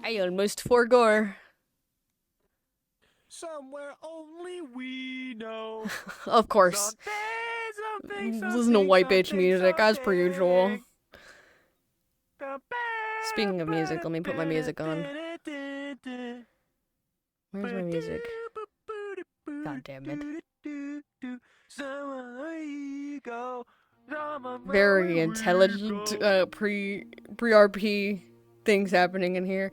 I almost forgore. Somewhere only we know. Of course. Listen to white bitch music as per usual. Speaking of music, let me put my music on. Where's my music? God damn it. Very intelligent pre-RP things happening in here.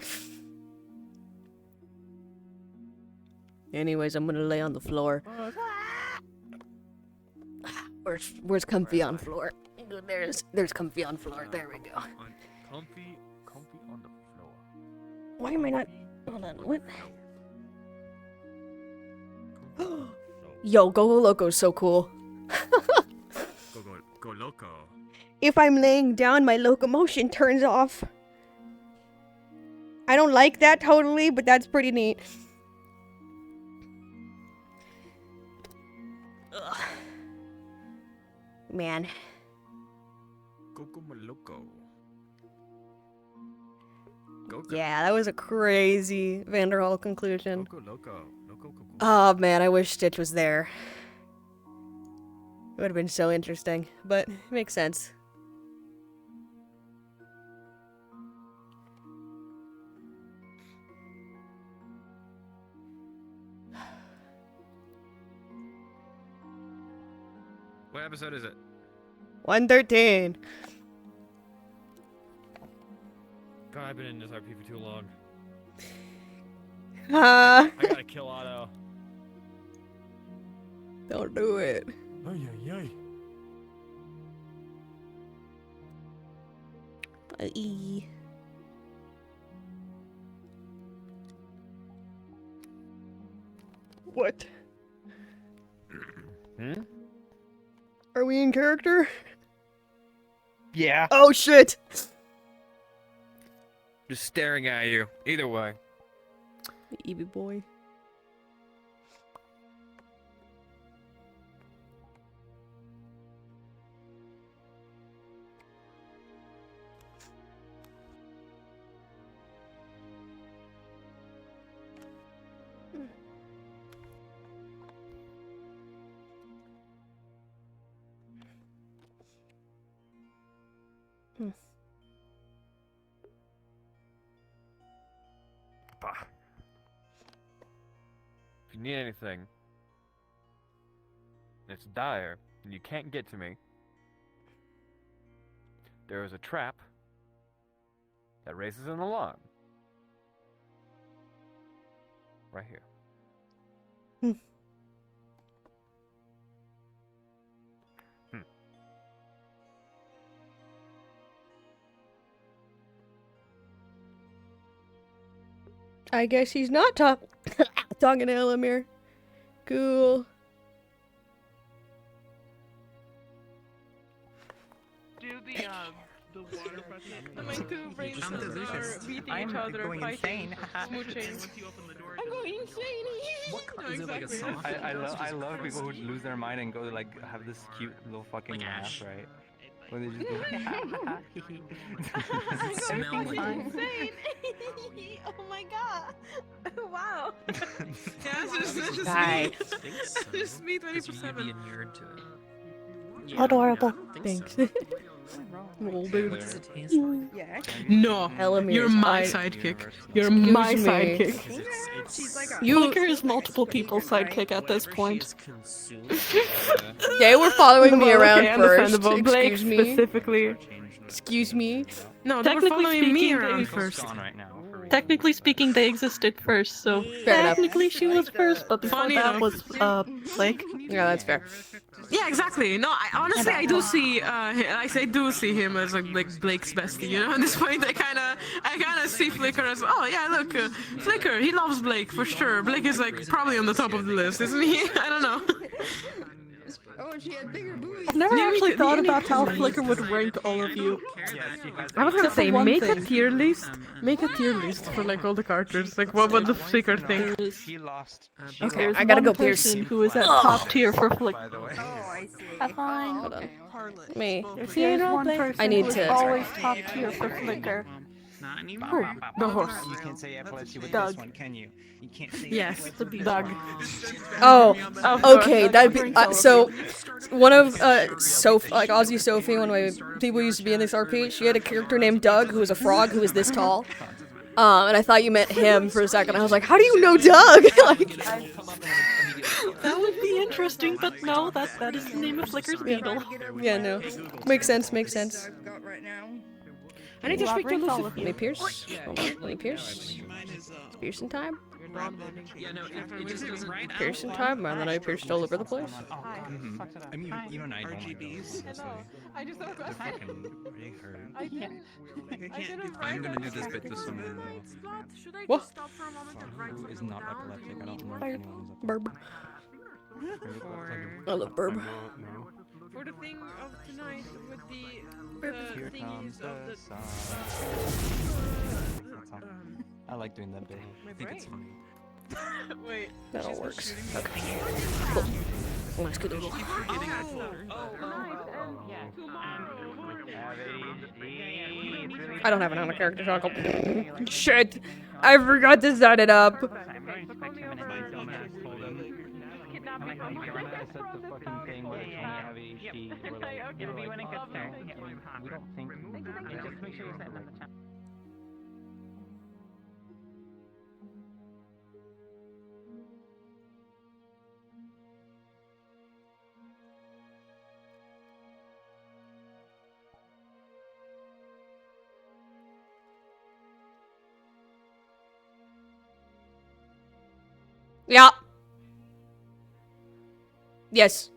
Anyways, I'm gonna lay on the floor. Where's comfy on floor? There's comfy on floor. There we go. Comfy on the floor. Why am I not? Hold on. What? Yo, Go Loco is so cool. Go loco. If I'm laying down, my locomotion turns off. I don't like that totally, but that's pretty neat. Ugh. Man. Go loco. Yeah, that was a crazy Vanderhall conclusion. Go loco. Oh man, I wish Stitch was there. It would have been so interesting, but it makes sense. What episode is it? 113. God, I've been in this RP for too long. I gotta kill Otto. Don't do it. Ay. What? Hmm? Are we in character? Yeah. Oh shit! Just staring at you. Either way. Evie boy. If you need anything, and it's dire, and you can't get to me, there is a trap that raises an alarm. Right here. I guess he's not talking to Elemmire. Cool. Do the water my two brains are beating each other, going fighting, insane. smooching. I'm going insane. No, exactly. I love people who lose their mind and go to like have this cute little fucking laugh, right? When they just go, I'm going insane. Oh my god. Wow. Yeah, this is me 24/7. Adorable. Thanks. Little dude. No, Elemmire you're is my fine. sidekick. You're my me. sidekick. You is multiple people's sidekick at this point. They were following me Well, around okay, first. understandable. Blake Excuse me. specifically. Excuse me. No, they were Technically following me speaking, around they- first. gone right now. For real. Technically speaking, they existed first, so Fair enough. technically she was first, but before Funny that enough. was Blake. Yeah, that's fair. Yeah, exactly. No, honestly, I do see, I do see him as like Blake's bestie. You know, at this point, I kind of see Flicker as, oh yeah, look, Flicker, he loves Blake for sure. Blake is like probably on the top of the list, isn't he? I don't know. I've never Yeah, actually we- thought we- about how Flicker would rank all of you. I was gonna Except for say, one make a thing. tier list. Make a tier list for like all the characters. Like, what would the Flicker think? He lost. Okay, There's I gotta one go person pierce. who is at top tier for By Flicker. the way. Have fun. Hold on. Me. There's one person I need who is to- always top tier for Flicker. not anymore. The horse. You can't say epilepsy with Doug. this one, can you? You can't say Yes, epilepsy the with beast. this Doug. one. Oh, okay, Doug that'd be brings all of so. you. One of Sophie, like Aussie Sophie, one of my people who used to be in this RP. She had a character named Doug who was a frog who was this tall. And I thought you meant him for a second. I was like, how do you know Doug? Like, That would be interesting, but no, that is the name of Flicker's beetle. yeah, no, makes sense, makes sense. I need to speak to all Lucy. of Let me pierce. Hold on, let me pierce. It's piercing time. Yeah, no, it just goes right out. Piercing time, and then I pierced all over the place. I mean, you and I don't like RGBs. those, I just have a honestly. They question. fucking really hurt. I can't. I'm gonna do this bit with someone Should I What? just stop for a moment and write who is something not down? epileptic. I don't know if Burp. anyone's Burb. For, I love burb. for the thing of tonight with Here the comes thingies of the the... sun. I like doing that bit. My I think it's brain. funny. Wait. That all she's been works. shooting me. Okay. Cool. Nice good doodle. Forgetting I stutter. I don't have an character toggle. Shit! I forgot to set it up. Yeah. Yes.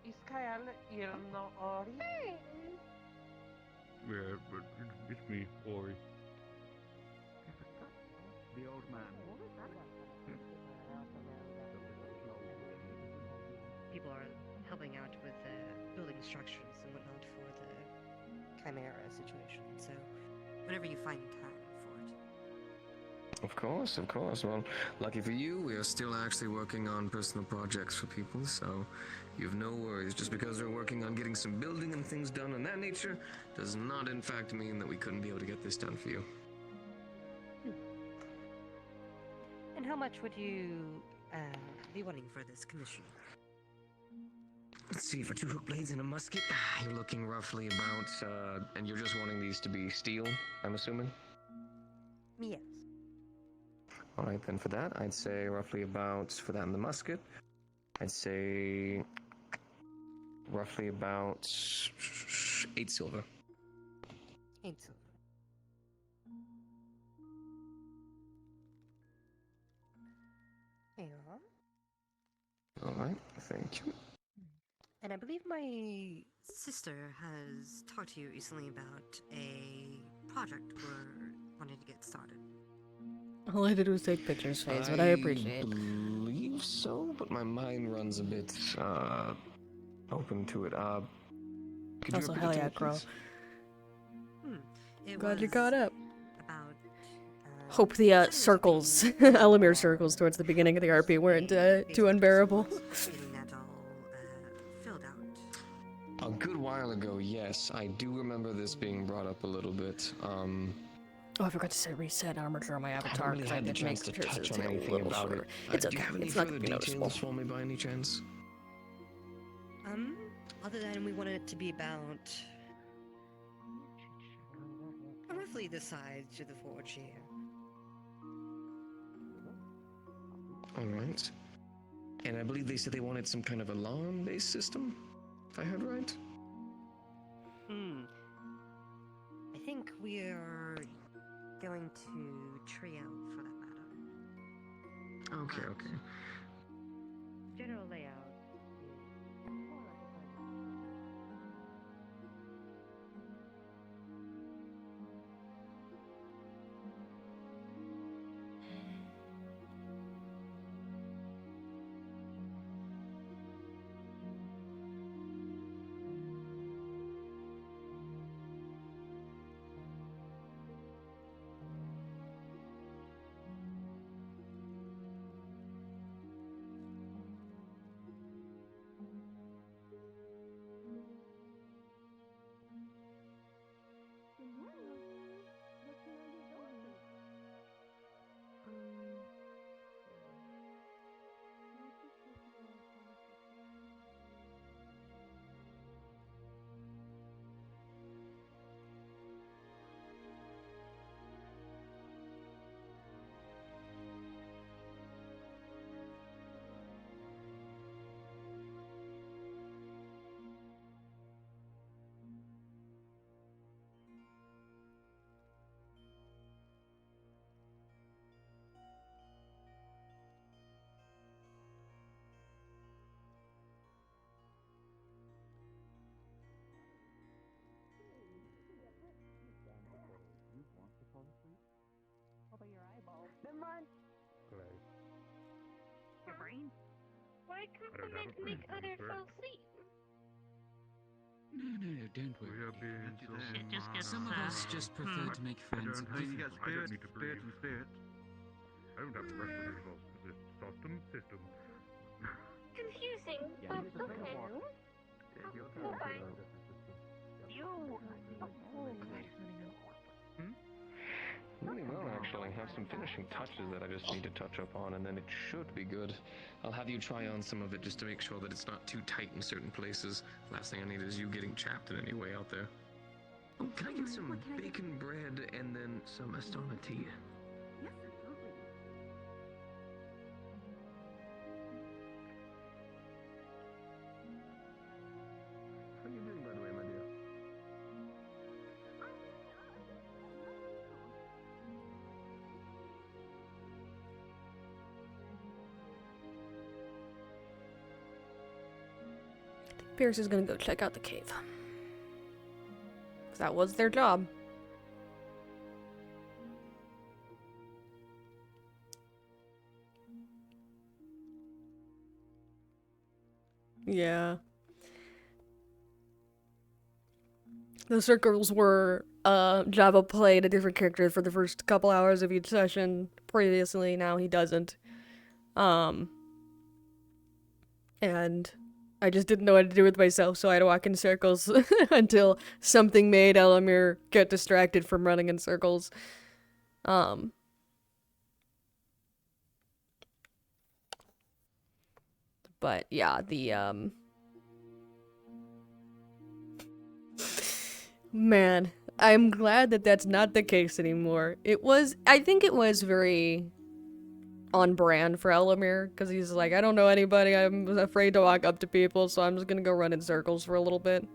Iskael Irno Ori. Yeah, but it's me, Ori. The old man. People are helping out with building structures and whatnot for the Chimera situation. So, whenever you find time for it. Of course, of course. Well, lucky for you, we are still actually working on personal projects for people, so you have no worries. Just because we're working on getting some building and things done of that nature does not in fact mean that we couldn't be able to get this done for you. And how much would you be wanting for this commission? Let's see, for 2 hook blades and a musket, you're looking roughly about, and you're just wanting these to be steel, I'm assuming? Yes. Alright, then for that, I'd say roughly about, for that and the musket, I'd say roughly about 8 silver. 8 silver. Hang on. Alright, thank you. And I believe my sister has talked to you recently about a project we're wanting to get started. All I did was take pictures, Phase, but I appreciate it. Believe so, but my mind runs a bit, open to it. Could you Also, repeat hell it to yeah, me, Crow. please? It Glad you was got up. about, Hope the circles, Elemmire circles towards the beginning of the RP weren't too unbearable. getting that all filled out. A good while ago, yes. I do remember this being brought up a little bit. Oh, I forgot to say reset armature on my I avatar haven't really because I had the did make chance to pictures touch of on it a anything little about shorter. it. It's Do you okay. have any It's not further gonna be noticeable. details for me by any chance? Other than we wanted it to be about roughly the size of the forge here. Alright. And I believe they said they wanted some kind of alarm-based system, if I heard right. I think we are going to trio for that matter. Okay. General layout. Never mind. Your brain? Why compliment make others fall asleep? No, don't We worry. are being so It just gets Some of us just prefer to make friends I don't different I don't ways. need to breathe. I don't have the rest of the results for this system. Confusing, but okay. Really well, actually. I have some finishing touches that I just need to touch up on, and then it should be good. I'll have you try on some of it just to make sure that it's not too tight in certain places. Last thing I need is you getting chapped in any way out there. Oh, can I get some bacon bread and then some Astana tea? Yes, absolutely. How are you doing, by the way, my dear? Pierce is gonna go check out the cave. 'Cause that was their job. Yeah. The circles were Java played a different character for the first couple hours of each session previously. Now he doesn't. And I just didn't know what to do with myself, so I had to walk in circles until something made Elemmire get distracted from running in circles. But yeah, the man, I'm glad that that's not the case anymore. I think it was very on brand for Elemmire, because he's like, I don't know anybody, I'm afraid to walk up to people, so I'm just gonna go run in circles for a little bit.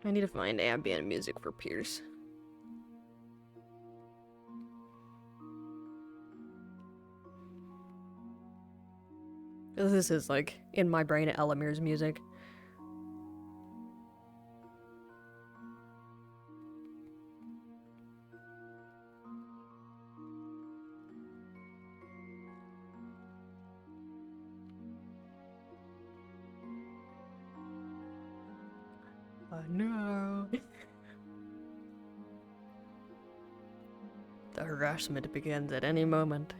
I need to find ambient music for Pierce. This is like in my brain Ellemmire's music. No. The harassment begins at any moment.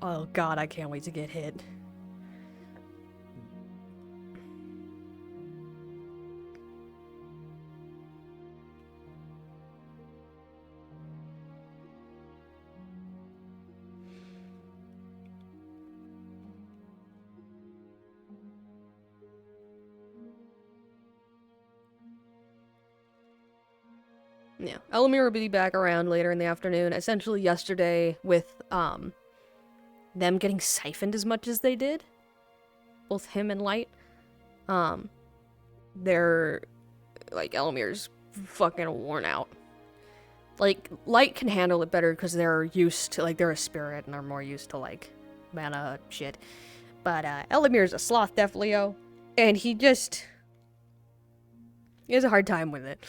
Oh god, I can't wait to get hit. Yeah, Elemmire will be back around later in the afternoon. Essentially yesterday with, them getting siphoned as much as they did. Both him and Light. They're, like, Elemire's fucking worn out. Like, Light can handle it better because they're used to, like, they're a spirit and are more used to, like, mana shit. But, Elemire's a sloth Defleo, and he has a hard time with it.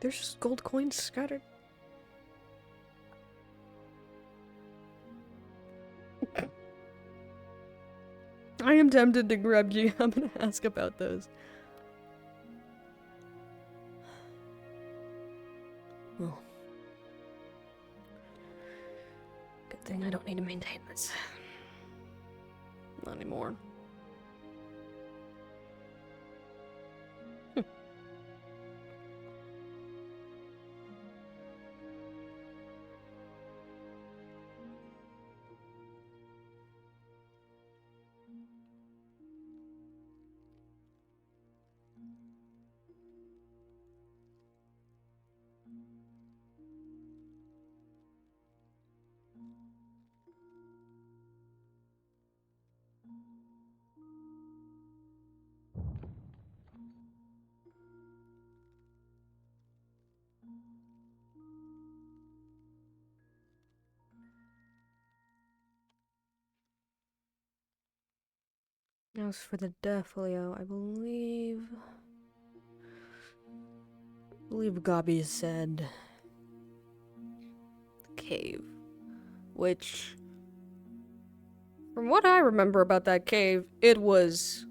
There's just gold coins scattered. I am tempted to grab you. I'm gonna ask about those. Well. Good thing I don't need to maintain this. Not anymore. As for the Defleo, I believe Gabi said the cave, which, from what I remember about that cave, it was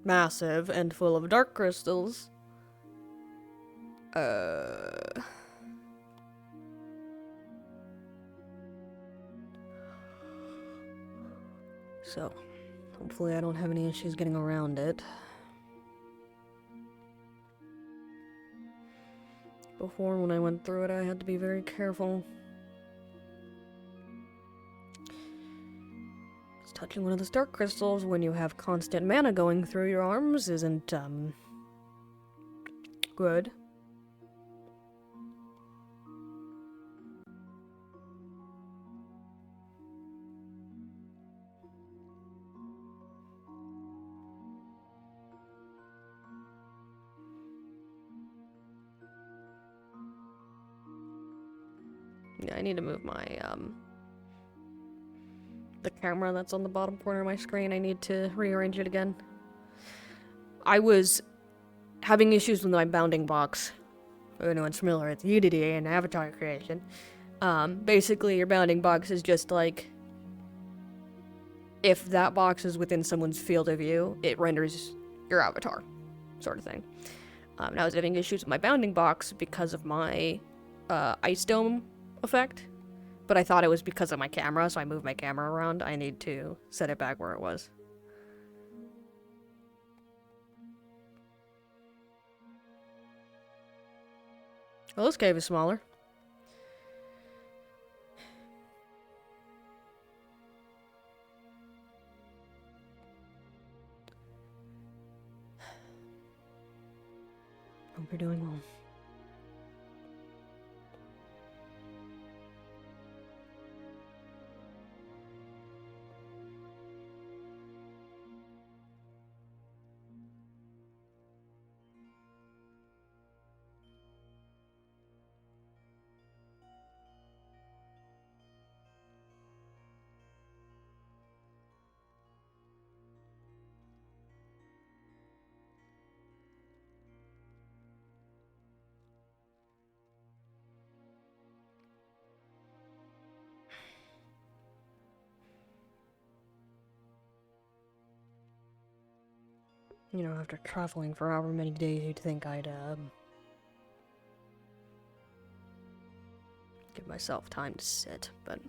massive and full of dark crystals. So, hopefully I don't have any issues getting around it. Before, when I went through it, I had to be very careful. Just touching one of those dark crystals when you have constant mana going through your arms isn't, good. Yeah, I need to move my, the camera that's on the bottom corner of my screen. I need to rearrange it again. I was having issues with my bounding box. If anyone's familiar with Unity and avatar creation. Basically, your bounding box is just like, if that box is within someone's field of view, it renders your avatar, sort of thing. And I was having issues with my bounding box because of my, ice dome effect, but I thought it was because of my camera, so I moved my camera around. I need to set it back where it was. Well, this cave is smaller. You know, after traveling for however many days, you'd think I'd, give myself time to sit, but...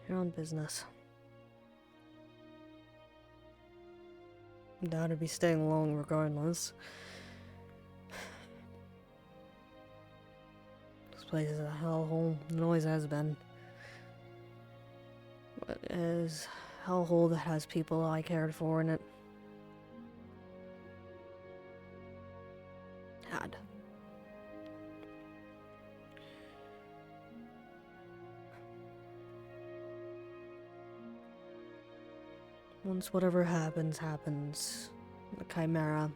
You're on business. Doubt I'd be staying long regardless. This place is a hellhole. It always has been. But it is a hellhole that has people I cared for in it. Had. Once whatever happens, happens. The Chimera.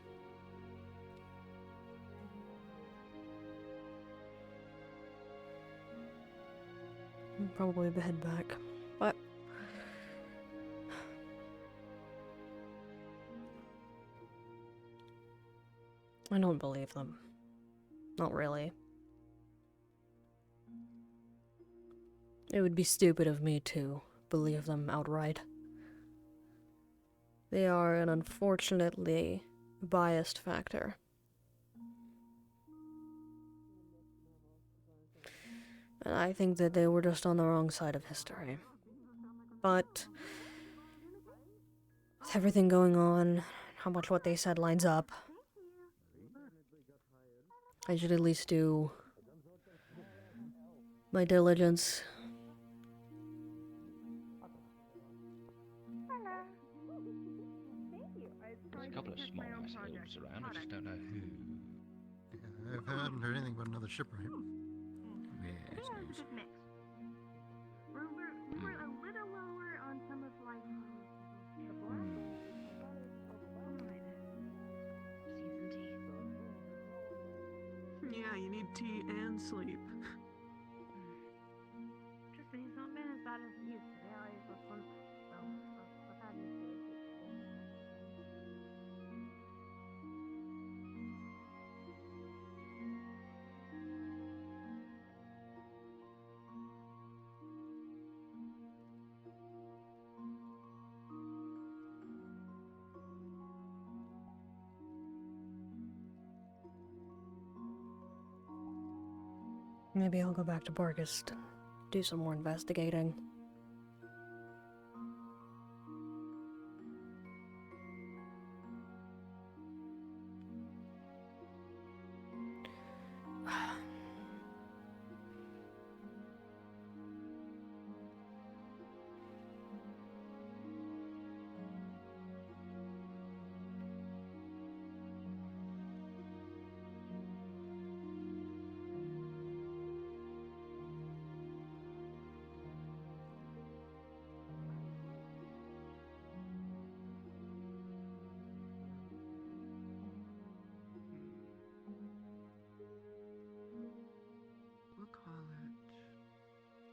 I'll probably head back. But I don't believe them. Not really. It would be stupid of me to believe them outright. They are an unfortunately biased factor. And I think that they were just on the wrong side of history. But with everything going on, how much what they said lines up, I should at least do my diligence. There's a couple of small ass elves around, I just don't know who. Yeah, I haven't heard anything about another shipwright. Yes, news. We were a little lower on some of like the Yeah, you need tea and sleep. Trust me, it's not been as bad as it used to be. I always look one. Well, I've had these days. Maybe I'll go back to Bargist and do some more investigating.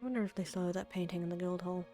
I wonder if they still have that painting in the guild hall.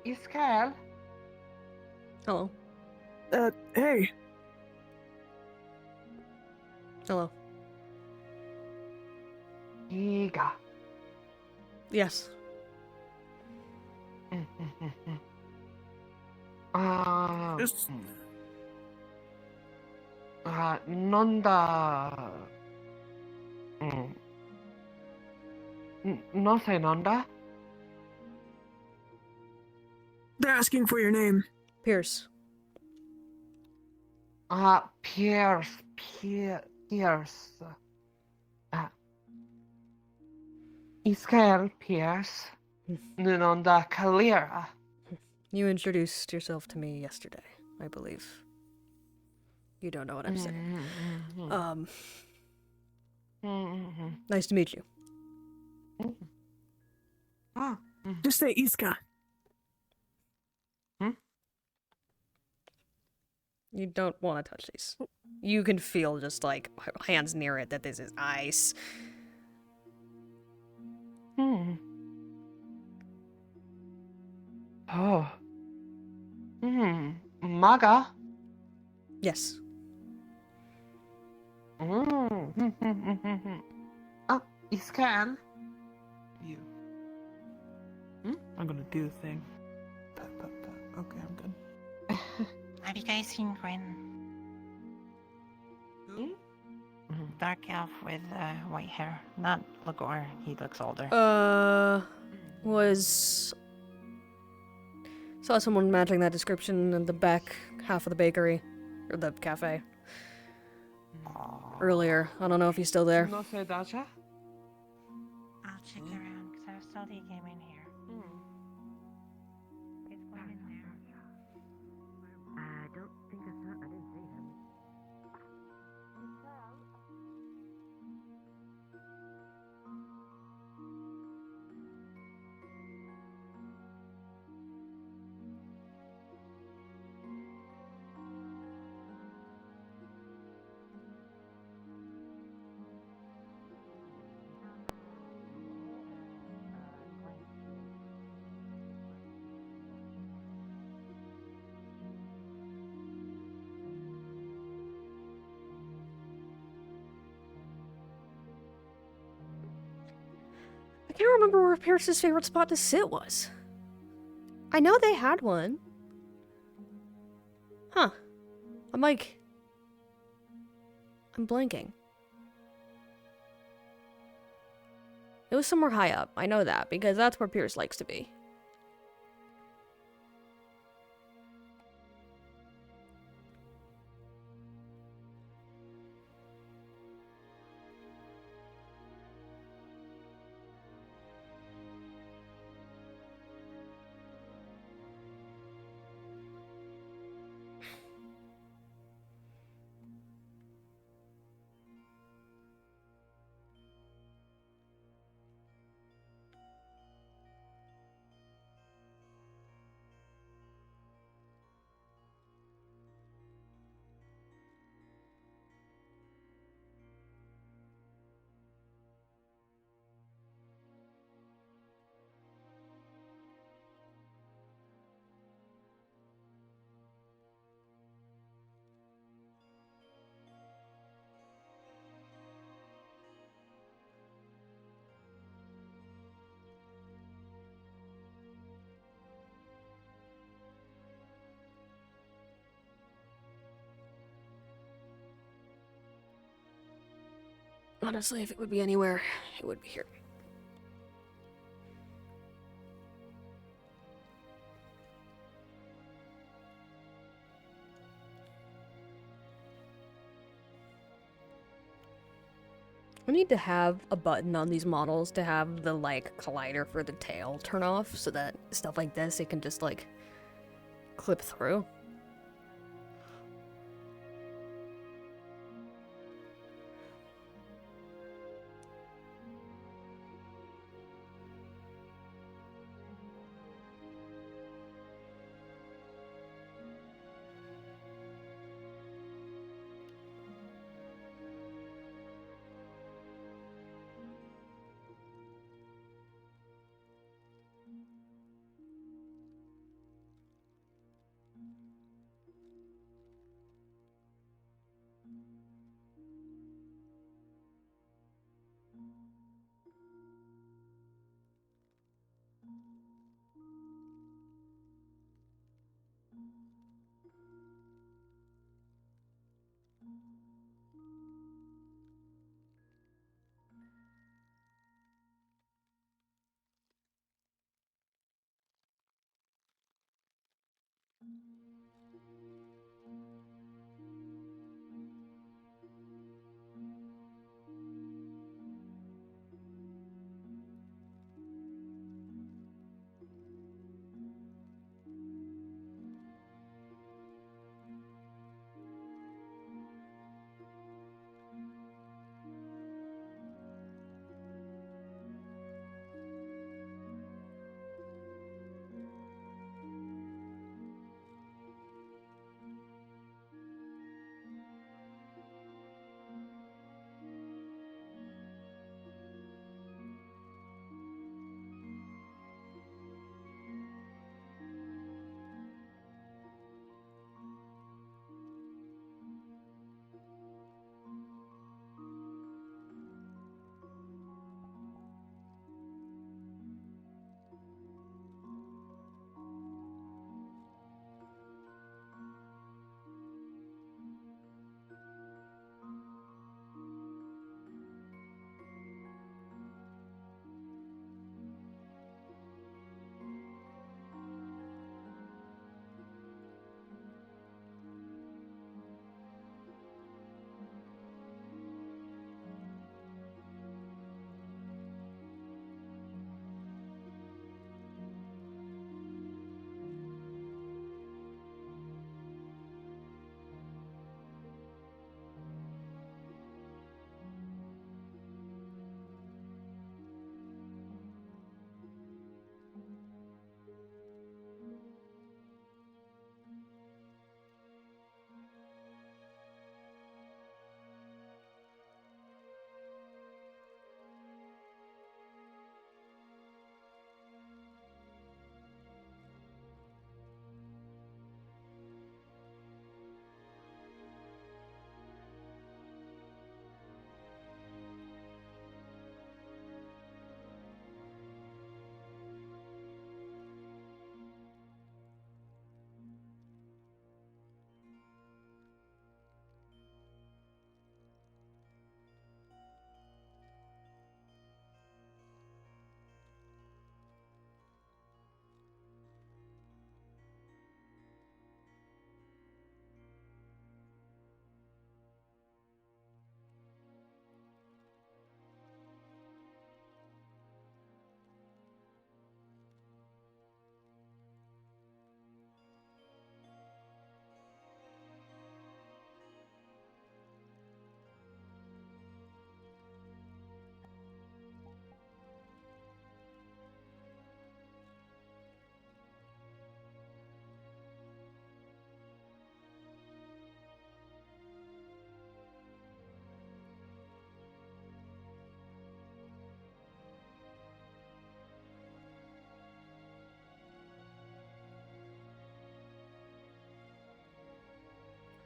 Iskael. Hello. Hey. Hello. Iga. Yes. Just... Nonda. No sé Nonda. They're asking for your name. Pierce. Pierce. Iskael Pierce. Nonda Kalira. You introduced yourself to me yesterday, I believe. You don't know what I'm saying. Nice to meet you. Just say Iska. You don't want to touch these. You can feel just like hands near it that this is ice. Oh. Maga. Yes. Iskael. You. I'm gonna do the thing. Pat. Okay, I'm good. Have you guys seen Ren? Dark elf with white hair. Not Lagor, he looks older. Saw someone matching that description in the back half of the bakery. Or the cafe. Earlier. I don't know if he's still there. No sé Dacha. I'll check around, because I was told he came in here. He's going in there. I don't think I didn't see him. I can't remember where Pierce's favorite spot to sit was. I know they had one. Huh. I'm blanking. It was somewhere high up. I know that, because that's where Pierce likes to be. Honestly, if it would be anywhere, it would be here. We need to have a button on these models to have the, like, collider for the tail turn off so that stuff like this, it can just, like, clip through.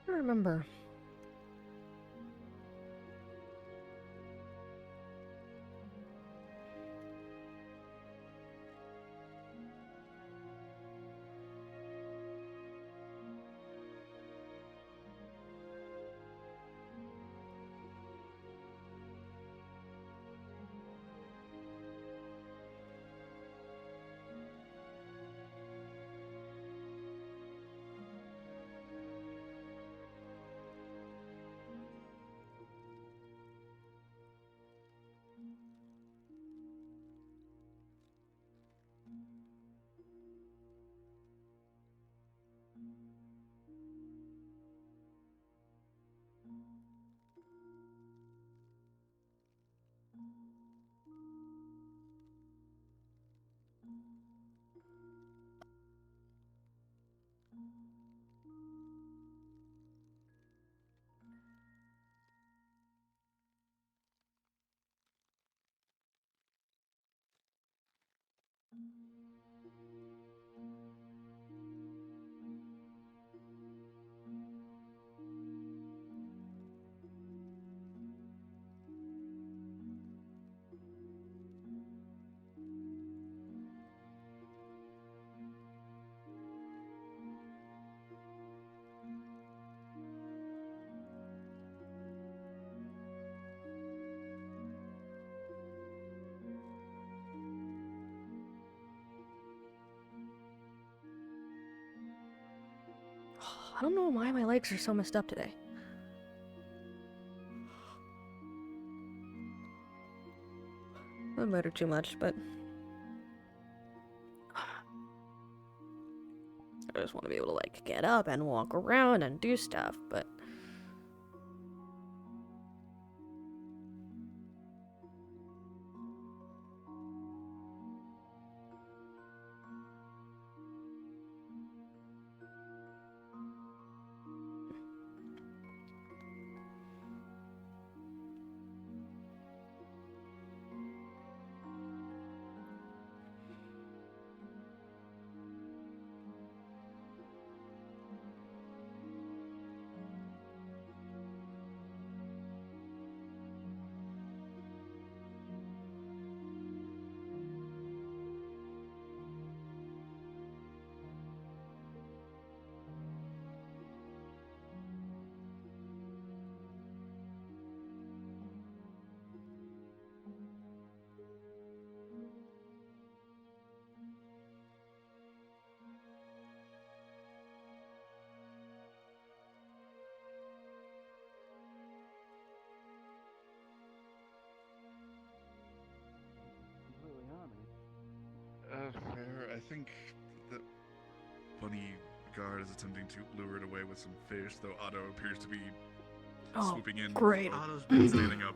I don't remember. I don't know why my legs are so messed up today. I might have too much, but I just want to be able to like get up and walk around and do stuff, but Fair. I think that Bunny Guard is attempting to lure it away with some fish, though Otto appears to be swooping in. Great. Otto's been standing up.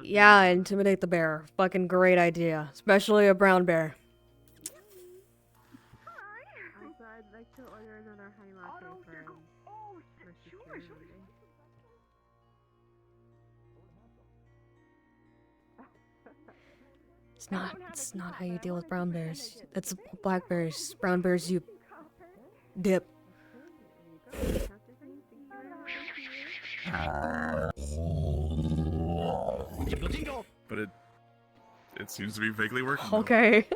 yeah, intimidate the bear. Fucking great idea. Especially a brown bear. I'd like to order another high latte for security. It's not how you deal with brown bears. It's black bears. Brown bears, you dip. But it seems to be vaguely working. Okay.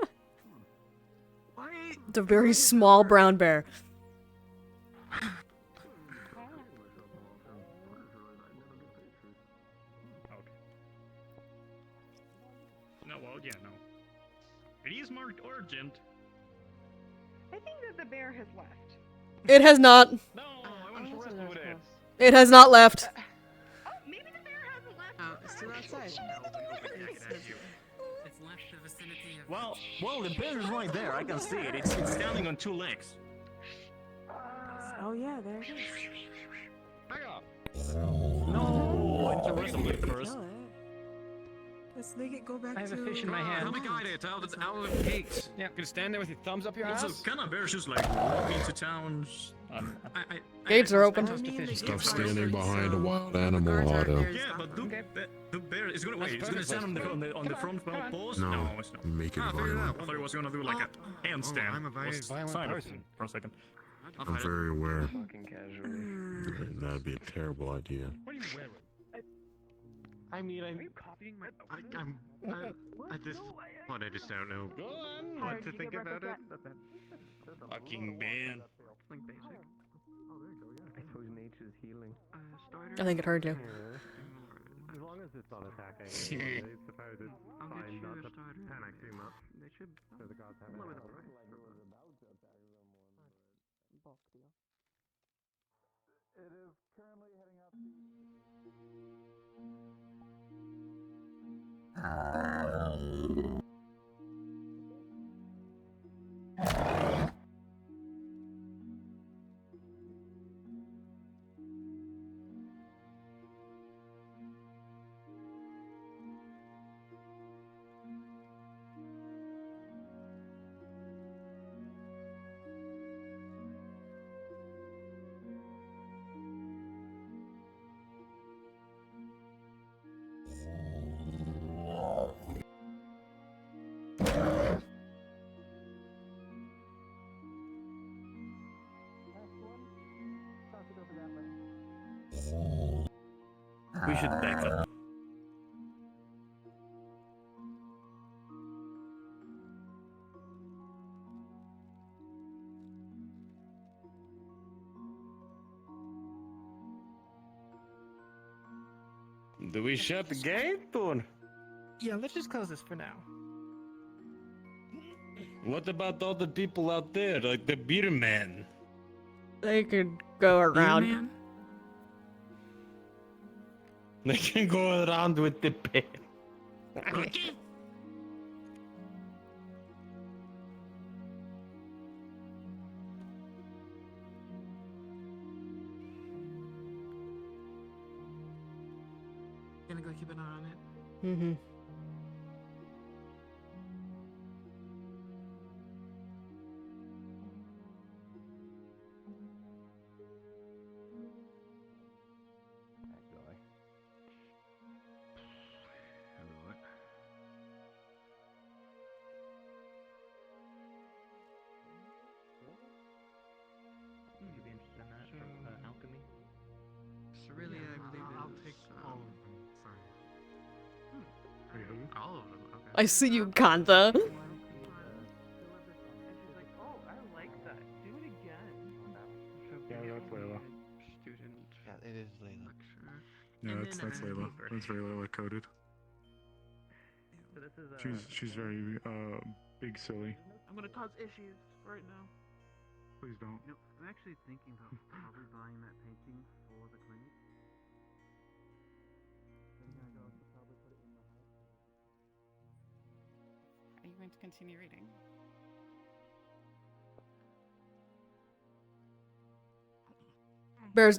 It's a very small brown bear. No, well, yeah, no. It is marked urgent. I think that the bear has left. It has not. No, I want to rescue it. It has not left. Oh, maybe the bear hasn't left. Oh, it's still outside. It's left the vicinity of... Well, the bear is right there. I can see it. It's standing on two legs. Oh yeah, there it is. Back up. No, it's a wrestling first. Let's make it go back I have to... a fish in my hand. Help me guide it out of the gates. Yeah, can you stand there with your thumbs up your ass? Also, can a bear just like walk into towns? Gates are open. Stop standing behind a wild animal, Otto. Yeah, but the bear is gonna wait. It's gonna stand on the front paws. No, it's not. make it I violent. thought he was gonna do like a handstand. I'm a violent person. For a second. I'm very aware. Fucking casually. That'd be a terrible idea. What do you wear? I mean, Are you copying my? I just don't know what to think about it. Fucking man. I suppose nature's healing. I think it heard you. As long as it's not attacking, I suppose it's fine not to panic too much. So the gods have it. It is currently heading up We should back up. Do we shut the gate, or? Yeah, let's just close this for now. What about all the people out there, like the beer men? They could go around. Man? They can go around with the beer. Gonna go keep an eye on it. Mm-hmm. Would you be interested in that from alchemy? Cerelia, I believe I'll is, take all of them. Sorry. Wait, who? all of them. Okay. I see you, Kantha. And she's like, oh, I like that. Do it again. Yeah, that's Layla. Student. Yeah, it is Layla. Yeah, And that's then, Layla. That's very Layla coded. So this is She's very big silly. I'm gonna cause issues right now. Please don't. You know, I'm actually thinking about probably buying that painting for the clinic. Are you going to continue reading? Bear's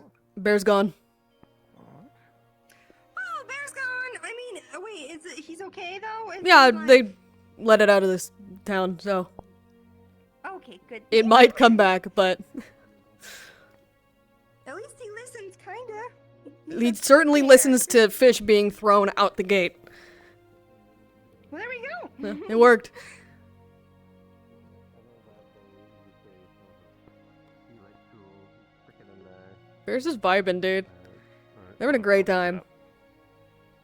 gone. Oh, Bear's gone. I mean, wait, he's okay though? Yeah, they let it out of this town, so Okay, good. it might come back, but At least he listens, kinda. he certainly listens to fish being thrown out the gate. Well, there we go. Yeah, it worked. Bear's just vibing, dude. They're having a great time.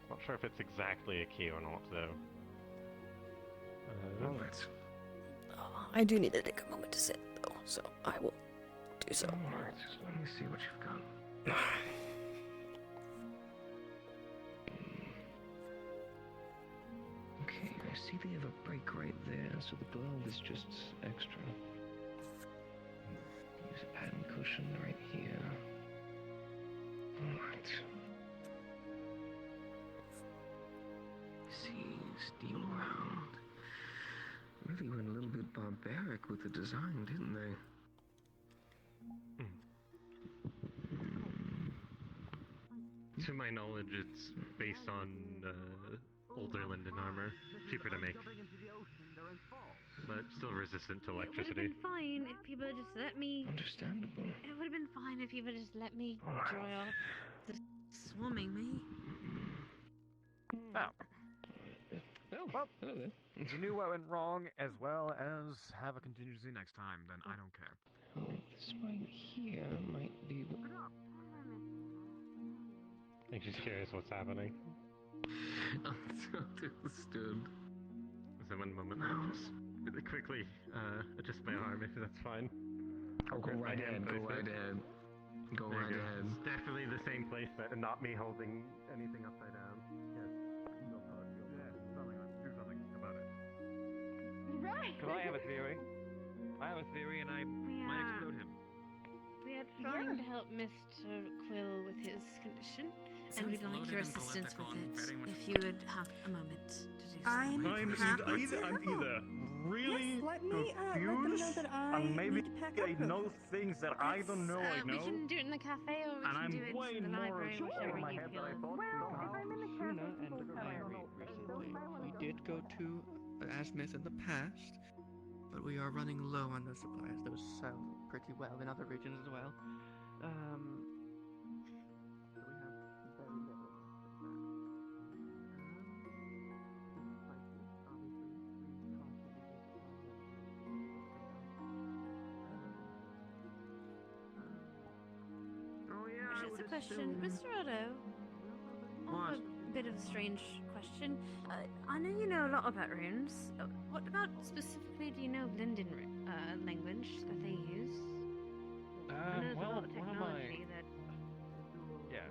Not sure if it's exactly a key or not, though. Alright. I do need to take a moment to sit, though, so I will do so. Alright, let me see what you've got. Okay, I see they have a break right there, so the glove is just extra. Use a pattern cushion right here. Alright. See, steel round. Really went a little bit barbaric with the design, didn't they? To my knowledge, it's based on older linden armor, cheaper to make, but still resistant to It would have electricity. been fine if people had just let me. Understandable. It would have been fine if people just let me dry off the swarming me. Oh. Well, hello there. You knew what went wrong as well as have a contingency next time, then I don't care. Oh, this right here might be. I think she's curious what's happening. Understood. So one moment, I'll just really quickly adjust my arm if that's fine. Oh, go right ahead, go right ahead. Go right ahead. It's definitely the same placement and not me holding anything upside down. Yes. Do something about it. Right. Because I have a theory. I have a theory and I might explode him. We are trying to help Mr. Quill with his condition, and we'd like your assistance with it. If you would have a moment to do so. I'm either really confused and maybe I know things that I don't know I We know. can do it in the cafe, or we And can I'm do it way in the more library, sure whichever in my you head feel. that I thought Shuna and I recently. We did go to Asmith in the past, but we are running low on those supplies. Those sell pretty well in other regions as well. So we have very little. Just a question, Mr. Otto. What? A bit of a strange question. I know you know a lot about runes. What about specifically do you know Linden language that they use? I know there's a lot of technology that. Yeah.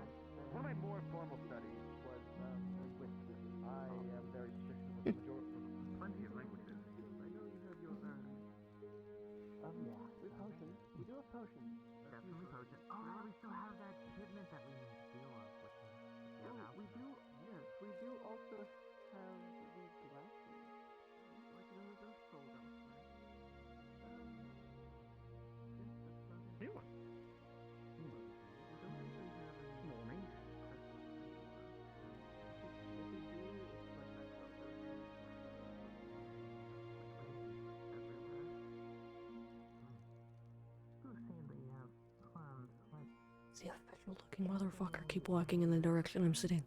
One of my more formal studies was linguistics. I am very strict with the majority. Plenty of languages. I know you have your potions. We do have potions. Definitely potion. Oh, yeah, we still have that shipment that we made a deal of with the Oh, we alchemist. do. Yes, we do also have these glasses. Like those are sold elsewhere. Yes, that's about it. New one. We don't actually have any Morning. crystals anymore. If we do, it's like that over everywhere. Who's saying that you have plans? Like, See that visual looking motherfucker keep walking in the direction I'm sitting.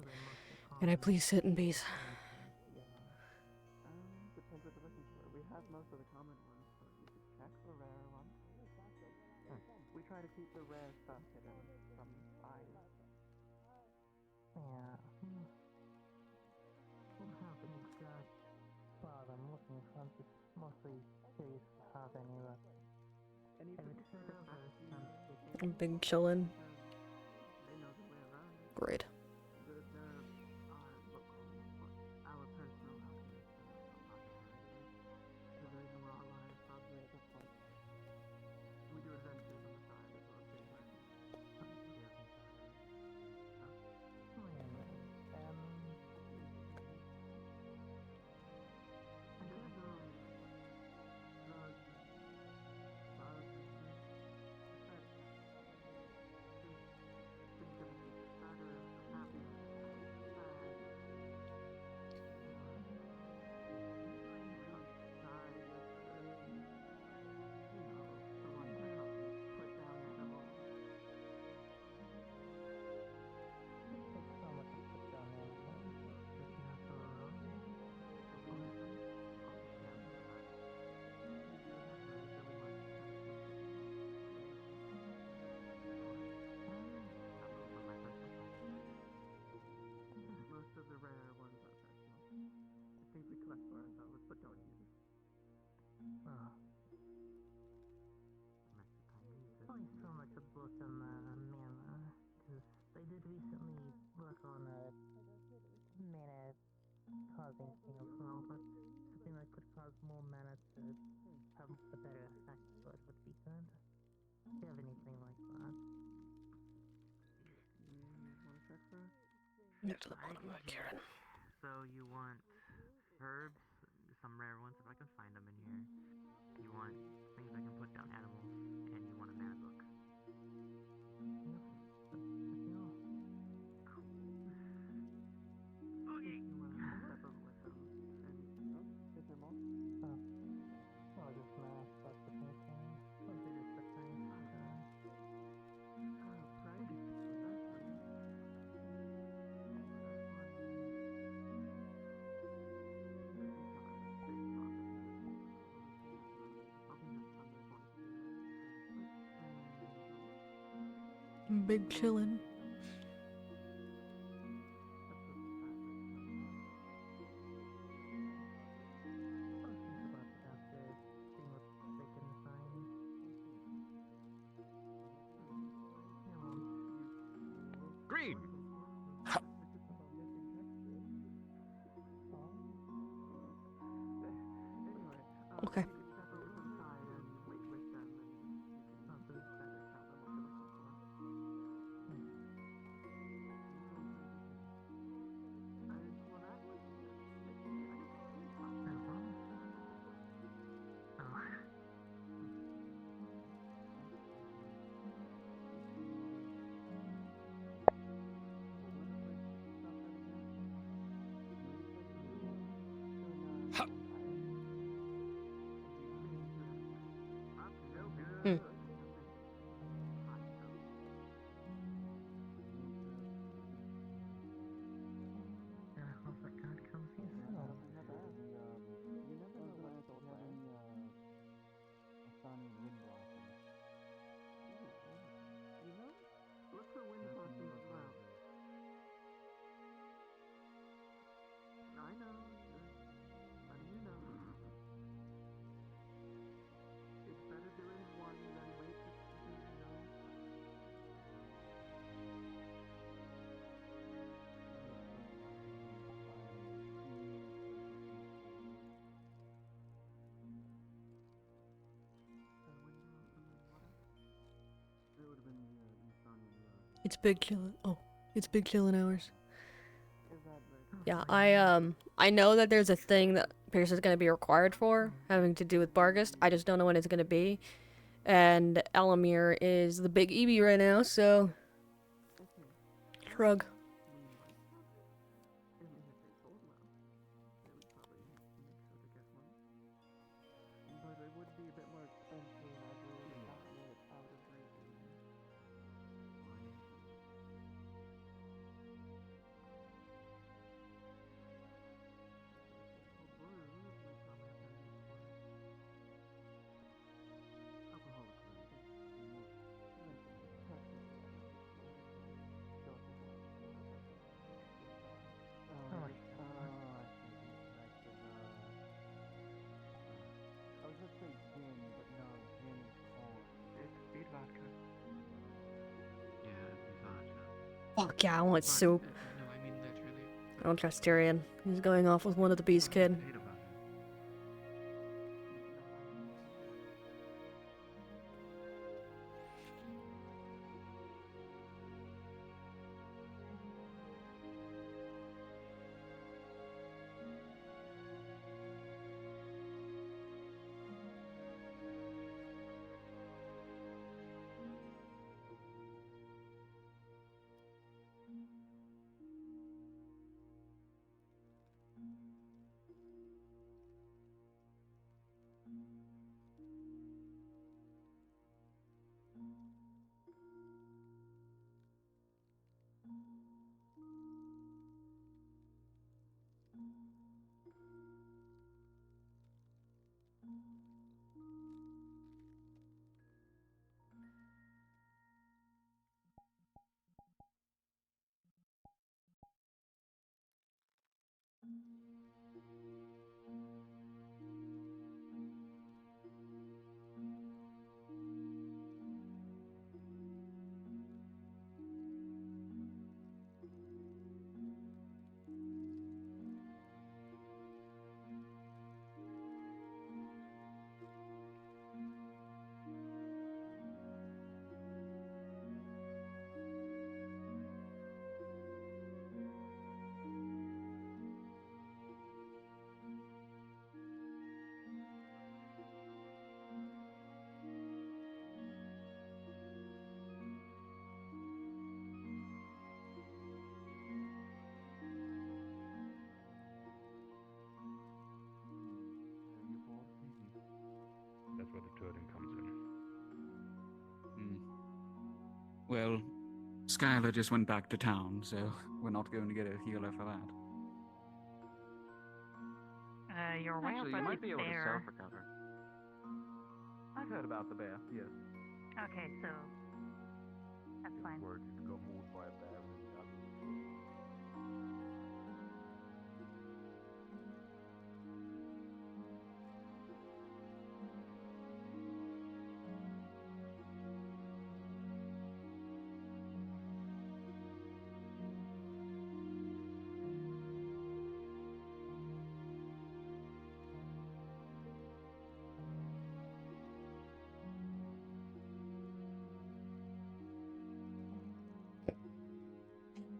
Can I please sit in peace? Yeah. Depends what you're looking for. We have most of the common ones, but you could check for rare ones. We try to keep the rare stuff hidden from eyes. yeah. Don't have any exact spot I'm looking for. I'm just mostly curious if you have any luck. I'm big chillin'. They know the way around it. Great. There are local, but our personal alchemists are apothecaries. The reason we're all on is probably at this point. We do adventures on the side as well as being like, most of the rare ones are personal. Things we collect for ourselves but don't use. Probably so much a book on mana, because I did recently work on a mana causing thing as well, but something that could cause more mana to have a better effect for it would be good. Do you have anything like that? Want to check for? Next to the bottom of Kieran. So you want herbs, some rare ones if I can find them in here. You want things I can put down animals, and you want a mana book. Okay. You want to step over with them, and is there more? Well, just math, that's the thing. Something is the thing. Right. I'm big chillin'. Green. Okay. Look for wind blossoms as well. I know, just letting you know. It's better doing one than It's big chillin'. Oh, it's big chillin' hours. Yeah, I know that there's a thing that Pierce is gonna be required for, having to do with Bargast. I just don't know when it's gonna be. And Elemmire is the big EB right now, so shrug. Fuck yeah, I want soup. I don't trust Tyrion. He's going off with one of the Beast Kid. That's where the turning comes in. Well, Skylar just went back to town, so we're not going to get a healer for that. Your whale Actually, you might be able to self-recover. I've heard about the bear, yes. Okay, so that's fine. Word you got mauled by a bear and then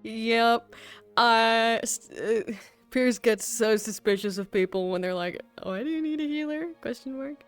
Yep. Pierce gets so suspicious of people when they're like, "Why do you need a healer?" Question mark.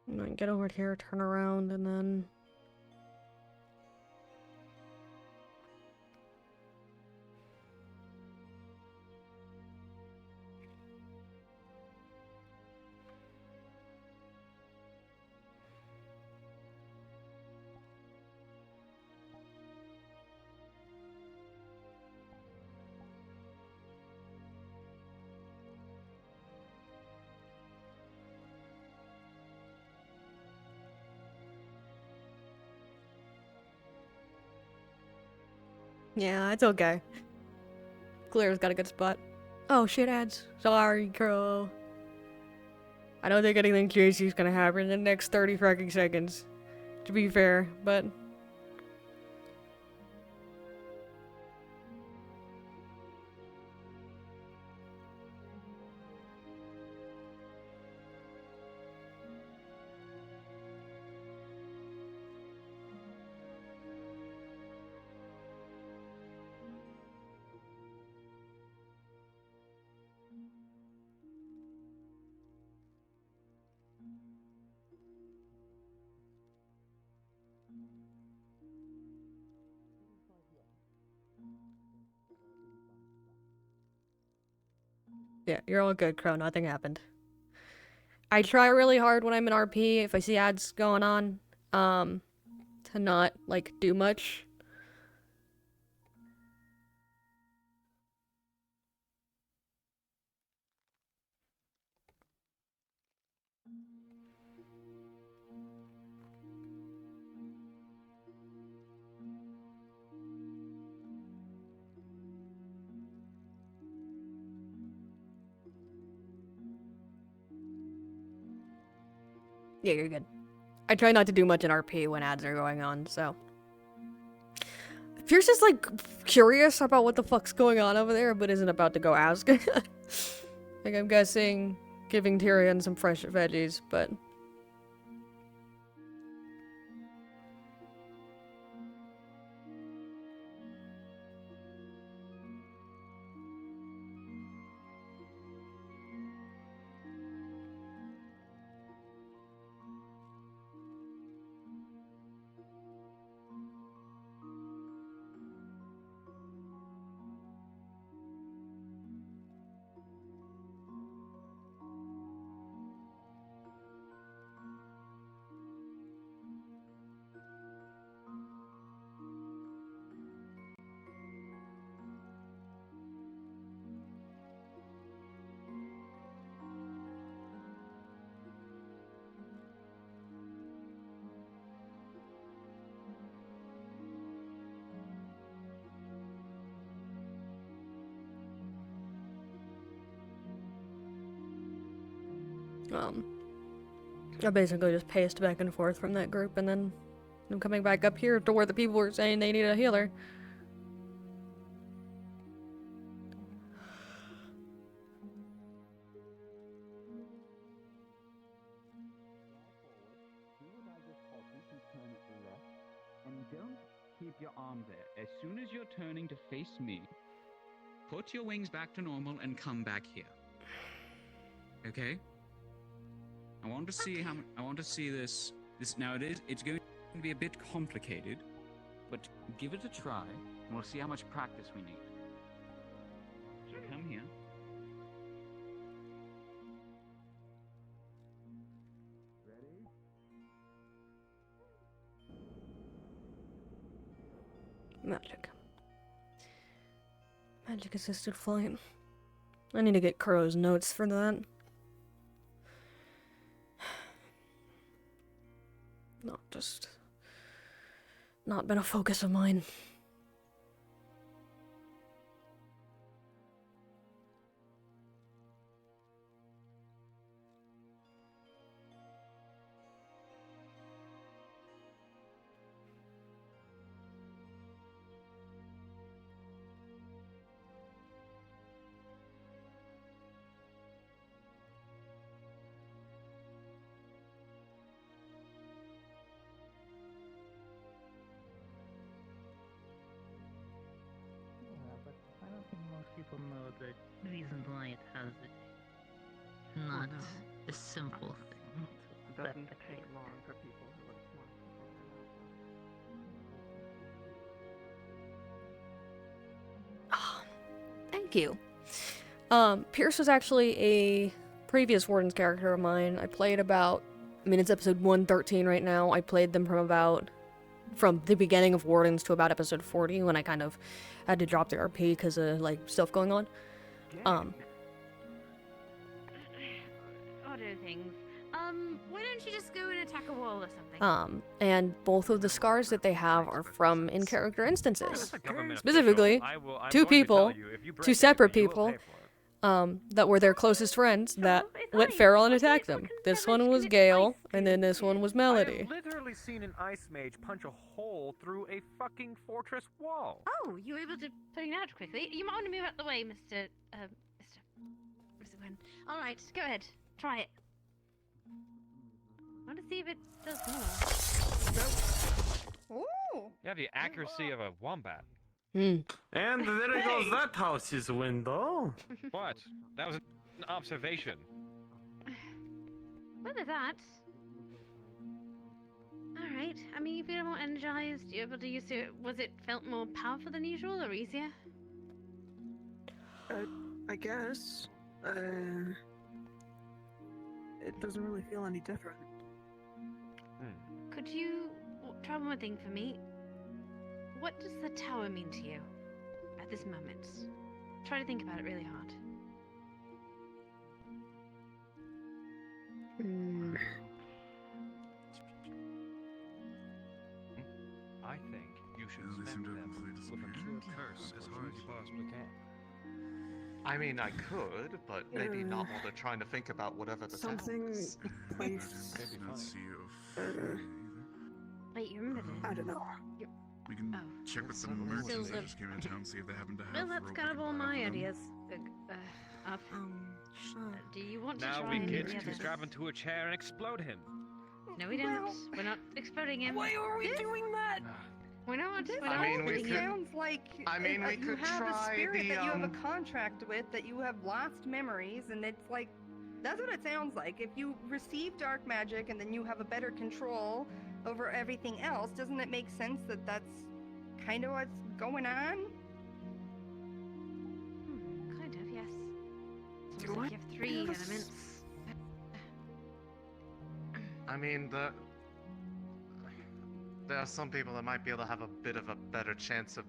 And then get over here, turn around, and then... Yeah, it's okay. Claire's got a good spot. Oh, shit ads. Sorry, girl. I don't think anything crazy is gonna happen in the next 30 fucking seconds. To be fair, but... Yeah, you're all good, Crow. Nothing happened. I try really hard when I'm in RP, if I see ads going on, to not, like, do much. Yeah, you're good. I try not to do much in RP when ads are going on, so... Pierce is, like, curious about what the fuck's going on over there, but isn't about to go ask. Like, I'm guessing giving Tyrion some fresh veggies, but... I basically just paced back and forth from that group, and then I'm coming back up here to where the people were saying they need a healer. And don't keep your arm there. As soon as you're turning to face me, put your wings back to normal and come back here. Okay? I want to see this now it's going to be a bit complicated, but give it a try and we'll see how much practice we need. So come here. Ready? Magic. Magic assisted flight. I need to get Kuro's notes for that. Not been a focus of mine. I don't think most people know the reason why it has it. Not a simple thing. It doesn't take long for people who are smart to Thank you. Pierce was actually a previous Wardens character of mine. I played about, it's episode 113 right now. I played them from the beginning of Wardens to about episode 40 when I kind of had to drop the RP because of, like, stuff going on. Other things. Why don't you just go and attack a wall or something? And both of the scars that they have are from in-character instances. As a government Specifically, official, I'm two going to people, tell you, if you break two separate anything, you will people, pay for it. that were their closest friends that went feral and attacked them. This one was Gale, and then this one was Melody. I have literally seen an ice mage punch a hole through a fucking fortress wall. Oh, you were able to point it out quickly. You might want to move out the way, Mr. Gwen. All right, go ahead. Try it. I want to see if it does more. Ooh. You have the accuracy of a wombat. And there goes that house's window. What? That was an observation. Whether that. Alright, I mean, you feel more energized, you're able to use it. Was it felt more powerful than usual or easier? I guess. It doesn't really feel any different. Could you try one more thing for me? What does the tower mean to you at this moment? Try to think about it really hard. I think you should spend them with a cure curse as hard as you possibly can. I mean, I could, but maybe not while they're trying to think about whatever the Something task is. place. Wait, you remember this? I don't know. We can check with some emergencies that just came in town, see if they happen to have. Well, that's kind of all my ideas. Do you want to Now try we any of kids the can others? strap into a chair and explode him. No, we don't. We're not exploding him. Why are we doing that? We're not. This We're not honestly could- sounds like I mean, we you could have a try spirit the, that you have a contract with, that you have lost memories, and it's like, that's what it sounds like. If you receive dark magic and then you have a better control over everything else, doesn't it make sense that that's kind of what's going on? Kind of, yes. It's Do almost like I you have three have a s- elements. I mean, there are some people that might be able to have a bit of a better chance of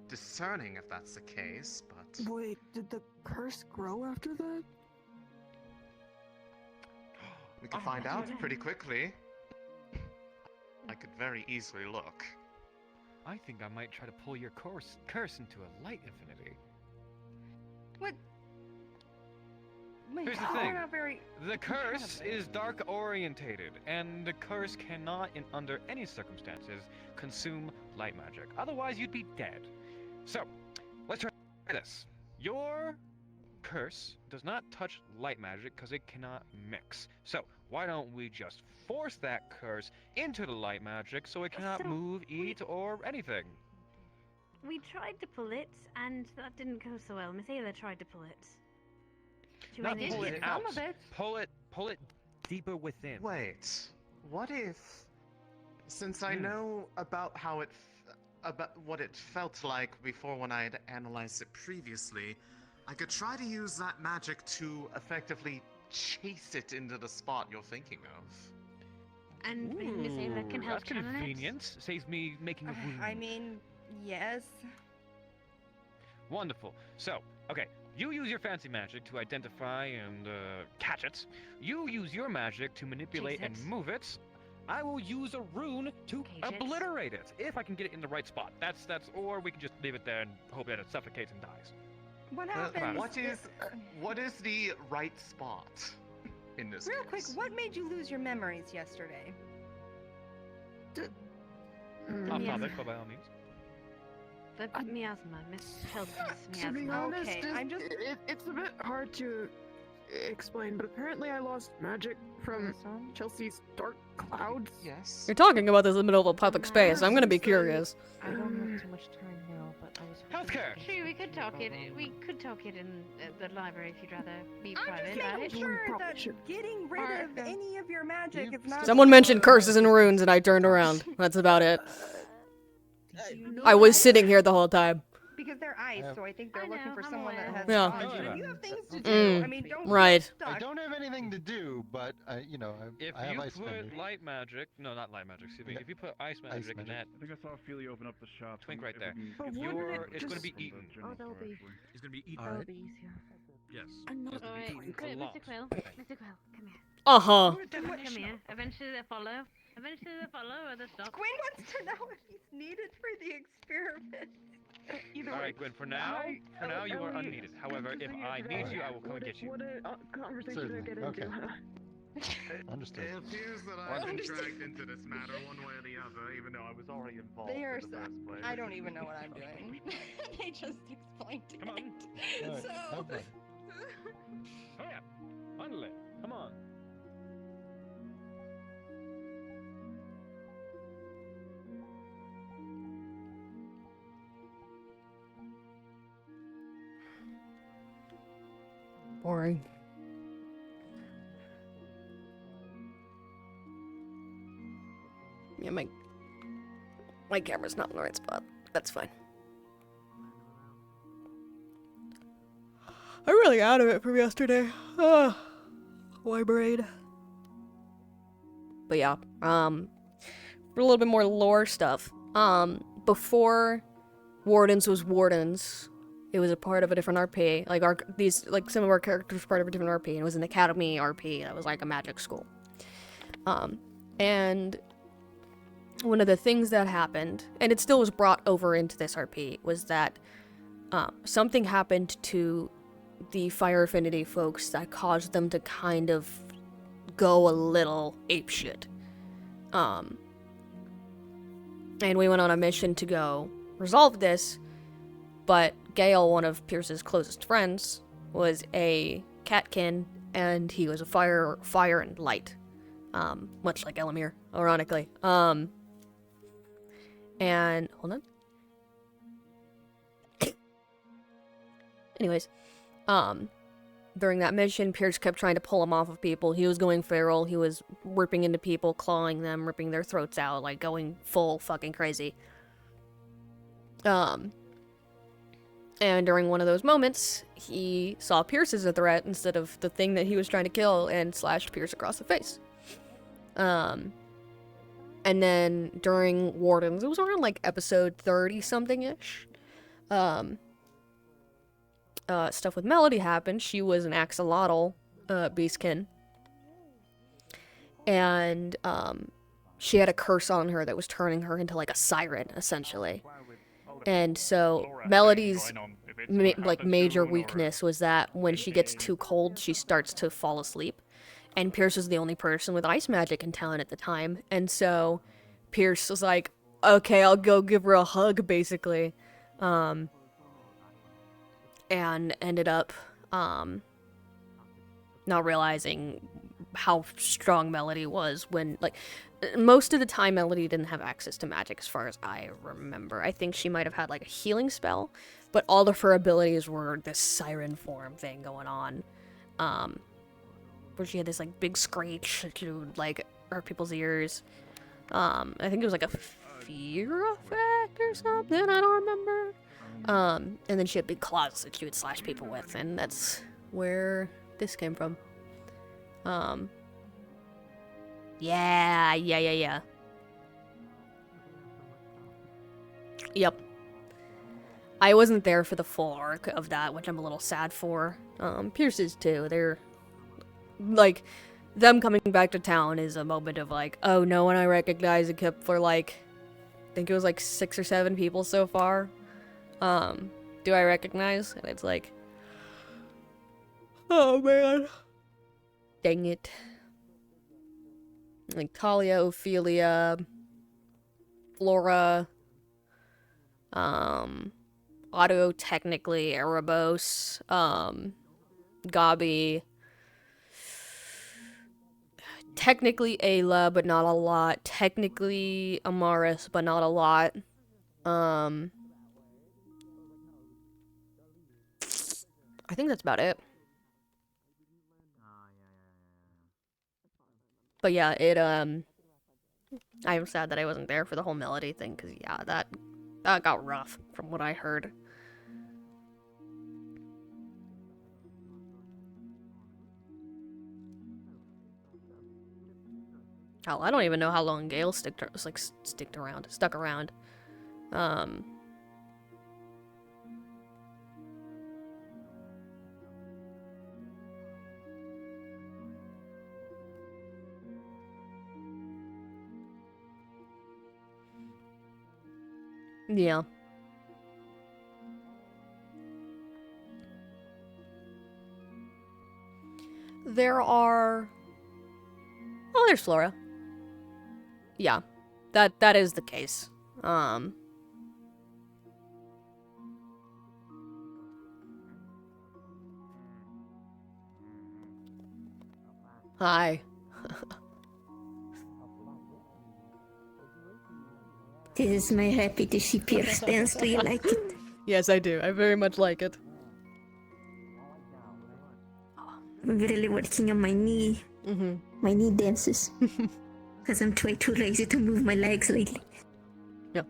discerning if that's the case, but Wait, did the curse grow after that? we could find out pretty quickly. I could very easily look. I think I might try to pull your curse into a light infinity. What? Wait, Here's the we're thing. not very... The curse is dark orientated, and the curse cannot, under any circumstances, consume light magic. Otherwise, you'd be dead. So, let's try this. Your curse does not touch light magic because it cannot mix. So, why don't we just force that curse into the light magic so it cannot move, eat, or anything? We tried to pull it, and that didn't go so well. Miss Ayla tried to pull it. Not we pull did it get out. some of it. Pull it deeper within. Wait, what if, since I know about how about what it felt like before when I had analyzed it previously, I could try to use that magic to effectively chase it into the spot you're thinking of. And maybe Miss Ayla can help That's channel it. convenient. Saves me making a wound. I mean, yes. Wonderful. So, okay, you use your fancy magic to identify and catch it. You use your magic to manipulate and move it. I will use a rune to obliterate it if I can get it in the right spot. That's or we can just leave it there and hope that it suffocates and dies. What happens? What is the right spot in this Real case? quick, what made you lose your memories yesterday? Off topic, but by all means. The miasma, Miss Hilda's To be miasma. honest, Okay, it's a bit hard to explain, but apparently I lost magic from Chelsea's dark clouds. Yes. You're talking about this in the middle of a public space. I'm gonna be curious. I don't have too much time now, but I was Healthcare. Sure, we could talk it. We could talk it in the library if you'd rather be I'm private just about making it. sure that getting rid of any of your magic is not... Someone mentioned curses and runes, and I turned around. That's about it. I was sitting here the whole time. Because they're ice, so I think they're looking for someone that has Yeah. knowledge. And if you have things to do, I mean, don't Right. get stuck. I don't have anything to do, but you know, If I have you ice put memory. light magic, no, not light magic, excuse me. If you put ice magic in that I think I saw Feely open up the shop. twink right If there, we can- But if wouldn't you're- it it's going to just- be eaten. General that'll store, be- actually. It's going to be eaten. That'll be easier. Yes. I'm not. Alright, A Mr. lot. Quill, Mr. Quill, come here. Uh-huh. Come here. Eventually they follow. Eventually they follow or they stop. Gwen wants to know if he's needed for the experiment. Either All way. right, Gwen. For now, you are unneeded. However, if I need you, I will come and get you. What a conversation Certainly. to get Okay. into. Understood. It appears that I've been dragged into this matter one way or the other, even though I was already involved They are in the first place. I don't even know what I'm doing. They just explained it. Come on. All right, So. have fun. Oh yeah. Finally. Come on. Boring. Yeah, my camera's not in the right spot. That's fine. I'm really out of it from yesterday. My brain. But yeah, for a little bit more lore stuff. Before Wardens was Wardens, it was a part of a different RP. Like some of our characters were part of a different RP, and it was an academy RP that was like a magic school. And one of the things that happened, and it still was brought over into this RP, was that something happened to the Fire Affinity folks that caused them to kind of go a little apeshit. And we went on a mission to go resolve this, but Gale, one of Pierce's closest friends, was a catkin, and he was a fire and light. Much like Elemmire, ironically. And hold on. Anyways, during that mission, Pierce kept trying to pull him off of people. He was going feral. He was ripping into people, clawing them, ripping their throats out, like going full fucking crazy. And during one of those moments, he saw Pierce as a threat instead of the thing that he was trying to kill, and slashed Pierce across the face. And then during Wardens, it was around like episode 30-something-ish, stuff with Melody happened. She was an axolotl beastkin. And she had a curse on her that was turning her into like a siren, essentially. And so Melody's major weakness was that when she gets too cold, she starts to fall asleep. And Pierce was the only person with ice magic in town at the time. And so Pierce was like, okay, I'll go give her a hug, basically. And ended up not realizing how strong Melody was when, like, most of the time Melody didn't have access to magic as far as I remember. I think she might have had, like, a healing spell, but all of her abilities were this siren form thing going on. Where she had this, like, big screech that would, like, hurt people's ears. I think it was, like, a fear effect or something, I don't remember. And then she had big claws that she would slash people with, and that's where this came from. Yeah. Yep. I wasn't there for the full arc of that, which I'm a little sad for. Pierce is too. They're, like, them coming back to town is a moment of, like, oh, no one I recognize except for, like, I think it was, like, 6 or 7 people so far. Do I recognize? And it's like, oh, man. Dang it. Like, Talia, Ophelia, Flora, Otto, technically, Erebos, Gabi, technically Ayla, but not a lot, technically Amaris, but not a lot, I think that's about it. But yeah, I'm sad that I wasn't there for the whole Melody thing, because yeah, that got rough from what I heard. Hell, I don't even know how long Gale stuck around. Yeah. There are... Oh, there's Flora. Yeah, that is the case. Hi. This is my happy to ship your stance. Do you like it? Yes, I do. I very much like it. I'm really working on my knee. My knee dances. Because I'm way too lazy to move my legs lately. Yeah.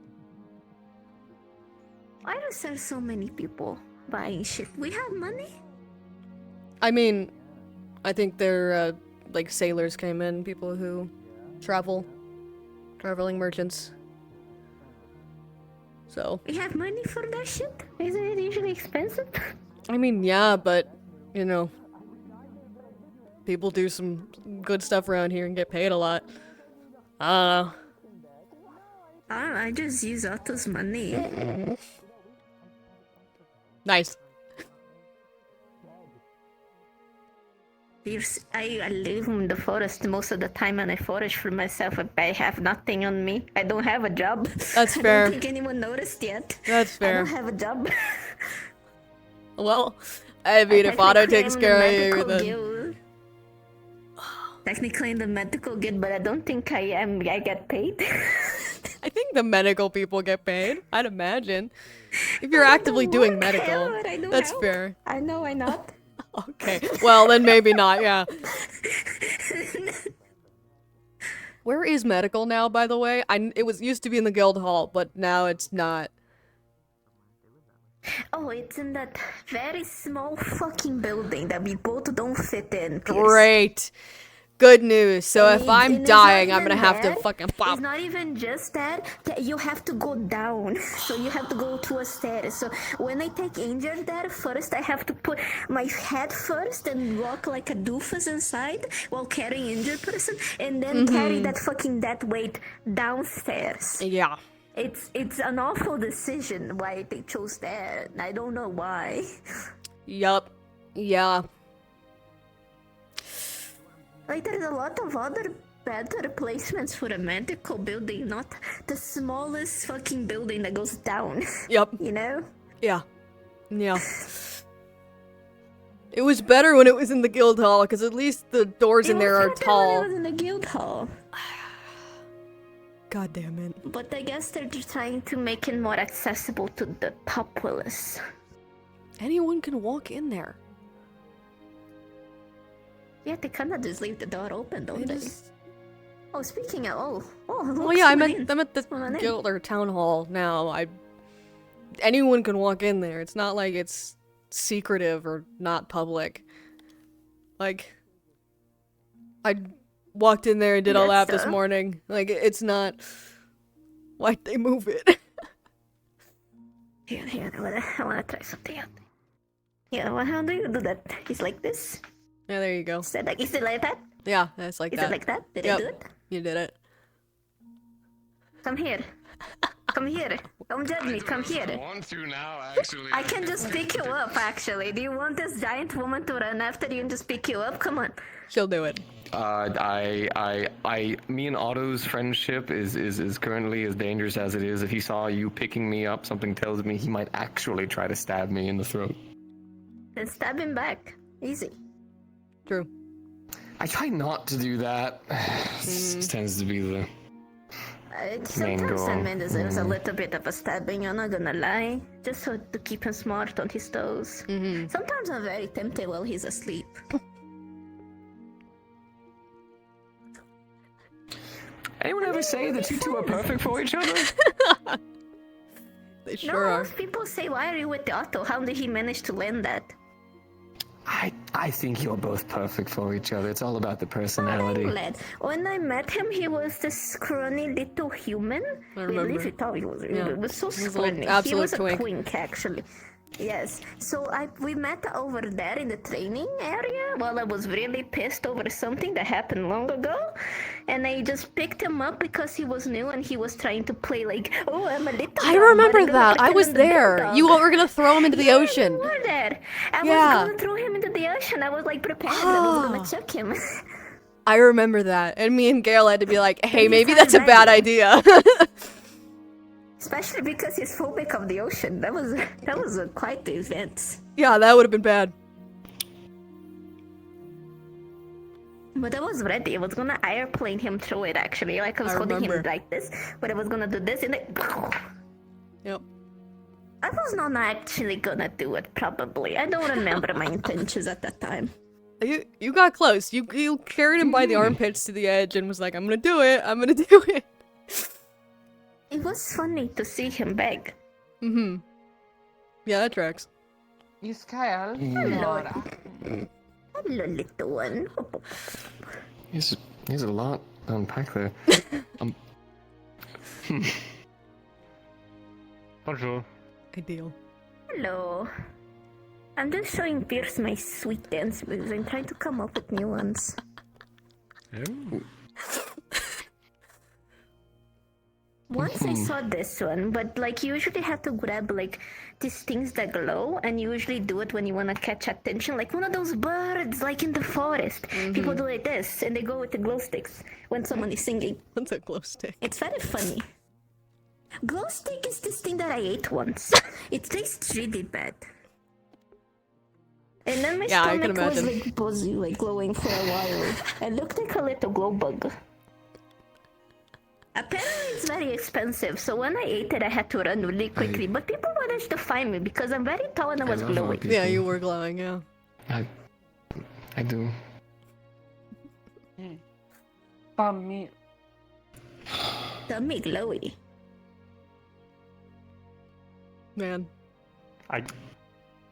Why is there so many people buying shit? We have money? I mean, I think they're, like, sailors came in, people who travel. Traveling merchants. So. We have money for that shit? Isn't it usually expensive? I mean, yeah, but, you know, people do some good stuff around here and get paid a lot. I don't know. I just use Otto's money. Nice. I live in the forest most of the time and I forage for myself. I have nothing on me. I don't have a job. That's fair. I don't think anyone noticed yet. That's fair. I don't have a job. Well, I mean, if Otto takes care of you, then... Guild. Technically in the medical guild, but I don't think I am. I get paid. I think the medical people get paid. I'd imagine. If you're actively doing medical, that's fair. I know I not. Okay, well then maybe not, yeah. Where is medical now, by the way? It was used to be in the guild hall, but now it's not. Oh, it's in that very small fucking building that we both don't fit in. Pierce. Great. Good news. So if I'm dying, I'm gonna have to fucking pop. It's not even just that. You have to go down. So you have to go to a stair. So when I take injured there, first I have to put my head first and walk like a doofus inside while carrying injured person, and then carry that fucking dead weight downstairs. Yeah. It's an awful decision why they chose that. I don't know why. Yup. Yeah. Like, there's a lot of other better placements for a medical building, not the smallest fucking building that goes down. Yep. You know? Yeah. Yeah. It was better when it was in the guild hall, because at least the doors in there are tall. It was in the guild hall. God damn it. But I guess they're just trying to make it more accessible to the populace. Anyone can walk in there. Yeah, they kind of just leave the door open, don't they? Oh, speaking of, Well, yeah, I'm at the guild or town hall now. Anyone can walk in there. It's not like it's secretive or not public. Like, I walked in there and did a lap this morning. Like, it's not. Why'd they move it? Here, I wanna try something out. Yeah, well, how do you do that? It's like this? Yeah, there you go. Is it like that? Yeah, that's like that. Is it like that? Did I do it? You did it. Come here. Come here. Don't judge me. Come here. I want to now, actually. I can just pick you up, actually. Do you want this giant woman to run after you and just pick you up? Come on. She'll do it. Me and Otto's friendship is currently as dangerous as it is. If he saw you picking me up, something tells me he might actually try to stab me in the throat. Then stab him back. Easy. True. I try not to do that. This tends to be the main Sometimes goal. Sandman deserves a little bit of a stabbing, I'm not gonna lie. Just so to keep him smart on his toes. Sometimes I'm very tempted while he's asleep. Anyone ever say that you two are perfect for each other? They sure are. Most people say, why are you with Otto? How did he manage to land that? I think you're both perfect for each other. It's all about the personality. I'm glad. When I met him, he was this scrawny little human. I remember. He thought he was, Yeah. he was so He was a scrawny. absolute He was twink. a twink, actually. Yes, so we met over there in the training area while I was really pissed over something that happened long ago, and I just picked him up because he was new and he was trying to play like, oh, I'm a little I dog, remember but I'm gonna that. I pretend was I'm the big there. dog." You were gonna throw him into the ocean. You were there. I Yeah. was gonna throw him into the ocean. I was like prepared. I was gonna chuck him. I remember that. And me and Gail had to be like, hey, He's maybe not that's a bad ready. idea. Especially because he's phobic of the ocean. That was quite the event. Yeah, that would have been bad. But I was ready. I was gonna airplane him through it actually. Like I was holding him remember. like this, but I was gonna do this and then. Yep. I was not actually gonna do it. Probably. I don't remember my intentions at that time. You got close. You carried him by the armpits to the edge and was like, I'm gonna do it. I'm gonna do it. It was funny to see him beg. Mm-hmm. Yeah, that tracks. You Kyle? Hello. Hello, little one. There's a lot to unpack there. Bonjour. Ideal. Hello. I'm just showing Pierce my sweet dance moves. I'm trying to come up with new ones. Oh. Once I saw this one, but like you usually have to grab like these things that glow, and you usually do it when you want to catch attention, like one of those birds like in the forest. People do like this, and they go with the glow sticks when someone is singing. What's a glow stick? It's very funny. Glow stick is this thing that I ate once. It tastes really bad. And then my Yeah, I can stomach was imagine. like buzzy, like glowing for a while. I looked like a little glow bug. Apparently it's very expensive, so when I ate it I had to run really quickly, but people managed to find me because I'm very tall and I was love how glowing. people- Yeah, you were glowing, yeah. I do. Tummy. Tummy glowy. Man.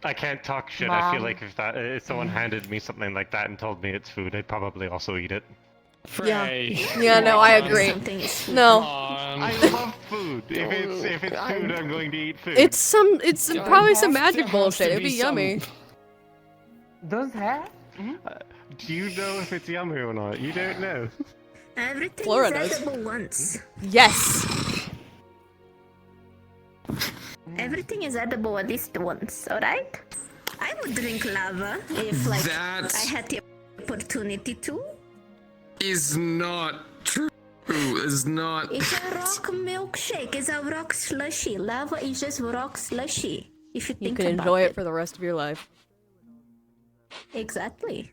I can't talk shit. I feel Mom. like if someone handed me something like that and told me it's food, I'd probably also eat it. Yeah. Yeah, no, I agree. No. I love food. If it's food, I'm going to eat food. It's probably some magic bullshit. It'd be yummy. Those have? Do you know if it's yummy or not? You don't know. Everything Flora is does. edible once. Yes. Everything is edible at least once, alright? I would drink lava if like That- I had the opportunity to. Is not true. Is not. It's a rock milkshake. It's a rock slushy. Lava is just rock slushy. If you You think can about enjoy it. it for the rest of your life. Exactly.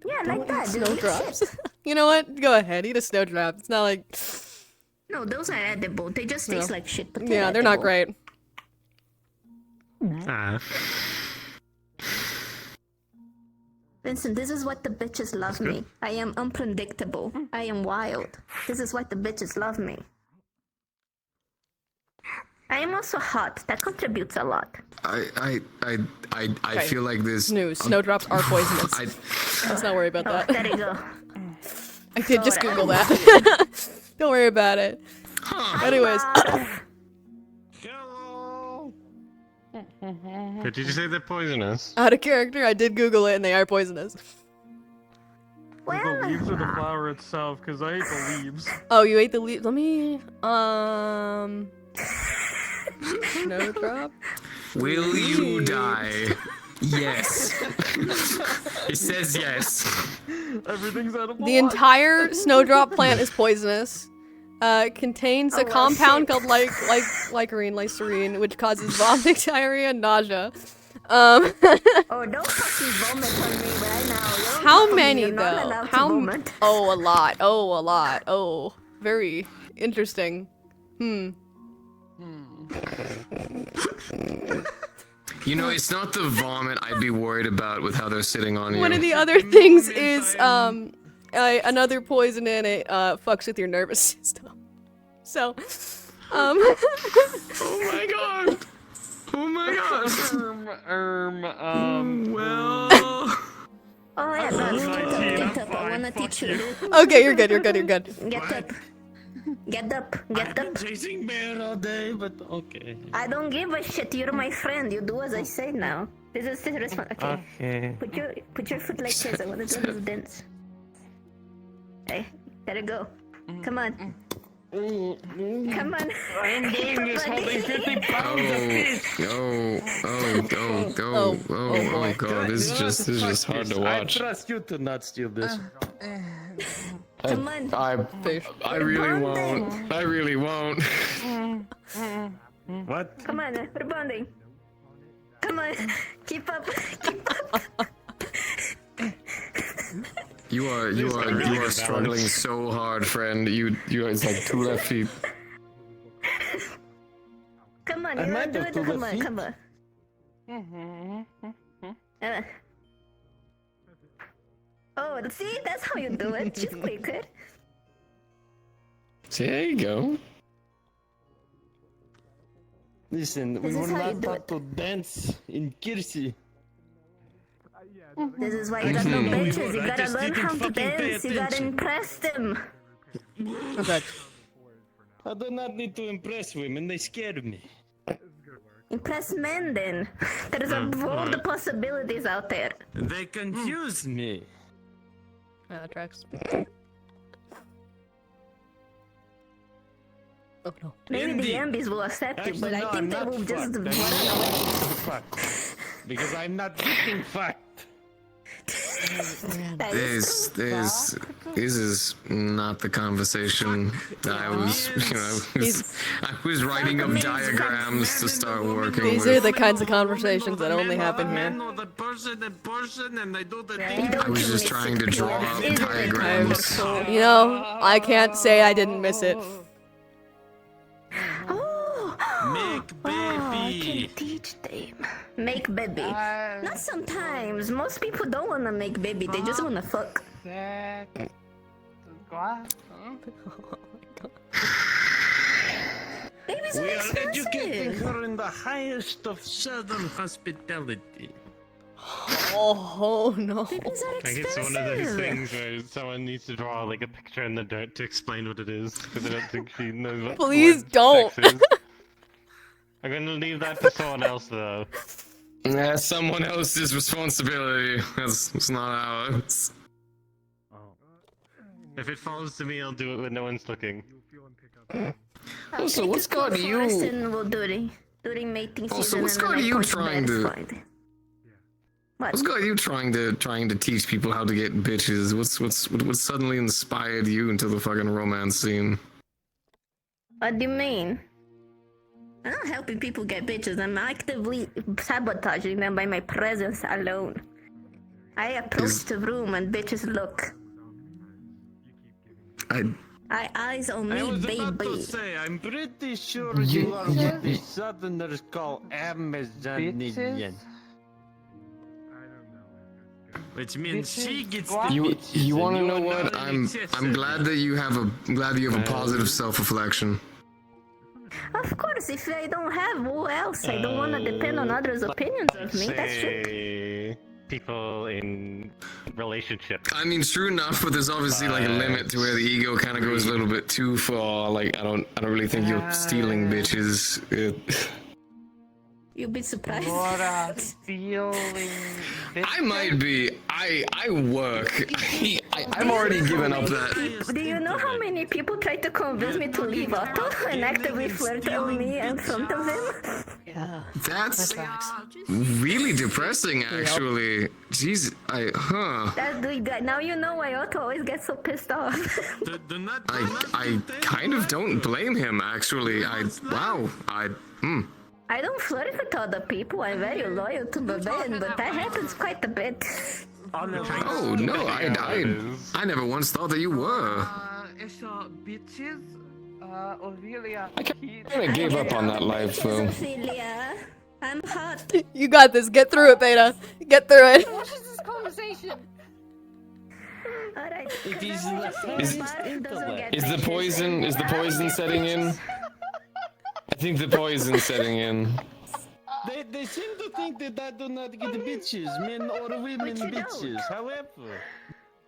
Yeah, like that. dude. Snowdrops. You know what? Go ahead. Eat a snowdrop. It's not like... No, those are edible. They just taste No. like shit. But Yeah, they're not edible. great. Ah. Vincent, this is what the bitches love me. I am unpredictable. I am wild. This is what the bitches love me. I am also hot. That contributes a lot. I Okay. feel like this. Snooze. Snowdrops are poisonous. Let's not worry about Oh, that. there you go. I did just Soda. Google that. Don't worry about it. Anyways. But did you say they're poisonous? Out of character, I did Google it and they are poisonous. The leaves or the flower itself? Because I ate the leaves. Oh, you ate the leaves? Let me... Snowdrop? Will you die? Yes. It says yes. Everything's edible. The entire snowdrop plant is poisonous. Contains a compound called lycerine, which causes vomiting, diarrhea, and nausea. Oh, don't fucking vomit on me right now. Don't How fucking- many you're not though? allowed to vomit. Oh, a lot. Oh, a lot. Oh, very interesting. You know, it's not the vomit I'd be worried about with how they're sitting on you. One of the other things is another poison in it fucks with your nervous system. So, Oh my god! Oh my gosh! Well. Oh yeah, man. Get up. I wanna teach you. Okay, you're good. You're good. You're good. Get up. Get up. I've been chasing bear all day, but okay. I don't give a shit. You're my friend. You do as I say now. This is the response. Okay. Okay. Put your foot like this. I want to do this dance. Hey, there you go. Come on. Come on. I'm doing this holding 50 pounds of fish. Oh god, this is just hard to watch. I trust you to not steal this. Come on. I really won't. I really won't. What? Come on, we're bonding. Come on, keep up. Keep up. You are struggling so hard, friend. You it's like 2 left feet. Come on, you know do it. Come on, come on. Oh, see, that's how you do it. She's quicker. There you go. Listen, we were not taught to dance in Kirsi. This is why you got no bitches. You gotta learn how to dance. You gotta impress them. I do not need to impress women. They scare me. Impress men then. There's a world of possibilities out there. They confuse me. Yeah, that tracks. Oh no. Maybe the Yambis will accept you, but I think they will just run away. Because I'm not getting fucked. This is not the conversation that I was writing up diagrams to start working These with. are the kinds of conversations that only happen here. I was just trying to draw up diagrams. You know, I can't say I didn't miss it. Make baby. I can teach them. Make baby. Not sometimes. Most people don't wanna make baby. They just wanna fuck. Babies are We are educating expensive. her in the highest of southern hospitality. Oh no. Babies are Like it's one of those expensive. things where someone needs to draw like a picture in the dirt to explain what it is, because I don't think she knows what Please word don't. sex is. I'm gonna leave that to someone else though. That's someone else's responsibility. It's not ours. If it falls to me, I'll do it when no one's looking. Also, what's got you? Will during mating season. Also, what's and then got I you push trying bed, to? it's fine. What's got you trying to teach people how to get bitches? What suddenly inspired you into the fucking romance scene? What do you mean? I'm not helping people get bitches. I'm actively sabotaging them by my presence alone. I approach the room and bitches look. I eyes on me, I was baby. about to say, I'm pretty sure you are what the southerners call Amazonian. Which means she gets the bitches. You want to and know you are what? not I'm glad that you have a positive self-reflection. Of course, if I don't have, who else? I don't want to depend on others' opinions of me. That's true. Say people in relationships. I mean, true enough, but there's obviously like a limit to where the ego kind of goes a little bit too far. Like, I don't really think you're stealing bitches. You'll be surprised. What a feeling. I might be. I work. I'm already given up that. Do you know how many people try to convince me to leave Otto and actively flirt on me in front of him? Yeah. That's really depressing, actually. Jeez, Now you know why Otto always gets so pissed off. I kind of don't blame him, actually. I don't flirt with other people. I'm very loyal to Baben, but that happens quite a bit. Oh no, I never once thought that you were. Bitches? Ophelia. I kind of gave up on that life, though. Ophelia, I'm hot. You got this. Get through it, Beta. Get through it. What is this conversation? Alright. Is the poison setting in? I think the poison's setting in. They seem to think that I do not get bitches, men or women bitches. However,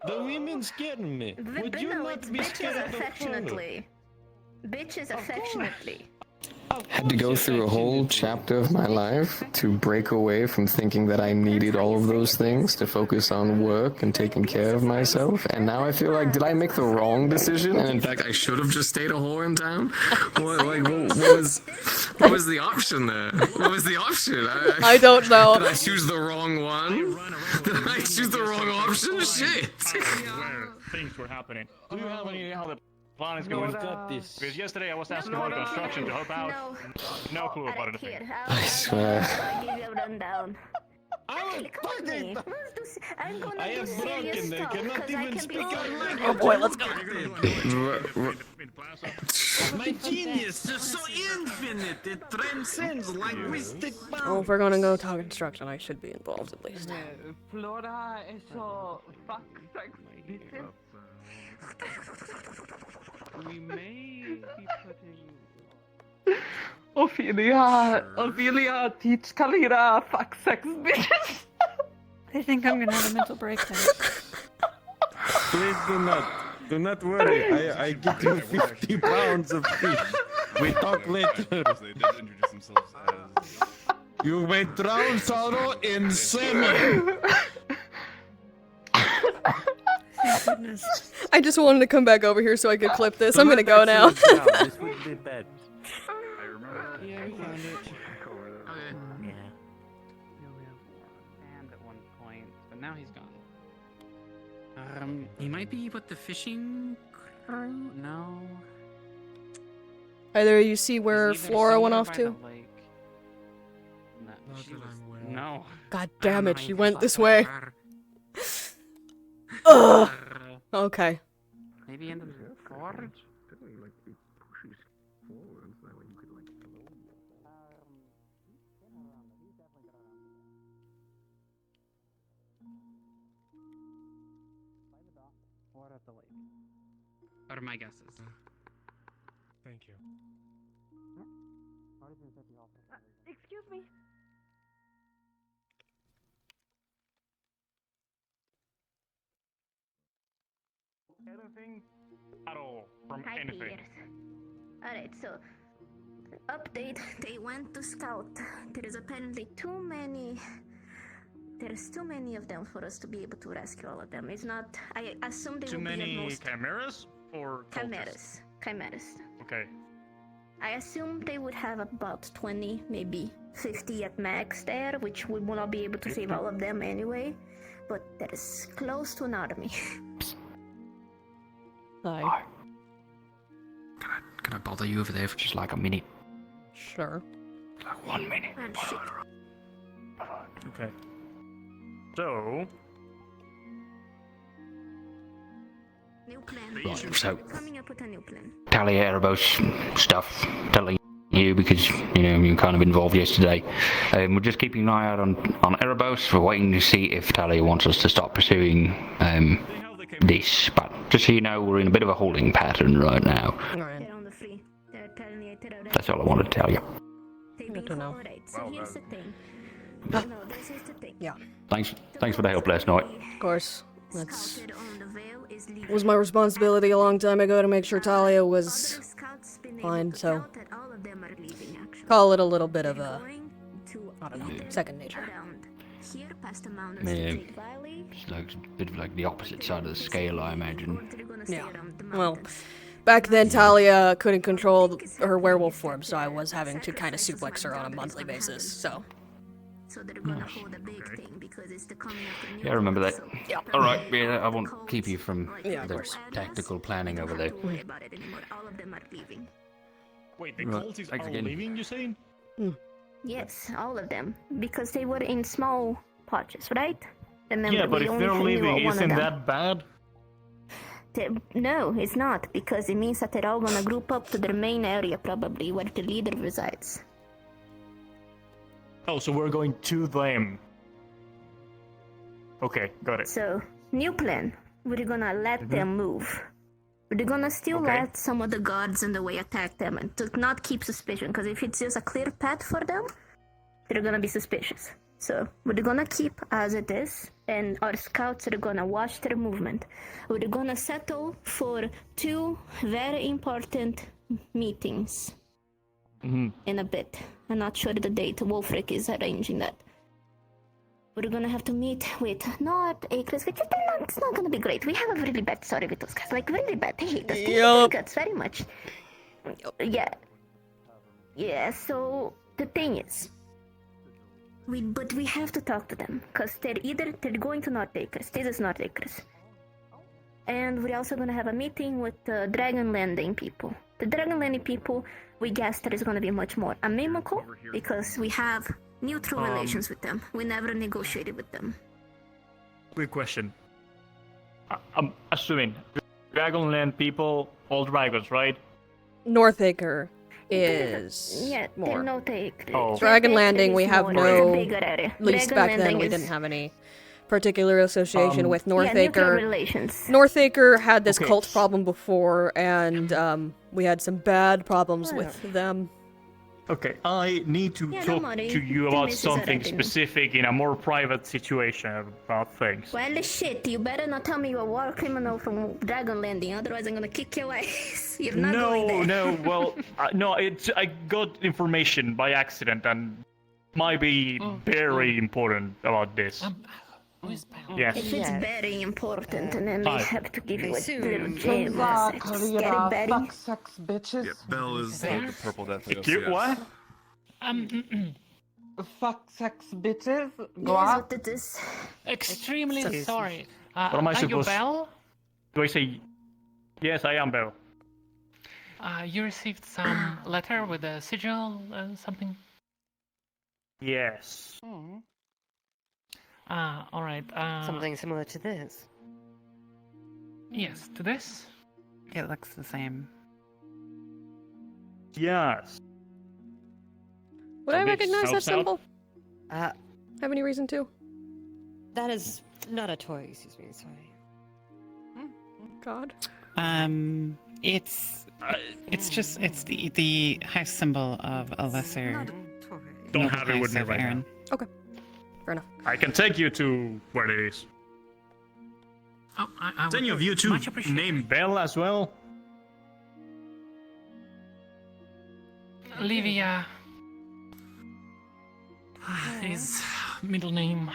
the women scare me. Would you not be scared of her? Bitches affectionately. Had to go through a whole chapter of my life to break away from thinking that I needed all of those things to focus on work and taking care of myself. And now I feel like, did I make the wrong decision? And in fact, I should have just stayed a whore in town? What was the option there? What was the option? I don't know. Did I choose the wrong one? Did I choose the wrong option? Shit! Where things were happening. Do you have any idea how the plan is going? Because yesterday I was asking about construction to help out. No clue about anything. I swear. I'll give you a rundown. Actually, come with me. I'm gonna do serious talk, because I can be online. Oh boy, let's go. My genius is so infinite, it transcends like mystic bounds. Well, if we're gonna go talk construction, I should be involved at least. Flora is so fuck sex bitches. We may be putting... Ophelia, teach Kalira fuck sex bitches. I think I'm gonna have a mental breakdown. Please do not worry. I give you 50 pounds of fish. We talk later. They did introduce themselves as... You may drown sorrow in salmon. Thank goodness. I just wanted to come back over here so I could clip this. I'm gonna go now. This would be bad. I remember. Yeah, we found it. Okay. Yeah. We only have one band at one point, but now he's gone. He might be with the fishing crew? No. Either you see where He's either Flora went somewhere off by to? the lake. No, she was... No. God damn it, she went this way. Ugh. Okay. Maybe in the forge? Or at the lake. What are my guesses? Thank you. Excuse me. Anything at all from Hi, anything. Piers. Alright, so update. They went to scout. There is apparently too many. There's too many of them for us to be able to rescue all of them. It's not. I assume they Too will be at many most chimeras or chimeras. Chimeras. Okay. I assume they would have about 20, maybe 50 at max there, which we will not be able to save all of them anyway. But that is close to an army. Hi. Can I bother you over there for just like a minute? Sure. Like 1 minute. Okay. So. New plan. Right, so Coming up with a new plan. Talia Erebos stuff, telling you because you know you're kind of involved yesterday. We're just keeping an eye out on Erebos. We're waiting to see if Talia wants us to stop pursuing this. But just so you know, we're in a bit of a holding pattern right now. They're on the free. They're telling you That's all I wanted to tell you. Good to know. Alright, so here's the thing. No, this is the thing. Yeah. Thanks for the help last night. Of course. That's was my responsibility a long time ago to make sure Talia was fine, so call it a little bit of a, I don't know, second nature. Yeah, it's like a bit of like the opposite side of the scale, I imagine. Yeah. Well, back then Talia couldn't control her werewolf form, so I was having to kind of suplex her on a monthly basis, so. So they're gonna hold a big thing because it's the coming of the new. Yeah, I remember that. Yeah. Alright, yeah, I won't keep you from Yeah, the tactical planning over there. Don't worry about it anymore. All of them are leaving. Wait, the Right, cultists thanks are again. leaving, you saying? Yes, all of them, because they were in small patches, right? Remember, Yeah, but we if only they're knew leaving, one of isn't them. that bad? No, it's not, because it means that they're all gonna group up to their main area, probably, where the leader resides. Oh, so we're going to them. Okay, got it. So, new plan. We're gonna let them move. We're gonna still Okay. let some of the guards in the way attack them and to not keep suspicion, because if it's just a clear path for them, they're gonna be suspicious. So, we're gonna keep as it is, and our scouts are gonna watch their movement. We're gonna settle for 2 very important meetings Mm-hmm. in a bit. I'm not sure the date. Wolfric is arranging that. We're gonna have to meet with North Acres, which is it's not gonna be great. We have a really bad story with those guys. Like, really bad. They hate us. They hate us very much. Yeah. Yeah, so the thing is, but we have to talk to them, because they're going to North Acres. This is North Acres. And we're also gonna have a meeting with the Dragon Landing people. The Dragon Landing people, we guess that is gonna be much more amicable, because we have neutral relations with them. We never negotiated with them. Quick question. I'm assuming Dragonland people, all dragons, right? Northacre is more. North Acre. Oh. Dragon Landing, we have no. bigger area. At least Dragon back Landing then, we is- didn't have any particular association with neutral Northacre. relations. Northacre had this Okay. cult problem before, and we had some bad problems with them. Okay, I need to Yeah, talk don't worry. to you The about missus are something right in. specific in a more private situation about things. Well, shit, you better not tell me you're a war criminal from Dragon Landing, otherwise I'm gonna kick your ass. You're not going there. No, well, I got information by accident and might be very important about this. Yes. If it's very important, and then Hi. I have to give you a little Turns jail out message. we Get it, are Betty? fuck sex bitches. Yeah, Bell is the purple death. The cute what? Fuck sex bitches. Go Yes, on. what it is. Extremely sorry. What am I are you supposed- Belle? Do I say yes? I am Bell. You received some letter with a sigil, something? Yes. All right. Something similar to this. Yes, to this. It looks the same. Yes. Would I A bit recognize that south-south? symbol? Have any reason to? That is not a toy, excuse me, sorry. God. It's the house symbol of a lesser. Don't have it with me right now. Okay. Fair enough. I can take you to where it is. Oh, I Is any of you two much appreciated. named Bell as well? Livia is middle name.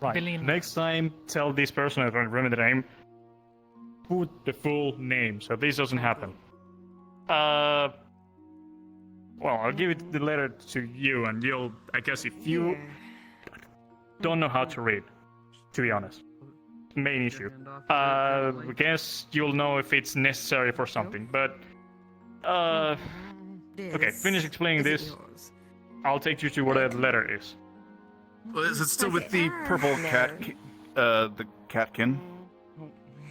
Right. Billina. Next time, tell this person, I don't remember the name, put the full name, so this doesn't happen. Well, I'll give it the letter to you, and you'll, I guess if you don't know how to read, to be honest, main issue, I guess you'll know if it's necessary for something, but, okay, finish explaining this, I'll take you to where the letter is. Well, is it still with the purple cat, the catkin?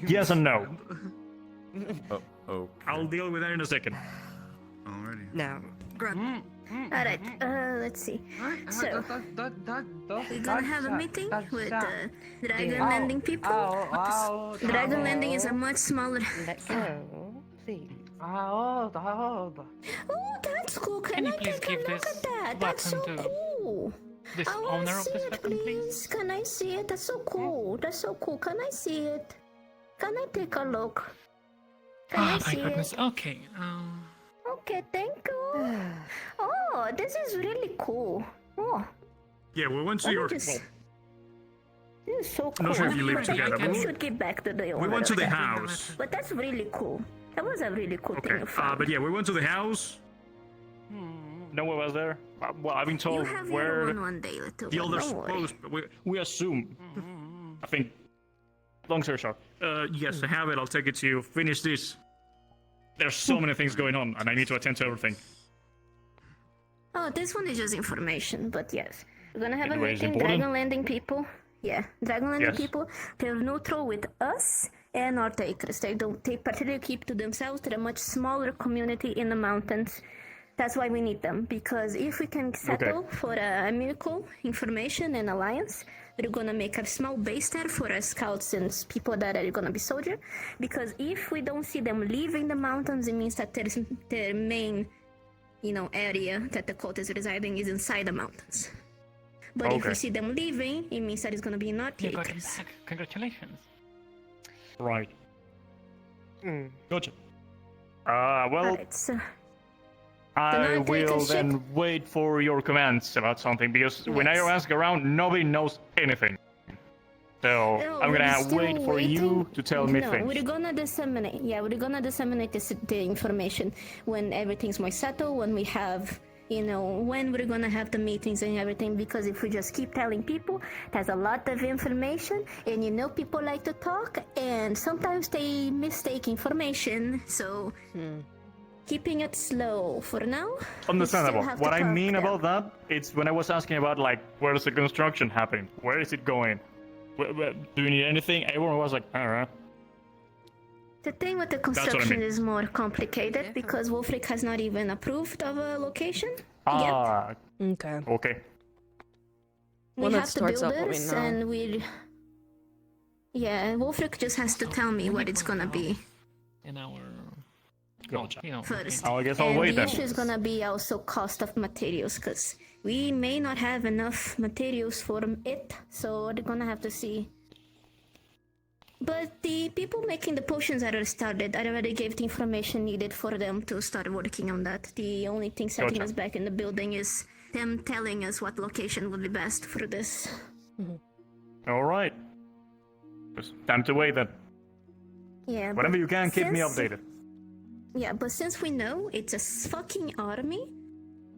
Yes and no. Oh. I'll deal with that in a second. Alrighty. Now, Alright, let's see. So, we're gonna have a meeting with Dragon Landing people. Dragon Landing is a much smaller. Let go, please. Oh, that's cool. Can you I please take a give look this at that? That's so weapon to cool. this I wanna owner of see this it, weapon, please. Can I see it? That's so cool. That's so cool. Can I see it? Can I take a look? Can I Oh my see goodness. it? Okay. Okay, thank you. Oh, this is really cool. Oh, Yeah, we went to let me your. just- Well, this is so cool. I'm not sure if you live together, I but should get back to the owner. we went to of the that. house. But that's really cool. That was a really cool thing Okay, you found. but yeah, we went to the house. No one was there. Well, I've been You told have where your one day, little the one, elders don't worry. supposed. We assume. I think. Long story short. Yes, I have it. I'll take it to you. Finish this. There's so many things going on, and I need to attend to everything. Oh, this one is just information, but yes. We're gonna have a Anyway, it's meeting, important. Dragon Landing people. Yeah, Dragon Landing Yes. people. They're neutral with us and North Acres. They particularly keep to themselves. They're a much smaller community in the mountains. That's why we need them, because if we can settle for a miracle information and alliance, we're gonna make a small base there for our scouts and people that are gonna be soldier. Because if we don't see them leaving the mountains, it means that their main, area that the cult is residing is inside the mountains. But if we see them leaving, it means that it's gonna be in North You got him Acres. back. Congratulations. Right. Gotcha. Well, Alright, so I I take a will ship? then wait for your commands about something, because when I Yes. ask around, nobody knows anything. So No, I'm we're gonna still wait for you waiting. to tell me No, things. we're gonna disseminate. Yeah, we're gonna disseminate the information when everything's more settled. When we have, when we're gonna have the meetings and everything. Because if we just keep telling people, there's a lot of information, and people like to talk, and sometimes they mistake information. So keeping it slow for now. we still Understandable. have to What I talk mean them. about that, it's when I was asking about, like, where's the construction happening? Where is it going? Do you need anything? Everyone was like, I don't know. The thing with the what I construction mean. is more complicated because Wolfric has not even approved of a location Ah, yet. Okay. okay. We When that have the starts up, let me builders, know. and Wolfric just has to tell me what it's gonna be In our Gotcha. first. I guess I'll And wait the then. issue is gonna be also cost of materials, because we may not have enough materials for it, so we're gonna have to see. But the people making the potions that are started, I already gave the information needed for them to start working on that. The only thing setting Gotcha. us back in the building is them telling us what location would be best for this. All right. It's time to wait then. Yeah. Whenever but you can, keep me since- updated. Yeah, but since we know it's a fucking army,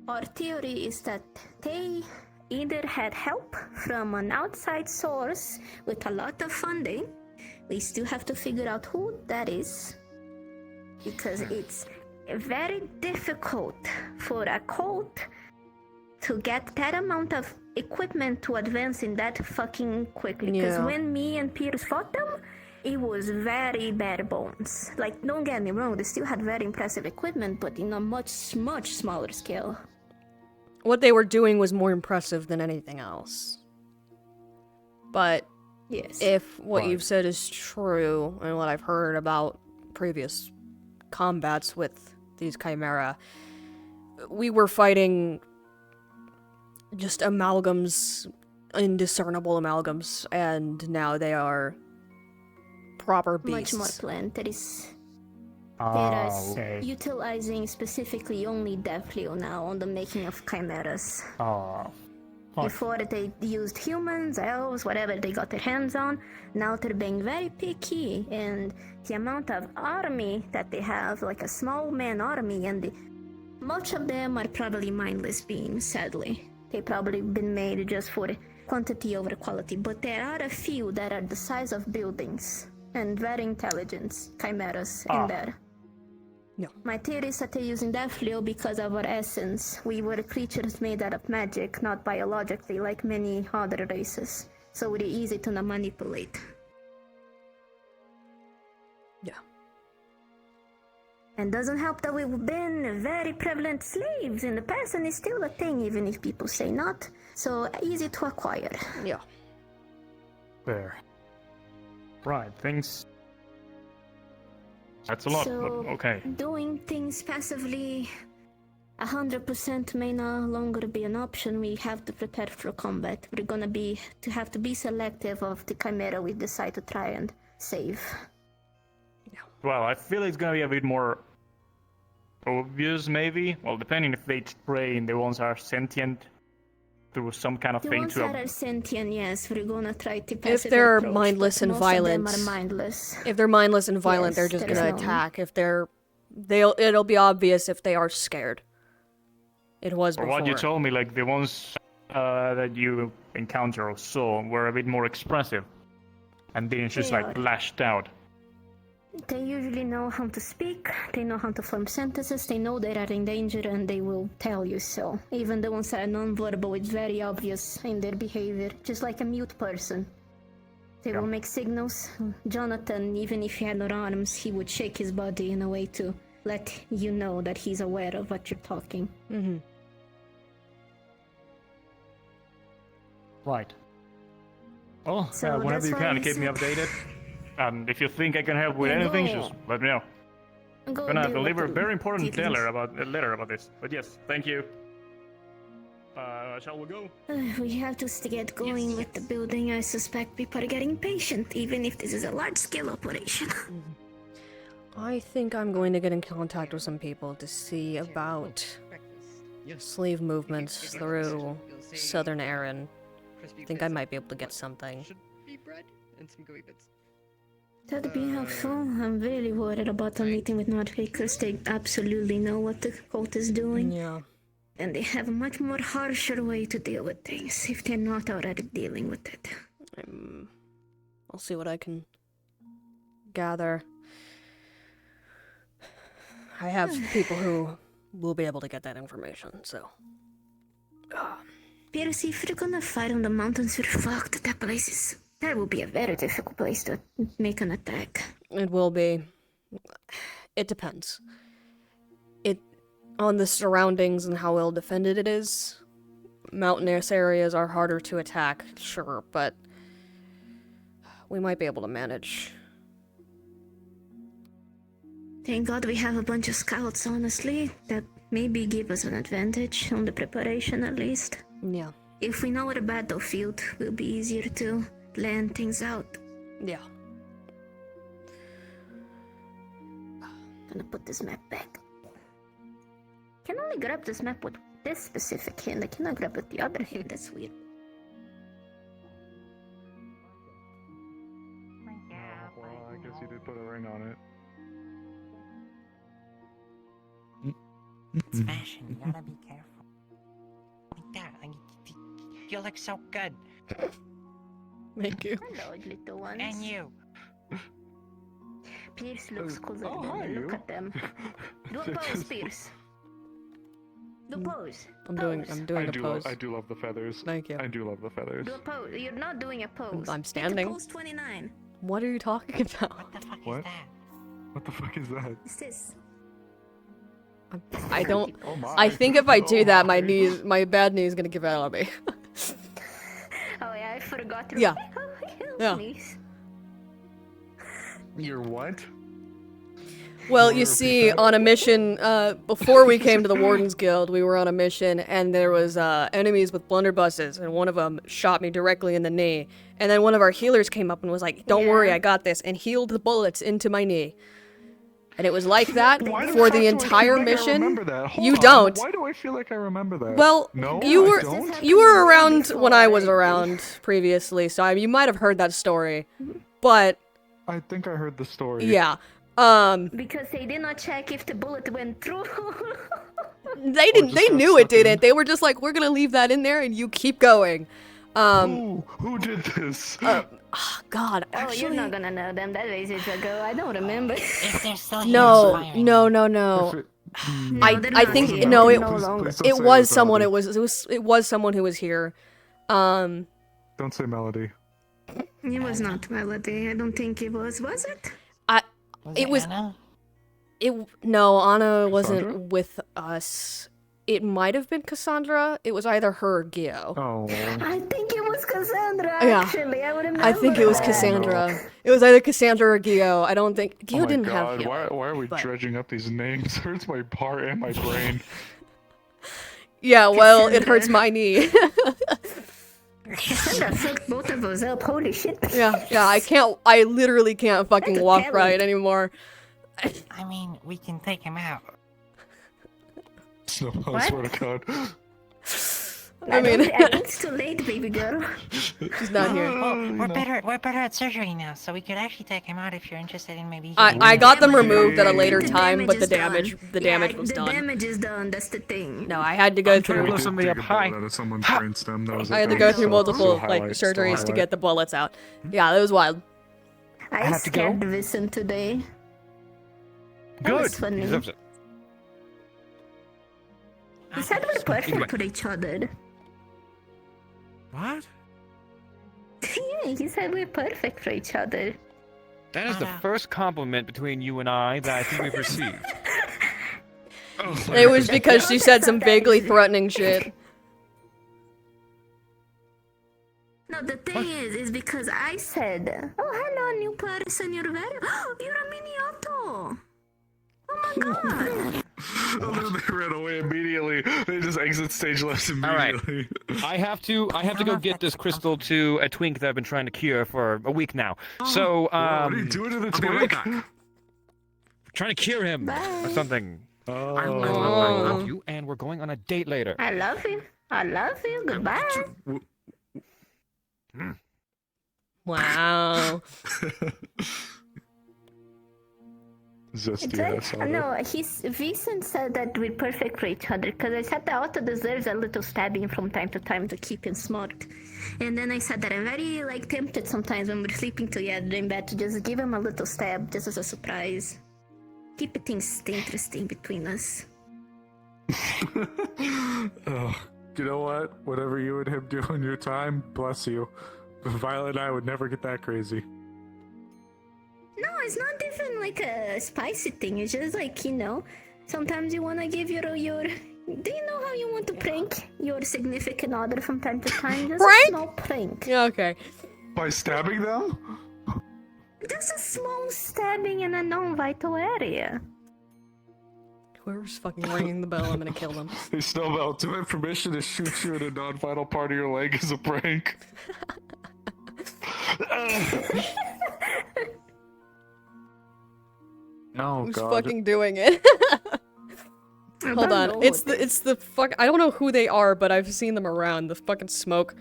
our theory is that they either had help from an outside source with a lot of funding. We still have to figure out who that is, because it's very difficult for a cult to get that amount of equipment to advance in that fucking quickly. Because Yeah. when me and Piers fought them, it was very bare bones. Like, don't get me wrong, they still had very impressive equipment, but in a much, much smaller scale. What they were doing was more impressive than anything else. But Yes. if what Right. you've said is true, and what I've heard about previous combats with these Chimera, we were fighting just amalgams, indiscernible amalgams, and now they are proper beasts. Much more planned. That is Ah, okay. utilizing specifically only Deathleo now on the making of chimeras. Ah, fuck. Before they used humans, elves, whatever they got their hands on. Now they're being very picky, and the amount of army that they have, like a small man army, and much of them are probably mindless beings, sadly. They probably been made just for quantity over quality, but there are a few that are the size of buildings and very intelligent chimeras in there. No. My theory is that they're using Deathleo because of our essence. We were creatures made out of magic, not biologically like many other races. So we're easy to manipulate. Yeah. And doesn't help that we've been very prevalent slaves in the past, and it's still a thing even if people say not. So easy to acquire. Yeah. There. Right, things. That's a lot, So, but okay. doing things passively 100% may no longer be an option. We have to prepare for combat. We're gonna have to be selective of the chimera we decide to try and save. Well, I feel it's gonna be a bit more obvious, maybe. Well, depending if they train the ones that are sentient through some kind of The thing ones to. that are sentient, yes, we're gonna try to If passively they're approach, mindless but and most violent, of them are mindless. If they're mindless and violent, Yes, they're just there's gonna no- attack. If it'll be obvious if they are scared. It was Or before. what you told me, like the ones that you encounter or saw were a bit more expressive, and didn't just They like are. lashed out. They usually know how to speak, they know how to form sentences, they know they are in danger, and they will tell you so. Even the ones that are non-verbal, it's very obvious in their behavior, just like a mute person. They will make signals. Jonathan, even if he had no arms, he would shake his body in a way to let you know that he's aware of what you're talking. Mm-hmm. Right. Well, So whenever that's you why can, I keep me said- updated. And if you think I can help with Yeah, anything, go. just let me know. Go I'm gonna deal with deliver a the very important details. letter about this. But yes, thank you. Shall we go? We have to get going with the building. I suspect people are getting impatient, even if this is a large-scale operation. I think I'm going to get in contact with some people to see about slave movements through Southern Erin. I think I might be able to get something. bread and some gooey bits. That'd be helpful. I'm really worried about the meeting with Nordquakers. They absolutely know what the cult is doing. Yeah. And they have a much more harsher way to deal with things if they're not already dealing with it. I'll see what I can gather. I have people who will be able to get that information, so. Pierce, if you're gonna fight on the mountains, we're fucked. That will be a very difficult place to make an attack. It will be. It depends. On the surroundings and how well defended it is. Mountainous areas are harder to attack, sure, but we might be able to manage. Thank God we have a bunch of scouts, honestly. That maybe give us an advantage on the preparation at least. Yeah. If we know the battlefield, it will be easier to plan things out. Yeah. Gonna put this map back. Can only grab this map with this specific hand. I cannot grab with the other hand. That's weird. Well, I guess you did put a ring on it. It's fashion. You gotta be careful. Like that. Like, you look so good. Thank you. Hello, little ones. And you. Pierce looks cooler oh, than hi, me. Look you. at them. Do a pose, Pierce. Do a pose. I'm doing a pose. I do love the feathers. Thank you. I do love the feathers. Do a pose. You're not doing a pose. I'm standing. Pose 29. What are you talking about? What the fuck What? is that? What the fuck is that? What's this? I don't. Oh my. I think if I do that, my bad knee is gonna give out on me. Oh yeah, I forgot. Yeah. Yeah. You're what? Well, you see, on a mission, before we came to the Wardens Guild, we were on a mission, and there was enemies with blunderbusses, and one of them shot me directly in the knee. And then one of our healers came up and was like, "Don't worry, I got this," and healed the bullets into my knee. And it was like that for the entire mission. You don't. Why do I feel like I remember that? Well, no, you were around Before, when I was around previously, so you might have heard that story. But I think I heard the story. yeah. Because they did not check if the bullet went through. They didn't. They knew it didn't. They were just like, "We're gonna leave that in there, and you keep going." Who did this? God, Oh, actually, you're not gonna know them. That was ages ago. I don't remember. If they're still no. No, I they're I not think here. no. They're It no longer. it was someone. It was someone who was here. Don't say Melody. It was not Melody. I don't think it was. Was it? It was. Anna? No, Anna wasn't Cassandra? with us. It might have been Cassandra. It was either her or Gio. Oh. I think it was Cassandra. Yeah. Actually, I remember. I think it was that. Cassandra. It was either Cassandra or Gio. I don't think Gio Oh my didn't God, have. why are we but- dredging up these names? It hurts my heart and my brain. Yeah, well, it hurts my knee. Cassandra fucked both of us up. Holy shit. yeah. I literally can't fucking That's a walk talent. right anymore. I mean, we can take him out. No, I What? swear to God. I mean, I think it's too late, baby girl. she's not here. Well, we're better at surgery now, so we could actually take him out if you're interested in maybe. I got them removed at a later The time, but the is done. damage was the done. damage is done. That's the thing. No, I had to go through. Blow somebody up high. Out of someone's brainstem. That was I had to go through multiple like surgeries to get the bullets out. Yeah, that was wild. I have to go? scared Vincent today. That Good. was funny. He deserves it. He said we're perfect for each other. What? Yeah, he said we're perfect for each other. That is the first compliment between you and I that I think we've received. It was because she said some vaguely threatening shit. No, the thing is because I said, "Oh, hello, new person. You're very. You're a mini Otto. Oh my god." And then they ran away immediately. They just exit stage left immediately. I have to go get this crystal to a twink that I've been trying to cure for a week now. So, what are you doing to the twink? trying to cure him or something. Oh. I love you, and we're going on a date later. I love you. I love you. Goodbye. Wow. Zesty ass. No, Vincent said that we're perfect for each other because I said that Otto deserves a little stabbing from time to time to keep him smart. And then I said that I'm very tempted sometimes when we're sleeping together in bed to just give him a little stab just as a surprise. Keep things interesting between us. Oh, you know what? Whatever you and him do in your time, bless you. But Violet and I would never get that crazy. No, it's not even like a spicy thing. It's just sometimes you want to give your... Do you know how you want to prank your significant other from time to time? Just Prank? a small prank. Yeah, okay. By stabbing them? Just a small stabbing in a non-vital area. Whoever's fucking ringing the bell, I'm gonna kill them. Hey, Snowbell, do I have permission to shoot you in a non-vital part of your leg as a prank? Oh, Who's God. fucking doing it? Hold on. It's the fuck. I don't know who they are, but I've seen them around. The fucking smoke.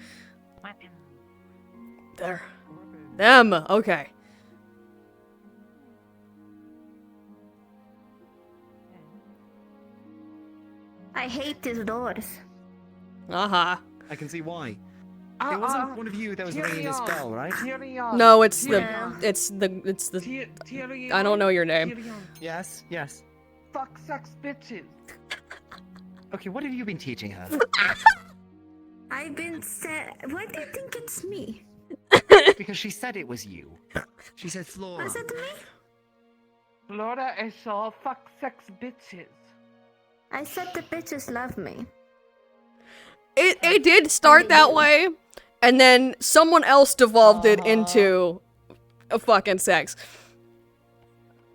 There. Them. Okay. I hate these doors. Uh-huh. I can see why. It wasn't one of you that was ringing this bell, right? No, it's the I don't know your name. Yes, yes. Fuck sex bitches. Okay, what have you been teaching her? I've been said. Why do you think it's me? Because she said it was you. She said Flora. Was it me? Flora is all fuck sex bitches. I said the bitches love me. It did start that way, and then someone else devolved it into a fucking sex.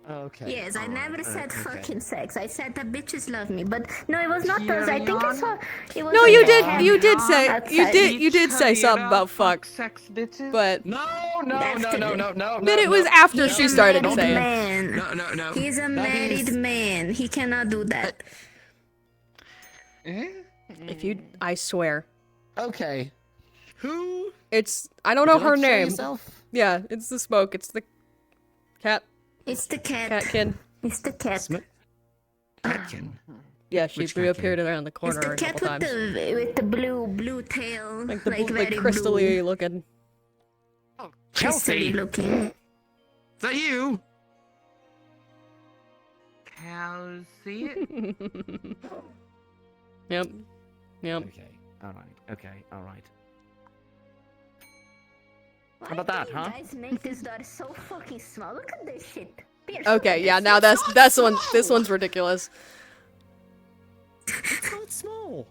Okay. Yes, I never said fucking sex. I said the bitches love me, but no, it was not those. I think I saw. It was No, like you a did. cat You did say. outside. You did say something about fuck. Sex bitches. But No. But it was after she started He's a saying. married man. No. He's a married man. He cannot do that. If you, I swear. Okay. Who? It's. I don't know Would you her like to show name. yourself? Yeah, it's the smoke. It's the cat. It's the cat. Catkin. It's the cat. Catkin. Yeah, she Which reappeared around the It's corner the a cat couple times. with the blue tail, Like the like like very crystally blue. looking. Crystally looking. Is that you? Kelsey. Yep. Okay. All right. How about that, huh? You guys make this door so fucking small. Look at this shit. Pierce, Okay, yeah. Now that's one. This one's ridiculous. How it's small.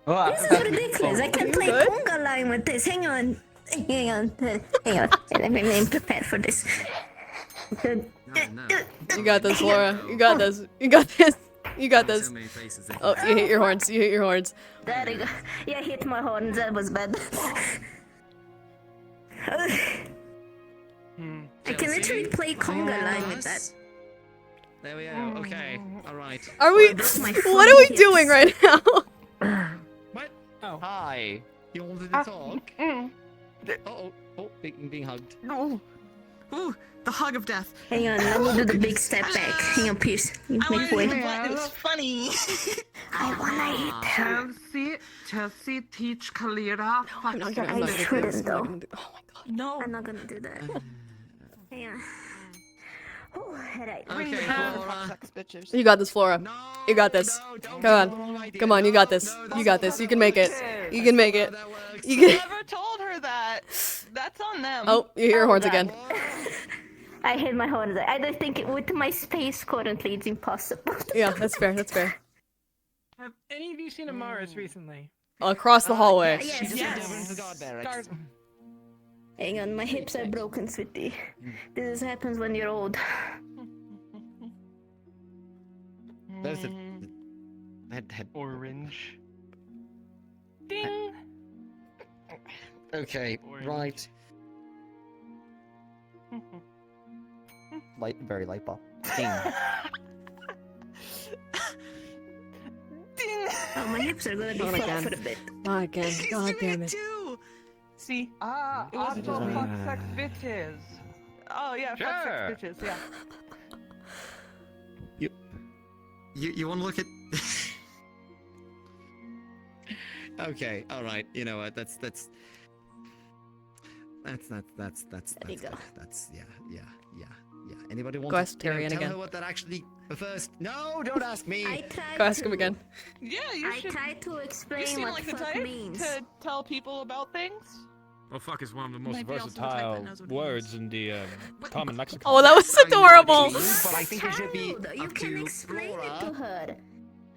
This is ridiculous. I can play conga line with this. Hang on. Let me prepare for this. You got this, Laura. You got this. You got this. You got this. Oh, you hit your horns. You hit your horns. There you go. Yeah, I hit my horns. That was bad. I can literally play conga line with that. There we go. Okay. All right. Are we? What are we doing right now? What? Oh. Hi. You wanted to talk? Oh, being hugged. No. Ooh, the hug of death. Hang on, let me do the big step back. Hang on, Pierce. You make way. It's funny. I wanna eat her. Chelsea, teach Kalira. I'm not gonna. I shouldn't though. Oh my god. No. I'm not gonna do that. Hang on. Oh, alright. Okay, Flora. You got this, Flora. You got this. Come on. Come on, you got this. You got this. You can make it. You can make it. You can. Never told her that. That's on them. Oh, you hear your horns again. I hit my horns. I don't think with my space currently it's impossible. Yeah, that's fair. That's fair. Have any of you seen Amaris recently? Across the hallway. Yes. Hang on, my hips are broken, sweetie. This happens when you're old. There's the head. Orange. Ding. Okay, right. very light bulb. Ding. Oh, my hips are gonna be Not fucked again. for a bit. Not again. God damn it. See? It wasn't Also just me. fuck sex bitches. Oh yeah, Sure. fuck sex bitches, yeah. You want to look at? Okay, all right. You know what? That's There you go. that's yeah. Anybody want Go to ask Tyrion tell again. her what that actually first? No, don't ask me. I tried Go ask to, him again. Yeah, you I should. tried to You explain seem what like the fuck type means. to tell people about things. Well, fuck is one of the most Maybe also the type that versatile knows what it words in the common lexicon. Oh, that was adorable. But I think it should be Child, you up can to explain Laura. it to her.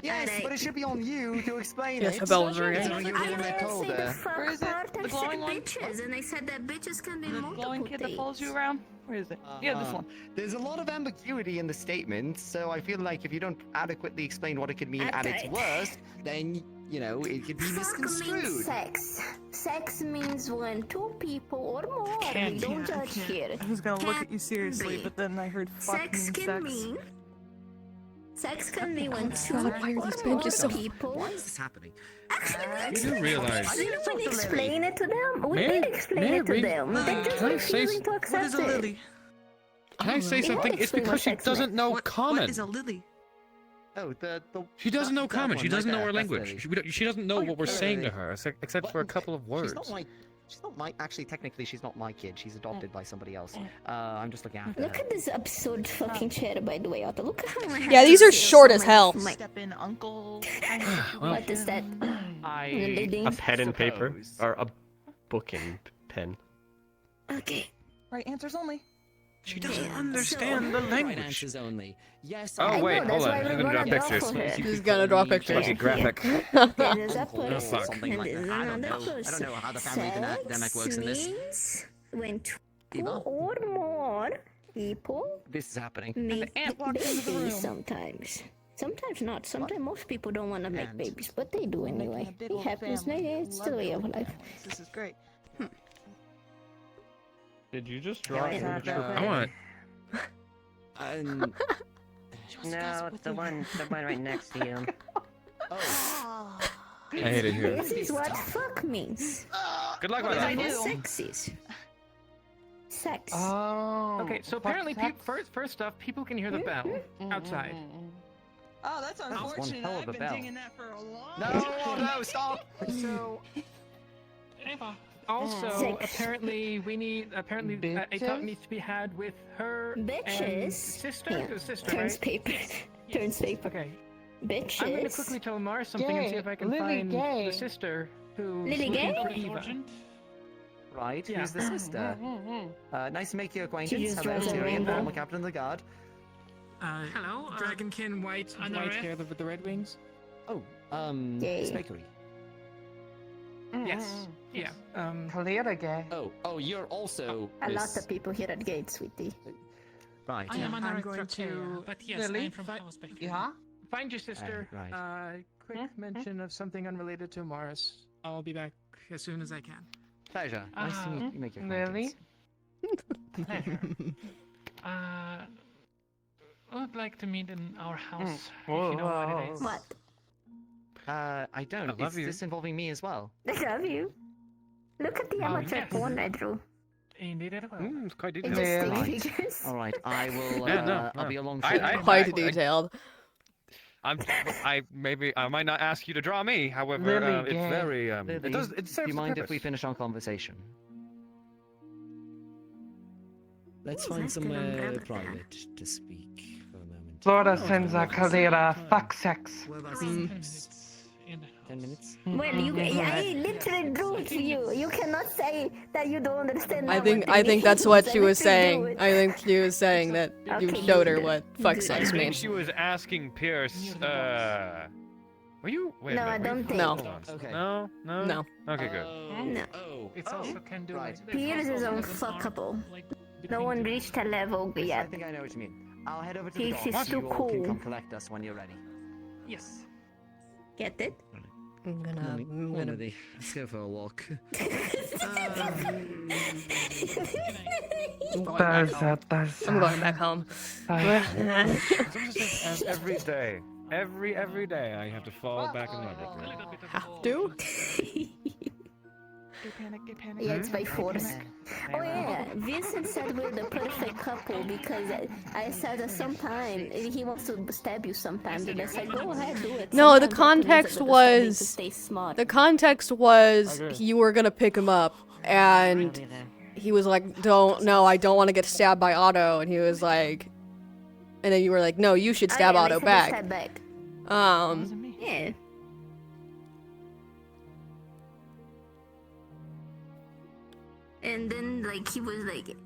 Yes, And but it should be on you to explain Yes, it. the bell was ringing. You're the one that told say the her. fuck Where is it? part, The I said glowing one? bitches, and I said that bitches can be The multiple glowing kid that things. follows you around? Where is it? Yeah, this one. There's a lot of ambiguity in the statement, so I feel like if you don't adequately explain what it could mean at its Okay. worst, then, you know, it could be Fuck means misconstrued. sex. Sex means when two people or more. Can't. We don't judge here. I was gonna look Can't at you seriously, be. but then I heard fuck Sex means can sex. mean. Sex can be when two God, why are or these more benches so- people. Why is this happening? Actually, You do realize. didn't we explain it to them? We May I- did explain may I it to read- them. They're just Can I say refusing to accept What is a it. lily? Can I say It something? won't It's explain because what she sex doesn't meant. know common. What is a lily? Oh, the She doesn't know that common. one She doesn't right know there, our that's language. Lily. She doesn't know what we're saying to Lily. her, except for a couple of words. She's not my. Actually, technically, she's not my kid. She's adopted by somebody else. I'm just looking after Look her. at this absurd fucking chair, by the way, Otto. Look at how I have Yeah, these to are sit short on as my- hell. my- Step in, uncle. What is that? A pen and paper, or a book and pen. Okay. Right answers only. She doesn't Yeah, understand so- the Right language. answers only. Yes. Oh, I wait, know, that's hold why on. we're I'm gonna gonna draw draw pictures. for her. He's gonna draw pictures. Make it graphic. There is a Oh, person, something and like there is that. I don't another know. I don't person. know how the family dynamic works in this. Means when two Eva? or more people This is happening. make ant walked into the room. babies sometimes. Sometimes not. Sometimes most people don't want to make And- babies, but they do anyway. It happens. It's the way of life. This is great. Did you just draw Yeah, a picture? yeah. I want. No, it's the one right next to you. Oh. I hate it here. This is what fuck means. Good luck with What that. did I What do? sex is. Sex. Oh. Okay, so apparently, first off, people can hear the bell outside. Oh, that's one unfortunate. hell of I've a been bell. dinging that for a long No, stop. So, also, Sex. apparently, a talk needs to be had with her and Bitches. sister. Yeah. The sister, Turns right? paper. Turns paper. Okay. Bitches. I'm gonna quickly tell Mars something and see if I can find the sister who's Lily looking gay? for Eva. Right, Yeah. who's the sister? Nice to make your acquaintance. just Hello, draws a Tyrion, rainbow. former captain of the guard. Hello, Dragonkin white hair with the red wings. Oh, Yay. Spakery. Yes. Yeah. Clear gay. Oh, you're also A Miss- lot of people here at Gate, sweetie. Right. I am yeah. I'm going to. But yes, Lily, I'm from House Bakery. Yeah. Find your sister. Right. Quick mention of something unrelated to Mars. I'll be back as soon as I can. Pleasure. Nice to meet you. Make your Lily? acquaintance. I would like to meet in our house. Whoa, if you know what it is. What? I don't. I love Is you. this involving me as well? I love you. Look at the amateur yes. porn I drew. Indeed, it will. It's quite It detailed. just Right. stick figures. All right. I will. Yeah, no, I'll no. be along. Quite detailed. I might not ask you to draw me. However, Lily it's gay. very Lily, it does. It do serves you the mind if purpose. we finish our conversation? Let's Who's find asking somewhere umbrella private to speak for a moment. Florida sends a Kalira. Fuck sex. Well, that's 10 minutes in the house. 10 minutes. Well, I literally drew it to you. You cannot say that you don't understand. I what think it that's means. what she I was literally drew saying. it. I think she was saying that you Okay, showed her good. what fuck Good. sex I think means. she was asking Pierce. Were you? Wait No, a minute, I were don't you- think. No. Hold on. Okay. No. No. No. Okay, good. No. Oh. It's also can do right. like this. Piers is Also has an unfuckable. arm, like, No between one the- reached her level I yet. think I know what you mean. I'll head over to the He's dock. too You all can cool. come collect us when you're ready. Yes. Get it? I'm gonna. Honey, let's go for a walk. I'm going back home. I'm going back home. Every day. Every day I have to fall back in love with her. Have to? Yeah, it's by force. Oh yeah, Vincent said we're the perfect couple because I said that sometime he wants to stab you sometimes, and I said go ahead, do it. No, the Sometimes context I put the stabbing to was stay smart. the context was you were gonna pick him up, and he was like, I don't want to get stabbed by Otto," and he was like, and then you were like, "No, you should stab yeah, Otto they said back." stab back. Yeah. And then like he was like,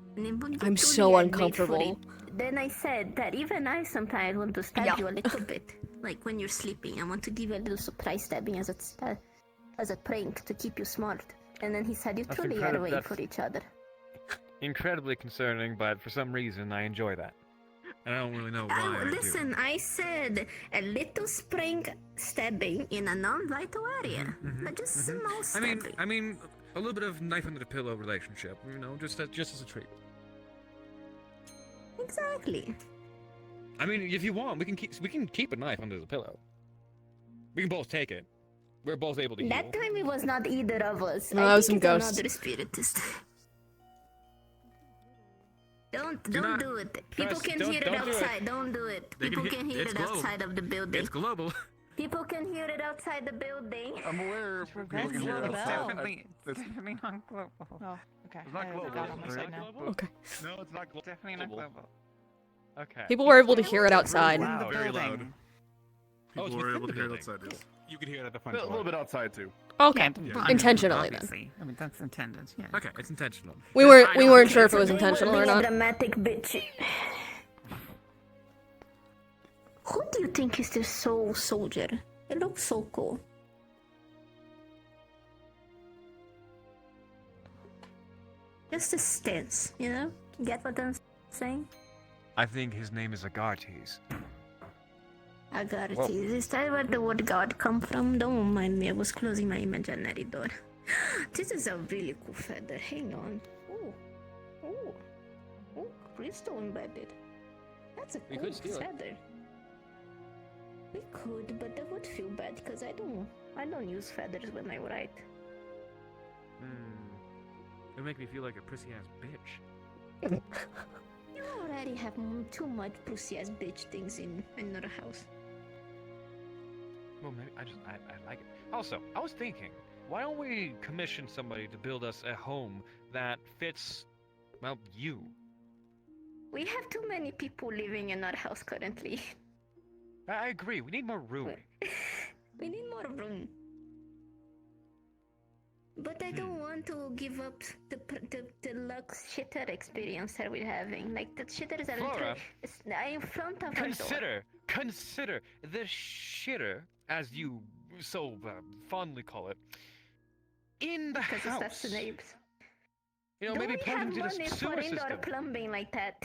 I'm so uncomfortable. Then I said that even I sometimes want to stab you a little bit, like when you're sleeping. I want to give you a little surprise stabbing as a prank to keep you smart. And then he said, "You That's truly are incredible. waiting for each other." Incredibly concerning, but for some reason I enjoy that. And I don't really know why. Listen, I said a little spring stabbing in a non-vital area, but just small stabbing. I mean, a little bit of knife under the pillow relationship, you know, just as a treat. Exactly. I mean, if you want, we can keep a knife under the pillow. We can both take it. We're both able to heal. That time it was not either of us. No, I that was think some it's ghosts. another spiritist. Don't do it. People can hear it outside. Don't do it. People can hear it outside of the building. It's global. People can hear it outside the building. I'm aware people can hear it outside. It's definitely not global. Oh, okay. It's not global. God on my side now. Okay. No, it's not global. Definitely not global. Okay. People were able to hear it outside. Loud. Very loud. People were within able to the hear it building. outside, yes. You could hear it at the front A little bit outside too. Okay, Yeah. intentionally then. Obviously. I mean, that's intended. Yeah. Okay, it's intentional. We weren't sure if it was intentional or Being a not. dramatic bitch. Who do you think is the soul soldier? It looks so cool. Just a stance, you know? Get what I'm saying? I think his name is Agartes. Agartes. Is that where the word God come from? Don't mind me, I was closing my imaginary door. This is a really cool feather. Hang on. Ooh, crystal embedded. That's a We cool could steal it. feather. We could, but that would feel bad because I don't use feathers when I write. It would make me feel like a prissy-ass bitch. You already have too much pussy ass bitch things in another house. Well, maybe I like it. Also, I was thinking, why don't we commission somebody to build us a home that fits, well, you? We have too many people living in our house currently. I agree. We need more room. We need more room. But I don't want to give up the lux shitter experience that we're having. Like the shitters are Flora, in front of our door. Consider the shitter, as you so fondly call it, in the Because house. that's the names. You know, Do maybe we plug have into the money for sewer indoor system. plumbing like that?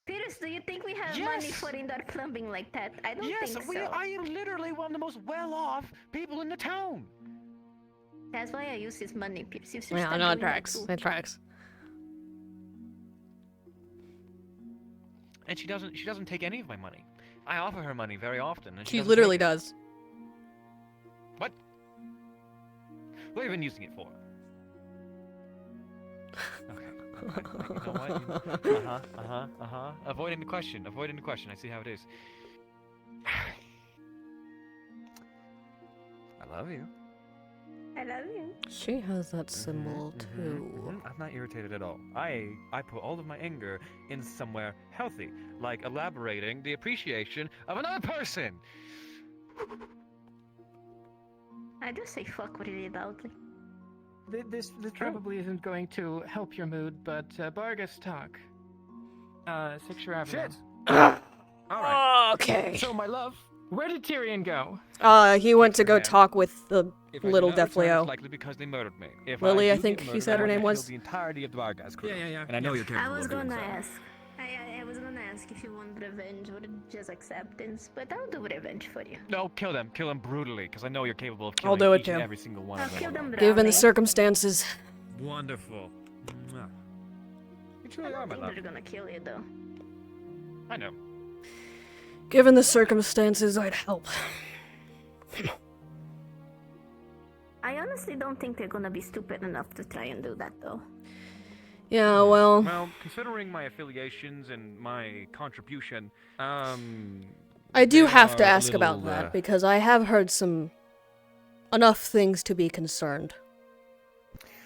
Peters, do you think we have money for indoor plumbing like that? I don't think so. I am literally one of the most well-off people in the town. That's why I use his money, Pierce. You should Yeah, start no, it doing that tracks. too. It tracks. And she doesn't take any of my money. I offer her money very often, and She doesn't literally take it. does. What? What have you been using it for? Okay. You know what? Avoiding the question. I see how it is. I love you. I love you. She has that symbol too. I'm not irritated at all. I put all of my anger in somewhere healthy, like elaborating the appreciation of another person. I just say fuck really loudly. This probably isn't going to help your mood, but Bargus talk. 6th Avenue. Shit. Alright. Okay. So, my love, where did Tyrion go? He went to go talk with the If I little do not return, Deathleo. it's likely because they murdered me. If Lily, I do think get he murdered, said her I will name kill was. the entirety of the Vargas crew. Yeah. And I know you're I capable was of doing gonna so. ask. I was gonna ask if you want revenge or just acceptance, but I'll do revenge for you. No, kill them brutally, because I know you're capable of I'll killing do it each and too. every single one I'll of them. kill them Given brutally. the circumstances. Wonderful. Mwah. You I truly are don't my think love. they're gonna kill you though. I know. Given the circumstances, I'd help. I honestly don't think they're gonna be stupid enough to try and do that though. Yeah, well... Well, considering my affiliations and my contribution, I do have to ask about that, because I have heard enough things to be concerned.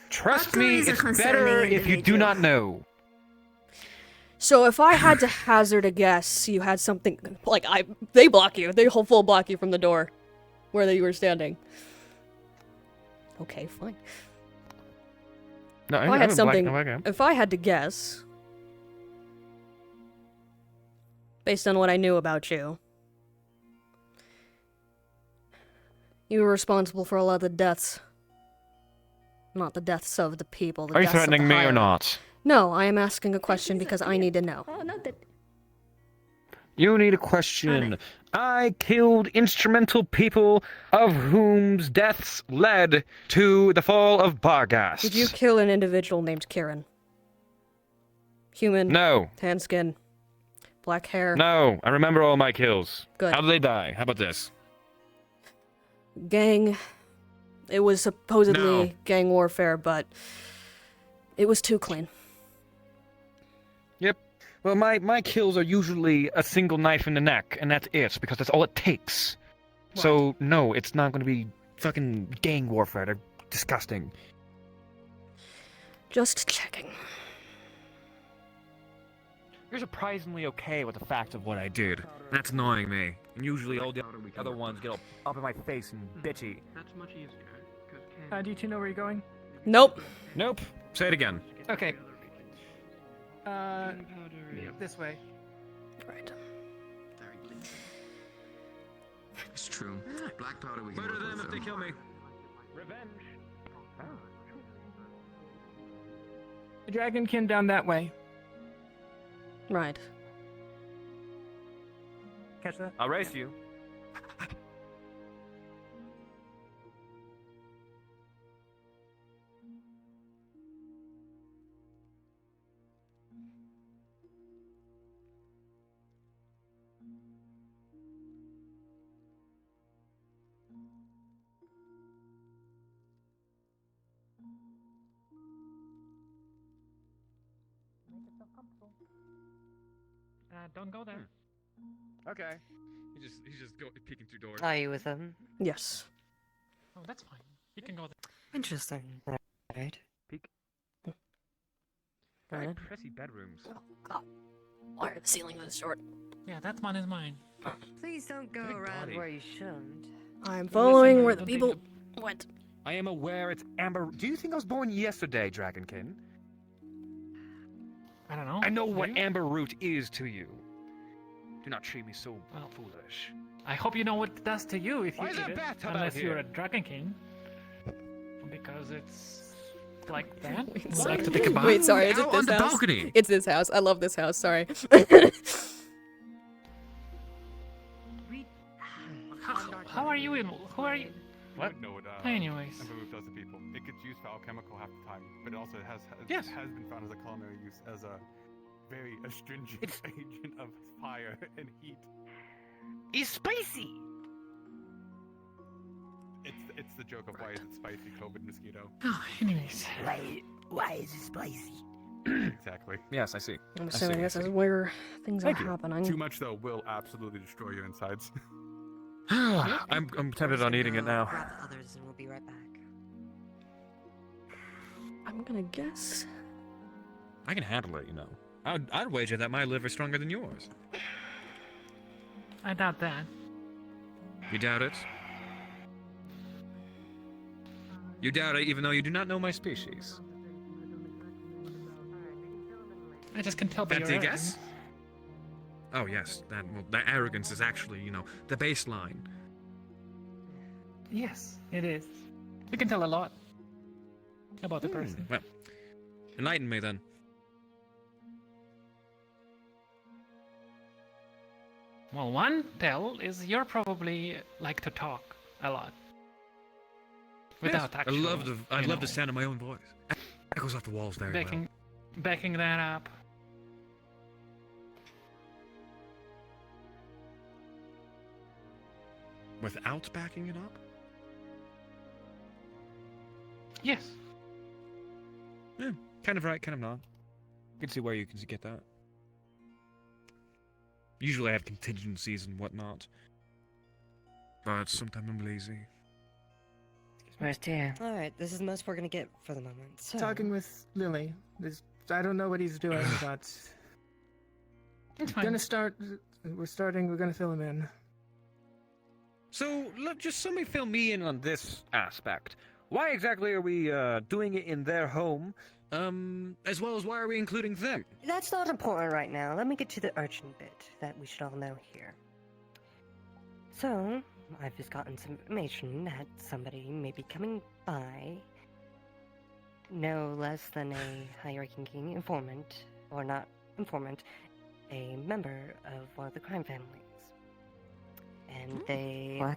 Trust me, it's better if you do not know. So if I had to hazard a guess, you had something... Like, they block you. They full block you from the door. Where you were standing. Okay, fine. No, If I had something... If I had to guess... Based on what I knew about you... You were responsible for a lot of the deaths. Not the deaths of the people, the Are you deaths of threatening the me or Hive. not? No, I am asking a question because I need to know. Oh, not that. You need a question. I killed instrumental people of whom's deaths led to the fall of Barghast. Did you kill an individual named Kieran? Human. No. Tan skin. Black hair. No, I remember all my kills. Good. How did they die? How about this? Gang. It was supposedly No. gang warfare, but it was too clean. Yep. Well, my kills are usually a single knife in the neck, and that's it, because that's all it takes. So, no, it's not going to be fucking gang warfare. They're disgusting. Just checking. You're surprisingly okay with the fact of what I did. That's annoying me. And usually all the other ones get all up in my face and bitchy. That's much easier. Do you two know where you're going? Nope. Nope. Say it again. Okay. This way. Right. It's true. Black powder we can Murder work them with, if they though. kill me. Revenge. The dragonkin down that way. Right. Catch that? I'll race you. Don't go there. Okay. He's just peeking through doors. Are you with them? Yes. Oh, that's fine. You can go there. Interesting. Right. Peek. Right. Very pretty bedrooms. Oh, God. Why are the ceilings this short? Yeah, that one is mine. Please don't go Big around body. where you shouldn't. I'm following Listen, where the don't people take went. I am aware it's Amber. Do you think I was born yesterday, Dragonkin? I don't know. I know what You? Amber Root is to you. Do not treat me so foolish. I hope you know what it does to you if you Why is eat there a it, bathtub out unless you're here? a dragon king. Because it's like that. Wait, You sorry. like to take a bath. Wait, sorry, is it Out on this the house? balcony. It's this house. I love this house, sorry. How are you in? Who are you? What? Know what Anyways. Amber Root does to people. It gets used for alchemical half the time, but it also has Yes. has been found as a culinary use as a very astringent agent of fire and heat. It's spicy. It's the joke of why is it spicy, COVID mosquito. Oh, anyways. Why is it spicy? Exactly. Yes, I see. I'm I assuming see. this is where things Thank are you. happening. Too much though will absolutely destroy your insides. I'm tempted on eating it now. Grab others and we'll be right back. I'm gonna guess. I can handle it, you know. I'd wager that my liver's stronger than yours. I doubt that. You doubt it? You doubt it even though you do not know my species. I just can tell by Fancy your a guess? Oh yes, that arrogance is actually, you know, the baseline. Yes, it is. You can tell a lot about the person. Well, enlighten me then. Well, one tell is you're probably like to talk a lot. Without Yes, actual, I love the sound of my own voice. Echoes off the walls very well. Backing that up. Without backing it up? Yes. Yeah, kind of right, kind of not. I can see where you can get that. Usually I have contingencies and whatnot. But sometimes I'm lazy. Where's Tia? Alright, this is the most we're gonna get for the moment. So. Talking with Lily. I don't know what he's doing, but we're gonna fill him in. So, just somebody fill me in on this aspect. Why exactly are we doing it in their home? As well as why are we including them? That's not important right now. Let me get to the urgent bit that we should all know here. So, I've just gotten some information that somebody may be coming by, no less than a high-ranking informant, or not informant, a member of one of the crime families. And they are...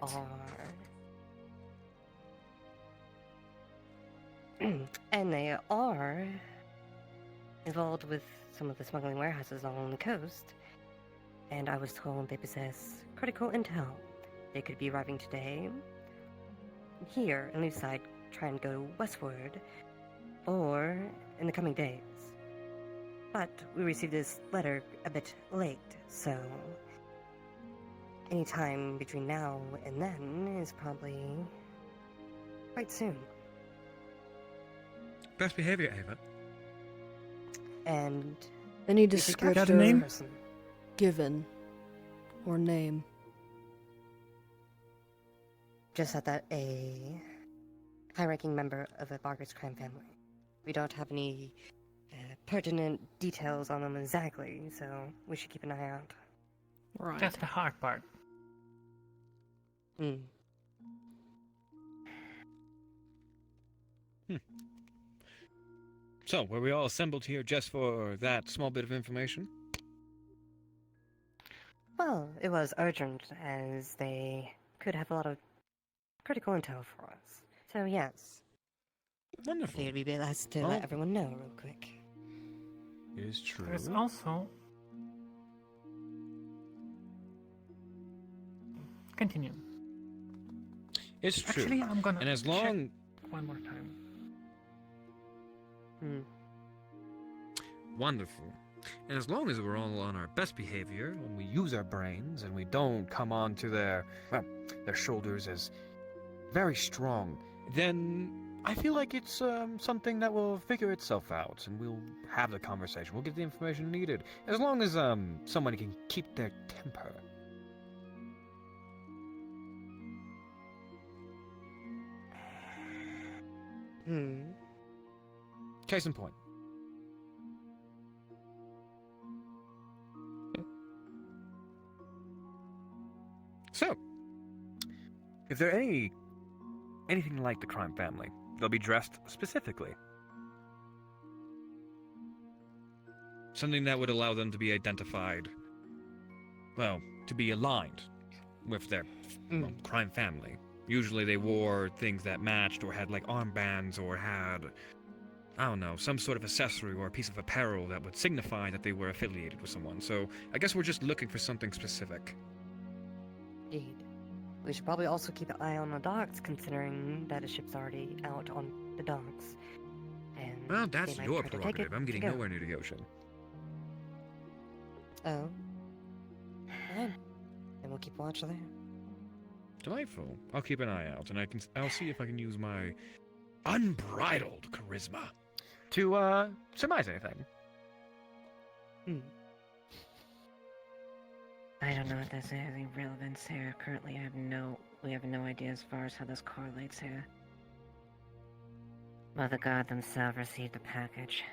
and they are involved with some of the smuggling warehouses along the coast. And I was told they possess critical intel. They could be arriving today, here in Leaside, trying to go westward, or in the coming days. But we received this letter a bit late, so any time between now and then is probably quite soon. Best behavior, Ava. And any we should capture descriptor this person. given or name. Just that a high-ranking member of a Barker's crime family. We don't have any pertinent details on them exactly, so we should keep an eye out. Right. That's the hard part. So, were we all assembled here just for that small bit of information? Well, it was urgent, as they could have a lot of critical intel for us. So, yes. Wonderful. It'd be best to Well, let everyone know real quick. It is true. There's also... Continue. It's true. Actually, I'm gonna and as check long... one more time. Wonderful. And as long as we're all on our best behavior, when we use our brains, and we don't come onto their shoulders as very strong, then I feel like it's something that will figure itself out, and we'll have the conversation. We'll get the information needed. As long as somebody can keep their temper. Case in point. So, if they're anything like the crime family, they'll be dressed specifically. Something that would allow them to be identified, well, to be aligned with their crime family. Usually they wore things that matched or had like armbands or had, I don't know, some sort of accessory or a piece of apparel that would signify that they were affiliated with someone. So I guess we're just looking for something specific. Indeed. We should probably also keep an eye on the docks, considering that a ship's already out on the docks. And Well, that's they might your try to take prerogative. it I'm getting to go. nowhere near the ocean. Oh. Fine. Then we'll keep watch there. Delightful. I'll keep an eye out, and I'll see if I can use my unbridled charisma To surmise anything. I don't know if there's anything relevance here. Currently, we have no idea as far as how this correlates here. Well, the god themselves received a package.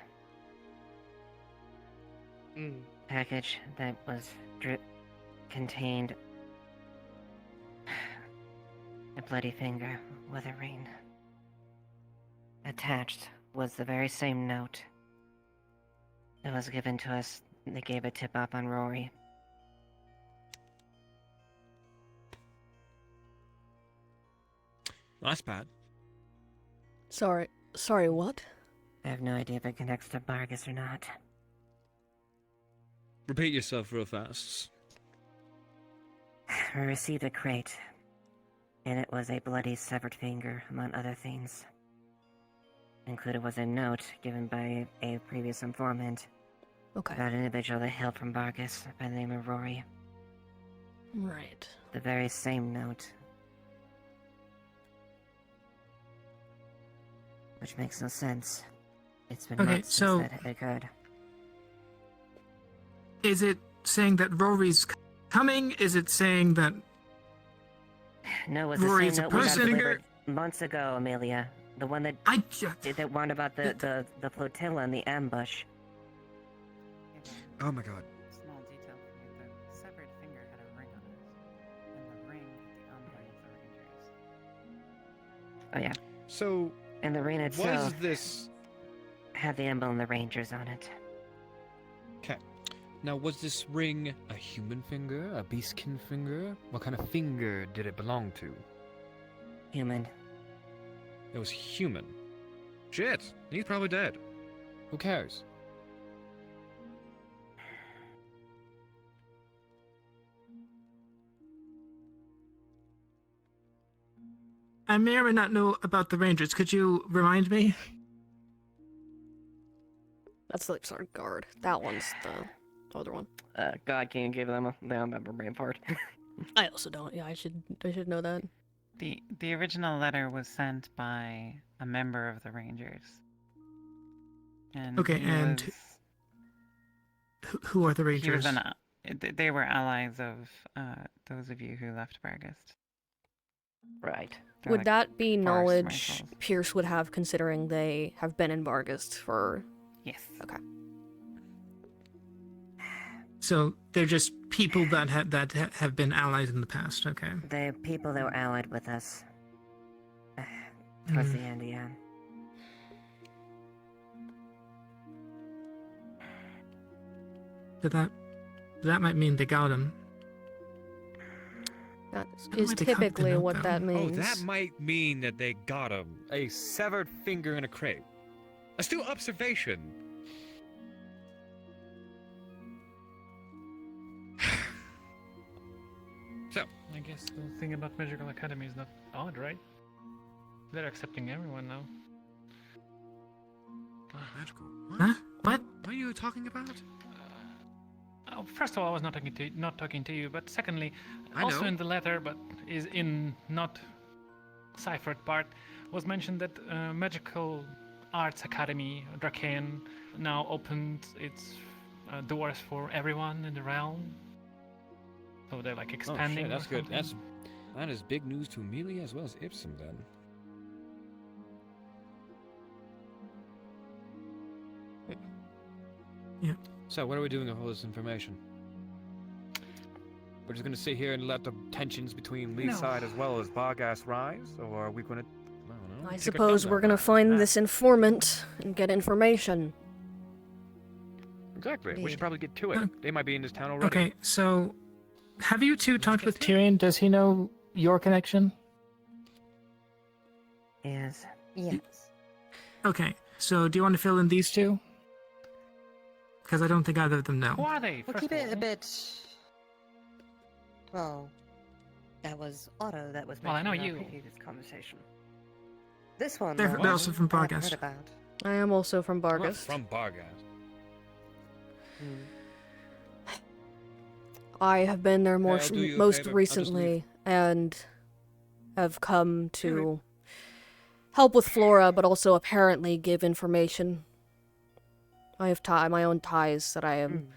Package that was contained a bloody finger with a ring. Attached was the very same note that was given to us. They gave a tip up on Rory. That's bad. Sorry, what? I have no idea if it connects to Vargas or not. Repeat yourself real fast. I received a crate, and it was a bloody severed finger, among other things. Included was a note given by a previous informant about an individual that hailed from Vargas by the name of Rory. Right. The very same note. Which makes no sense. It's been Okay, months so- since that occurred. Is it saying that Rory's coming? Is it saying that No, it was Rory's the a same note we got person? delivered months ago, Amelia. The one that that warned about the flotilla and the ambush. Oh my god. Small detail for you. The severed finger had a ring on it, and the ring had the emblem of the Rangers. Oh yeah. So, and the ring itself was this... had the emblem of the Rangers on it. Okay. Now, was this ring a human finger? A beastkin finger? What kind of finger did it belong to? Human. It was human. Shit, he's probably dead. Who cares? I may or may not know about the Rangers. Could you remind me? That's the sorry, guard. That one's the other one. God can't give them they don't remember brain part. I also don't. Yeah, I should know that. The original letter was sent by a member of the Rangers. And Okay, he and was- who are the he was Rangers? they were allies of those of you who left Bargast. Right. They're Would like that be forest knowledge marshals. Pierce would have, considering they have been in Vargas for? Yes. Okay. So they're just people that have been allies in the past. Okay. The people that were allied with us. Towards the end, yeah. So that might mean they got him. That Why is might they cut the typically note, what though? that means. Oh, that might mean that they got him. A severed finger in a crate. Astute observation. So, I guess the thing about Magical Academy is not odd, right? They're accepting everyone now. Magical. Huh? What? What are you talking about? First of all, I was not talking to you, but secondly, I also know. in the letter, but is in not ciphered part, was mentioned that Magical Arts Academy, Draken, now opened its doors for everyone in the realm. So they're like expanding. Oh, shit, that's or good. something. That is big news to Amelia as well as Ipsum then. Yeah. So, what are we doing with all this information? We're just gonna sit here and let the tensions between Lee's No. side as well as Bargas rise, or are we gonna? I don't know. I take our suppose guns we're out? gonna find this informant and get information. Exactly. We Indeed. should probably get to it. They might be in this town already. Okay, so have you two talked with Tyrion? Does he know your connection? Yes. Yes. Okay, so do you want to fill in these two? Because I don't think either of them know. Who are they? We'll first keep of it a all? bit. Well, that was Otto that was Well, I mentioned know in our you. previous conversation. This one, They're though, also from I've heard Bargas. about. I am also from I'm not Vargas. from Bargas. I have been there I'll do you a most favor. I'll just recently and have come to help with Flora, but also apparently give information. I have my own ties that I am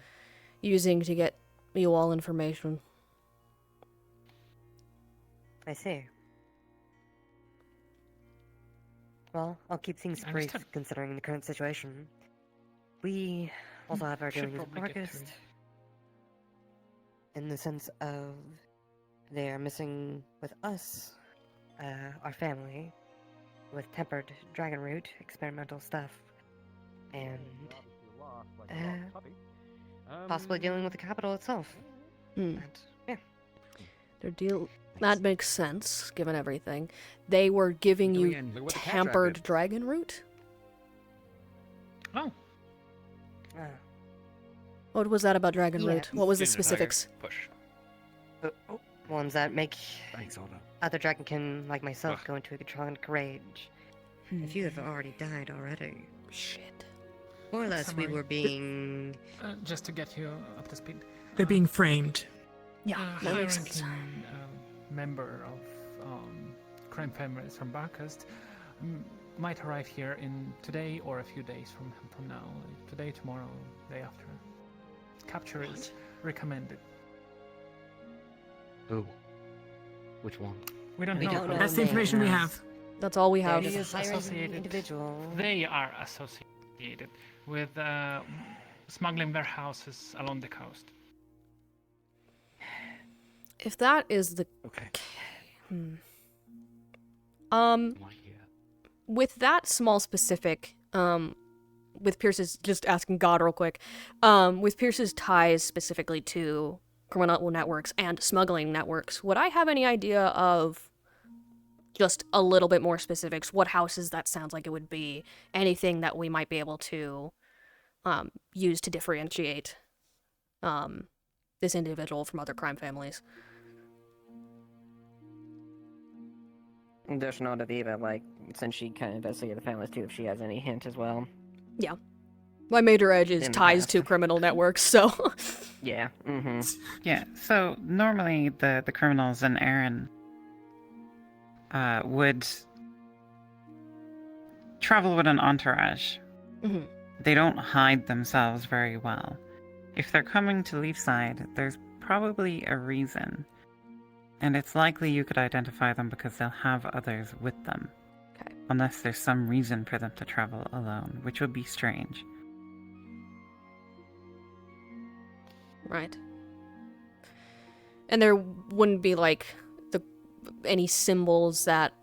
using to get you all information. I see. Well, I'll keep things brief Understood. considering the current situation. We also have our Should dealings with probably get Bargast. through. In the sense of they are missing with us, our family, with tempered dragon root experimental stuff, and possibly dealing with the capital itself. Hmm. And, yeah. They're That makes sense, given everything. They were giving you Look what the cat tampered did. dragon root? Oh. What was that about dragon Yeah. root? What was the Ginger tiger. specifics? Push. Ones that make Thanks, Otto. other dragonkin like myself go into a draconic rage. If you have already died already. Shit. More or less, we Summary. were being. Just to get you up to speed. They're being framed. Yeah, A that makes sense. high-ranking member of crime families from Barcast might arrive here in today or a few days from now. Today, tomorrow, day after. Capture is recommended. Who? Which one? We don't We know. don't know. That's the information we have. That's all we have. There is Associated. individual. They are associated with smuggling warehouses along the coast. If that is the Okay. With that small specific, with Pierce's, just asking God real quick, with Pierce's ties specifically to criminal networks and smuggling networks, would I have any idea of just a little bit more specifics? What houses that sounds like it would be? Anything that we might be able to use to differentiate this individual from other crime families? There's not Aviva, like, since she kind of investigated the families too, if she has any hint as well. Yeah. My major edge is In the ties past. to criminal networks, so... Yeah, Yeah, so normally the criminals in Erin would travel with an entourage. Mhm. They don't hide themselves very well. If they're coming to Leafside, there's probably a reason. And it's likely you could identify them because they'll have others with them. Okay. Unless there's some reason for them to travel alone, which would be strange. Right. And there wouldn't be, like, any symbols that,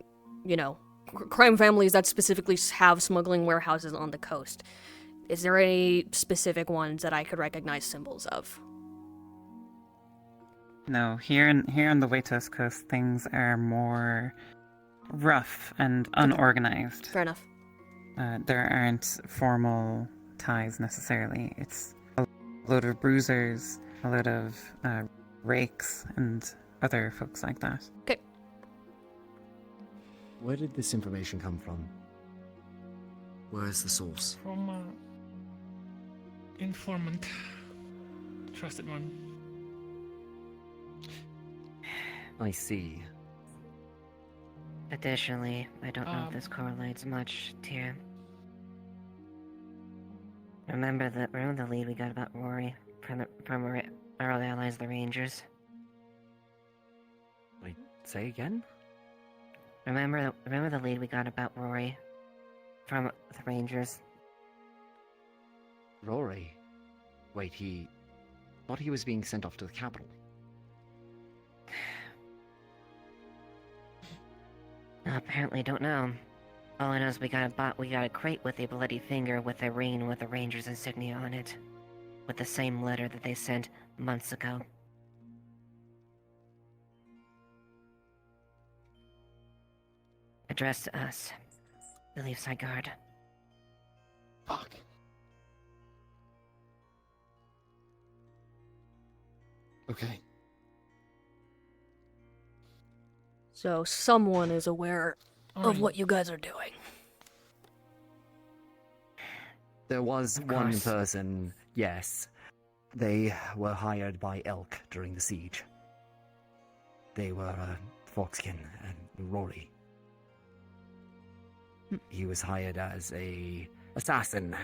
you know, crime families that specifically have smuggling warehouses on the coast. Is there any specific ones that I could recognize symbols of? No, here on the Waitos Coast, things are more rough and unorganized. Fair enough. There aren't formal ties necessarily. It's a load of bruisers, a load of rakes, and other folks like that. Okay. Where did this information come from? Where's the source? From informant. Trusted one. I see. Additionally, I don't know if this correlates much to. Remember the lead we got about Rory from our early allies, the Rangers. Wait, say again? Remember the lead we got about Rory from the Rangers. Rory? Wait, thought he was being sent off to the capital. Apparently don't know. All I know is we got a crate with a bloody finger with a ring with the Rangers insignia on it. With the same letter that they sent months ago. Addressed to us. The Leafside Guard. Fuck. Okay. So someone is aware of Alright. what you guys are doing. There was Of one course. person, yes. They were hired by Elk during the siege. They were Foxkin and Rory. He was hired as a assassin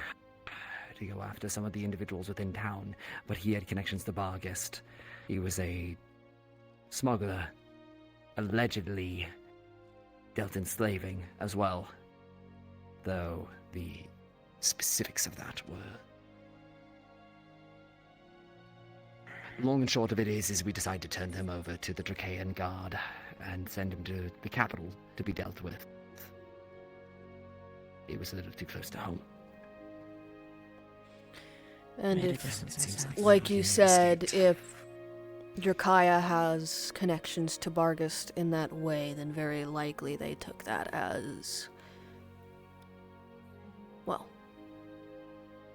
to go after some of the individuals within town, but he had connections to Bargest. He was a smuggler, allegedly dealt in slaving as well, though the specifics of that were... Long and short of it is we decided to turn him over to the Dracaean Guard and send him to the capital to be dealt with. It was a little too close to home. And Maybe if, it seems like you said, if Drakaya has connections to Bargast in that way, then very likely they took that as, well,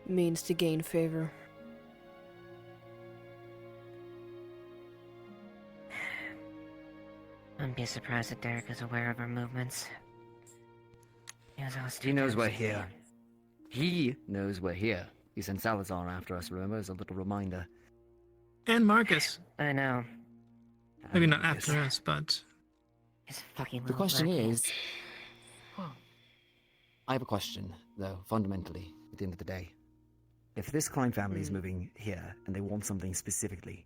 means to gain favor. Wouldn't be surprised that Derek is aware of our movements. He knows we're here. He knows we're here. He sent Salazar after us, remember, as a little reminder. And Marcus. I know. Maybe not after us, but... The question is... I have a question, though, fundamentally, at the end of the day. If this crime family is moving here, and they want something specifically,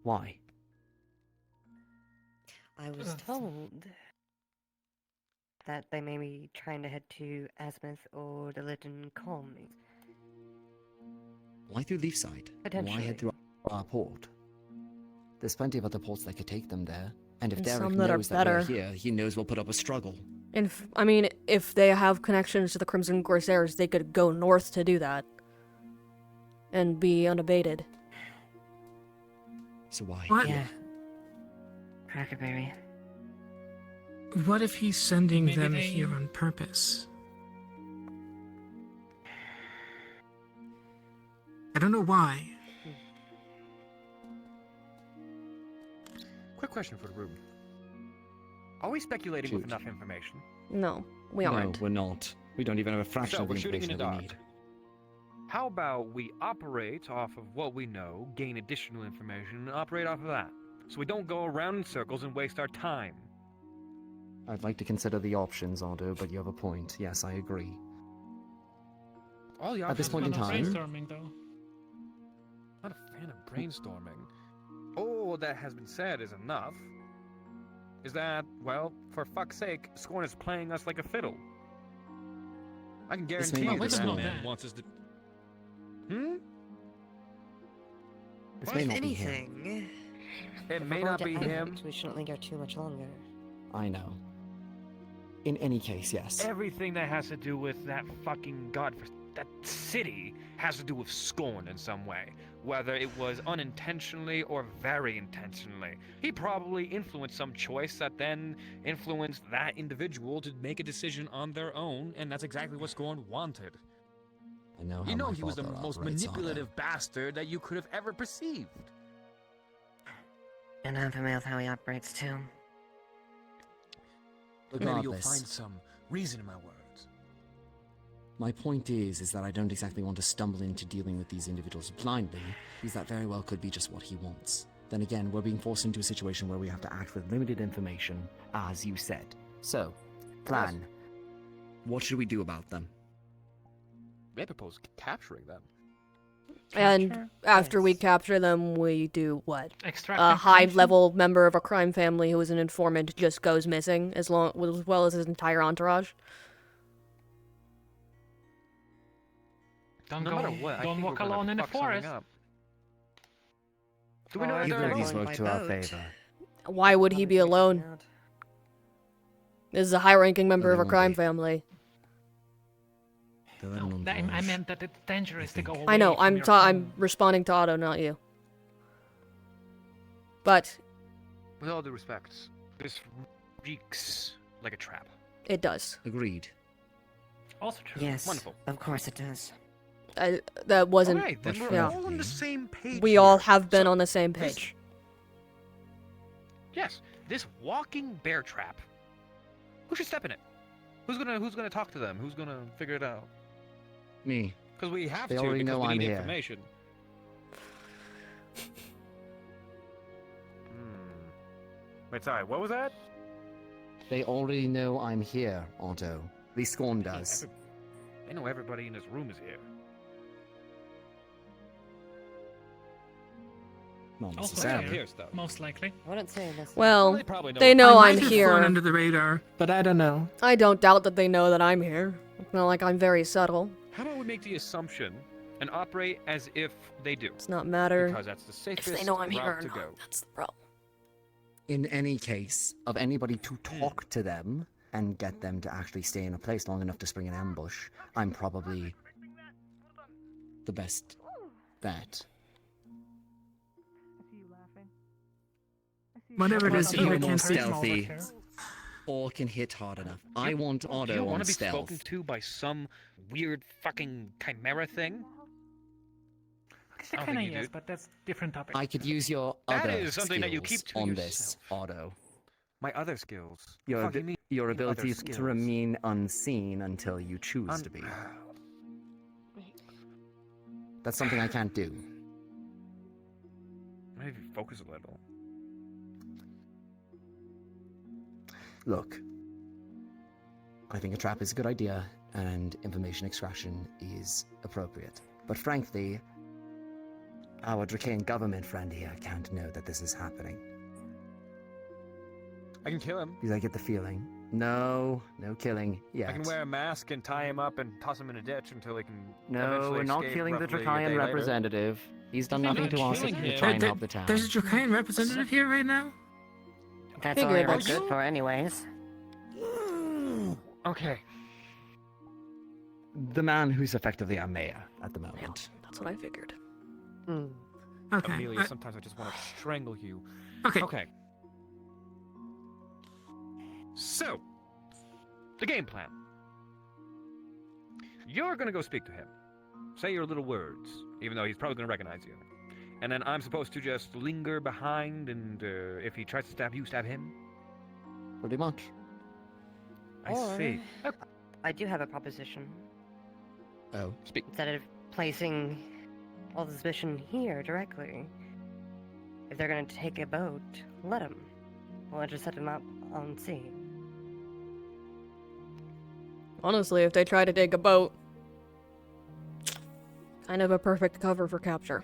why? I was told that they may be trying to head to Azimuth or the Lytton colonies. Why through Leafside? Why Potentially. head through our port? There's plenty of other ports that could take them there. And if And Derek some that are knows that we're better. here, he knows we'll put up a struggle. And if they have connections to the Crimson Corsairs, they could go north to do that. And be unabated. So why? What? Yeah. Crackerberry. What if he's sending Maybe them they- here on purpose? I don't know why. Quick question for the room. Are we speculating with enough information? No, we aren't. No, we're not. We don't even have a fraction So of the we're shooting in information the that we dark. need. How about we operate off of what we know, gain additional information, and operate off of that? So we don't go around in circles and waste our time. I'd like to consider the options, Aldo, but you have a point. Yes, I agree. All the At this options point in are time- Brainstorming, though. Not a fan of brainstorming. All that has been said is enough. Is that, well, for fuck's sake, Scorn is playing us like a fiddle. I can This guarantee may you not be that Scorn. man wants us to... This may not be him. anything, It if may we're not going be to him. act, we shouldn't linger too much longer. I know. In any case, yes. Everything that has to do with that fucking that city has to do with Scorn in some way. Whether it was unintentionally or very intentionally. He probably influenced some choice that then influenced that individual to make a decision on their own, and that's exactly what Scorn wanted. I know how You know my he was the father most operates, Aldo. manipulative bastard that you could have ever perceived. And I'm familiar with how he operates too. Maybe you'll Regardless. find some reason in my words. My point is that I don't exactly want to stumble into dealing with these individuals blindly, because that very well could be just what he wants. Then again, we're being forced into a situation where we have to act with limited information, as you said. So, plan. What should we do about them? They propose capturing them. And after we capture them, we do what? Extract A information? high-level member of a crime family who is an informant just goes missing, as well as his entire entourage. Don't No go. matter what, I Don't think walk we're gonna alone in the fuck something forest. up. Do we know Either they're of these alone? work to our favor. Why would he be alone? This is a high-ranking member of a crime family. I meant that it's dangerous to go away I know. from I'm your I'm home. responding to Otto, not you. But With all due respect, this reeks like a trap. it does. Agreed. Also true. Yes, Wonderful. of course it does. That wasn't. Alright, then we're yeah. all on the same page. We all here. have been So, on the same this- page. Yes, this walking bear trap. Who should step in it? Who's gonna talk to them? Who's gonna figure it out? Me. Because we have They to. already because know we I'm need here. information. Wait, sorry. What was that? They already know I'm here, Aldo. At least Scorn does. They know everybody in this room is here. Not Also necessarily. here, most likely. I wouldn't say this. Well, they probably know they it. know I I'm might have flown here. under the radar, but I don't know. I don't doubt that they know that I'm here. It's not like I'm very subtle. How about we make the assumption and operate as if they do? It's not matter Because that's the safest if they know I'm here route or to not. go. That's the problem. In any case, of anybody to talk to them and get them to actually stay in a place long enough to spring an ambush, I'm probably the best bet. Whatever it is, Either I more can't see. stealthy or can hit hard enough. I want You Otto don't want on to be stealth. spoken to by some weird fucking chimera thing? Actually, I don't kind of think you yes, do. but that's different topic. I could use your That other is something that you skills keep to on yourself. this, Otto. My other skills. Your, Fuck, you mean your other ability skills? to remain unseen until you choose to be. That's something I can't do. Maybe focus a little. Look, I think a trap is a good idea, and information extraction is appropriate. But frankly, our Draconian government friend here can't know that this is happening. I can kill him. Because I get the feeling. No killing yet. I can wear a mask and tie him up and toss him in a ditch until he can. No, eventually we're not escape killing the roughly a Draconian day later. representative. He's done nothing to us to try and help the town. There's a Draconian representative here right now? That's all you're good for anyways. Okay. The man who's effectively our mayor at the moment. That's what I figured. Okay. Amelia, sometimes I just want to strangle you. Okay. Okay. So, the game plan. You're gonna go speak to him. Say your little words, even though he's probably gonna recognize you. And then I'm supposed to just linger behind, and if he tries to stab you, stab him? Pretty much. I Or, see. I do have a proposition. Oh, speak. Instead of placing all the suspicion here directly, if they're gonna take a boat, let them. We'll just set them up on sea. Honestly, if they try to take a boat, kind of a perfect cover for capture.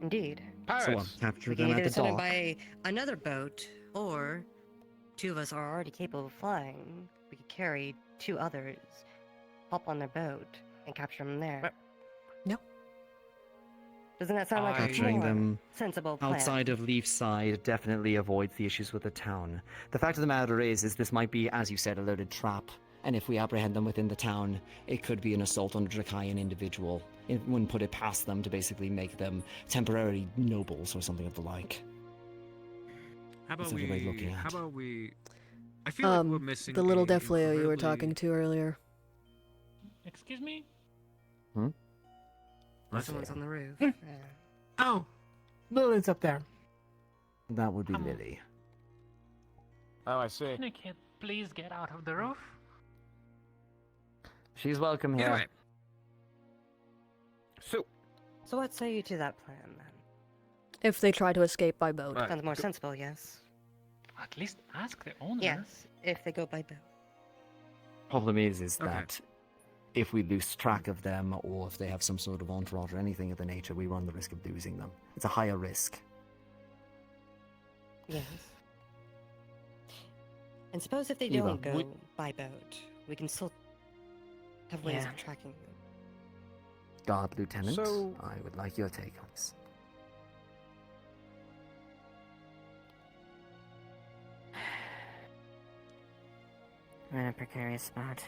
Indeed. So what, capture We them can at either the send them dock? by another boat, or two of us are already capable of flying. We could carry two others, hop on their boat, and capture them there. No. Doesn't that sound like a Capturing more them sensible plan? outside of Leafside definitely avoids the issues with the town. The fact of the matter is this might be, as you said, a loaded trap. And if we apprehend them within the town, it could be an assault on a Draconian individual. It wouldn't put it past them to basically make them temporary nobles or something of the like. How about we? How about we? I feel like we're missing The little a Death Leo you were incredibly- talking to earlier. Excuse me? Someone's on the roof. Oh, Lilith's up there. That would be Lily. Oh, I see. Can a kid please get out of the roof? She's welcome here. Anyway. So what say you to that plan, then? If they try to escape by boat. Sounds more sensible, yes. At least ask the owner. Yes, if they go by boat. Problem is Okay. that if we lose track of them, or if they have some sort of entourage or anything of the nature, we run the risk of losing them. It's a higher risk. Yes. And suppose if they Eva, don't go we- by boat, we can still have ways Yeah. of tracking them. Guard Lieutenant, So- I would like your take on this. We're in a precarious spot.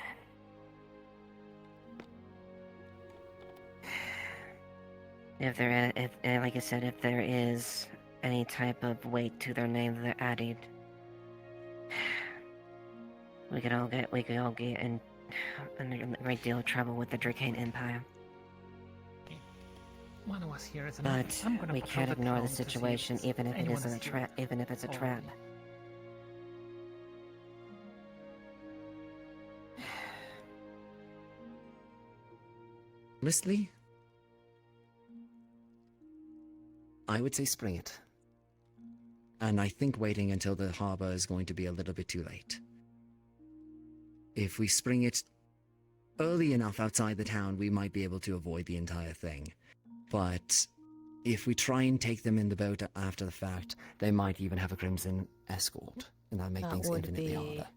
If like I said, if there is any type of weight to their name that they're added, we could all get in a great deal of trouble with the Dracane Empire. One of us here is But enough. I'm gonna we patrol can't the ignore the town to see if situation, there's even if it anyone isn't a asleep. trap. Even if it's a Or- trap. Honestly, I would say spring it. And I think waiting until the harbor is going to be a little bit too late. If we spring it early enough outside the town, we might be able to avoid the entire thing. But if we try and take them in the boat after the fact, they might even have a crimson escort, and that'll make That things would infinitely be- harder.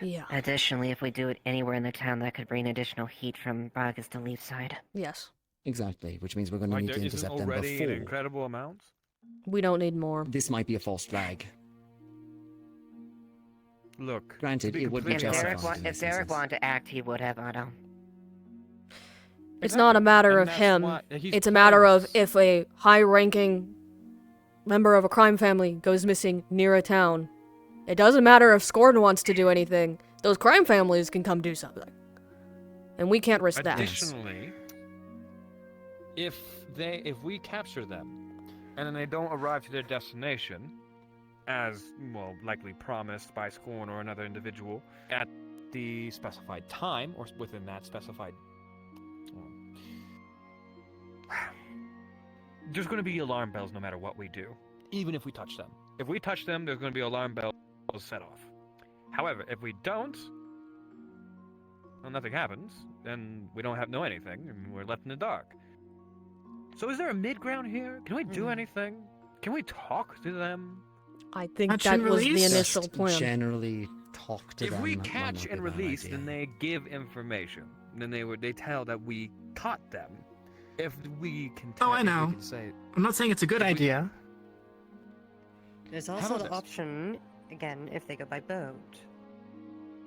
Yeah. Additionally, if we do it anywhere in the town, that could bring additional heat from Bragas to Leafside. Yes. Exactly, which means we're going to Like, need to there isn't intercept them already before. an incredible amount? We don't need more. This might be a false flag. Look, Granted, it would be If justified. Derek, if Derek wanted to act, he would have, Otto. It's not a matter And of that's him. why- he's It's a matter of powerless. if a high-ranking member of a crime family goes missing near a town, it doesn't matter if Scorn wants to do anything. Those crime families can come do something. And we can't risk that. Additionally, if we capture them, and then they don't arrive to their destination, as, well, likely promised by Scorn or another individual, at the specified time, or within that specified... There's going to be alarm bells no matter what we do, even if we touch them. If we touch them, there's going to be alarm bells set off. However, if we don't, well, nothing happens, then we don't know anything, and we're left in the dark. So is there a mid-ground here? Can we do anything? Can we talk to them? I think that was the initial plan. Generally talk to them. If we catch and release, then they give information. Then they tell that we caught them. If we can tell, I know. we can say, I'm not saying it's a good idea. There's also the option, again, if they go by boat.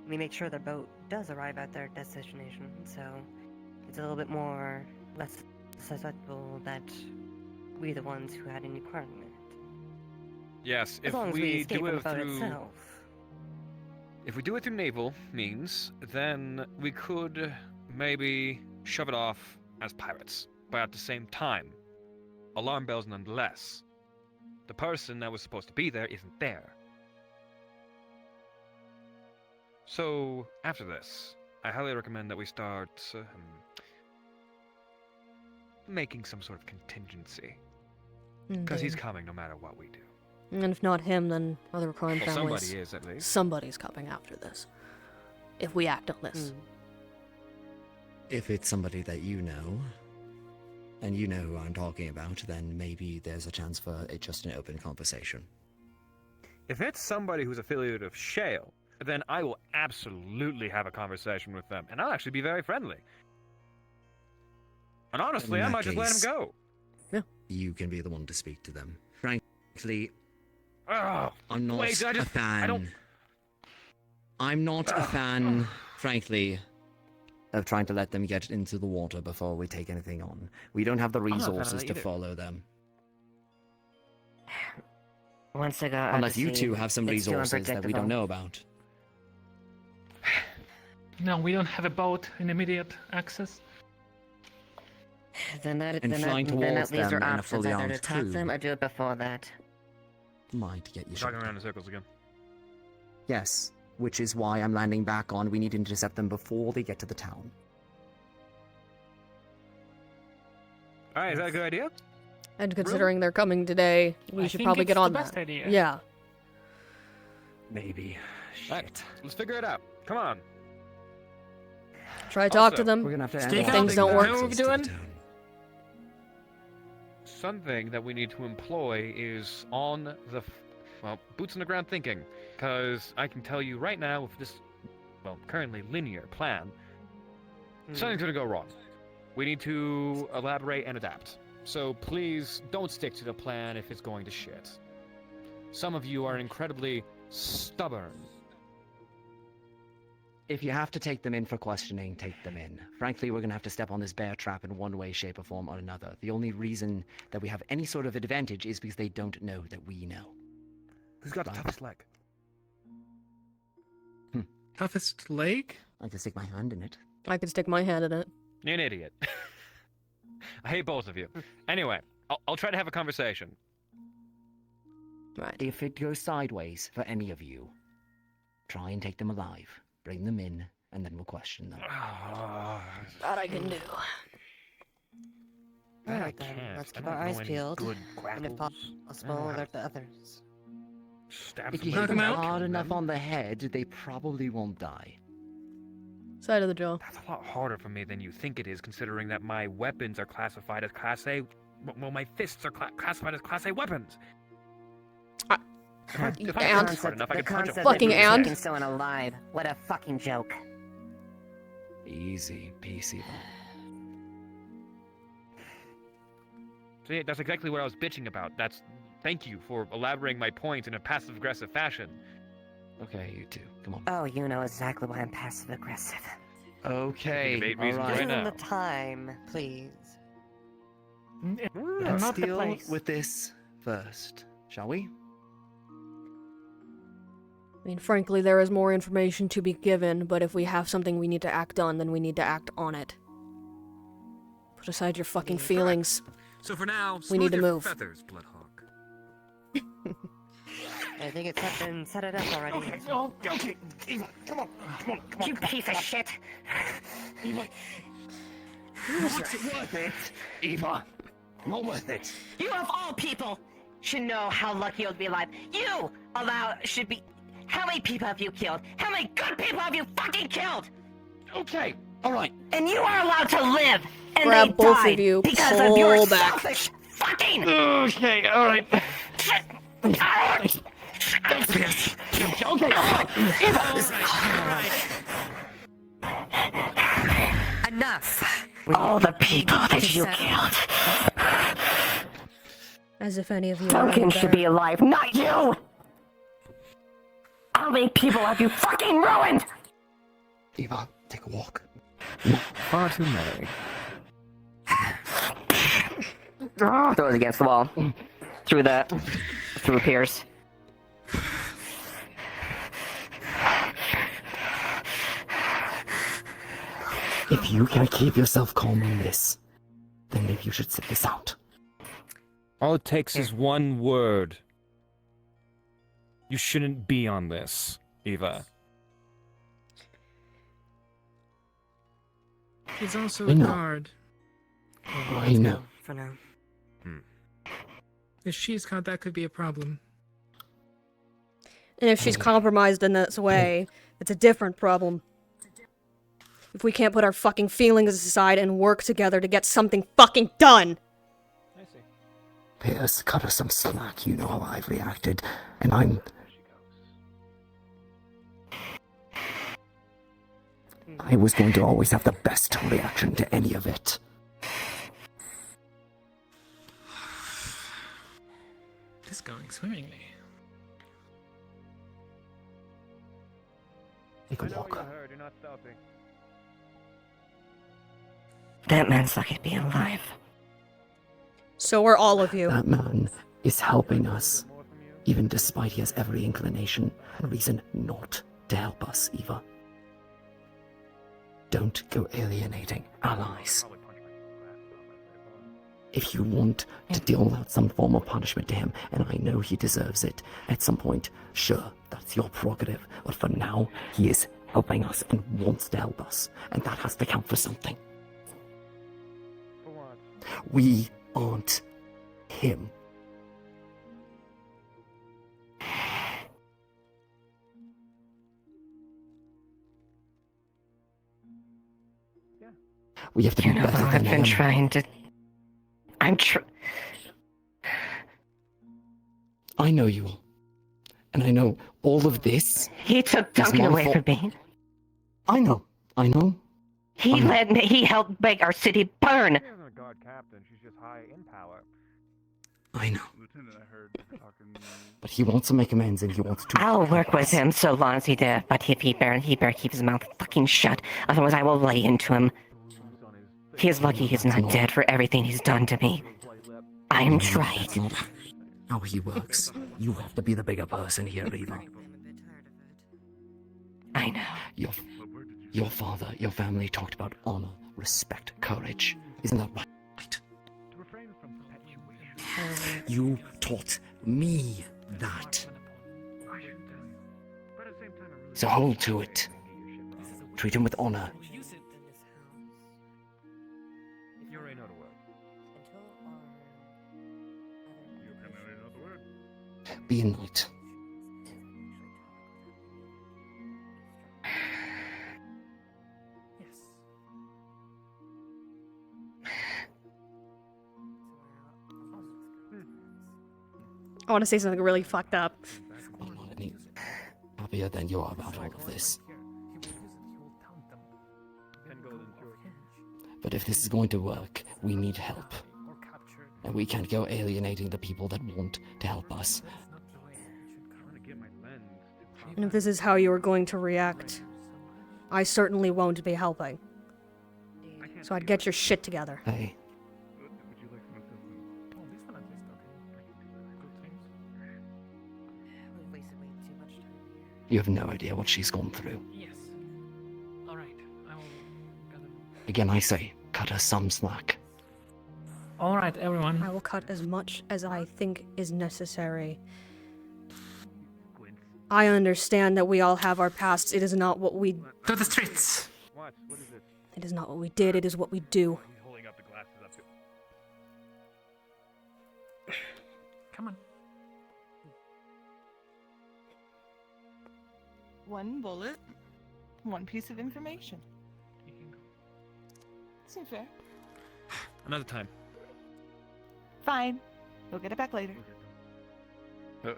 We make sure their boat does arrive at their destination, so it's a little bit less susceptible that we're the ones who had any part in it. yes, As if long as we we escape do on the it boat through... itself. If we do it through naval means, then we could maybe shove it off as pirates. But at the same time, alarm bells nonetheless. The person that was supposed to be there isn't there. So, after this, I highly recommend that we start making some sort of contingency. Because he's coming no matter what we do. And if not him, then other crime Well, families. somebody is, at least. Somebody's coming after this. If we act on this. If it's somebody that you know, and you know who I'm talking about, then maybe there's a chance for just an open conversation. If it's somebody who's affiliated with Shale, then I will absolutely have a conversation with them, and I'll actually be very friendly. And honestly, I might just let him go. Yeah. You can be the one to speak to them. Frankly, Oh, I'm not wait, a fan. I'm not a fan, frankly, of trying to let them get into the water before we take anything on. We don't have the not a fan of resources that to either. follow them. Once they go out Unless to you sea, two have some it's too resources that we don't unpredictable. know about. No, we don't have a boat in immediate access. Then that And flying then towards that leaves them our in a options fully either to armed attack crew. them or do it before that. Might get you Talking shot. around in circles again. Yes, which is why I'm landing back on we need to intercept them before they get to the town. Alright, is that a good idea? And considering they're coming today, we I should think probably it's get on the that. best idea. Yeah. Maybe. Right, let's figure it out. Come on. Try to talk to Also, them. We're gonna have to If end things all don't the work. access to the town. Something that we need to employ is on the, boots on the ground thinking. Because I can tell you right now, with this, currently linear plan, something's gonna go wrong. We need to elaborate and adapt. So please don't stick to the plan if it's going to shit. Some of you are incredibly stubborn. If you have to take them in for questioning, take them in. Frankly, we're going to have to step on this bear trap in one way, shape, or form or another. The only reason that we have any sort of advantage is because they don't know that we know. Who's got the toughest leg? Toughest leg? I can stick my hand in it. I could stick my hand in it. You're an idiot. I hate both of you. Anyway, I'll try to have a conversation. Right. If it goes sideways for any of you, try and take them alive. Bring them in, and then we'll question them. That I can do. Alright then, let's keep our eyes peeled. And if possible, alert the others. If you hit them hard enough on the head, they probably won't die. Side of the jaw. That's a lot harder for me than you think it is, considering that my weapons are classified as Class A. Well, my fists are classified as Class A weapons. If I punch hard enough, I can punch a fucking and? Fucking someone alive. What a fucking joke. Easy peasy. See, that's exactly what I was bitching about. Thank you for elaborating my point in a passive-aggressive fashion. Okay, you two, come on. Oh, you know exactly why I'm passive aggressive. Okay, Debate reasons all right Give them now. the time, please. Let's Not the deal place. with this first, shall we? I mean, frankly, there is more information to be given, but if we have something we need to act on, then we need to act on it. Put aside your fucking feelings. So for now, We need to smooth your move. feathers, Bloodhawk. I think it's been set it up already. Okay, Eva, come on. You piece of shit! What's it worth it? Eva, not worth it. You of all people should know how lucky you'll be alive. Should be. How many people have you killed? How many good people have you fucking killed? Okay, alright. And you are allowed to live. And Grab they both died of you, because of your pull back. selfish fucking. Okay, alright. Okay, Enough. All the people that you killed. As if any of you Duncan should be alive, not you! How many people have you fucking ruined? Eva, take a walk. Far too many. Throw it against the wall. Through Pierce. If you can keep yourself calm on this, then maybe you should sit this out. All it takes is one word. You shouldn't be on this, Eva. He's also I a know. guard. I know. For now. If she's caught, that could be a problem. And if she's compromised in this way, it's a different problem. If we can't put our fucking feelings aside and work together to get something fucking done! Pierce, cut her some slack. You know how I've reacted, and I was going to always have the best reaction to any of it. It's going swimmingly. Take a walk. You're not stopping. That man's lucky to be alive. So are all of you. That man is helping us, even despite he has every inclination and reason not to help us, Eva. Don't go alienating allies. If you want to deal out some form of punishment to him, and I know he deserves it, at some point, sure, that's your prerogative. But for now, he is helping us and wants to help us, and that has to count for something. We aren't him. We have to be better than I've been him. trying to. I know you will. And I know all of this. He took is Duncan my away fault. from me. I know. He helped make our city burn. She isn't a guard captain, she's just high in power. I know. Lieutenant, I heard talking. But he wants to make amends and he wants to. I'll work with him so long as he does, but if he better keep his mouth fucking shut, otherwise I will lay into him. He is lucky he's not dead for everything he's done to me. I am trying. That's not how he works. You have to be the bigger person here, Eva. I know. Your father, your family talked about honor, respect, courage. Isn't that right? You taught me that. So hold to it. Treat him with honor. You already know the word. Be a knight. I want to say something really fucked up. I'm not any happier than you are about all of this. But if this is going to work, we need help. And we can't go alienating the people that want to help us. And if this is how you are going to react, I certainly won't be helping. So I'd get your shit together. Hey. You have no idea what she's gone through. Yes. All right. I will. Again, I say, cut her some slack. All right, everyone. I will cut as much as I think is necessary. I understand that we all have our pasts. It is not what we... To the streets! What? What is it? It is not what we did, it is what we do. He's holding up the glasses up to... Come on. One bullet, one piece of information. Seems fair. Another time. Fine. We'll get it back later.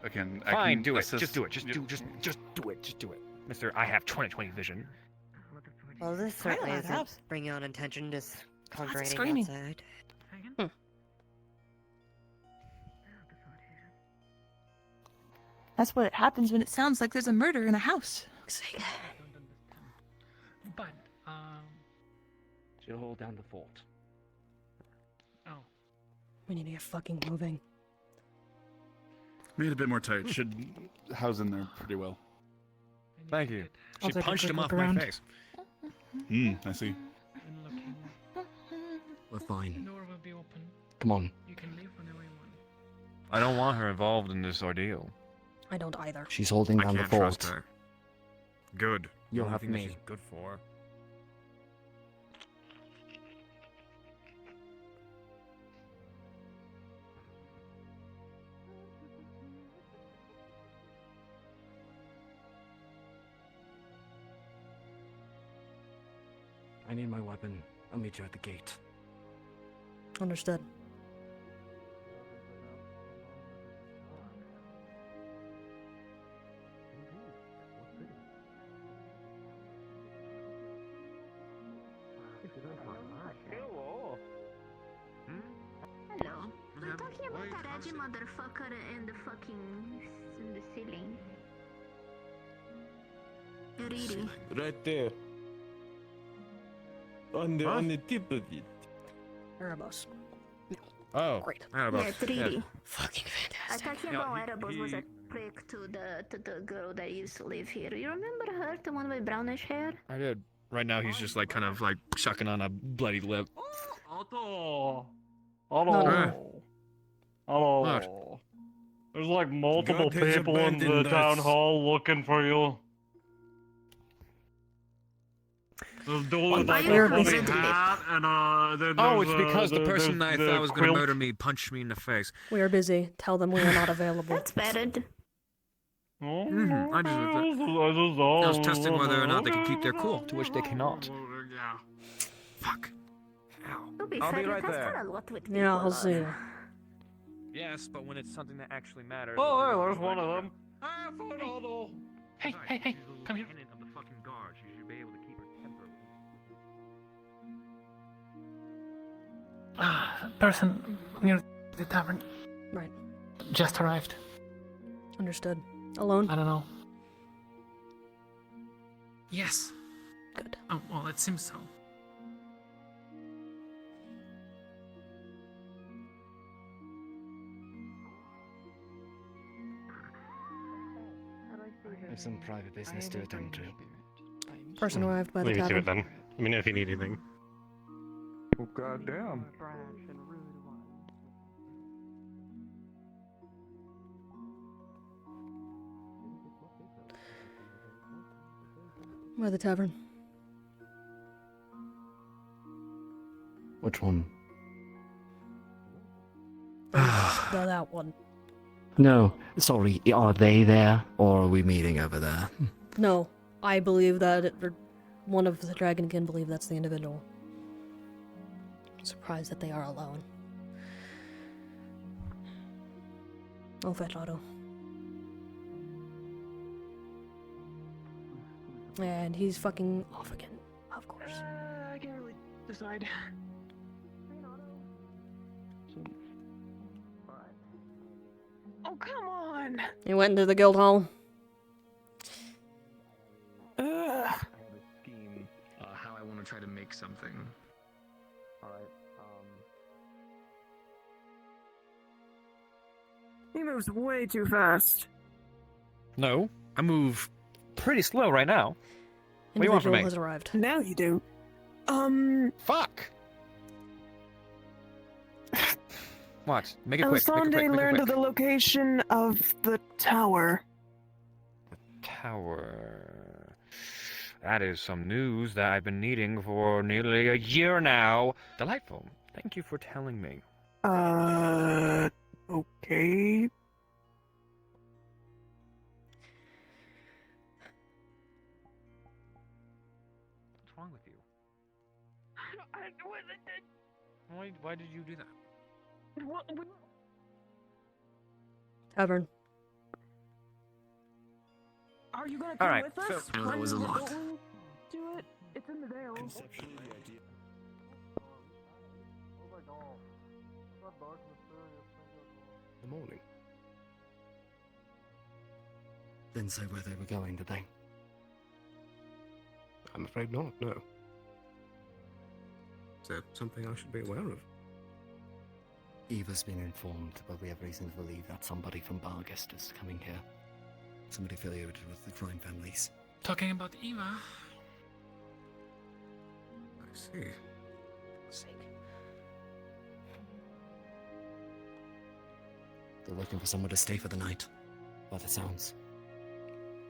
Again, Fine, can do it. assist- Just do it. Just do it. Just do it. Mister, I have 20/20 vision. Well, this Right certainly on the isn't house. bringing on attention, just Lots of conjuring screaming. outside. That's what happens when it sounds like there's a murder in a house. But, She'll hold down the fort. oh. We need to get fucking moving. Made it a bit more tight. Should house in there pretty well. Thank you. I'll She take a punched quick him look off around. my face. I see. We're fine. Door will be open. Come on. You can leave whenever you want. I don't want her involved in this ordeal. I don't either. She's holding I down the can't fort. trust her. Good. You'll Only have thing that me. she's good for. I need my weapon. I'll meet you at the gate. Understood. Hello. We're talking about that edgy motherfucker and the fucking in the ceiling. Riri. Right there. On the tip of it. Erebos. Oh, great. Erebos. Yeah, 3D. Fucking I fantastic. thought Erebos was a prick to the girl that used to live here. You remember her, the one with brownish hair? I did. Right now, he's just like kind of like sucking on a bloody lip. Otto! Otto! Hello. What? There's like multiple God has people in the abandoned town us. hall looking for you. There's a dude with like We're a funny busy. hat and then Oh, there's, it's because the there's person I the thought was going to quilt. murder me punched me in the face. We are busy. Tell them we are not available. That's better. I was testing whether or not they could keep their cool, to which they cannot. Fuck. To be I'll fair, be you right tested there. a lot with Yeah, I'll people, see you. Yes, but when it's something that actually matters. Oh, hey, there's one of them. Ah, found Otto. Hey, come here. Of the fucking guard, she should be able to keep her temper. Person near the tavern. Right. Just arrived. Understood. Alone? I don't know. Yes. Good. Oh, well, it seems so. I have some private business to attend to. Person arrived by the Leave me to tavern. it then. Let me know if you need anything. Oh, goddamn. By the tavern. Which one? That one. No, sorry. Are they there, or are we meeting over there? No, I believe that or one of the Dragonkin believe that's the individual. I'm surprised that they are alone. I'll fetch Otto. And he's fucking off again, of course. I can't really decide. Oh, come on! He went into the guild hall. I have a scheme how I want to try to make something. Alright, He moves way too fast. No, I move pretty slow right now. What do you want from Individual me? has arrived. Now you do. Fuck! What? Make it quick. Make it quick. Elisande Make it learned quick. of the location of the tower. Tower. That is some news that I've been needing for nearly a year now. Delightful. Thank you for telling me. Okay. What's wrong with you? I wasn't dead. Why did you do that? Tavern. Are you gonna All come right, with us? so- that was a lot. Do it. It's in the Vale. The morning. Didn't say where they were going, did they? I'm afraid not, no. Is that something I should be aware of? Eva's been informed, but we have reason to believe that somebody from Bargest is coming here. Somebody affiliated with the crime families. Talking about Eva. I see. They're looking for somewhere to stay for the night, by the sounds.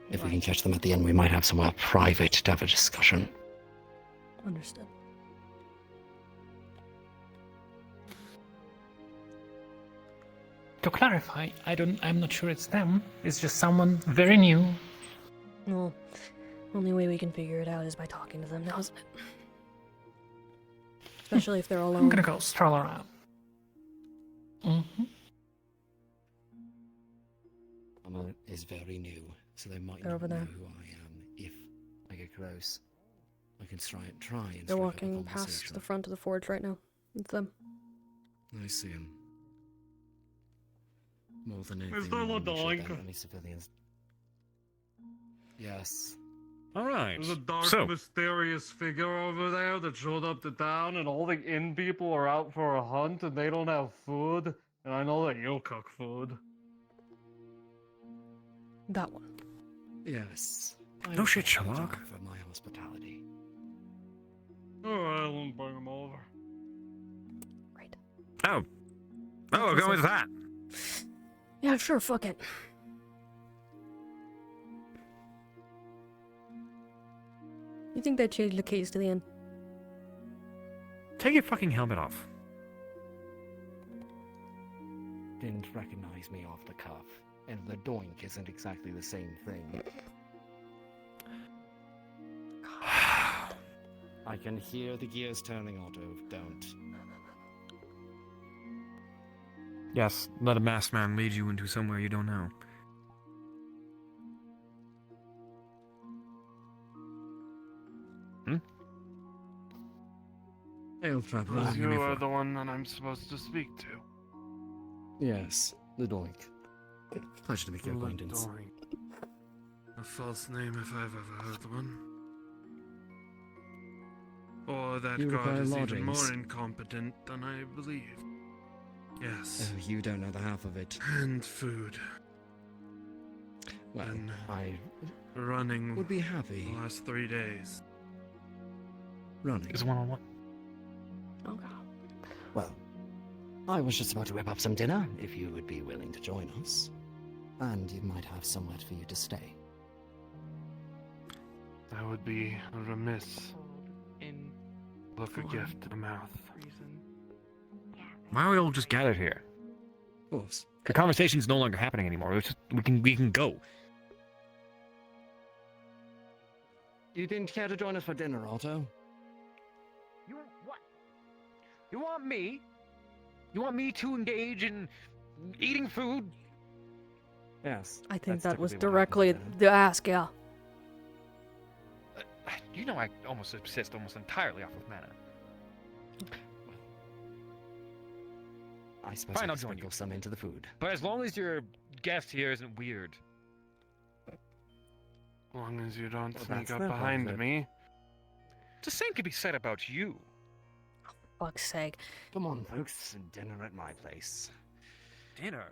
If we can catch them at the inn, we might have somewhere private to have a discussion. Understood. To clarify, I'm not sure it's them. It's just someone very new. Well, only way we can figure it out is by talking to them now, isn't it? Especially if they're alone. I'm gonna go stroll around. Mm-hmm. Mama is very new, so they might They're not over know there. who I am. If I get close, I can try and They're strike up a walking past conversation. the front of the forge right now. It's them. I see him. More than anything, Is that I wanna what make sure dying? there aren't any civilians. Yes. Alright. There's a dark, So, mysterious figure over there that showed up to town, and all the inn people are out for a hunt, and they don't have food. And I know that you'll cook food. That one. Yes. No shit, thank you Sherlock. For my hospitality. Alright, I'll bring him over. oh. Oh, go with that. Yeah, sure, fuck it. You think they changed the keys to the inn? Take your fucking helmet off. Didn't recognize me off the cuff, and the doink isn't exactly the same thing. I can hear the gears turning, Otto. Don't. Yes, let a masked man lead you into somewhere you don't know. Hail, traveler. Because you are the one that I'm supposed to speak to. Yes, the doink. Pleasure to make your acquaintance. Doink. A false name if I've ever heard one. Or that You god require is lodgings? even more incompetent than I believe. Yes. Oh, you don't know the half of it. And food. Well, And I running would be happy. the last 3 days. Running. It's one-on-one. Oh god. Well, I was just about to whip up some dinner, if you would be willing to join us. And you might have somewhere for you to stay. That would be remiss. In Look a gift to the mouth. Why are we all just gathered here? Of course. The conversation's no longer happening anymore. We can go. You didn't care to join us for dinner, Otto? You what? You want me? You want me to engage in eating food? Yes. I think that's that was typically what directly happens the ask, yeah. You know I almost subsist almost entirely off of mana. I suppose Fine, I I'll can join sprinkle you. some into the food. But as long as your guest here isn't weird. As long as you don't Well, sneak that's up the behind half me. The same could be said about you. Fuck's sake. Come on, folks. Dinner at my place. Dinner?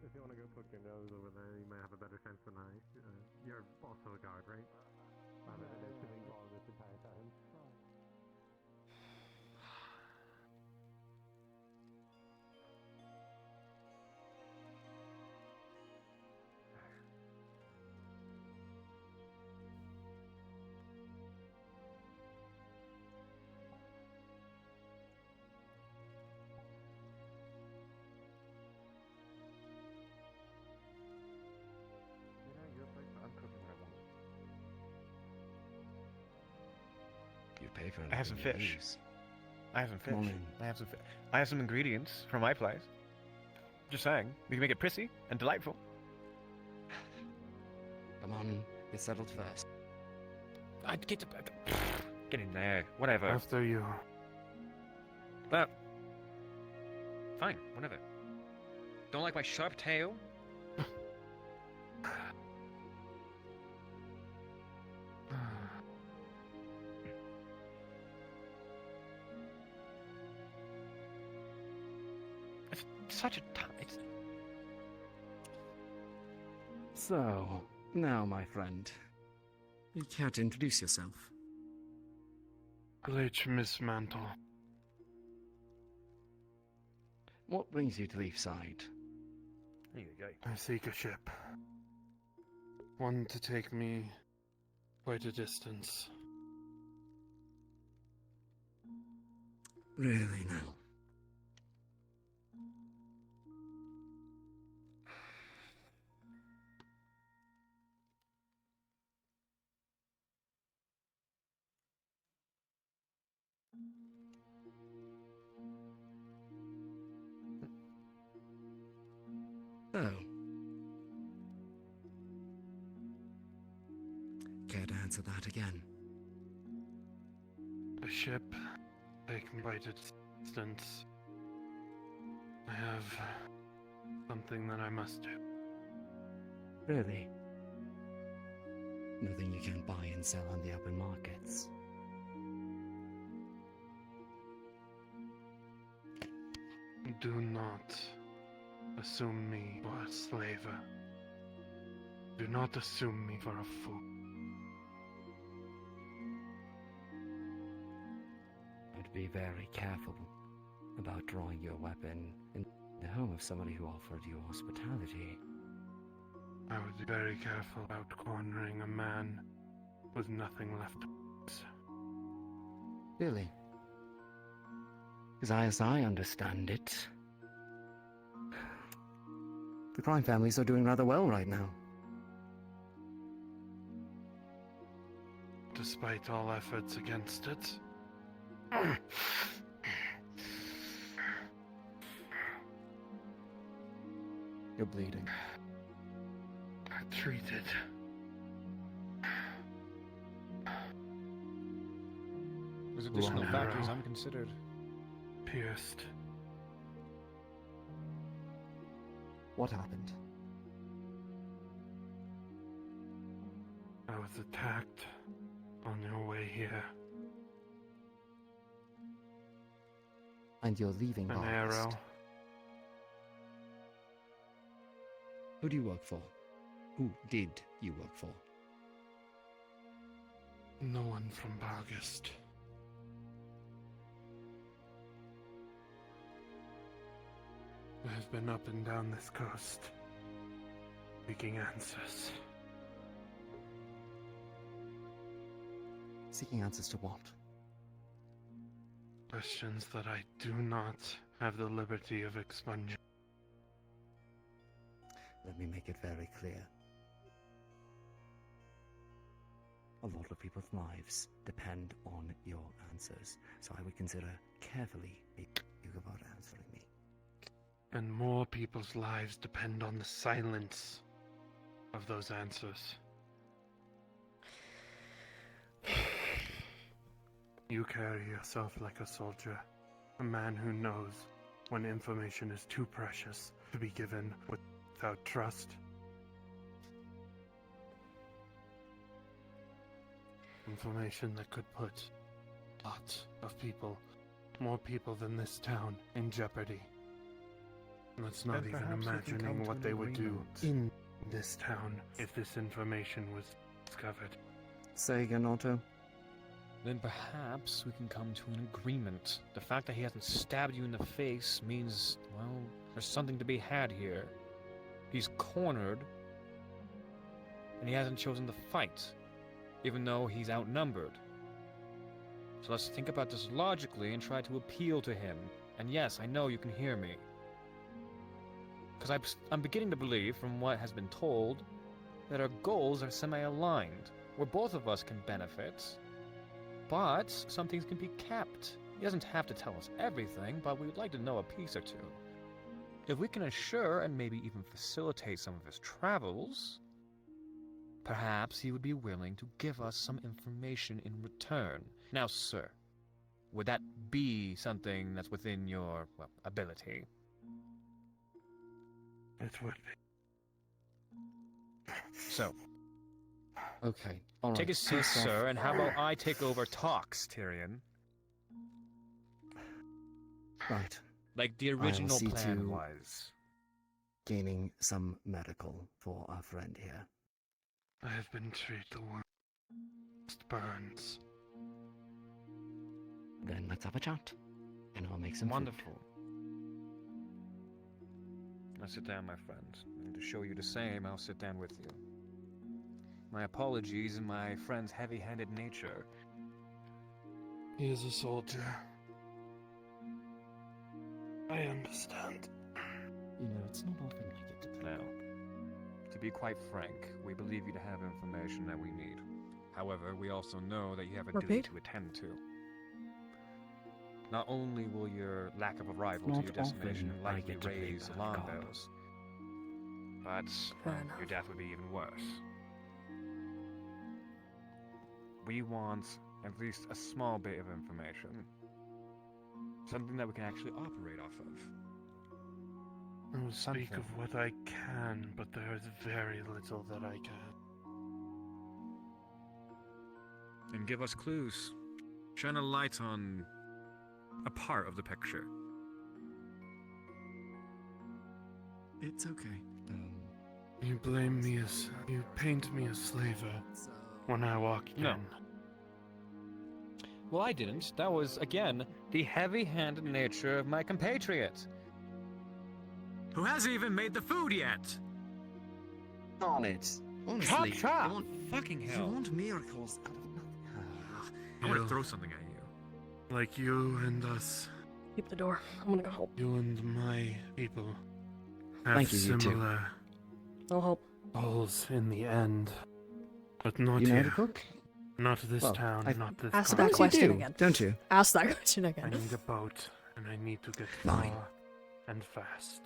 If you want to go poke your nose over there, you might have a better chance you're also a guard, right? Rather than doing all this entire time. I'm cooking what I want. You pay for I have some anything you fish. use. I have some fish. Come on in. I have some ingredients from my place. Just saying, we can make it pretty and delightful. Come on, get settled first. I'd get to get in there. Whatever. After you. Well, fine. Whatever. Don't like my sharp tail? It's such a it's So, now, my friend, you care to introduce yourself? Lich Miss Mantle. what brings you to Leafside? There you go. I seek a ship. One to take me quite a distance. Really now? So, care to answer that again? A ship taken quite a distance. I have something that I must do. Really? Nothing you can buy and sell on the open markets. Do not assume me for a slaver. Do not assume me for a fool. I'd be very careful about drawing your weapon in the home of somebody who offered you hospitality. I would be very careful about cornering a man with nothing left to lose. Really? Because as I understand it, the crime families are doing rather well right now. Despite all efforts against it. You're bleeding. Treated. There's additional One factors arrow. unconsidered. Pierced. What happened? I was attacked on your way here. And you're leaving An August. arrow. Who do you work for? Who did you work for? No one from Bargast. I have been up and down this coast, seeking answers. Seeking answers to what? Questions that I do not have the liberty of expunging. Let me make it very clear. A lot of people's lives depend on your answers, so I would consider carefully if you go about answering me. And more people's lives depend on the silence of those answers. You carry yourself like a soldier, a man who knows when information is too precious to be given without trust. Information that could put lots of people, more people than this town, in jeopardy. Let's not Then even perhaps we can come imagining to what an they would do agreement. this town if this information was discovered. Say again, Otto. Then perhaps we can come to an agreement. The fact that he hasn't stabbed you in the face means, well, there's something to be had here. He's cornered, and he hasn't chosen to fight, even though he's outnumbered. So let's think about this logically and try to appeal to him. And yes, I know you can hear me. Because I'm beginning to believe, from what has been told, that our goals are semi-aligned, where both of us can benefit. But some things can be kept. He doesn't have to tell us everything, but we'd like to know a piece or two. If we can assure and maybe even facilitate some of his travels, perhaps he would be willing to give us some information in return. Now, sir, would that be something that's within your, well, ability? It would be. So, Okay, alright. take a seat, First off- sir, and how about I take over talks, Tyrion? Right. Like the I will original see plan to was. Gaining some medical for our friend here. I have been treated the worst burns. Then let's have a chat, and I'll make some Wonderful. Now sit down, my friend. And to show you the same, I'll sit down with you. My apologies in my friend's heavy-handed nature. He is a soldier. I understand. You know, it's not often I get to play. Now, to be quite frank, we believe you to have information that we need. However, we also know that you have a duty Repeat? to attend to. Not only will your lack of arrival to Not your destination often I likely get to play raise bad alarm cop. bells, but Fair enough. your death would be even worse. We want at least a small bit of information. Something that we can actually operate off of. I will speak Something. of what I can, but there is very little that I can. And give us clues. Shine a light on a part of the picture. It's okay. You blame me as... You paint me as slaver when I walk in. No. Well, I didn't. That was, again, the heavy-handed nature of my compatriot. Who hasn't even made the food yet? On it. Honestly, Chop! you want, Fucking you hell. want miracles out of nothing. I want to You- throw something at you. Like you and us. Keep the door. I'm gonna go help. You and my people have Thank you, you too. similar I'll help. goals in the end. But not You know how here. to cook? Not this Well, town, I- not this Ask continent. that question do, again. don't you? Ask that question I again. need a boat, and I need to get Fine. far and fast.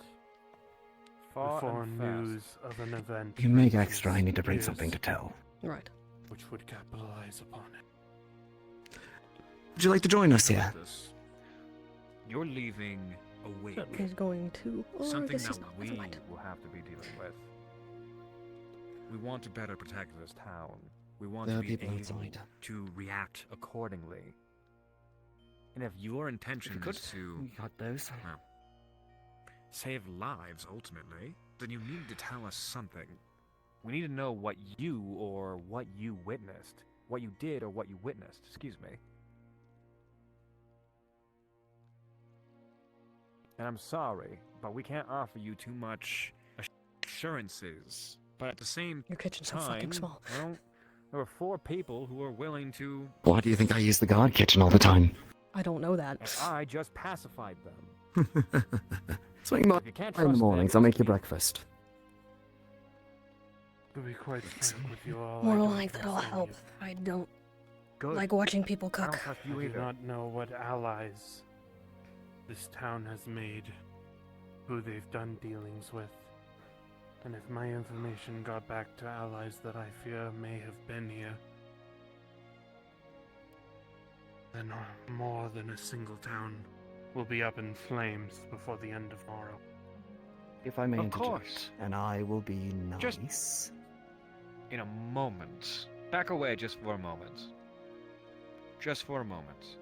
Far Before and fast. news of an event You make reaches extra, I need to bring ears, something to tell. Right. which would capitalize upon it. Would you like to join us here? You're leaving a wake. He's going to. Or I Something guess that he's not. we Never mind. will have to be dealing with. We want to better protect this town. We want There to are be people able inside. to react accordingly. And if your intention could, is to we got those. well, save lives ultimately, then you need to tell us something. We need to know what you or what you witnessed. What you did or what you witnessed, excuse me. And I'm sorry, but we can't offer you too much assurances. But at the same Your kitchen's so time, fucking small. well, there were 4 people who were willing to, Why do you think I use the guard kitchen all the time? I don't know that. and I just pacified them. Swing by If you can't in the trust mornings, them, I'll make you breakfast. To be quite frank with you all, More I don't like that'll trust any help. of I don't Good. like watching people I don't cook. trust I you do either. not know what allies this town has made, who they've done dealings with. And if my information got back to allies that I fear may have been here, then more than a single town will be up in flames before the end of tomorrow. If I may Of interject, course. and I will be Just- nice. In a moment. Back away just for a moment. Just for a moment.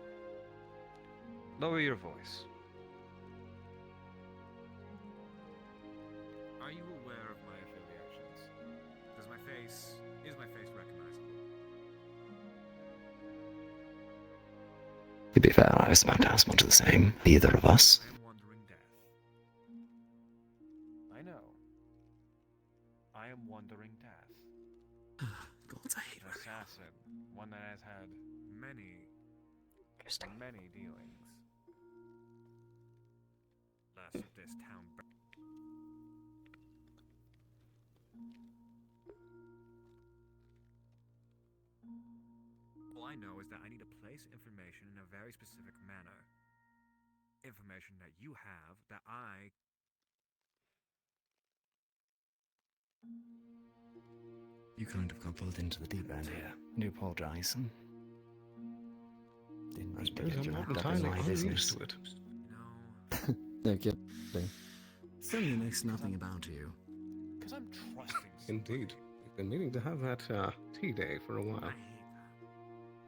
Lower your voice. Are you aware of my affiliations? To be fair, I was about to ask much the same. Either of us. I know. I am wandering death. Gods, I hate An assassin, one that has had many dealings. Last of this town. All I know is that I need to place information in a very specific manner. Information that you have that I... You kind of got pulled into the deep end here. I do apologise. Didn't mean to get you wrapped up in my business. to it. No kidding. Certainly makes nothing about you. Because I'm trusting Indeed. We've been meaning to have that tea day for a while.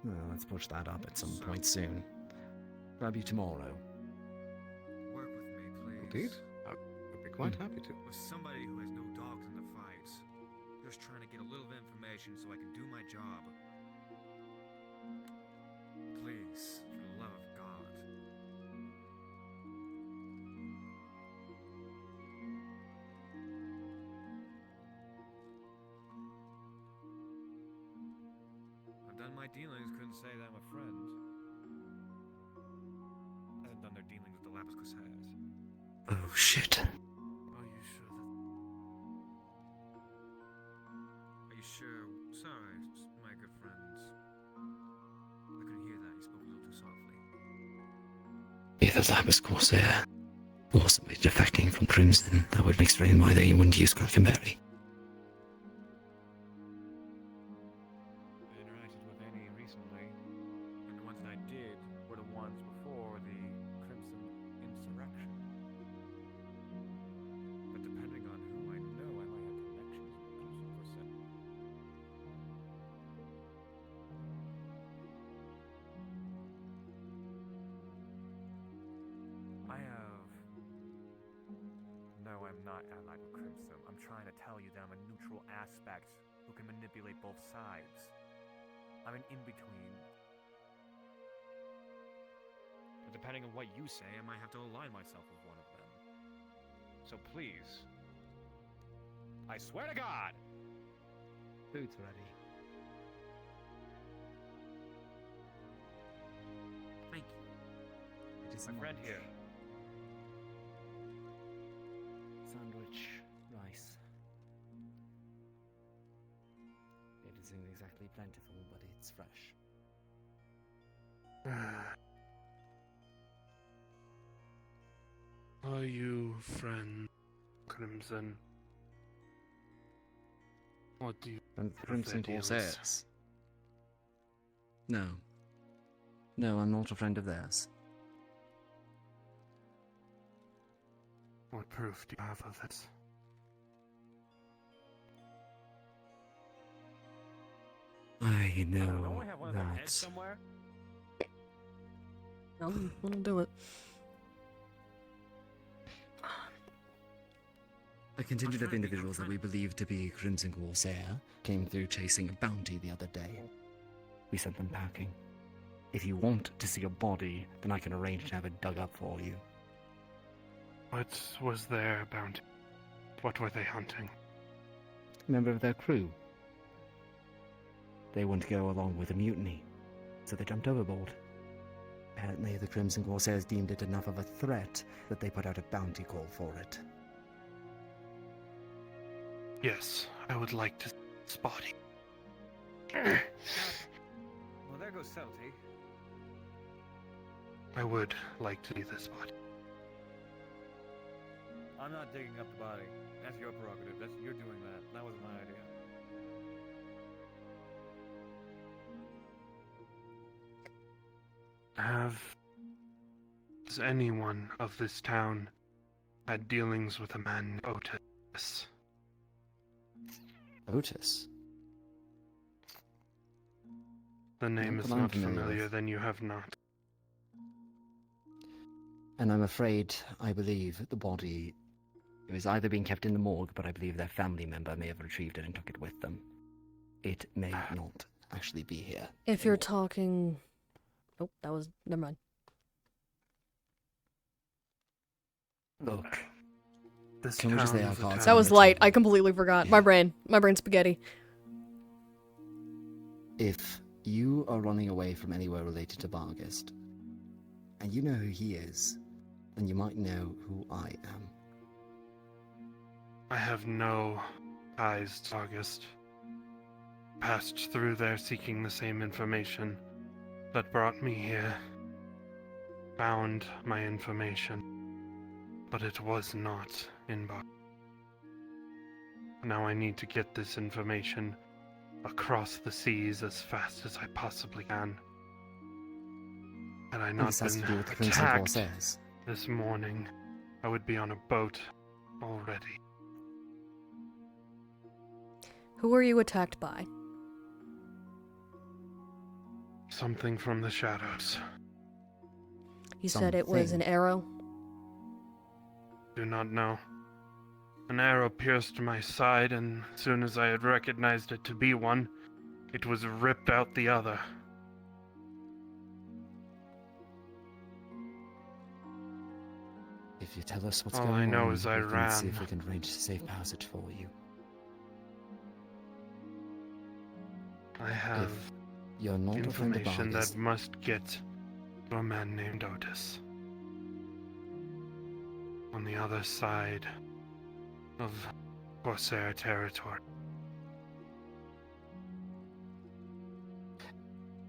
Well, let's push that up at some point soon. Grab you tomorrow. Work with me, please. Indeed. I would be quite happy to. With somebody who has no dogs in the fight. Just trying to get a little bit of information so I can do my job. Please, for the love of God. I've done my dealings, couldn't say that I'm a friend. Hasn't done their dealings with the Lapis Corsairs. Oh shit. Are you sure that... Are you sure? Sorry, my good friends. I couldn't hear that. You spoke a little too softly. Either that was Corsair, or somebody defecting from Crimson. That would explain why they wouldn't use Crackenberry. I interacted with any recently, and the ones that I did were the ones before the Crimson Insurrection. But depending on who I know, I might have connections with Crimson Corsair. I have... No, I'm not allied with Crimson. I'm trying to tell you that I'm a neutral aspect who can manipulate both sides. I'm an in-between. But depending on what you say, I might have to align myself with one of them. So please, I swear to God! Food's ready. Thank you. It is My friend lunch. here. Sandwich, rice. It isn't exactly plentiful, but it's fresh. Are you friend Crimson? What do you And think of Crimson their deals? Corsairs? No. No, I'm not a friend of theirs. What proof do you have of this? I know Don't we have one of their heads that. somewhere? I'll do it. A contingent of individuals that we believe to be Crimson Corsair came through chasing a bounty the other day. We sent them packing. If you want to see a body, then I can arrange to have it dug up for you. What was their bounty? What were they hunting? A member of their crew. They wouldn't go along with the mutiny, so they jumped overboard. Apparently, the Crimson Corsairs deemed it enough of a threat that they put out a bounty call for it. Yes, I would like to spot it. Well, there goes subtlety. I would like to see this body. I'm not digging up the body. That's your prerogative. You're doing that. That wasn't my idea. Has anyone of this town had dealings with a man named Otis? Otis? The name Not is that I'm not familiar familiar, with. then you have not. And I'm afraid, I believe, the body is either being kept in the morgue, but I believe their family member may have retrieved it and took it with them. It may not actually be here. If you're talking Nope, that was... Never mind. Look. This Can we just town lay our is a cards town That was the light. table? I completely forgot. My brain spaghetti. If you are running away from anywhere related to Bargist, and you know who he is, then you might know who I am. I have no ties to August. Passed through there seeking the same information that brought me here. Found my information, but it was not in Bar. Now I need to get this information across the seas as fast as I possibly can. Had I not this has been to do with the Crimson attacked Corsairs. this morning, I would be on a boat already. Who were you attacked by? Something from the shadows. You said it was an arrow? Do not know. An arrow pierced my side, and as soon as I had recognized it to be one, it was ripped out the other. If you tell us what's All going on, I know is I we can see ran. if we can arrange a safe passage for you. I have you're not a friend of information Bargist, that must get to a man named Otis. On the other side of Corsair territory.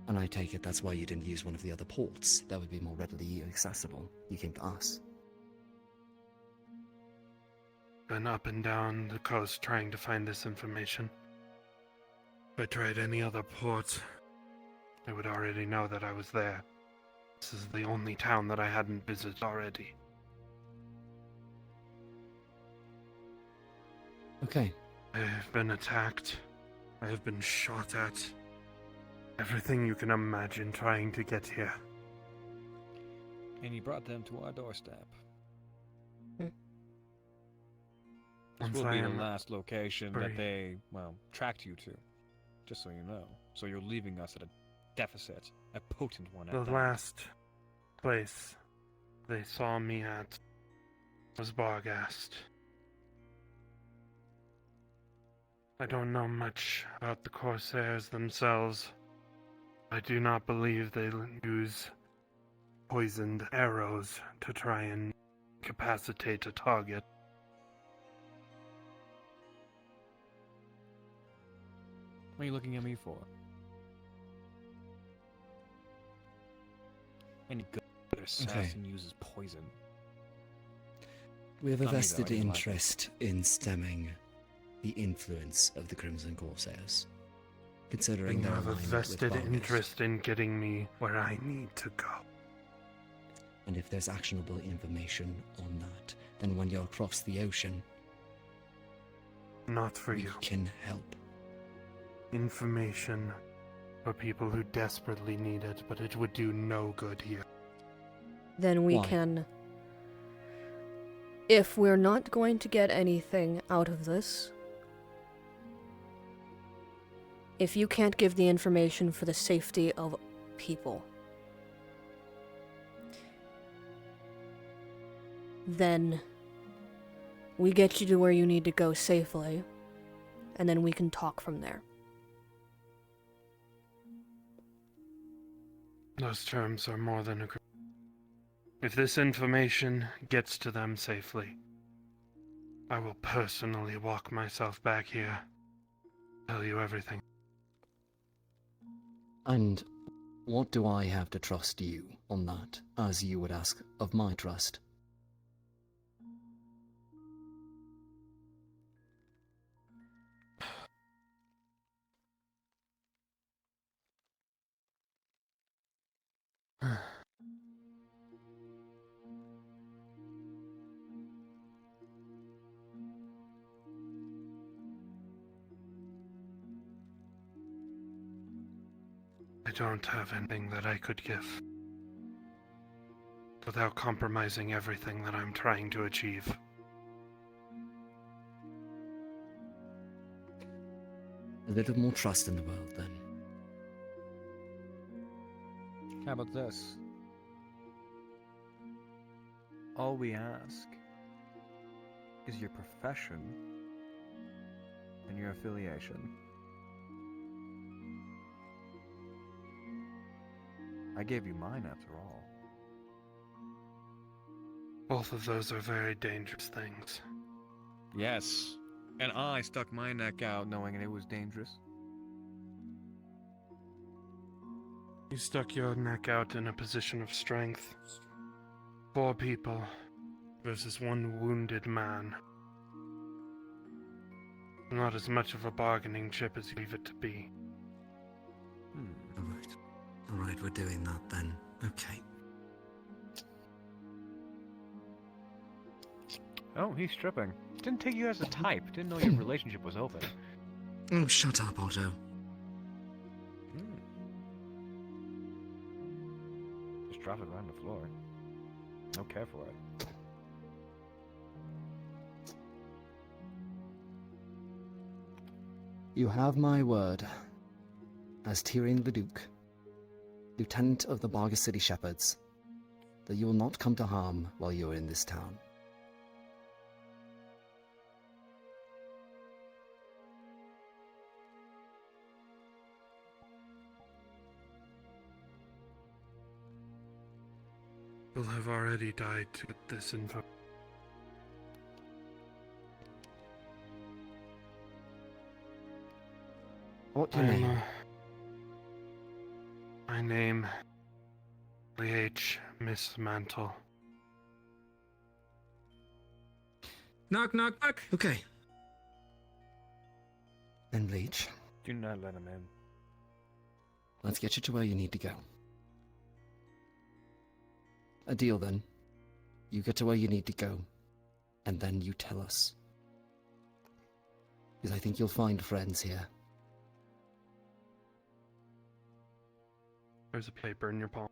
and I take it that's why you didn't use one of the other ports. That would be more readily accessible. You came to us. Been up and down the coast trying to find this information. If I tried any other port, they would already know that I was there. This is the only town that I hadn't visited already. Okay. I have been attacked. I have been shot at. Everything you can imagine trying to get here. And you brought them to our doorstep. This Once will I be the am last location free. that they, well, tracked you to. Just so you know. So you're leaving us at a deficit. A potent one at The that. last place they saw me at was Bargast. I don't know much about the Corsairs themselves. I do not believe they use poisoned arrows to try and incapacitate a target. What are you looking at me for? Any good assassin uses poison. We have a Not me, though, I vested didn't like it. interest in stemming the influence of the Crimson Corsairs, considering You their have a alignment vested with Bargist. interest in getting me where I need to go. And if there's actionable information on that, then when you're across the ocean, Not for we you. can help. Information for people who desperately need it, but it would do no good here. Then we Why? can... If we're not going to get anything out of this, if you can't give the information for the safety of people, then we get you to where you need to go safely, and then we can talk from there. Those terms are more than agreed. If this information gets to them safely, I will personally walk myself back here, tell you everything. And what do I have to trust you on that, as you would ask of my trust? I don't have anything that I could give without compromising everything that I'm trying to achieve. A little more trust in the world, then. How about this? All we ask is your profession and your affiliation. I gave you mine after all. Both of those are very dangerous things. Yes. And I stuck my neck out knowing it was dangerous. You stuck your neck out in a position of strength. 4 people versus 1 wounded man. Not as much of a bargaining chip as you leave it to be. Alright. Alright, we're doing that then. Okay. Oh, he's stripping. Didn't take you as a type. Didn't know your relationship was open. Oh, shut up, Otto. Just drop it right on the floor. Don't care for it. You have my word, as Tyrion the Duke, Lieutenant of the Bargus City Shepherds, that you will not come to harm while you are in this town. Will have already died to get this info. What's your name? My name, H. Miss Mantle. Knock, knock, knock. Okay. Then Bleach, Do not let him in. let's get you to where you need to go. A deal then. You get to where you need to go, and then you tell us. Because I think you'll find friends here. There's a paper in your palm.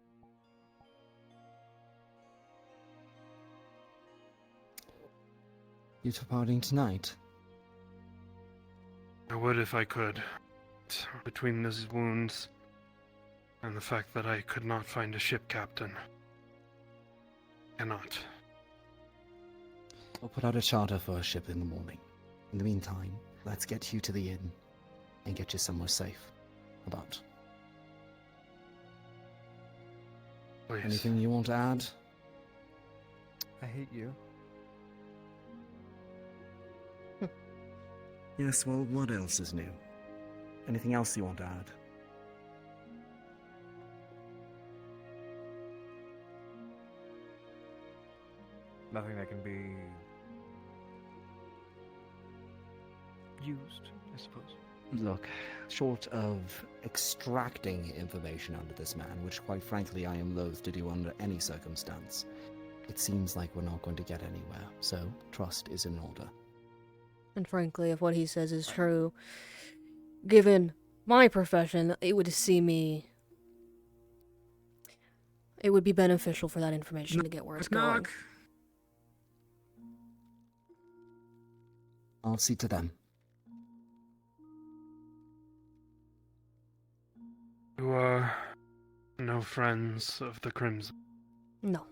You departing tonight? I would if I could. Between these wounds and the fact that I could not find a ship captain. Cannot. I'll put out a charter for a ship in the morning. In the meantime, let's get you to the inn and get you somewhere safe. About. Please. Anything you want to add? I hate you. Yes, well, what else is new? Anything else you want to add? Nothing that can be used, I suppose. Look, short of extracting information out of this man, which quite frankly I am loath to do under any circumstance, it seems like we're not going to get anywhere, so trust is in order. And frankly, if what he says is true, given my profession, it would be beneficial for that information to get where it's going. I'll see to them. You are no friends of the Crimson. No.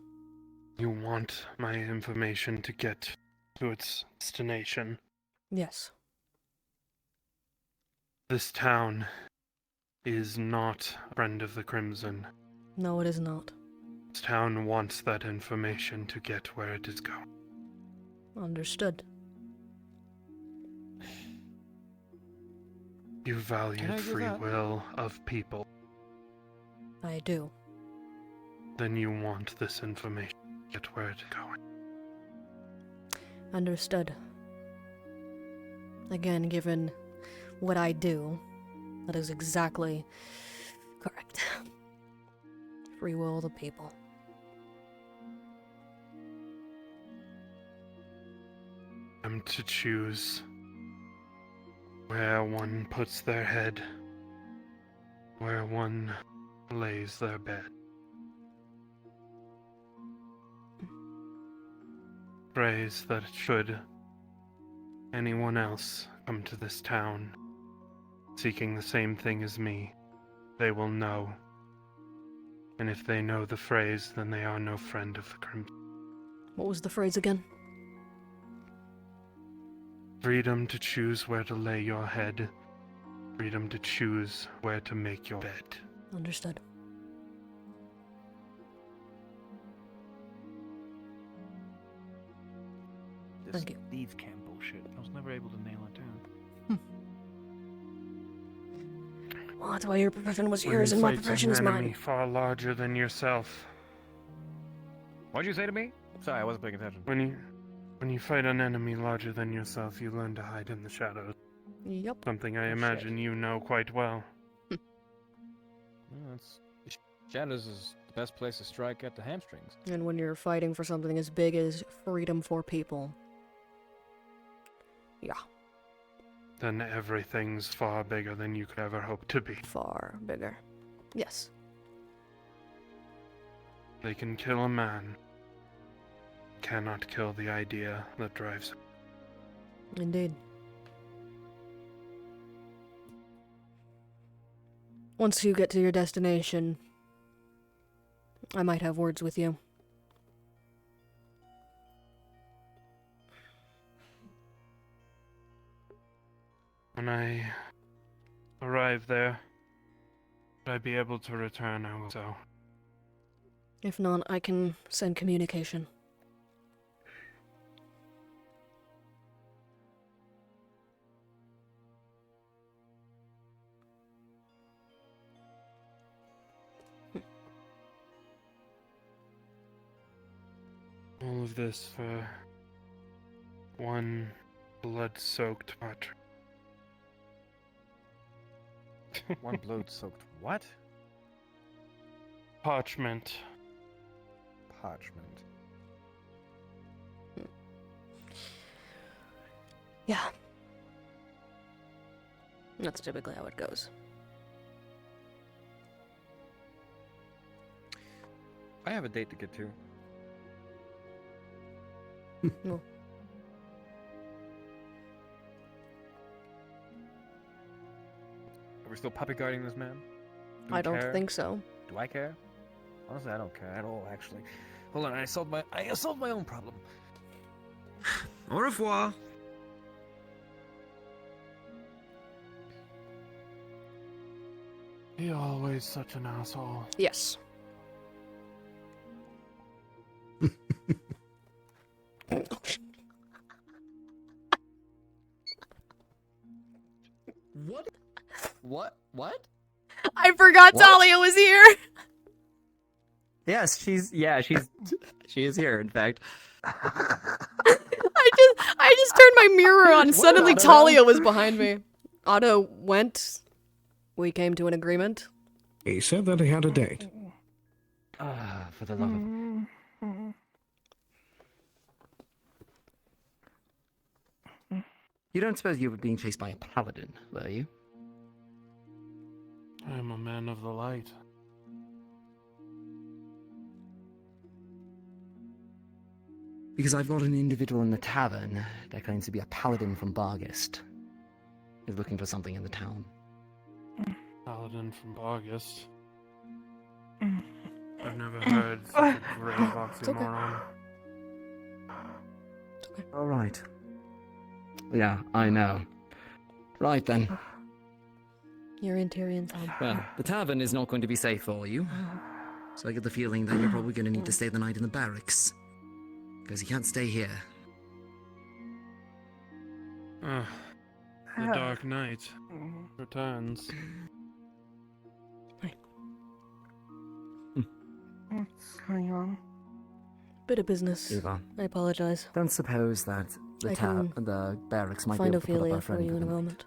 You want my information to get to its destination. Yes. This town is not a friend of the Crimson. No, it is not. This town wants that information to get where it is going. Understood. You value Can I do free that? will of people. I do. Then you want this information to get where it is going. Understood. Again, given what I do, that is exactly correct. Free will of the people. I'm to choose where one puts their head, where one lays their bed. Phrase that should anyone else come to this town seeking the same thing as me, they will know And if they know the phrase, then they are no friend of the Crimson. What was the phrase again? Freedom to choose where to lay your head. Freedom to choose where to make your bed. Understood. This Thank you. leave camp bullshit. I was never able to nail it down. Well, that's why your profession was When yours you and my fight profession an is enemy mine. far larger than yourself. What'd you say to me? Sorry, I wasn't paying attention. When you fight an enemy larger than yourself, you learn to hide in the shadows. Yep. Something I imagine you know quite well. Shadows is the best place to strike at the hamstrings. And when you're fighting for something as big as freedom for people. Yeah. Then everything's far bigger than you could ever hope to be. Far bigger. Yes. They can kill a man. Cannot kill the idea that drives him. Indeed. Once you get to your destination, I might have words with you. When I arrive there, should I be able to return, I will so. If not, I can send communication. All of this for one blood-soaked parchment. One blood-soaked what? Parchment. Parchment. Yeah. That's typically how it goes. I have a date to get to. No. Are we still puppy guarding this man? Do we I don't care? think so. Do I care? Honestly, I don't care at all, actually. Hold on, I solved my own problem. Au revoir. You're always such an asshole. Yes. What? What? I forgot What? Talia was here. Yes, she is here, in fact. I just turned my mirror on and What, suddenly Otto? Talia was behind me. Otto went. We came to an agreement. He said that he had a date. Ah, for the love of... You don't suppose you were being chased by a paladin, were you? I am a man of the light. Because I've got an individual in the tavern that claims to be a paladin from Bargist. He's looking for something in the town. Paladin from August. I've never heard such a grave oxymoron. All right. Yeah, I know. Right then. You're in Tyrion's home. Well, the tavern is not going to be safe for you. So I get the feeling that you're probably going to need to stay the night in the barracks. Because you can't stay here. The Dark Knight returns. What's going on? Bit of business. Eva. I apologize. Don't suppose that I can the barracks might Find be able to put up Ophelia our for friend you for in a the night. moment.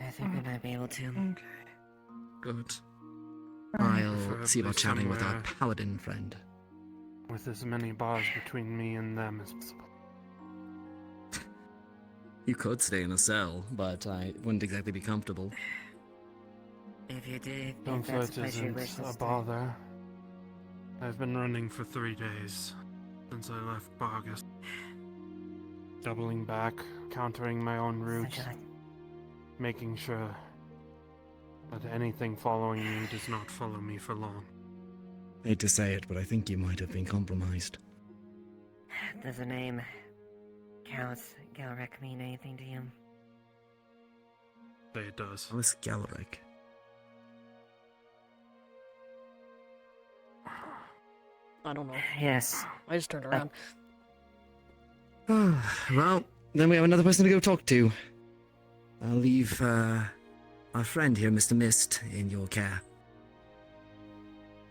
I think we might be able to. Okay. Good. Preferably I'll see about chatting with our somewhere paladin friend. with as many bars between me and them as possible. You could stay in a cell, but I wouldn't exactly be comfortable. If you did, if Comfort that's what you isn't wish to a stay. bother. I've been running for 3 days since I left Bargus. Doubling back, countering my own routes, making sure But anything following me does not follow me for long. Hate to say it, but I think you might have been compromised. Does the name Count Galric mean anything to you? Say it does. Alice Galric. I don't know. Yes. I just turned around. Well, then we have another person to go talk to. I'll leave our friend here, Mr. Mist, in your care.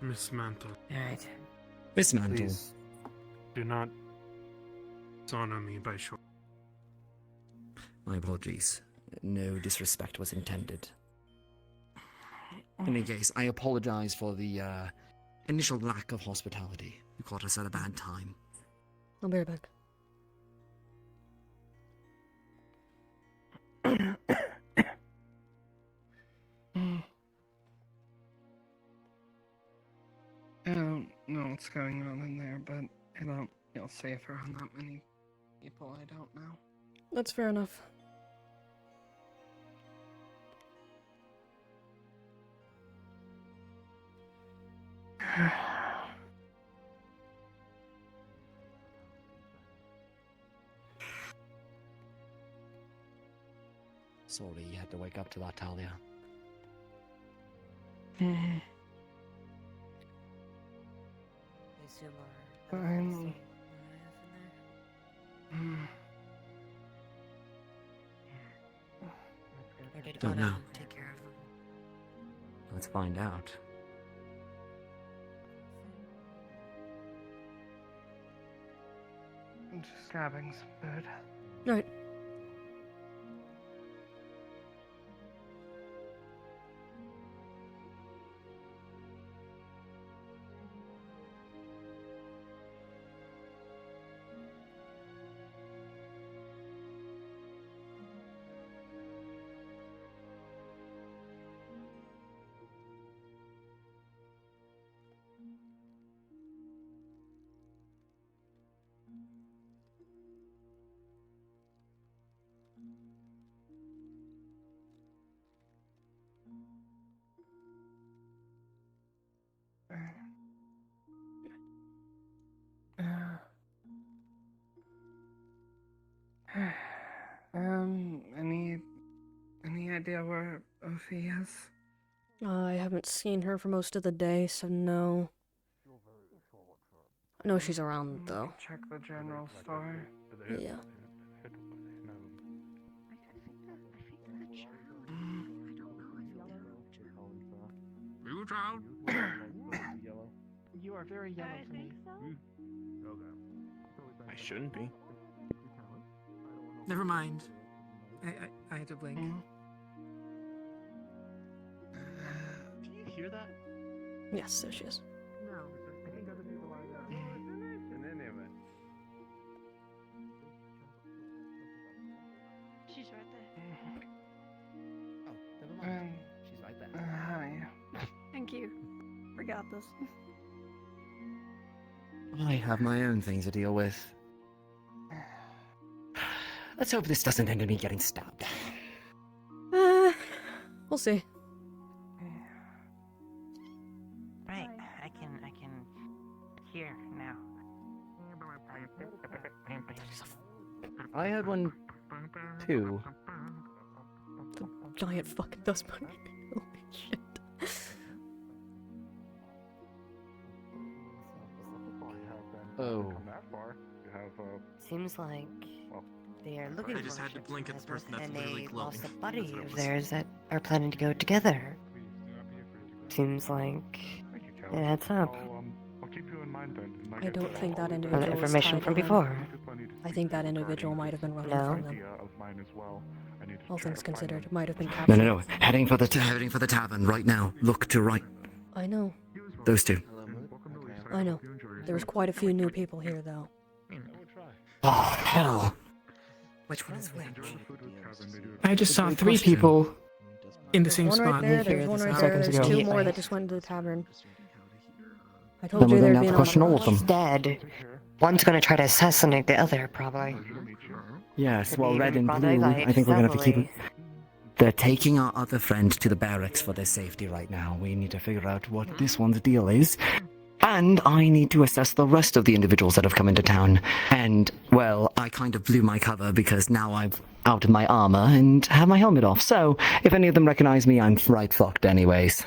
Miss Mantle. Alright. Miss Mantle. Please do not dishonor me by short. My apologies. No disrespect was intended. In any case, I apologize for the initial lack of hospitality. You caught us at a bad time. I'll be right back. I don't know what's going on in there, but I don't feel safe around that many people I don't know. That's fair enough. Sorry you had to wake up to that, Talia. I'm... Or did Don't Otto know. take care of them? Let's find out. I'm just grabbing some food. Right. Any idea where Ophi is? I haven't seen her for most of the day, so no. I know she's around, though. Check the general store. Yeah. You are very yellow to me. I shouldn't be. Never mind. I had to blink. Can you hear that? Yes, there she is. No, I think other people are there. In any event. She's right there. Oh, never mind. She's right there. Hi. Thank you. We got this. I have my own things to deal with. Let's hope this doesn't end in me getting stabbed. We'll see. Right, I can hear now. I had one too. The giant fucking dust bunny. Holy shit. Oh. Seems like they are looking I just for had to ships blink at the person that's and literally they glowing. lost a buddy of theirs that are planning to go together. Seems like it adds up. I'll keep you in mind then. I don't think that From individual the was information tied from to them. before. I think that individual might have been running No? from them. All things considered, might have been No, captured. no. Heading for the tavern right now. Look to right. I know. Those two. I know. There was quite a few new people here, though. Oh, hell. Which one is which? I just saw 3 people in the same One spot right there, here there's one a right few there, seconds there's ago. 2 more that just went into the tavern. I Then told we're you gonna there'd have be to an question all of them. She's dead. One's gonna try to assassinate the other, probably. Yes, Could well, be red even and broad daylight, blue. I think we're gonna have to keep it. They're taking our other friend to the barracks for their safety right now. We need to figure out what this one's deal is. And I need to assess the rest of the individuals that have come into town. And, well, I kind of blew my cover because now I'm out of my armor and have my helmet off. So, if any of them recognize me, I'm right fucked anyways.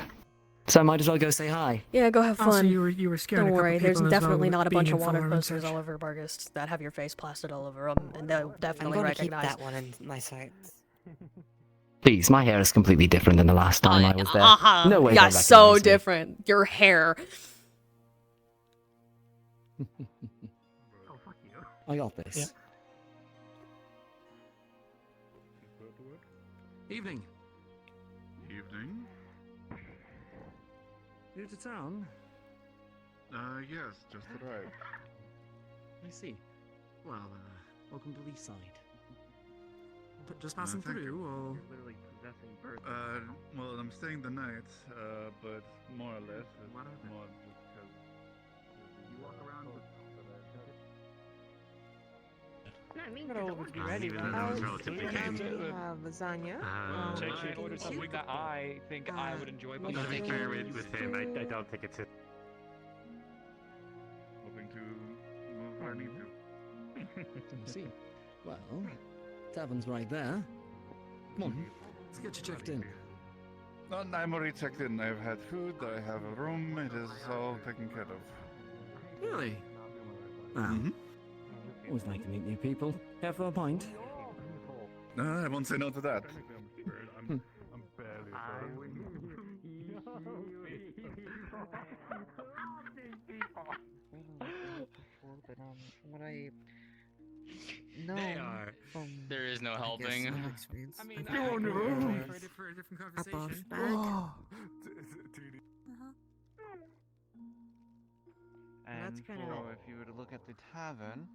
So I might as well go say hi. Yeah, go have fun. Also, you were scaring Don't a couple worry, there's people as well definitely with not a being bunch in of wanted form and posters such. all over Vargas that have your face plastered all over them, and they'll I'm definitely going to keep recognize. that one in my sights. Please, my hair is completely different than the last time I was there. Uh-huh. No way Yeah, they'll so recognize me. different. Your hair. I got this. Evening. Evening. New to town? Yes, just arrived. I see. Well, welcome to Leaside. Just passing thank through, you. or? Well, I'm staying the night, but more or less, it's more because you walk around with Be ready, lasagna. Actually, ordered something that I think I would enjoy. But I'm gonna be fair with him. I don't think it's it. hoping to move where I need to. I see. Well, tavern's right there. Come on, let's get you checked in. No, I'm already checked in. I've had food, I have a room, it is all taken care of. Really? Wow. Always like to meet new people. Care for a pint? No, I won't say no to that. Hmm. What I know There is no helping. I mean, You're on your own. For a different A conversation. buff bag. And That's kinda- if you were to look at the tavern,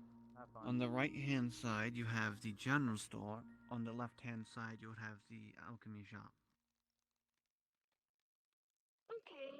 on the right-hand side you have the general store. On the left-hand side you would have the alchemy shop. Okay.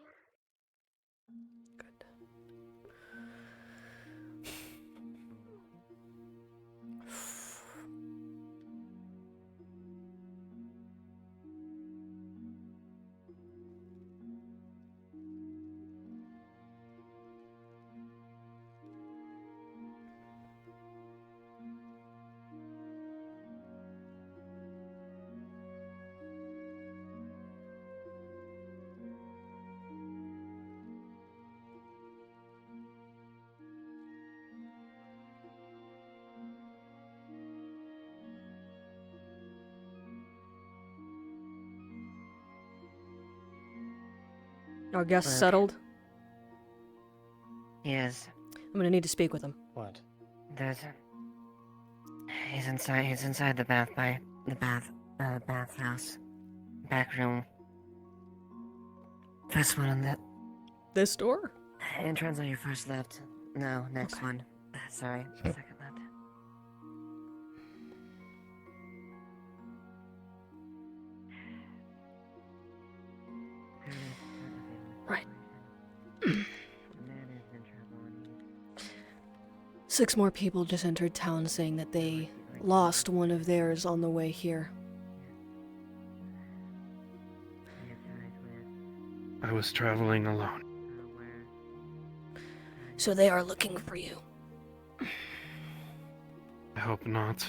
Our guest Work. settled. Yes. I'm gonna need to speak with him. What? There's a... He's inside the bathhouse. Back room. First one on the... This door? Entrance on your first left. No, next one. Sorry, second left. Right. 6 more people just entered town saying that they lost one of theirs on the way here. I was traveling alone. So they are looking for you. I hope not.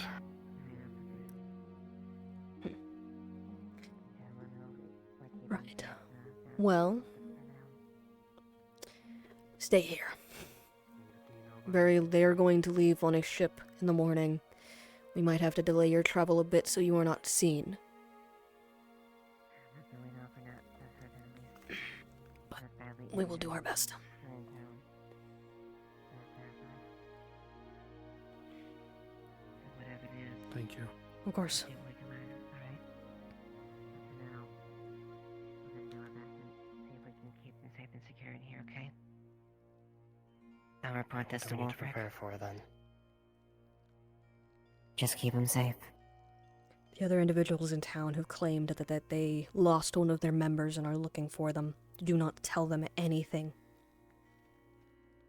Right. Well, stay here. They are going to leave on a ship in the morning. We might have to delay your travel a bit so you are not seen. But we will do our best. Thank you. Of course. I'll report this to What do we need to Wolfric. prepare for then? Just keep him safe. The other individuals in town have claimed that they lost one of their members and are looking for them. Do not tell them anything.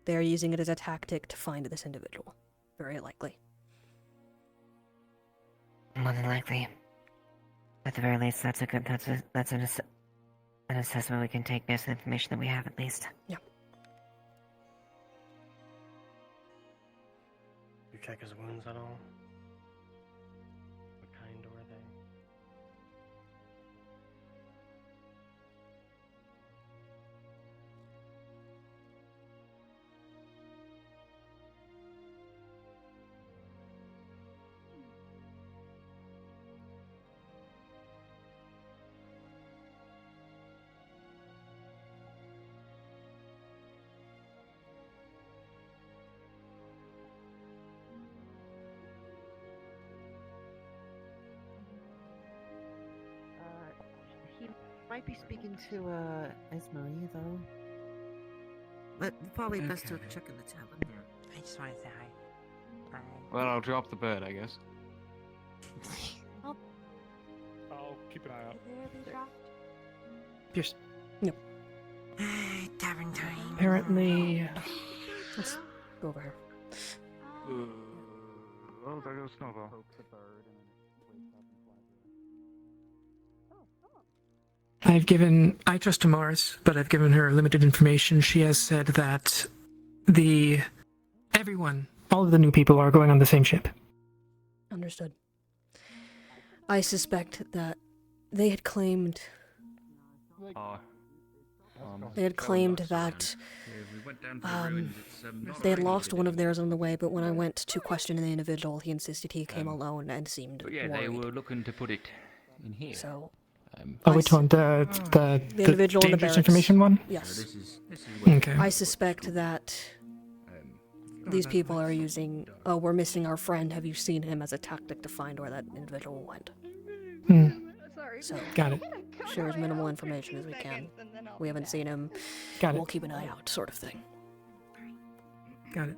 They are using it as a tactic to find this individual. Very likely. More than likely. At the very least, that's an assessment we can take based on the information that we have, at least. Yeah. You check his wounds at all? What kind were they? He might be speaking to Elemmire, though. But probably best to check in the tavern. I just want to say hi. Bye. Well, I'll drop the bird, I guess. I'll keep an eye out. Pierce. Yep. Tavern time. Apparently. Let's go over here. Oh, there goes Snowball. I trust Tamaris, but I've given her limited information. She has said that all of the new people are going on the same ship. Understood. I suspect that they had claimed that they had lost one of theirs on the way, but when I went to question the individual, he insisted he came alone and seemed But yeah, worried. they were looking to put it in here. So, Which one? The individual in the dangerous barracks. information one? Yes. This is Okay. I suspect that these people are using, oh, we're missing our friend, have you seen him, as a tactic to find where that individual went. So, Got it. share as minimal information as we can. We haven't seen him. Got it. We'll keep an eye out, sort of thing. Got it.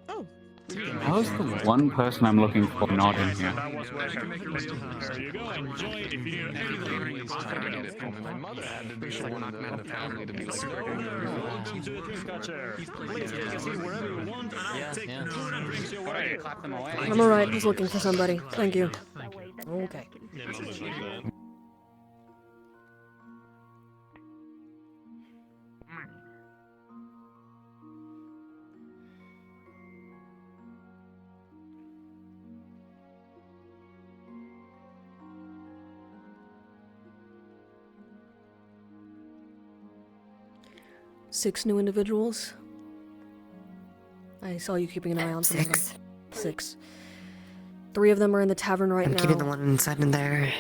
Oh. How's the one person I'm looking for not in here? There you go, enjoy it. If you need anything, My mother had to be the one in the family to be like, welcome to the drink catcher. Please take a seat wherever you want, and I'll take food and drinks your way. I'm alright, just looking for somebody. Thank you. Okay. Six new individuals. I saw you keeping an eye on some of them. Six. 3 of them are in the tavern right I'm now. keeping the one inside in there.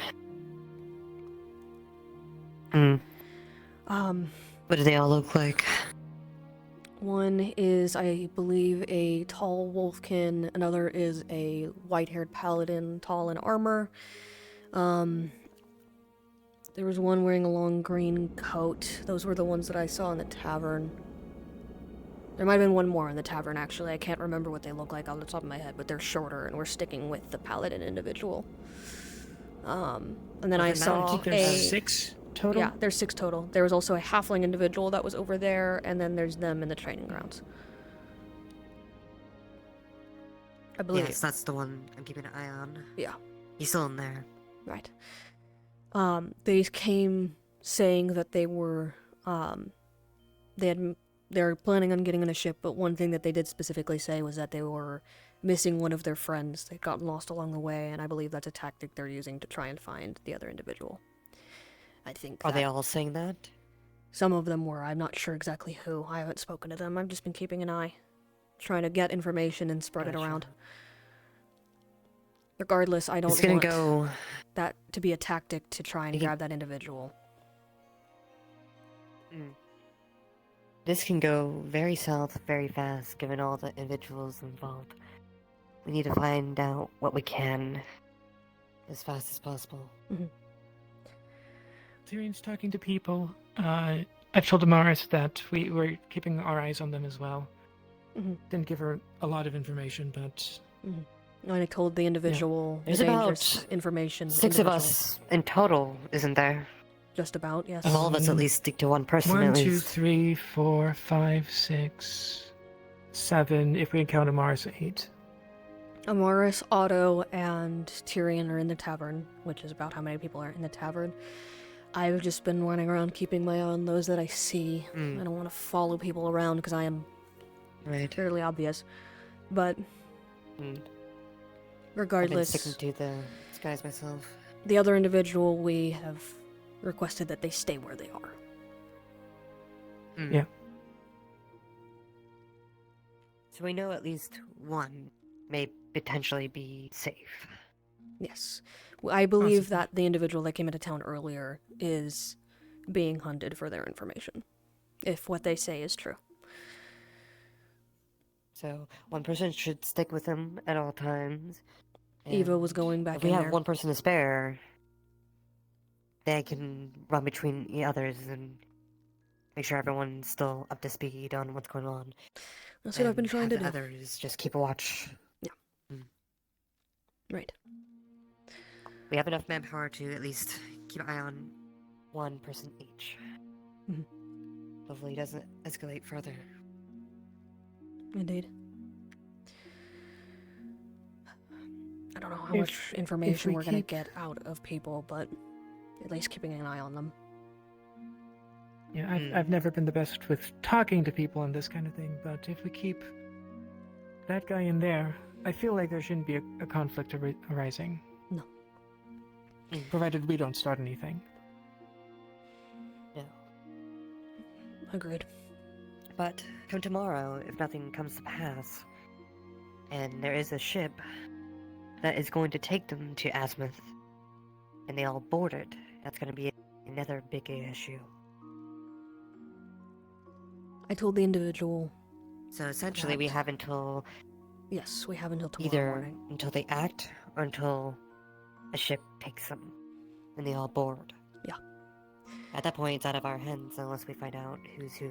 What do they all look like? One is, I believe, a tall wolfkin. Another is a white-haired paladin, tall in armor. There was one wearing a long green coat. Those were the ones that I saw in the tavern. There might have been one more in the tavern, actually. I can't remember what they look like off the top of my head, but they're shorter, and we're sticking with the paladin individual. And then I saw There's 6 total? Yeah, there's 6 total. There was also a halfling individual that was over there, and then there's them in the training grounds. I believe. Yes, that's the one I'm keeping an eye on. Yeah. He's still in there. Right. They came saying that they were, they're planning on getting on a ship, but one thing that they did specifically say was that they were missing one of their friends. They'd gotten lost along the way, and I believe that's a tactic they're using to try and find the other individual. I think. Are they all saying that? Some of them were. I'm not sure exactly who. I haven't spoken to them. I've just been keeping an eye, trying to get information and spread it around. Regardless, I don't want that to be a tactic to try and grab that individual. This can go very south very fast, given all the individuals involved. We need to find out what we can as fast as possible. Tyrion's talking to people. I've told Damaris that we were keeping our eyes on them as well. Didn't give her a lot of information, but I told the individual There's the about dangerous information. 6 of individual. us in total, isn't there? Just about, yes. All of us at least stick to one person One, at two, least. 3, 4, 5, 6, 7. If we count Mars, 8. Amaris, Otto, and Tyrion are in the tavern, which is about how many people are in the tavern. I've just been running around keeping my eye on those that I see. I don't want to follow people around because I am fairly obvious. But regardless, I've been sticking to the skies myself. the other individual, we have requested that they stay where they are. Yeah. So we know at least one may potentially be safe. Yes. I believe that the individual that came into town earlier is being hunted for their information, if what they say is true. So one person should stick with him at all times. Eva was and going back if we in have there. one person to spare, they can run between the others and make sure everyone's still up to speed on what's going on. That's what I've been And trying have to the do. others just keep a watch. Yeah. Right. We have enough manpower to at least keep an eye on one person each. Hopefully it doesn't escalate further. Indeed. I don't know how If- much if information we we're going to keep- get out of people, but at least keeping an eye on them. Yeah, I've never been the best with talking to people and this kind of thing, but if we keep that guy in there, I feel like there shouldn't be a conflict arising. No. Provided we don't start anything. No. Agreed. But come tomorrow, if nothing comes to pass, and there is a ship that is going to take them to Azimuth, and they all board it, that's going to be another big issue. I told the individual. So essentially, we have until Yes, we have until tomorrow either morning. until they act or until a ship takes them, and they all board. Yeah. At that point, it's out of our hands unless we find out who's who.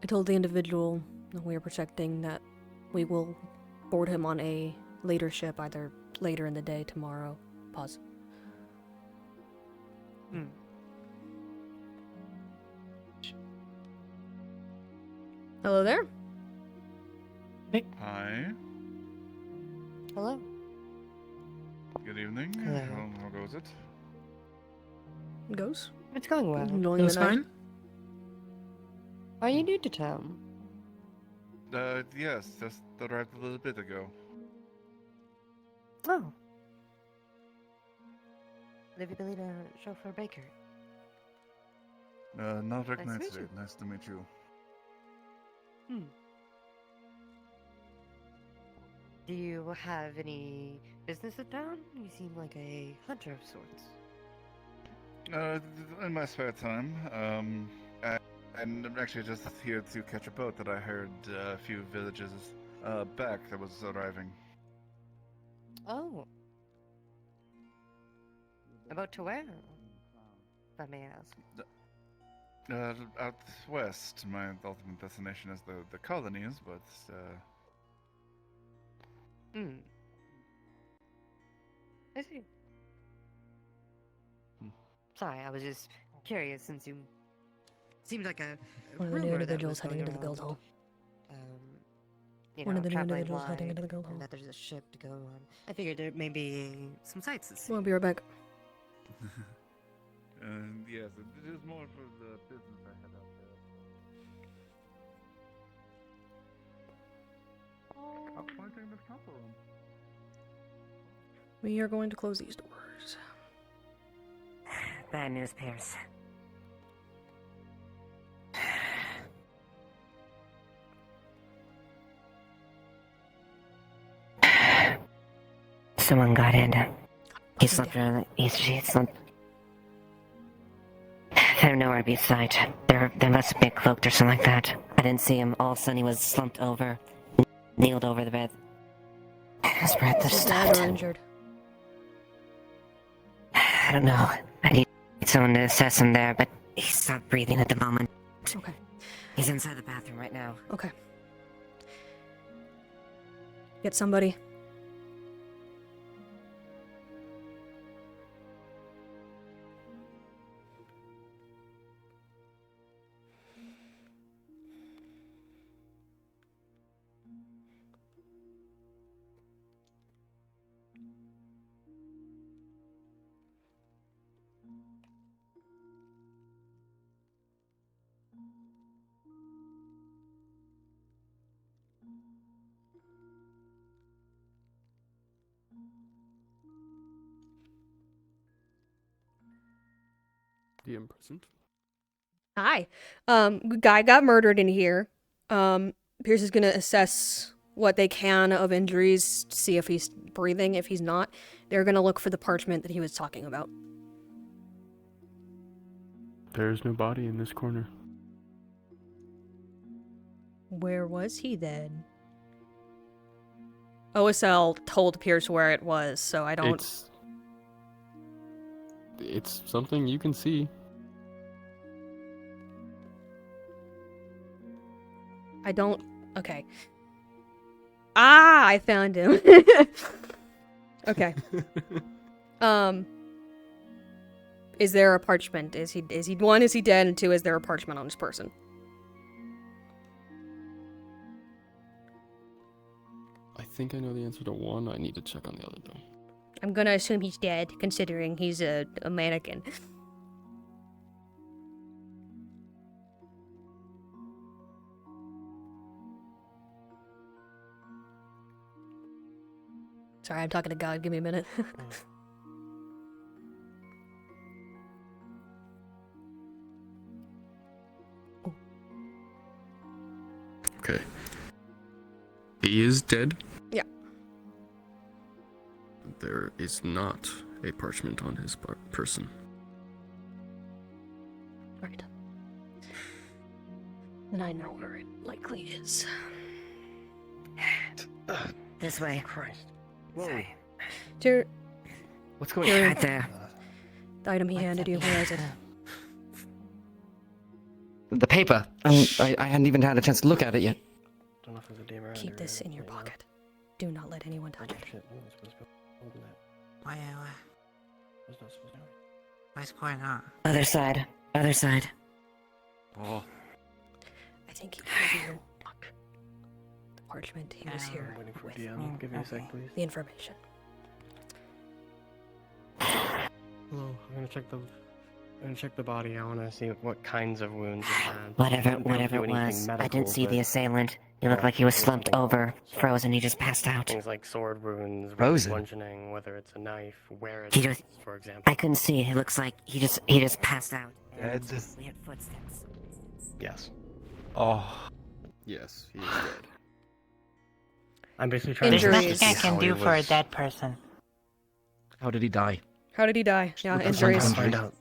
I told the individual that we are projecting that we will board him on a later ship, either later in the day, tomorrow. Pause. Hello there. Hi. Hello. Good evening. Hello. How goes it? Goes? It's going well. Enjoying the night. Are you new to town? Yes, just arrived a little bit ago. Oh. Have you been a chauffeur baker? Not Nice to recognized meet today. you. Nice to meet you. Do you have any business in town? You seem like a hunter of sorts. In my spare time, I'm actually just here to catch a boat that I heard a few villages back that was arriving. Oh. About to where? If I may ask. Out west. My ultimate destination is the colonies, but I see. Sorry, I was just curious since you seemed like a One of the new rumor that individuals was heading going into the guild around, hall. You One know, of the new traveling individuals heading into wide, the guild hall. and that there's a ship to go on. I figured there may be some sights to see. We'll be right back. Yes, it is more for the business I had out there. I'm pointing the copper room. We are going to close these doors. Bad news, Pierce. Someone got in. He slept around the he slept. I don't know where to be sight. There must be a cloaked or something like that. I didn't see him. All of a sudden he was slumped over, kneeled over the bed. His breath just Dead stopped. or injured? I don't know. I need someone to assess him there, but he stopped breathing at the moment. Okay. He's inside the bathroom right now. Okay. Get somebody. DM present. Hi. Guy got murdered in here. Pierce is gonna assess what they can of injuries, see if he's breathing. If he's not, they're gonna look for the parchment that he was talking about. There's no body in this corner. Where was he then? OSL told Pierce where it was, so I don't... It's something you can see. I don't... Okay. Ah, I found him. Okay. Is there a parchment? Is he one, is he dead? And two, is there a parchment on this person? I think I know the answer to one. I need to check on the other though. I'm gonna assume he's dead, considering he's a mannequin. Sorry, I'm talking to God. Give me a minute. Okay. He is dead? Yeah. There is not a parchment on his person. Right. Then I know where it likely is. This way. Christ. Whoa. What's going on? Right there. The item he handed you, where is it? The paper. I hadn't even had a chance to look at it yet. Don't know if there's a DM around Keep this in your pocket. Do not let anyone touch it. What's going on? Other side. Other side. Oh. I think he gave you the parchment. He was here waiting for with DM. Give me a sec, please. the information. Hello, I'm gonna check the body. I want to see what kinds of wounds it had. Whatever Don't it do anything was, I medical, didn't see the but- assailant. He looked like he was slumped over, frozen. He just passed out. Things like sword wounds, Frozen? bludgeoning, whether it's a knife, where it He is, just, for example. I couldn't see. It looks like he just passed out. Dead? We had footsteps. Yes. Oh. Yes, he is dead. I'm basically trying There's to nothing see I how can he do for a was- dead person. How did he die? How did he die? Yeah, Let's find injuries. out, find out.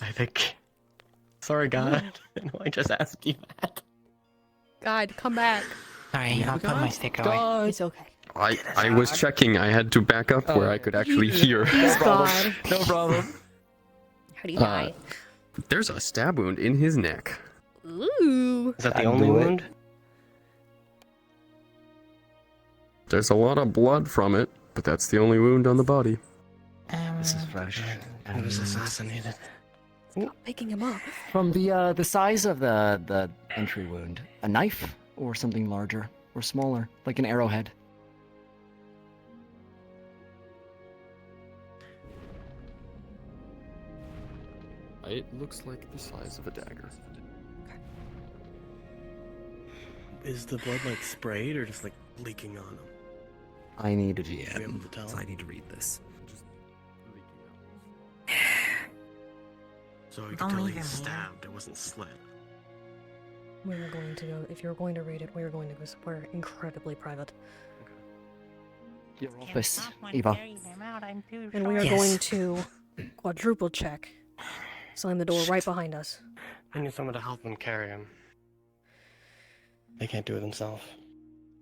I think. Sorry, God. I know I just asked you that. God, come back. Sorry, I'll put my stick away. It's okay. I was checking. I had to back up where I could actually hear. Please, God. No problem. How do you die? There's a stab wound in his neck. Ooh. Is that the only wound? There's a lot of blood from it, but that's the only wound on the body. This is fresh. He was assassinated. Stop picking him up. From the size of the entry wound, a knife or something larger or smaller, like an arrowhead. It looks like the size of a dagger. Is the blood like sprayed or just like leaking on him? I need a Should we be able GM, to tell? so I need to read this. So you Don't can tell leave he him here. stabbed. It wasn't slit. We're going to go. If you're going to read it, we're going to go somewhere incredibly private. Your office, Eva. And we are Yes. going to quadruple check. Slam the door right behind us. I need someone to help them carry him. They can't do it themselves.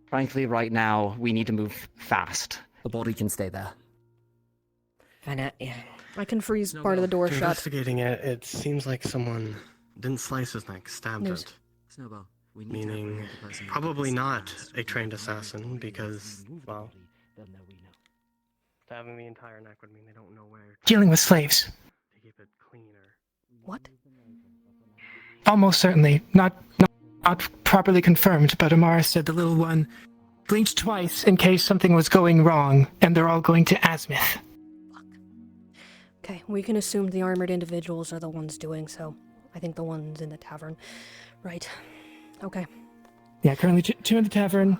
Frankly, right now, we need to move fast. The body can stay there. Find out, yeah. I can freeze part of the door shut. Investigating it, it seems like someone didn't slice his neck, stabbed News. it. Snowball, we Meaning, probably not a trained assassin because, well, stabbing the entire neck would mean they don't know where Dealing with slaves. to keep it cleaner. What? Almost certainly. Not properly confirmed, but Amara said the little one blinked twice in case something was going wrong, and they're all going to Asmith. Okay, we can assume the armored individuals are the ones doing so. I think the ones in the tavern. Right. Okay. Yeah, currently two in the tavern.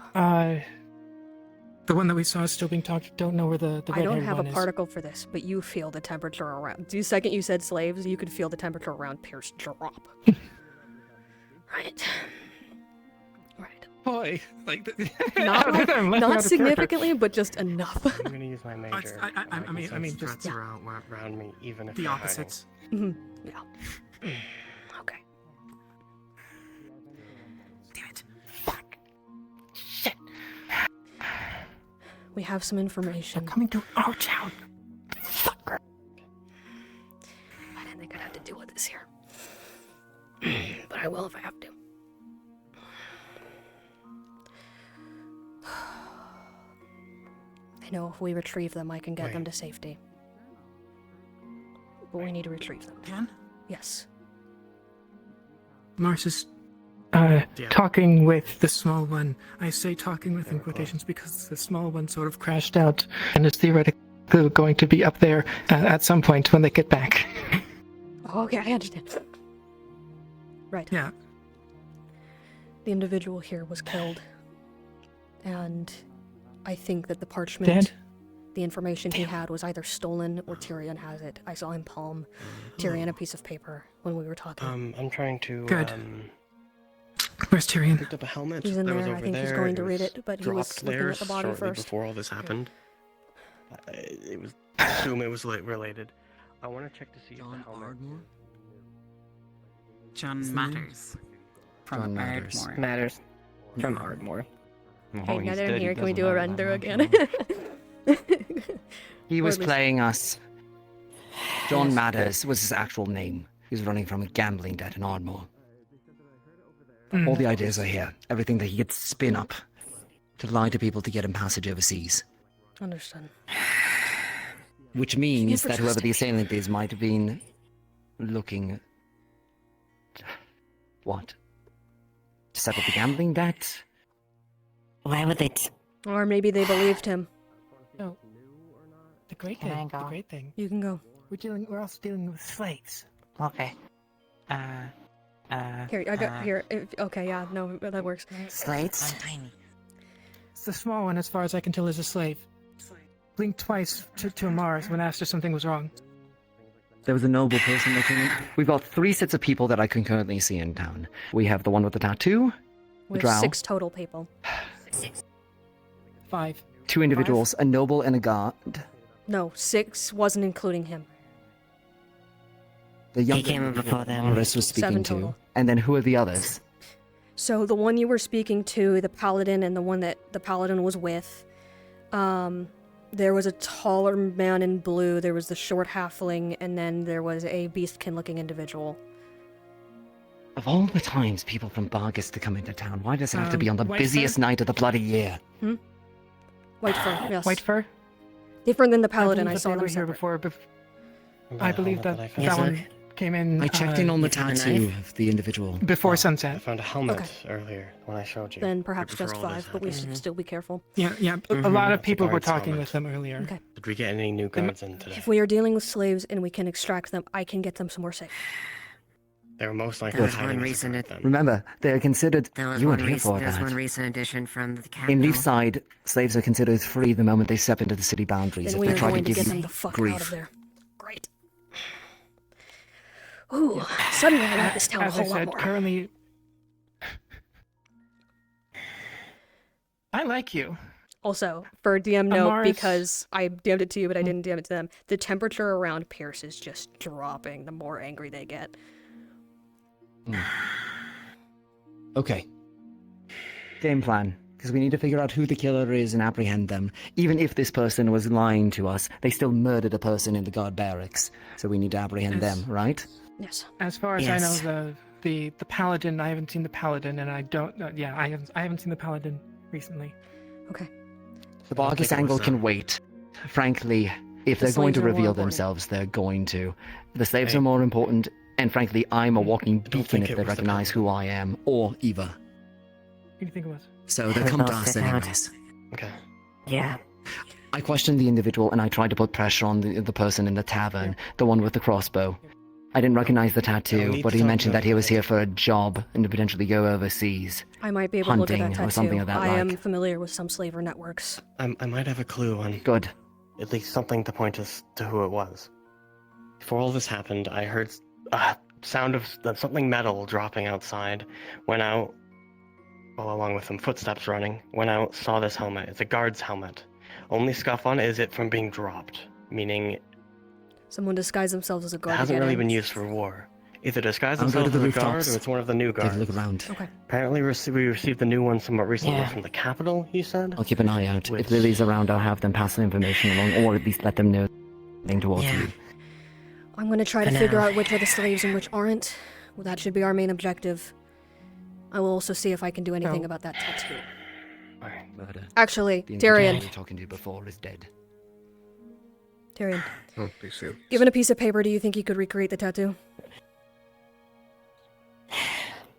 The one that we saw is still being talked. Don't know where the I don't red-haired have a one is. particle for this, but you feel the temperature around. The second you said slaves, you could feel the temperature around Pierce drop. Right. Right. Boy, like Not significantly, but just enough. I'm gonna use my major. I mean, just threats around me, even if the they're opposites. Mhm. Yeah. Okay. Damn it. We have some information. Coming to our town. I didn't think I'd have to deal with this here. But I will if I have to. I know if we retrieve them, I can get them to safety. But we need to retrieve them. Can? Yes. Mars is talking with the small one. I say talking with in quotations because the small one sort of crashed out and is theoretically going to be up there at some point when they get back. Okay, I understand. Right. Yeah. The individual here was killed. And I think that the parchment, Dead? the information he had was either stolen or Tyrion has it. I saw him palm Tyrion a piece of paper when we were talking. I'm trying to. Good. Where's Tyrion? Picked up a helmet. He's in that was there. over I think he's there. going to read it, but he was dropped looking there at the body shortly first. before all this happened. It was. I assume it was related. I want to check to see if the helmet. John Matters. John Matters. Matters. From Ardmore. Hey, now they're in here. Can we do a run through again? He was Or at least- playing us. John Matters was his actual name. He was running from a gambling debt in Ardmore. All the ideas are here. Everything that he could spin up to lie to people to get him passage overseas. Understood. Which means that whoever the assailant is might have been looking... What? To settle the gambling debt? Why would they? Or maybe they believed him. No. The great Can I thing. go? The great thing. You can go. We're also dealing with slaves. Okay. Here, I got here. Okay, yeah, no, that works. Slates? I'm tiny. It's the small one, as far as I can tell, is a slave. Blinked twice to Mars when asked if something was wrong. There was a noble person that came in. We've got 3 sets of people that I can currently see in town. We have the one with the tattoo, We the have drow, 6 total people. 5. 2 individuals, a noble and a guard. No, 6 wasn't including him. The young came in before them. Morris was speaking 7 to. total. And then who are the others? So the one you were speaking to, the paladin, and the one that the paladin was with, there was a taller man in blue, there was the short halfling, and then there was a beastkin-looking individual. Of all the times people from Bargus to come into town, why does it have to be on the White busiest Fur? night of the bloody year? White fur, yes. White fur? Different than the paladin, I believe that saw they them were here separate. before. I believe that Yes, one look. came in. I checked in on the you found a tattoo knife? of the individual. Before sunset. I found a helmet Okay. earlier when I showed you. Then perhaps before just all this 5, but we happened. should still be careful. Yeah. A Mhm. lot of That's a people were guard's talking helmet. with them earlier. Okay. Did we get any new guards in today? If we are dealing with slaves and we can extract them, I can get them somewhere safe. They were most likely There was hiding one as a recent group then. Remember, they are considered... There was You one weren't here for there's that. one recent addition from the capital. In Leafside, slaves are considered free the moment they step into the city boundaries. Then If we they are try to going to give get you them the fuck grief. out of there. Great. Ooh, suddenly I like this town a As I whole lot said, more. currently, I like you. Also, for DM note, Amars- because I DM'd it to you, but I didn't DM it to them, the temperature around Pierce is just dropping the more angry they get. Okay. Game plan. Because we need to figure out who the killer is and apprehend them. Even if this person was lying to us, they still murdered a person in the guard barracks. So we need to apprehend Yes. them, right? Yes. As far as Yes. I know, the paladin. I haven't seen the paladin, and I don't. Yeah, I haven't seen the paladin recently. Okay. The I don't think Bargus it was angle them. can wait. Frankly, if The they're going slaves to are more reveal important. themselves, they're going to. The slaves Hey. are more important, and frankly, I'm a walking beacon think if it they was the recognize who I am, or Eva. Who do you think it was? So they'll We're come to both us different. anyways. Okay. Yeah. I questioned the individual and I tried to put pressure on the person in the tavern, the one with the crossbow. I didn't recognize the I'll tattoo, need but to he talk mentioned about that he was it. here for a job and to potentially go overseas. I might be able to look at that Hunting tattoo. or something of that I am like. familiar with some slaver networks. I might have a clue on Good. at least something to point us to who it was. Before all this happened, I heard a sound of something metal dropping outside. Went out, well, along with some footsteps running. Went out, saw this helmet. It's a guard's helmet. Only scuff on it is it from being dropped, meaning Someone disguised themselves as a it guard. hasn't to get really in. been used for war. Either disguise I'll go to themselves the as a guard, rooftops. or it's one of the new guards. Take a look around. Okay. Apparently, we received the new one somewhat recently Yeah. from the capital. You said. I'll keep an eye out. If Lily's around, I'll have them pass the information along, or at least let them know something towards you. I'm gonna try to For figure now. out which are the slaves and which aren't. Well, that should be our main objective. I will also see if I can do anything about that tattoo. Murder. Actually, The individual Tyrion. we were talking to before is dead. Tyrion, Oh, please do. given a piece of paper, do you think you could recreate the tattoo?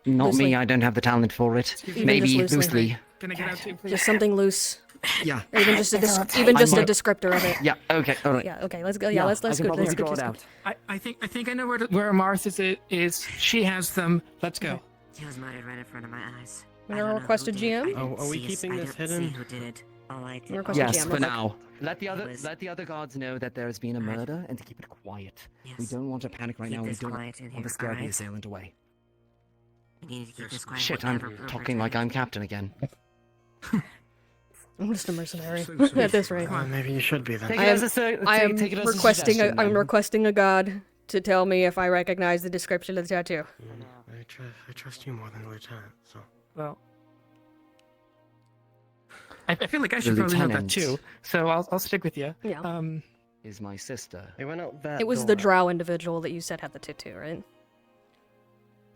Not Loosely. me, I don't have the talent for it. Even Maybe just loosely. loosely. Can I get out too, please? Just something loose. Yeah. Or even just a I'm- descriptor of it. Yeah, okay, alright. Yeah, okay, let's go. Yeah, let's I go. can probably Let's go. draw it Just out. I think I know where Martha's is. She has them. Let's go. He was murdered right in front of my eyes. I'm gonna request a GM. Oh, are we keeping this hidden? Who did it? All I did. Request a Yes, GM, for real quick. now. Let the other guards know that there's been a murder and to keep it quiet. We don't want to panic right Keep now. We this don't quiet in want here, to scare the alright? assailant away. We need to keep this quiet. Shit, I'm forever, talking like I'm captain again. I'm just a mercenary So sweet. at this rate. Well, maybe you should be then. Take I it am, as a su- I am take it as a requesting suggestion, I'm then. requesting a god to tell me if I recognize the description of the tattoo. I trust you more than the lieutenant. So. Well, I feel like I The should probably have that lieutenant. too. So I'll stick with you. Yeah. Is my sister. They went out that It was the drow individual that you said had the tattoo, right?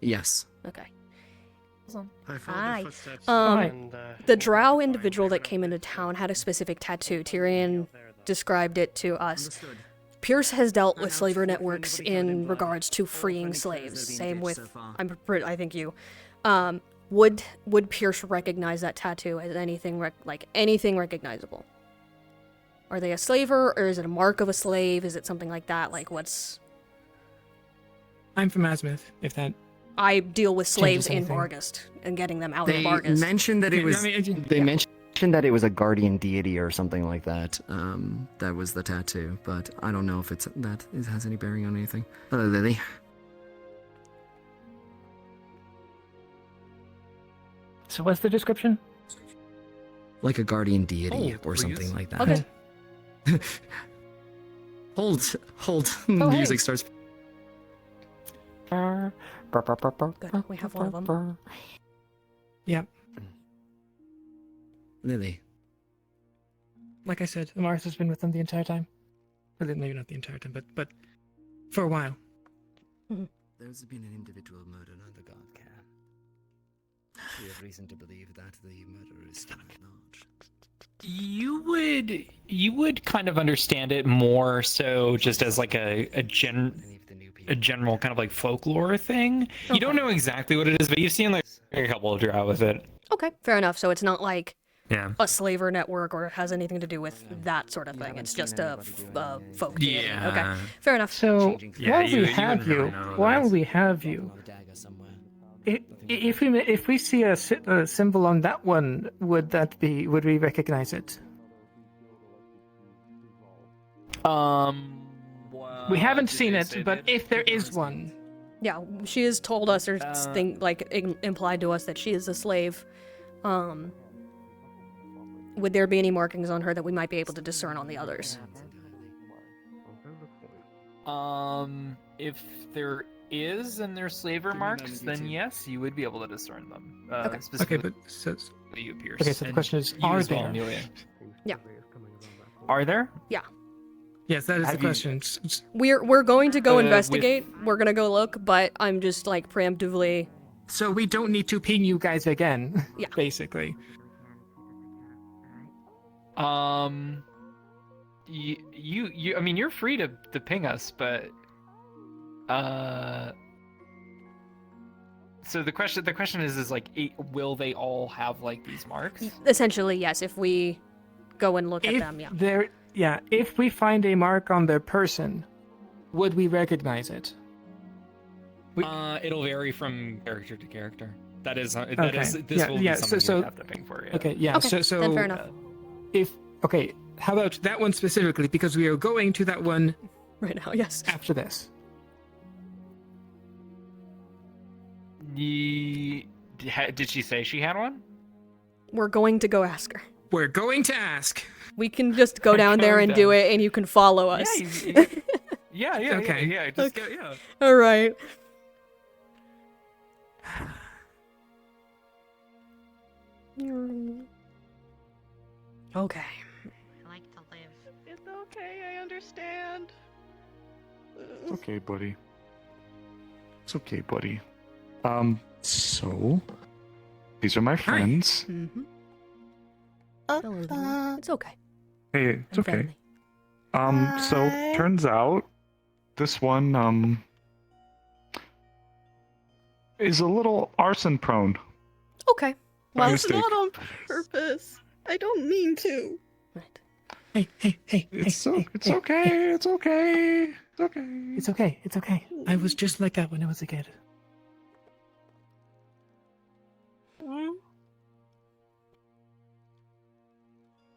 Yes. Okay. I followed Hi. the footsteps Um, the drow individual that came into town had a specific tattoo. Tyrion described it to us. Pierce has dealt with slaver networks in regards to freeing slaves. Same with, I think you. Would Pierce recognize that tattoo as anything anything recognizable? Are they a slaver, or is it a mark of a slave? Is it something like that? Like, what's... I'm from Azimuth, if that... I deal with slaves in anything. Vargust and getting them out They of Vargust. mentioned that it was. I mean, They mentioned that it was a guardian deity or something like that. That was the tattoo, but I don't know if it has any bearing on anything. Hello, Lily. So what's the description? Like a guardian deity or please. something like that. Okay. Hold. Oh, Music hey. starts. Good, we have one of them. Yep. Lily. Like I said, Martha's been with them the entire time. Well, maybe not the entire time, but for a while. There's been an individual murdered under guard care. We have reason to believe that the murderer is still at large. You would kind of understand it more so just as like a general kind of like folklore thing. You don't know exactly what it is, but you've seen like a couple of drow with it. Okay, fair enough. So it's not like Yeah. a slaver network or has anything to do with that sort of thing. It's just a folk deity. Yeah. Okay, fair enough. So Yeah, while you we have wouldn't you, really know while that. we have you, if we see a symbol on that one, would we recognize it? We haven't seen it, but if there is one, Yeah, she has told us or implied to us that she is a slave. Would there be any markings on her that we might be able to discern on the others? If there is and there's slaver marks, then yes, you would be able to discern them. Okay. Specifically, but so you, Pierce. okay. So the and question is, you are as well, there? Amelia. Yeah. Are there? Yeah. Yes, that is Have the you- question. We're going to go with- investigate. We're gonna go look, but I'm just like preemptively. So we don't need to ping you guys again. Yeah. Basically. You I mean, you're free to ping us, but so the question is like, will they all have like these marks? Essentially, yes. If we go and look at them, yeah. If we find a mark on their person, would we recognize it? It'll vary from character to character. That is this yeah, will yeah. be something So, you have to ping for. Yeah. Okay, yeah. Okay, so then fair enough. How about that one specifically? Because we are going to that one right now. Yes. After this. Did she say she had one? We're going to go ask her. We're going to ask. We can just go down there and do it, and you can follow us. Yeah, Okay. yeah. Just go, yeah. All right. Okay. I like to live. It's okay, I understand. It's okay, buddy. It's okay, buddy. So these are my friends. Mm-hmm. It's okay. Hey, it's I'm okay. friendly. So turns out this one is a little arson prone. Okay. Well, It's not on purpose. I don't mean to. Hey. It's okay. It's okay. It's okay. It's okay. It's okay. I was just like that when I was a kid.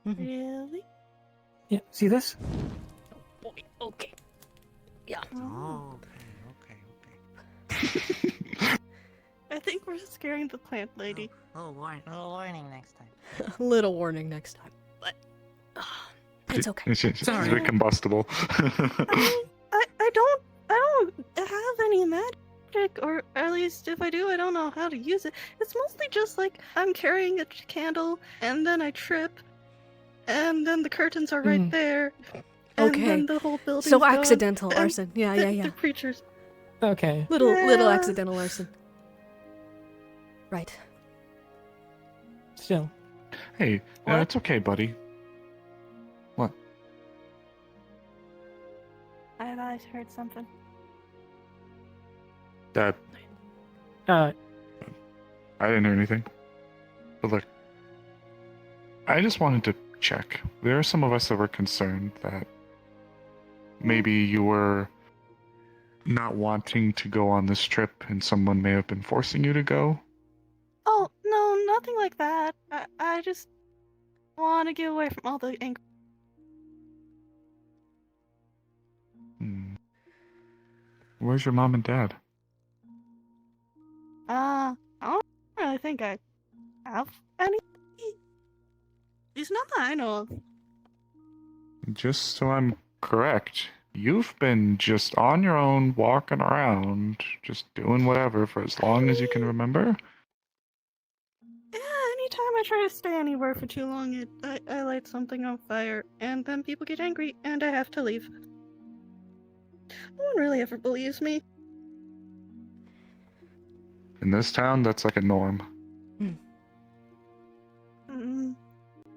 Really? Yeah. See this? Okay. Yeah. Oh, okay. I think we're scaring the plant lady. Oh, warning next time. A little warning next time, but it's okay. It's a bit combustible. I don't have any magic, or at least if I do, I don't know how to use it. It's mostly just like I'm carrying a candle, and then I trip, and then the curtains are right there. And Okay. then the whole building's So gone, accidental and arson. Yeah. The creatures. Okay. Little accidental arson. Right. Still. Hey, it's okay, buddy. What? I heard something. Dad, Uh, I didn't hear anything. But look, I just wanted to check. There are some of us that were concerned that maybe you were not wanting to go on this trip and someone may have been forcing you to go. Oh, no, nothing like that. I just want to get away from all the anger. Where's your mom and dad? I don't really think I have any. It's not that I know of. Just so I'm correct, you've been just on your own, walking around, just doing whatever for as long as you can remember? Yeah, anytime I try to stay anywhere for too long, I light something on fire, and then people get angry, and I have to leave. No one really ever believes me. In this town, that's like a norm.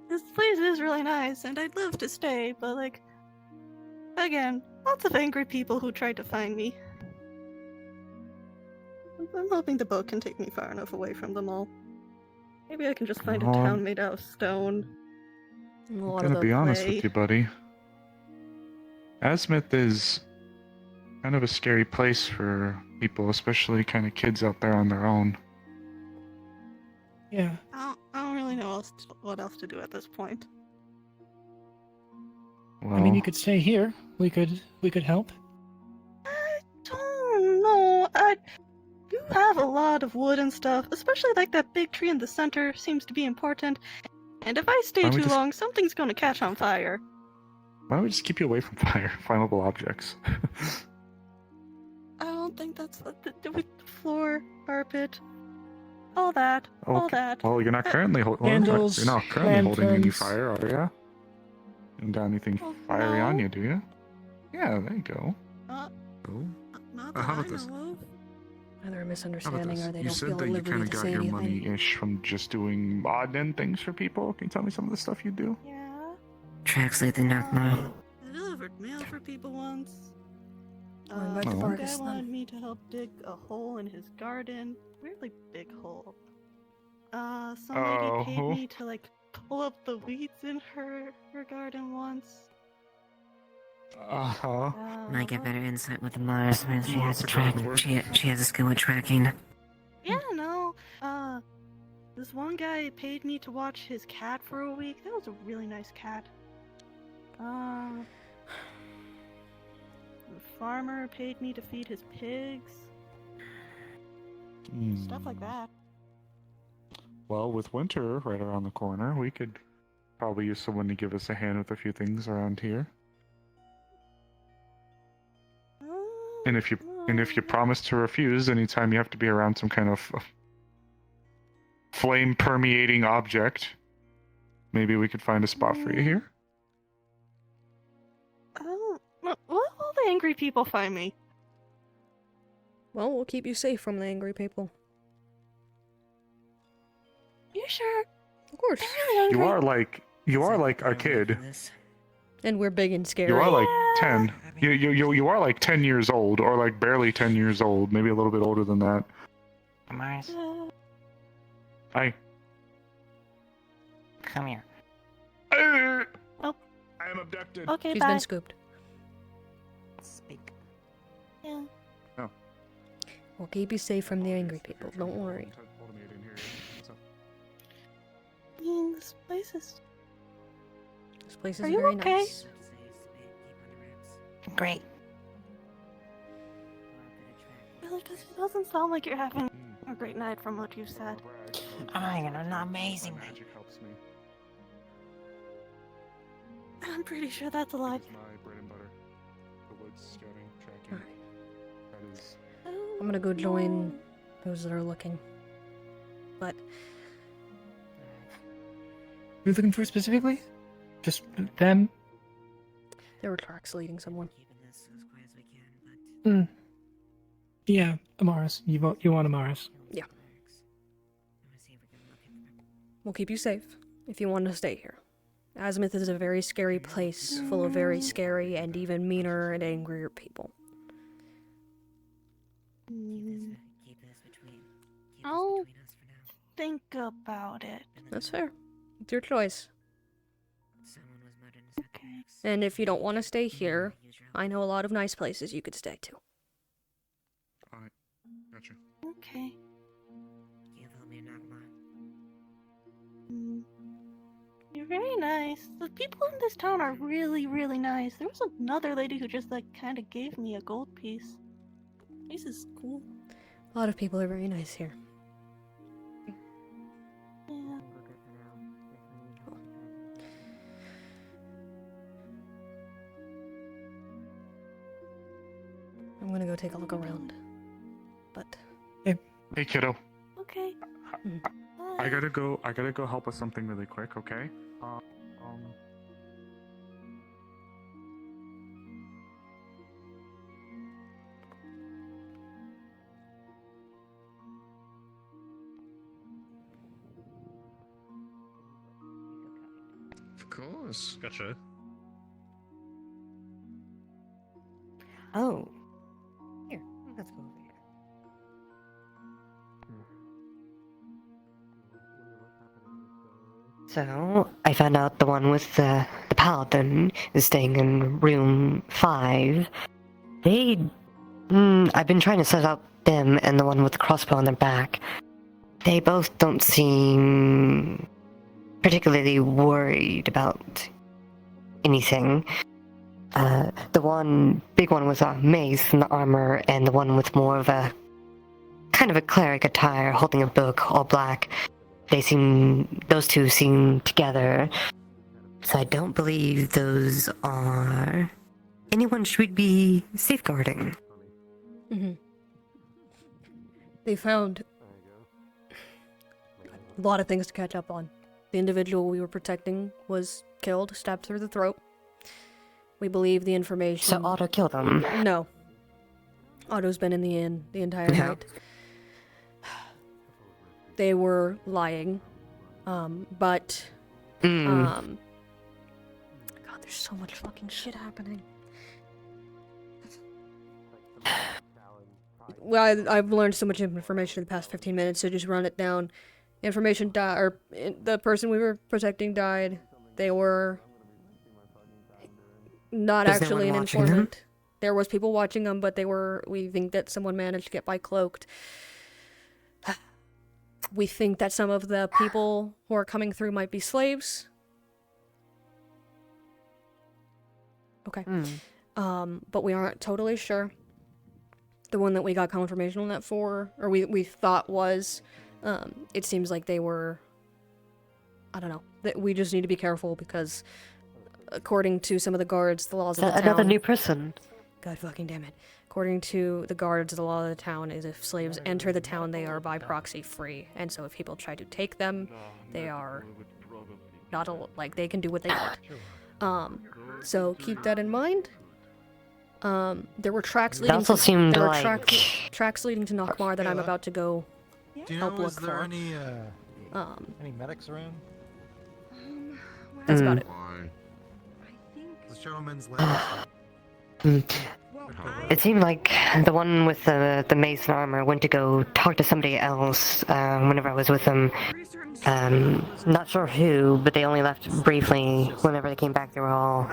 This place is really nice, and I'd love to stay, but like, again, lots of angry people who tried to find me. I'm hoping the boat can take me far enough away from them all. Maybe I can just find a town made out of stone. I'm gonna be honest with you, buddy. Azimuth is kind of a scary place for people, especially kind of kids out there on their own. Yeah. I don't really know what else to do at this point. Well, I mean, you could stay here. We could help. I don't know. I do have a lot of wood and stuff, especially like that big tree in the center seems to be important. And if I stay Why don't we too just- long, something's gonna catch on fire. why don't we just keep you away from fire, flammable objects? I don't think that's with the floor, carpet, all that, all that. Well, you're not currently holding. Candles, You're not currently holding any lanterns. fire, are you? You don't got anything fiery on you, do you? Yeah, there you go. Not How that I about this? know of. Either a How about misunderstanding this? or they You don't said feel that at you liberty kind of to got say your anything. money-ish from just doing odd end things for people. Can you tell me some of the stuff you do? Yeah. Translate the note now. I delivered mail for people once. invite the Some Vargas guy then. wanted me to help dig a hole in his garden. Really big hole. Some lady paid me to like pull up the weeds in her garden once. Uh-huh. Might get better insight with the Mars. She has a track. She has a skill with tracking. Yeah, no. This one guy paid me to watch his cat for a week. That was a really nice cat. The farmer paid me to feed his pigs. Stuff like that. Well, with winter right around the corner, we could probably use someone to give us a hand with a few things around here. And if you promise to refuse anytime you have to be around some kind of flame permeating object, maybe we could find a spot for you here. What will the angry people find me? Well, we'll keep you safe from the angry people. You sure? Of course. They're really angry. You are like a kid. And we're big and scary. You are like 10. You are like 10 years old, or like barely 10 years old, maybe a little bit older than that. Mars, Hi. come here. Oh. I am abducted. Okay, She's bye. been scooped. Speak. Yeah. Oh. We'll keep you safe from the angry people. Don't worry. I mean, this place is... This place is Are you very okay? nice. Great. Really, because it doesn't sound like you're having a great night from what you said. I'm amazing. Magic helps me. I'm pretty sure that's a lie. It's my bread and butter. The woods, scouting, tracking. That is... I'm gonna go join those that are looking. But Who are you looking for specifically? Just them? there were tracks leading someone. Yeah, Amaris. You want Amaris. Yeah. We'll keep you safe if you want to stay here. Azimuth is a very scary place, full of very scary and even meaner and angrier people. I'll think about it. That's fair. It's your choice. Okay. And if you don't want to stay here, I know a lot of nice places you could stay to. Alright, gotcha. Okay. You're very nice. The people in this town are really, really nice. There was another lady who just kind of gave me a gold piece. This is cool. A lot of people are very nice here. Yeah. I'm gonna go take a look around. But Hey, kiddo. Okay. I gotta go help with something really quick, okay? Of course. Gotcha. Oh. Here, let's go over here. So, I found out the one with the paladin is staying in room 5. I've been trying to set up them and the one with the crossbow on their back. They both don't seem particularly worried about anything. The big one with a mace and the armor, and the one with more of a kind of a cleric attire, holding a book, all black. Those two seem together. So I don't believe those are anyone should be safeguarding. they found a lot of things to catch up on. The individual we were protecting was killed, stabbed through the throat. We believe the information... So Otto killed him? No. Otto's been in the inn the entire night. They were lying. God, there's so much fucking shit happening. Well, I've learned so much information in the past 15 minutes, so just run it down. Information died, or the person we were protecting died. They were Not Was there actually an one watching them? informant. There was people watching them, but we think that someone managed to get by cloaked. We think that some of the people who are coming through might be slaves. Okay. But we aren't totally sure. The one that we got confirmation on that for, or we thought was, it seems like they were, I don't know. We just need to be careful because according to some of the guards, the laws of the town... Another new person. God fucking damn it. According to the guards, the law of the town is if slaves enter the town, they are by proxy free. And so if people try to take them, they are not, like, they can do what they want. So keep that in mind. There were tracks leading also to... seemed there were like- tracks leading to Nockmar that I'm about to go Do you help know, look is there for. any medics around? That's about it. The gentleman's left. It seemed like the one with the mace and armor went to go talk to somebody else whenever I was with them. Not sure who, but they only left briefly. Whenever they came back, they were all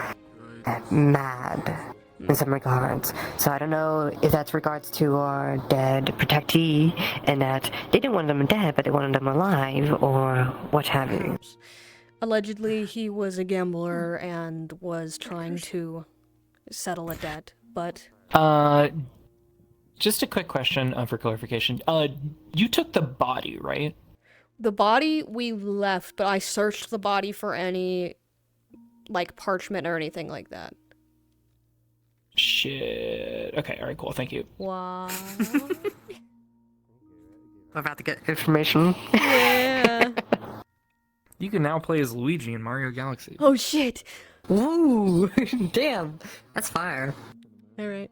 mad in some regards. So I don't know if that's regards to our dead protectee, and that they didn't want them dead, but they wanted them alive, or what have you. Allegedly, he was a gambler and was trying to settle a debt, but... Just a quick question for clarification. You took the body, right? The body we left, but I searched the body for any, like, parchment or anything like that. Shit. Okay, alright, cool, thank you. Wow. I'm about to get information. Yeah. You can now play as Luigi in Mario Galaxy. Oh shit! Ooh, damn, that's fire. Alright.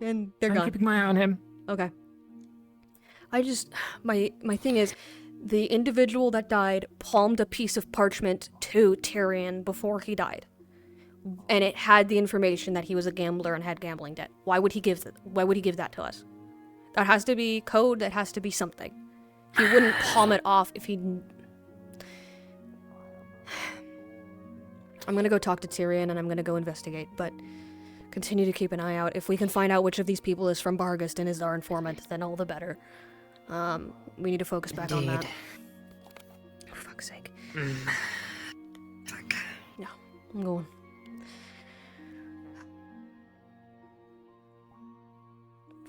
And they're I'm gone. keeping my eye on him. Okay. I just... My thing is, the individual that died palmed a piece of parchment to Tyrion before he died. And it had the information that he was a gambler and had gambling debt. Why would he give that to us? That has to be code, that has to be something. He wouldn't palm it off if he... I'm gonna go talk to Tyrion and I'm gonna go investigate, but continue to keep an eye out. If we can find out which of these people is from Barghest and is our informant, then all the better. We need to focus back on that. For fuck's sake. Yeah, I'm going.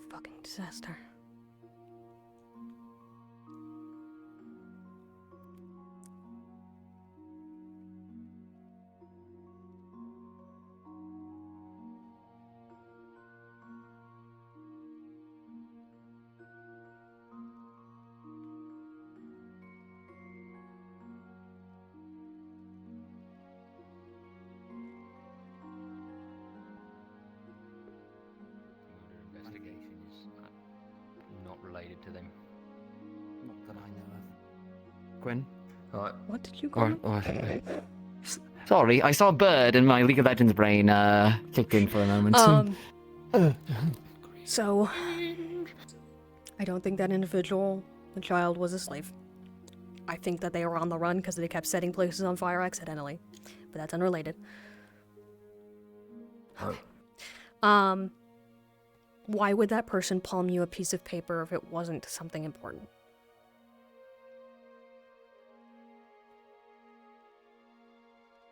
Fucking disaster. Investigation is not related to them. Not that I know of. Gwen? What did you call Sorry, I saw a bird and my League of Legends brain kicked in for a moment. So, I don't think that individual, the child, was a slave. I think that they were on the run because they kept setting places on fire accidentally. But that's unrelated. Okay. Why would that person palm you a piece of paper if it wasn't something important?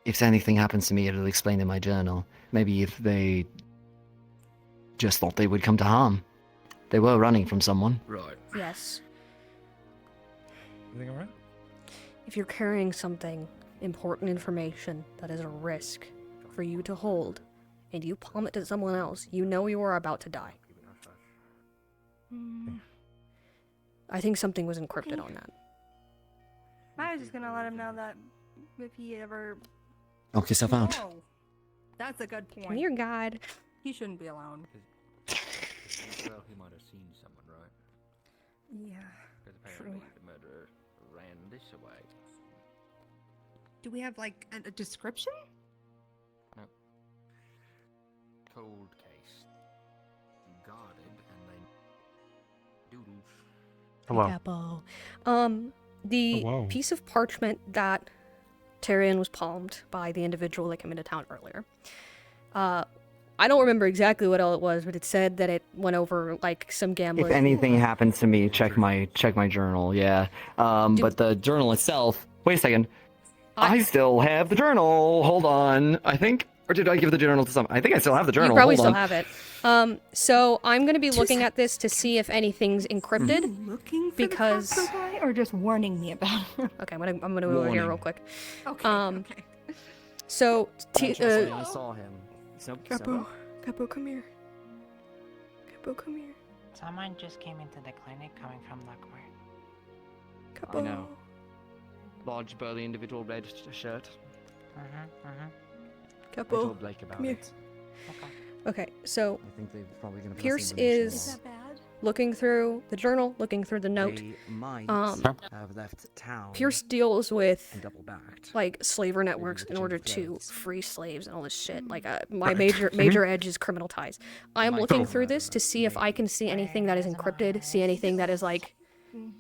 If anything happens to me, it'll explain in my journal. Maybe if they just thought they would come to harm. They were running from someone. Right. Yes. Everything alright? If you're carrying something, important information, that is a risk for you to hold, and you palm it to someone else, you know you are about to die. I think something was encrypted on that. I was just gonna let him know that if he ever... Knock yourself out. Oh, that's a good point. Come here, God. He shouldn't be alone. Well, he might have seen someone, right? Yeah, Because apparently true. the murderer ran this way. Do we have, like, a description? No. Cold case. Guarded and then... Doodles. Hello. Capo. The Oh, wow. piece of parchment that Tyrion was palmed by the individual that came into town earlier. I don't remember exactly what all it was, but it said that it went over like some gamblers. If anything happens to me, check my journal. Yeah. But the journal itself. Wait a second. I still have the journal. Hold on. I think, or did I give the journal to someone? I think I still have the journal. You probably Hold still on. have it. So I'm gonna be looking at this to see if anything's encrypted. Looking for because the Costco guy, or just warning me about it? Okay, I'm gonna go over here real quick. Okay. Okay. So I saw him. Capo, come here. Capo, come here. Someone just came into the clinic coming from Luckmore. Capo. I know. Large, burly individual, red shirt. I Capo, told Blake about come here. it. Okay, so I think they're probably gonna. Pierce is looking through the journal, looking through the note. They might have left town. Pierce deals with and double-backed. like slaver networks in order to free slaves and all this shit. Like my major edge is criminal ties. I am looking through this to see if I can see anything that is encrypted, see anything that is like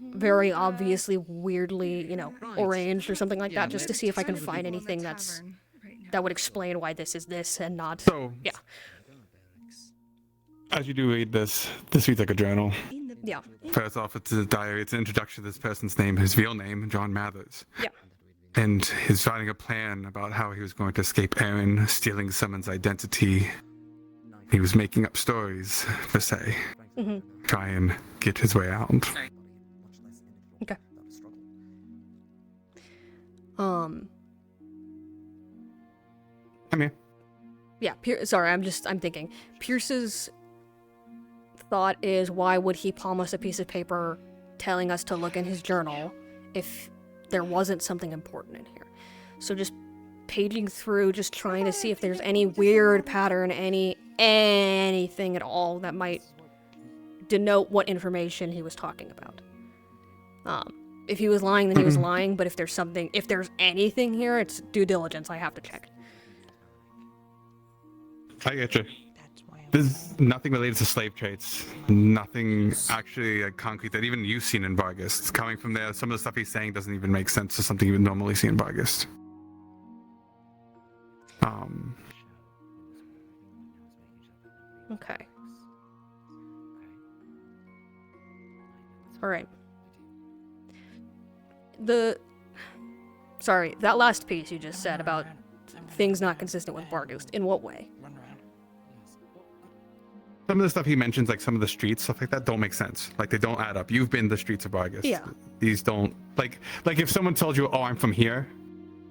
very obviously weirdly, arranged or something like that, just to see if I can find anything that would explain why this is this and not. So yeah. As you do read this reads like a journal. Yeah. First off, it's a diary. It's an introduction to this person's name, his real name, John Mathers. Yeah. And he's writing a plan about how he was going to escape Aaron, stealing someone's identity. He was making up stories, per se. Try and get his way out. Okay. Come here. Yeah, sorry, I'm thinking. Pierce's thought is, why would he palm us a piece of paper telling us to look in his journal if there wasn't something important in here? So just paging through, just trying to see if there's any weird pattern, anything at all that might denote what information he was talking about. If he was lying, then he was lying, but if there's anything here, it's due diligence, I have to check. I get you. There's nothing related to slave trades. Nothing actually concrete that even you've seen in Vargas. It's coming from there. Some of the stuff he's saying doesn't even make sense to something you would normally see in Vargas. Okay. All right. Sorry, that last piece you just said about things not consistent with Vargas. In what way? Some of the stuff he mentions, like some of the streets, stuff like that, don't make sense. Like, they don't add up. You've been the streets of Vargas. Yeah. These don't, like if someone told you, oh, I'm from here,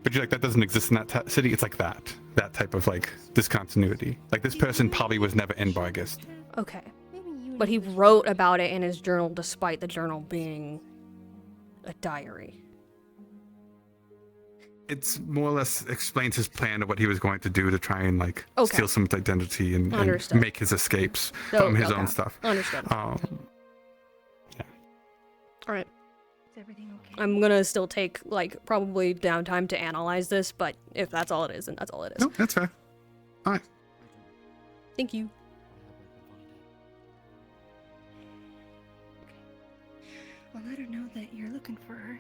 but you're like, that doesn't exist in that city, it's like that type of, like, discontinuity. Like, this person probably was never in Vargas. Okay. But he wrote about it in his journal despite the journal being a diary. It's more or less explains his plan of what he was going to do to try and, like, Okay. steal someone's identity and make his escapes from his own stuff. Understood. Yeah. Alright. Is everything okay? I'm gonna still take, like, probably downtime to analyze this, but if that's all it is, then that's all it is. No, that's fair. Alright. Thank you. I'll let her know that you're looking for her.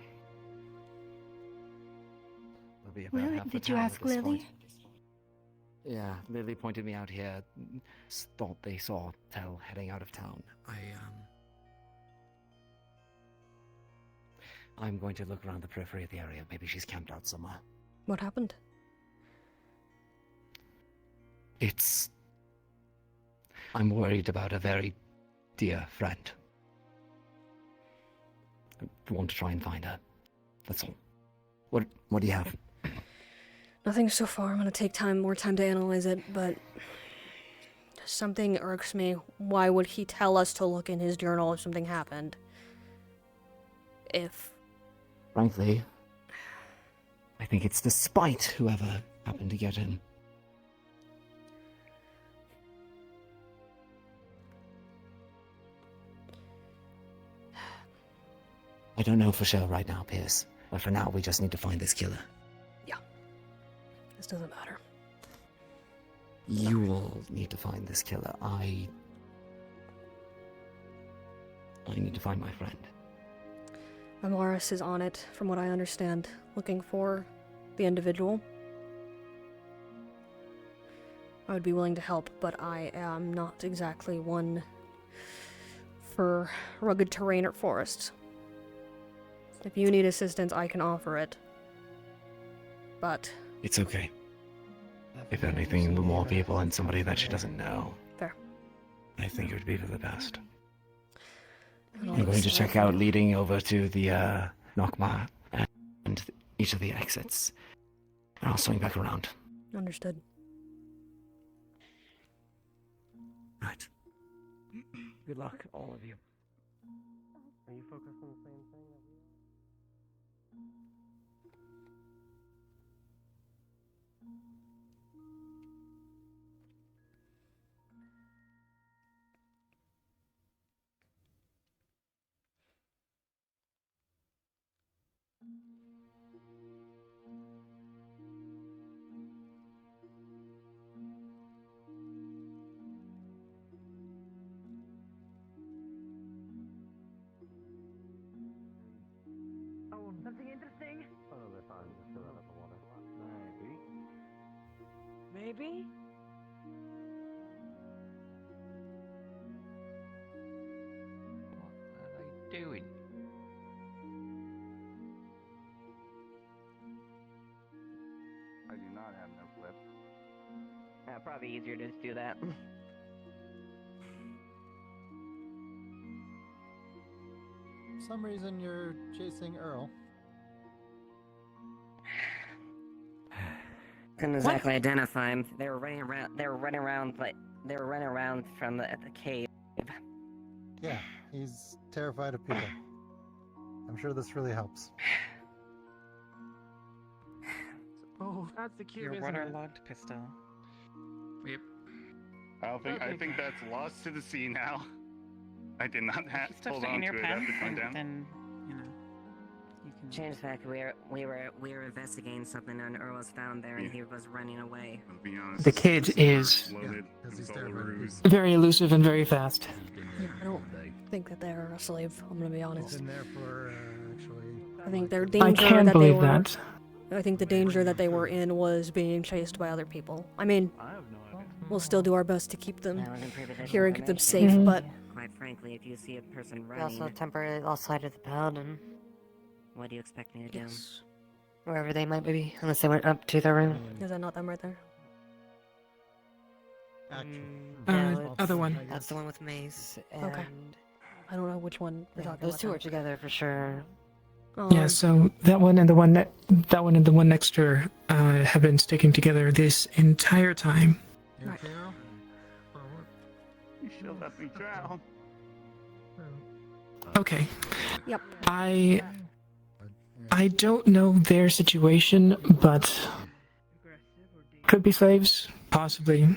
We'll be about half the Did you town ask at this Lily? point. Yeah, Lily pointed me out here. Thought they saw Tell heading out of town. I'm going to look around the periphery of the area. Maybe she's camped out somewhere. What happened? I'm worried about a very dear friend. I want to try and find her. That's all. What do you have? Nothing so far. I'm gonna take more time to analyze it, but something irks me. Why would he tell us to look in his journal if something happened? Frankly, I think it's to spite whoever happened to get in. I don't know for sure right now, Pierce. But for now, we just need to find this killer. Yeah. This doesn't matter. You will need to find this killer. I need to find my friend. Amaris is on it, from what I understand, looking for the individual. I would be willing to help, but I am not exactly one for rugged terrain or forests. If you need assistance, I can offer it. But... It's okay. If anything, the more people and somebody that she doesn't know. Fair. I think it would be for the best. I'll I'm going to check explain. out leading over to the Nokma and each of the exits. And I'll swing back around. Understood. Right. Good luck, all of you. Are you focused on the same thing? Oh, something interesting? Oh, they're fine. Just fill out the water. Maybe? What are they doing? I do not have no clip. Probably easier to just do that. For some reason, you're chasing Earl. Couldn't exactly identify him. They were running around. They were running around from the cave. Yeah, he's terrified of people. I'm sure this really helps. Oh, that's the cute, Your isn't it? waterlogged pistol. Yep. I think that's lost to the sea now. I did not hold on to it as it went down. Then, you know, you can Change the fact we were investigating something and Earl was found there and he was running away. I'll be honest, The kid is loaded. because he's It's all a terrified of ruse. very elusive and very fast. Yeah, I don't think that they're a slave, I'm gonna be He's honest. been there for, actually... I think their I danger can't that they believe were... that. I think the danger that they were in was being chased by other people. I mean, we'll still do our best to keep them That was in pre-position here and keep them information. safe, Mhm. but Quite frankly, if you see a person We running, also temporarily lost sight of the paladin, what do you expect me to do? yes. wherever they might be, unless they went up to their room. Is that not them right there? Actually. Other one. That's the one with Mace. And Okay. I don't know which one we're yeah, talking those about. two now. are together for sure. Yeah, so that one and the one next to her have been sticking together this entire time. You okay, Earl? You should let me drown. Okay. Yep. I don't know their situation, but could be slaves, possibly.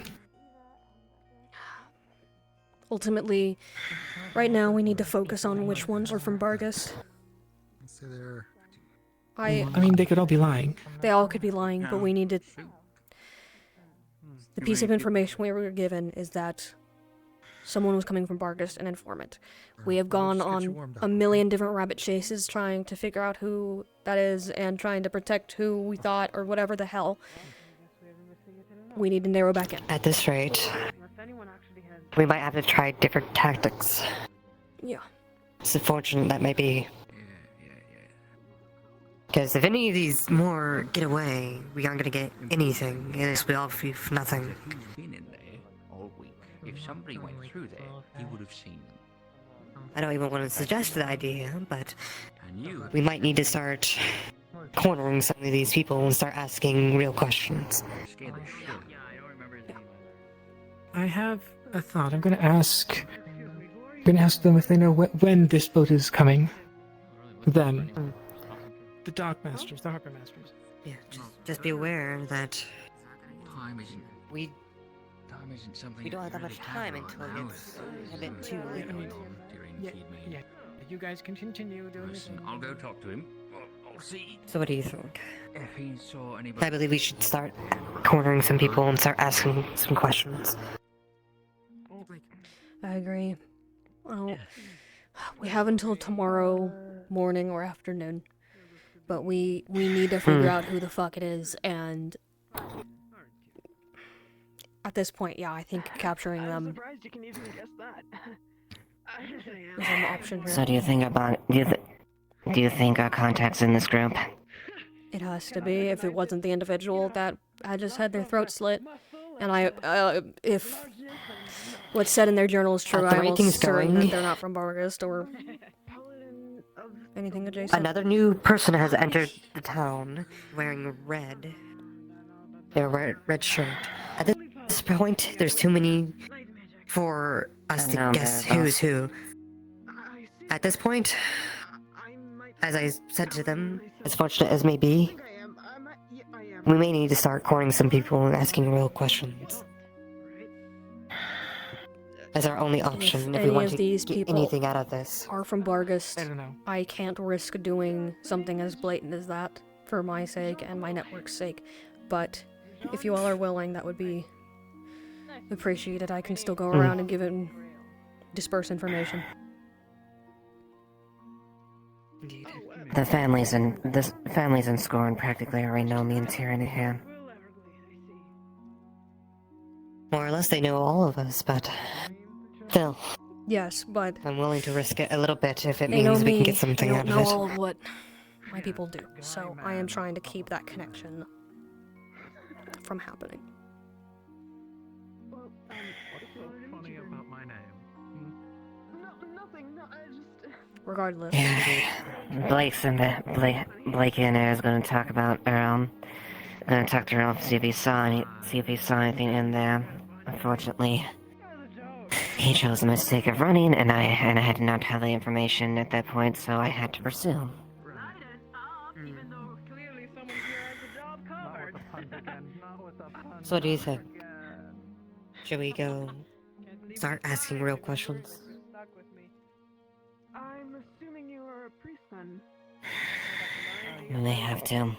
Ultimately, right now we need to focus on which ones are from Bargus. Let's say they're... I mean, they could all be lying. They all could be lying, but we need to... The piece of information we were given is that someone was coming from Bargus, an informant. We have gone on a million different rabbit chases trying to figure out who that is and trying to protect who we thought or whatever the hell. We need to narrow back in. At this rate, we might have to try different tactics. Yeah. It's unfortunate that may be. Because if any of these more get away, we aren't gonna get anything. It'll be all for nothing. He's been in there all week. If somebody went through there, he would have seen them. I don't even want to suggest the idea, but And you we might need to start cornering some of these people and start asking real questions. scared the shit. I have a thought. I'm going to ask them if they know when this boat is coming. Them. The dock masters, the harbor masters. Yeah, just be aware that Time isn't. we something. we don't have that much time until it gets a bit too late. Yeah. You guys can continue doing this. Listen, I'll go talk to him. I'll see So what do you think? if he saw anybody. I believe we should start cornering some people and start asking some questions. I agree. Well, we have until tomorrow morning or afternoon. But we need to figure out who the fuck it is, and At this point, yeah, I think capturing them surprised you can even guess that. I guess I is an option here. So do you think our contact's in this group? It has to be. If it wasn't the individual that I just had their throat slit, and if what's said in their journal is true, At the I'm rate almost things certain going- that they're not from Bargast or anything adjacent. Another new person has entered the town wearing red. Their red shirt. At this point, there's too many for us to guess who's who. At this point, as I said to them, as fortunate as may be, we may need to start calling some people and asking real questions. As our only option if we any want of to these get people anything out of this. are from Bargast, I don't know. I can't risk doing something as blatant as that for my sake and my network's sake. But if you all are willing, that would be appreciated. I can still go around and disperse information. The families in Scorn practically already know me and Tyranny here. More or less, they know all of us, but still, Yes, but I'm willing to risk it a little bit if it they know means we me. can get something they out don't of know it. all of what my people do. So I am trying to keep that connection from happening. Well, what's so funny about my name? Nothing. No, I just. Regardless. Blake in there is going to talk about Earl. Going to talk to Earl, see if he saw anything in there. Unfortunately, he chose the mistake of running, and I had to not have the information at that point, so I had to pursue. So what do you think? Should we go start asking real questions? I'm assuming you are a priest then. We may have to.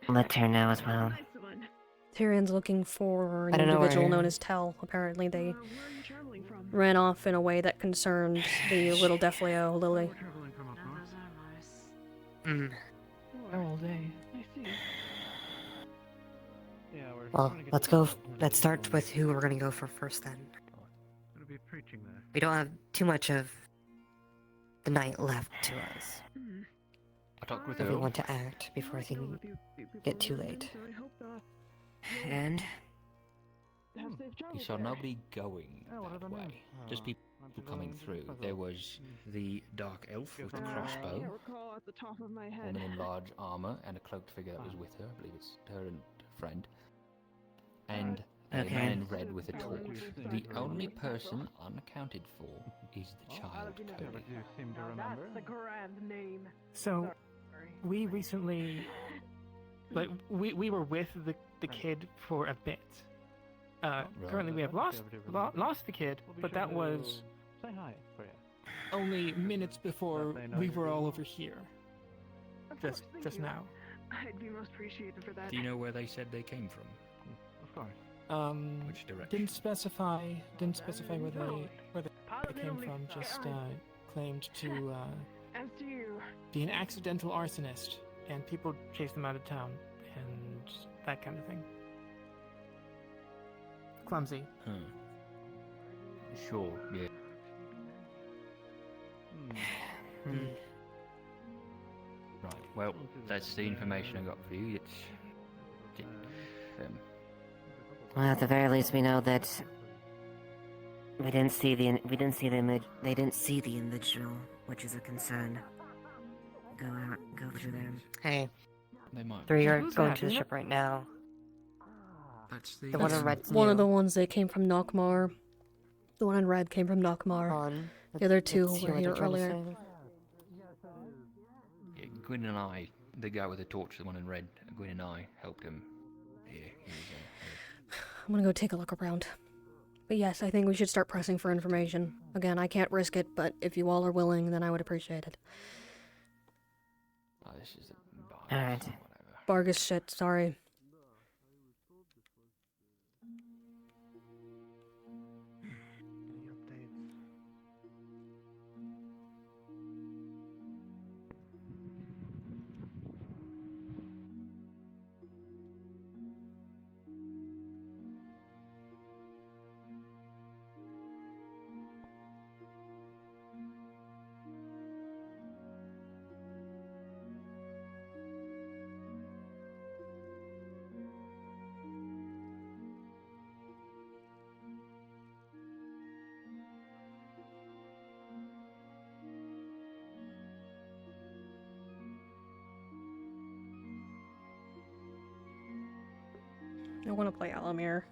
Let her know as well. Tyrion's looking for an I don't know individual where- known as Tell. Apparently they ran off in a way that concerned the little Defleo Lily. All day. Well, let's start with who we're gonna go for first then. We don't have too much of the night left to us. I talked with If we Earl. want to act before things get too late. And You saw nobody going that way. Just people coming through. There was the dark elf with the crossbow, recall at the top of my head. woman in large armor, and a cloaked figure that was with her. I believe it's her and her friend. And a Okay. man in red with a torch. The only person unaccounted for is the child Cody. That's the grand name. So, we recently, like, we were with the kid for a bit. Currently, we have lost the kid, but that was only minutes before we were all over here. Just now. I'd be most appreciated for that. Do you know where they said they came from? Of course. Which direction? Didn't specify where they came from. Just claimed to As do you. be an accidental arsonist, and people chase them out of town, and that kind of thing. Clumsy. Sure, yeah. Right, well, that's the information I got for you. well, at the very least, we know that they didn't see the individual, which is a concern. Go through them. Hey, They might. three are Who's going that? to the ship right now. That's The one in red's One of new. the ones that came from Nockmar. The one in red came from Nockmar. The other two let's hear were what here they're trying to earlier. say. Yeah, Gwyn and I, the guy with the torch, the one in red, Gwyn and I helped him. Yeah, he was, I'm gonna go take a look around. But yes, I think we should start pressing for information. Again, I can't risk it, but if you all are willing, then I would appreciate it. this is Alright. Bargus shit, sorry. want to play Elemmire.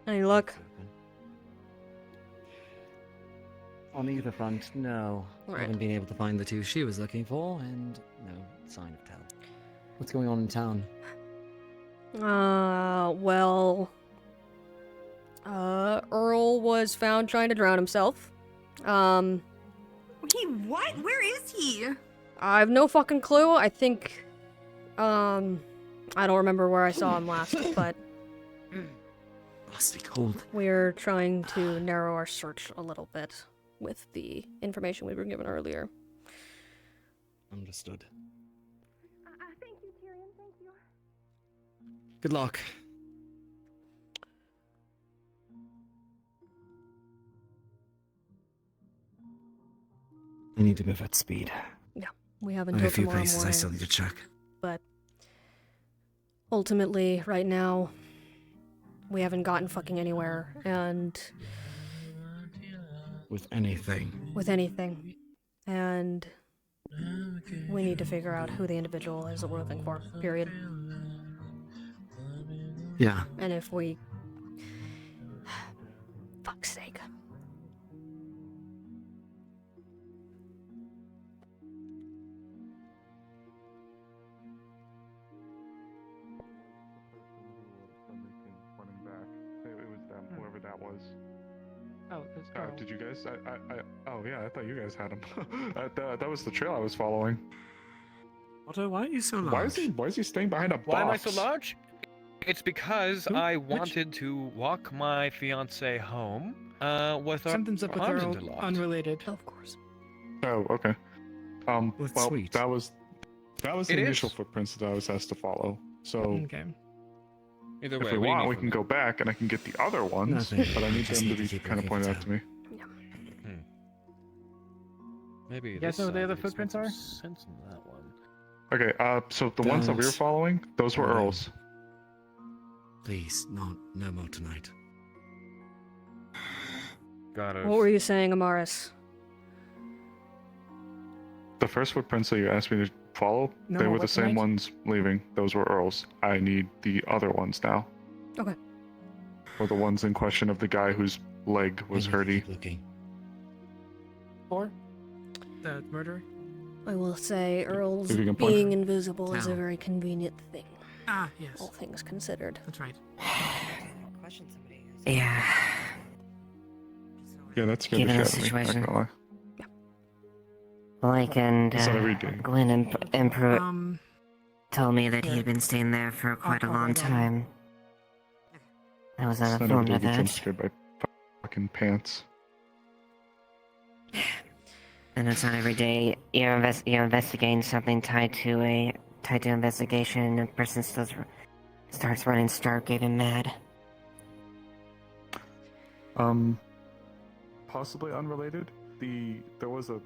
Any luck? On either front, no. Right. Haven't been able to find the two she was looking for, and no sign of Tell. What's going on in town? Earl was found trying to drown himself. He what? Where is he? I have no fucking clue. I think, I don't remember where I saw him last, but Must be cold. we're trying to narrow our search a little bit with the information we were given earlier. Understood. Thank you, Tyrion. Thank you. Good luck. I need to move at speed. Yeah, we have I until have a few tomorrow places morning. I still need to check. But ultimately, right now, we haven't gotten fucking anywhere, and With anything. with anything, and we need to figure out who the individual is that we're looking for. Period. Yeah. And if we, fuck's sake. Running back. It was them, whoever that was. Oh, it's Earl. Did you guys? Oh yeah, I thought you guys had him. That was the trail I was following. Otto, why are you so large? Why is he staying behind a box? Why am I so large? It's because I wanted to walk my fiance home with our Something's up with arms Earl, interlocked. unrelated. Of course. Oh, okay. Well, sweet. that was the It initial is. footprints that I was asked to follow. So Okay. Either if way, we what do you want, need we from can me? go back and I can get the other ones. Nothing. But I need Just them need to to be keep kind of looking pointed for out to me. Maybe You guys this know where the side other makes footprints more are? sense than that one. Okay. So the ones that we were Don't. following, those were Hold on. Earl's. Please, no more tonight. Got it. What were you saying, Amaris? The first footprints that you asked me to follow. No, they were the what same night? ones leaving. Those were Earl's. I need the other ones now. Okay. Or the ones in question of the guy whose leg was hurty. Or the murderer? I will say Earl's If you can point. being invisible is a No. very convenient thing. Ah, yes. All things considered. That's right. Yeah. Yeah, that scared the Given the shit out of me. Not situation. gonna lie. Blake and It's not every day. Glenn Emperor told me that he here. had been staying there for quite a I'll long go down. time. I was It's not every uninformed day of you get jump that. scared by fucking pants. And it's not every day you're investigating something tied to investigation, and a person starts running stark and mad. Possibly unrelated. There was a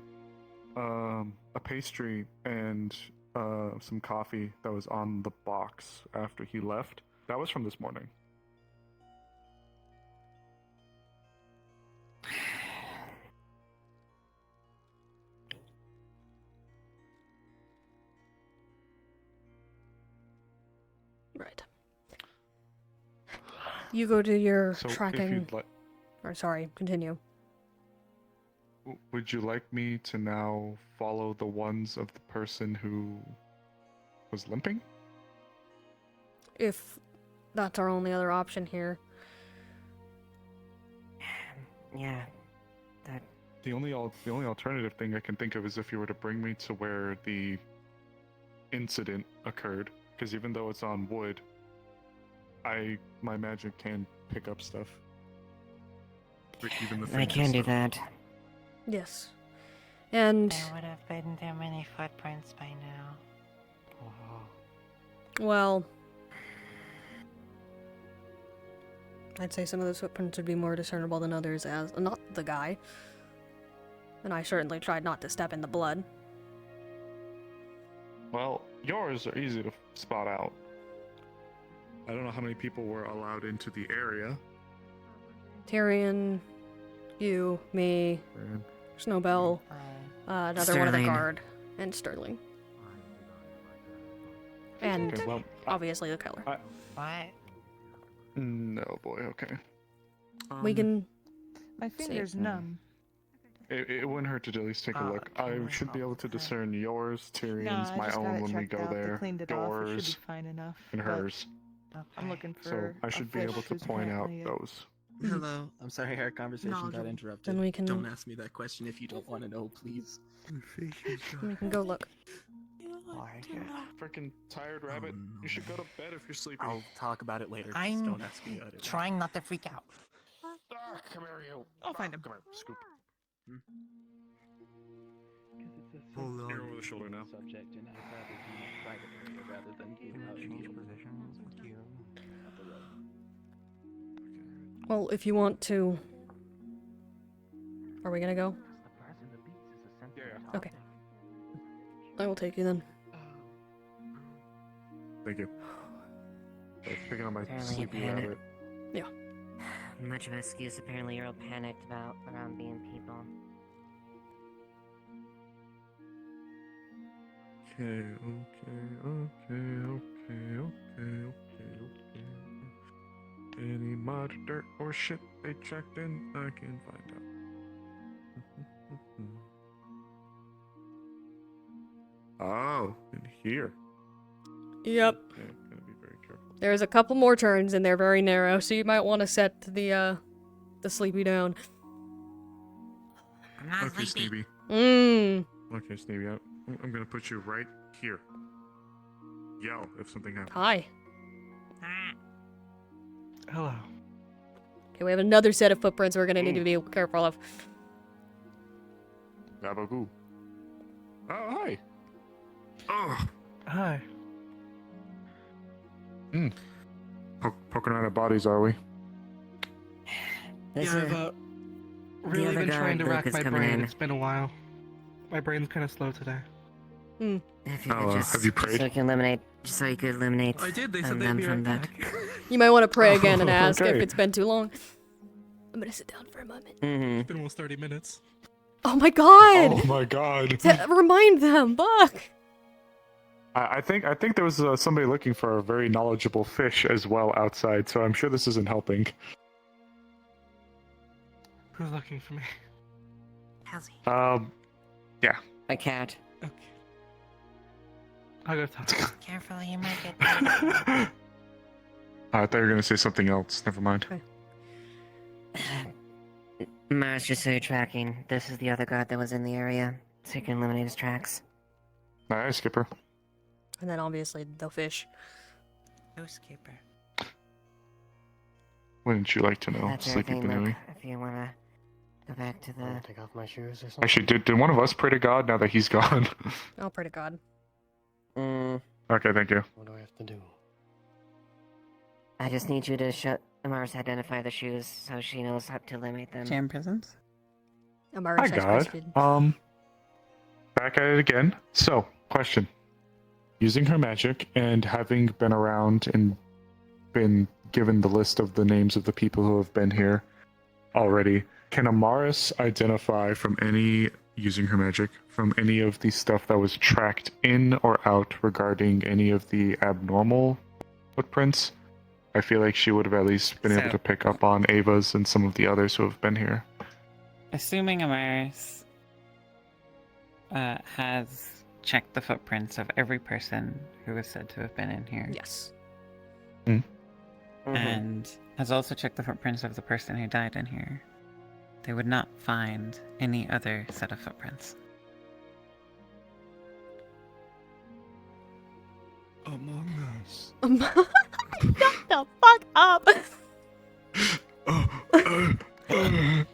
pastry and some coffee that was on the box after he left. That was from this morning. Right. You go to your So if tracking. you'd like, Or sorry, continue. would you like me to now follow the ones of the person who was limping? If that's our only other option here. Yeah. The only alternative thing I can think of is if you were to bring me to where the incident occurred, because even though it's on wood, my magic can pick up stuff. Even the I faintest can do stuff. that. Yes. And There would have been too many footprints by now. well, I'd say some of those footprints would be more discernible than others as not the guy. And I certainly tried not to step in the blood. Well, yours are easy to spot out. I don't know how many people were allowed into the area. Tyrion, you, me, Snowbell, another one of the Sterling. guard, and Sterling. And Okay, well, obviously the killer. What? No, boy, okay. We can My finger's numb. It wouldn't hurt to at least take a look. I should be able to discern yours, Tyrion's, I my just got own it when we checked go out. They there, cleaned it off. It yours, should be fine enough. and but hers. I'm looking So for. I should be a able fish to who's point out apparently those. Hello. I'm sorry our conversation No, got interrupted. then we can- Don't ask me that question if you don't want to know, please. We can go look. Freaking tired rabbit. You should go to bed if you're sleeping. I'll talk about it later. Just I'm don't ask me about it. trying not to freak out. Come here, you. I'll find him. Come here, scoop. Hold on. You're over the shoulder now. Subject, and I'd rather be in a private area rather than be out in the open. Well, if you want to. Are we gonna go? Yeah. Okay. I will take you then. Thank you. I was picking on my Apparently you sleepy panicked. rabbit. Yeah. Much of an excuse. Apparently, you're all panicked around being people. Okay. Any mud, dirt, or shit they checked in, I can find out. Oh, in here. Yep. Okay, gotta be very careful. There's a couple more turns and they're very narrow, so you might want to set the sleepy down. I'm not Okay, sleepy. Sneeby. Mmm. Okay, Sneeby, I'm gonna put you right here. Yell if something happens. Hi. Hello. Okay, we have another set of footprints we're gonna need to be careful of. Gabagoo. Oh, hi. Oh. Hi. Poking around at bodies, are we? This Yeah, is- I've the really other been guy, trying to Luke, rack is my coming brain. in. It's been a while. My brain's kind of slow today. If you Oh, could just, have you prayed? So you can eliminate. So you could eliminate. I did. They said they'd them be from right that. back. You might want to pray again and ask if Okay. it's been too long. I'm gonna sit down for a moment. Mm-hmm. It's been almost 30 minutes. Oh my god! Oh my god. Remind them, Buck! I think there was somebody looking for a very knowledgeable fish as well outside, so I'm sure this isn't helping. Who's looking for me? Yeah. My cat. Okay. I'll go talk. Careful, you might get. I thought you were gonna say something else. Never mind. Mars, just so you're tracking, this is the other guard that was in the area, so you can eliminate his tracks. Nice, Skipper. And then obviously the fish. No skipper. Wouldn't you like to know, That's Sleepy everything, Benui? look, if you wanna go back to the... Take off my shoes or something? Actually, did one of us pray to God now that he's gone? I'll pray to God. Okay, thank you. What do I have to do? I just need you to Mars identify the shoes so she knows how to eliminate them. Jam presents? Hi, God. Back at it again. So, question. Using her magic and having been around and been given the list of the names of the people who have been here already, can Amaris identify from using her magic, from any of the stuff that was tracked in or out regarding any of the abnormal footprints? I feel like she would have at least been able to pick up on Ava's and some of the others who have been here. Assuming Amaris has checked the footprints of every person who is said to have been in here. Yes. And has also checked the footprints of the person who died in here. They would not find any other set of footprints. Among Us. Shut the fuck up!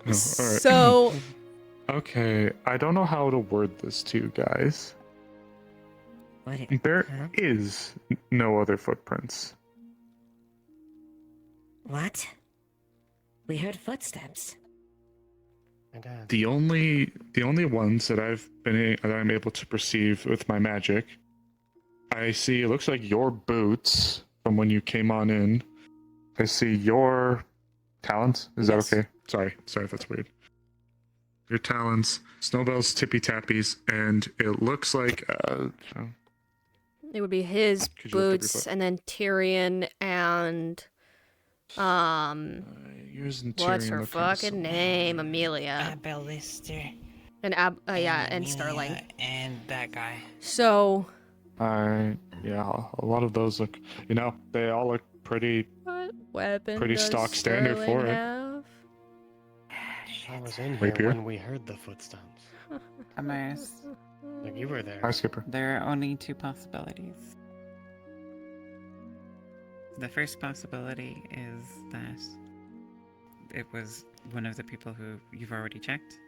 No, So... Okay, I don't know how to word this to you guys. There is no other footprints. What? We heard footsteps. The only ones that I'm able to perceive with my magic, I see. It looks like your boots from when you came on in. I see your talons. Is that okay? Sorry if that's weird. Your talons, Snowbell's tippy tappies, and it looks like It would be his Could you lift up your boots, foot? and then Tyrion and yours and what's Tyrion her look kinda fucking name? Amelia. Abelister. And yeah, and Starling. And that guy. So yeah, a lot of those look. They all look pretty. what weapon Pretty does stock standard Sterling for it. have? I was in here Rapier? when we heard the footsteps. Amaris. Like you were there. Hi, Skipper. There are only two possibilities. The first possibility is that it was one of the people who you've already checked.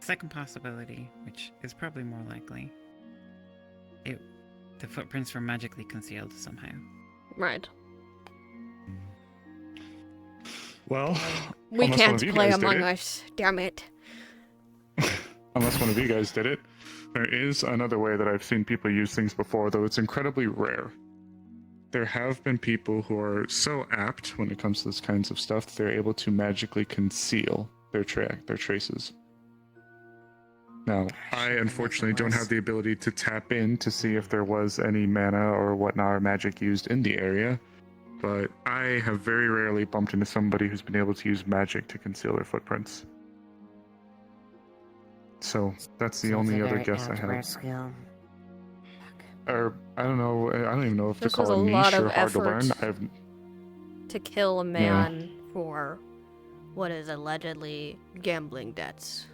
Second possibility, which is probably more likely, the footprints were magically concealed somehow. Right. Well, We unless one can't of you play guys did Among it. Us. Damn it. Unless one of you guys did it. There is another way that I've seen people use things before, though it's incredibly rare. There have been people who are so apt when it comes to this kinds of stuff that they're able to magically conceal their traces. Now, I unfortunately don't have the ability to tap in to see if there was any mana or whatnot or magic used in the area, but I have very rarely bumped into somebody who's been able to use magic to conceal their footprints. So that's the only other guess I have. Skill. Or I don't know. I don't even know if This to call was it a niche lot or of hard to learn. effort. To kill a man for what is allegedly gambling debts.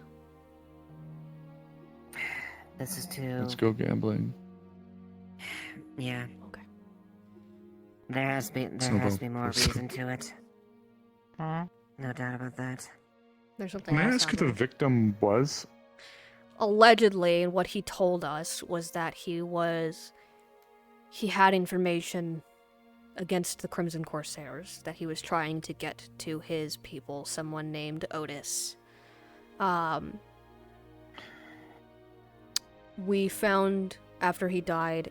This is to... Let's go gambling. Yeah. Okay. There has to be more reason to it. No doubt about that. There's something Can I else ask who happening. the victim was? Allegedly, what he told us was that he had information against the Crimson Corsairs that he was trying to get to his people, someone named Otis. We found after he died,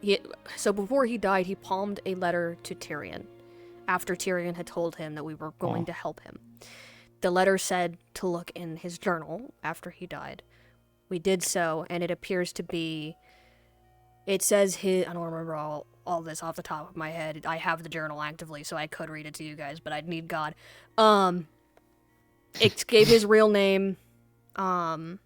so before he died, he palmed a letter to Tyrion after Tyrion had told him that we were going to help him. The letter said to look in his journal after he died. We did so, and it appears to be It says his. I don't remember all this off the top of my head. I have the journal actively, so I could read it to you guys, but I'd need God. It gave his real name, and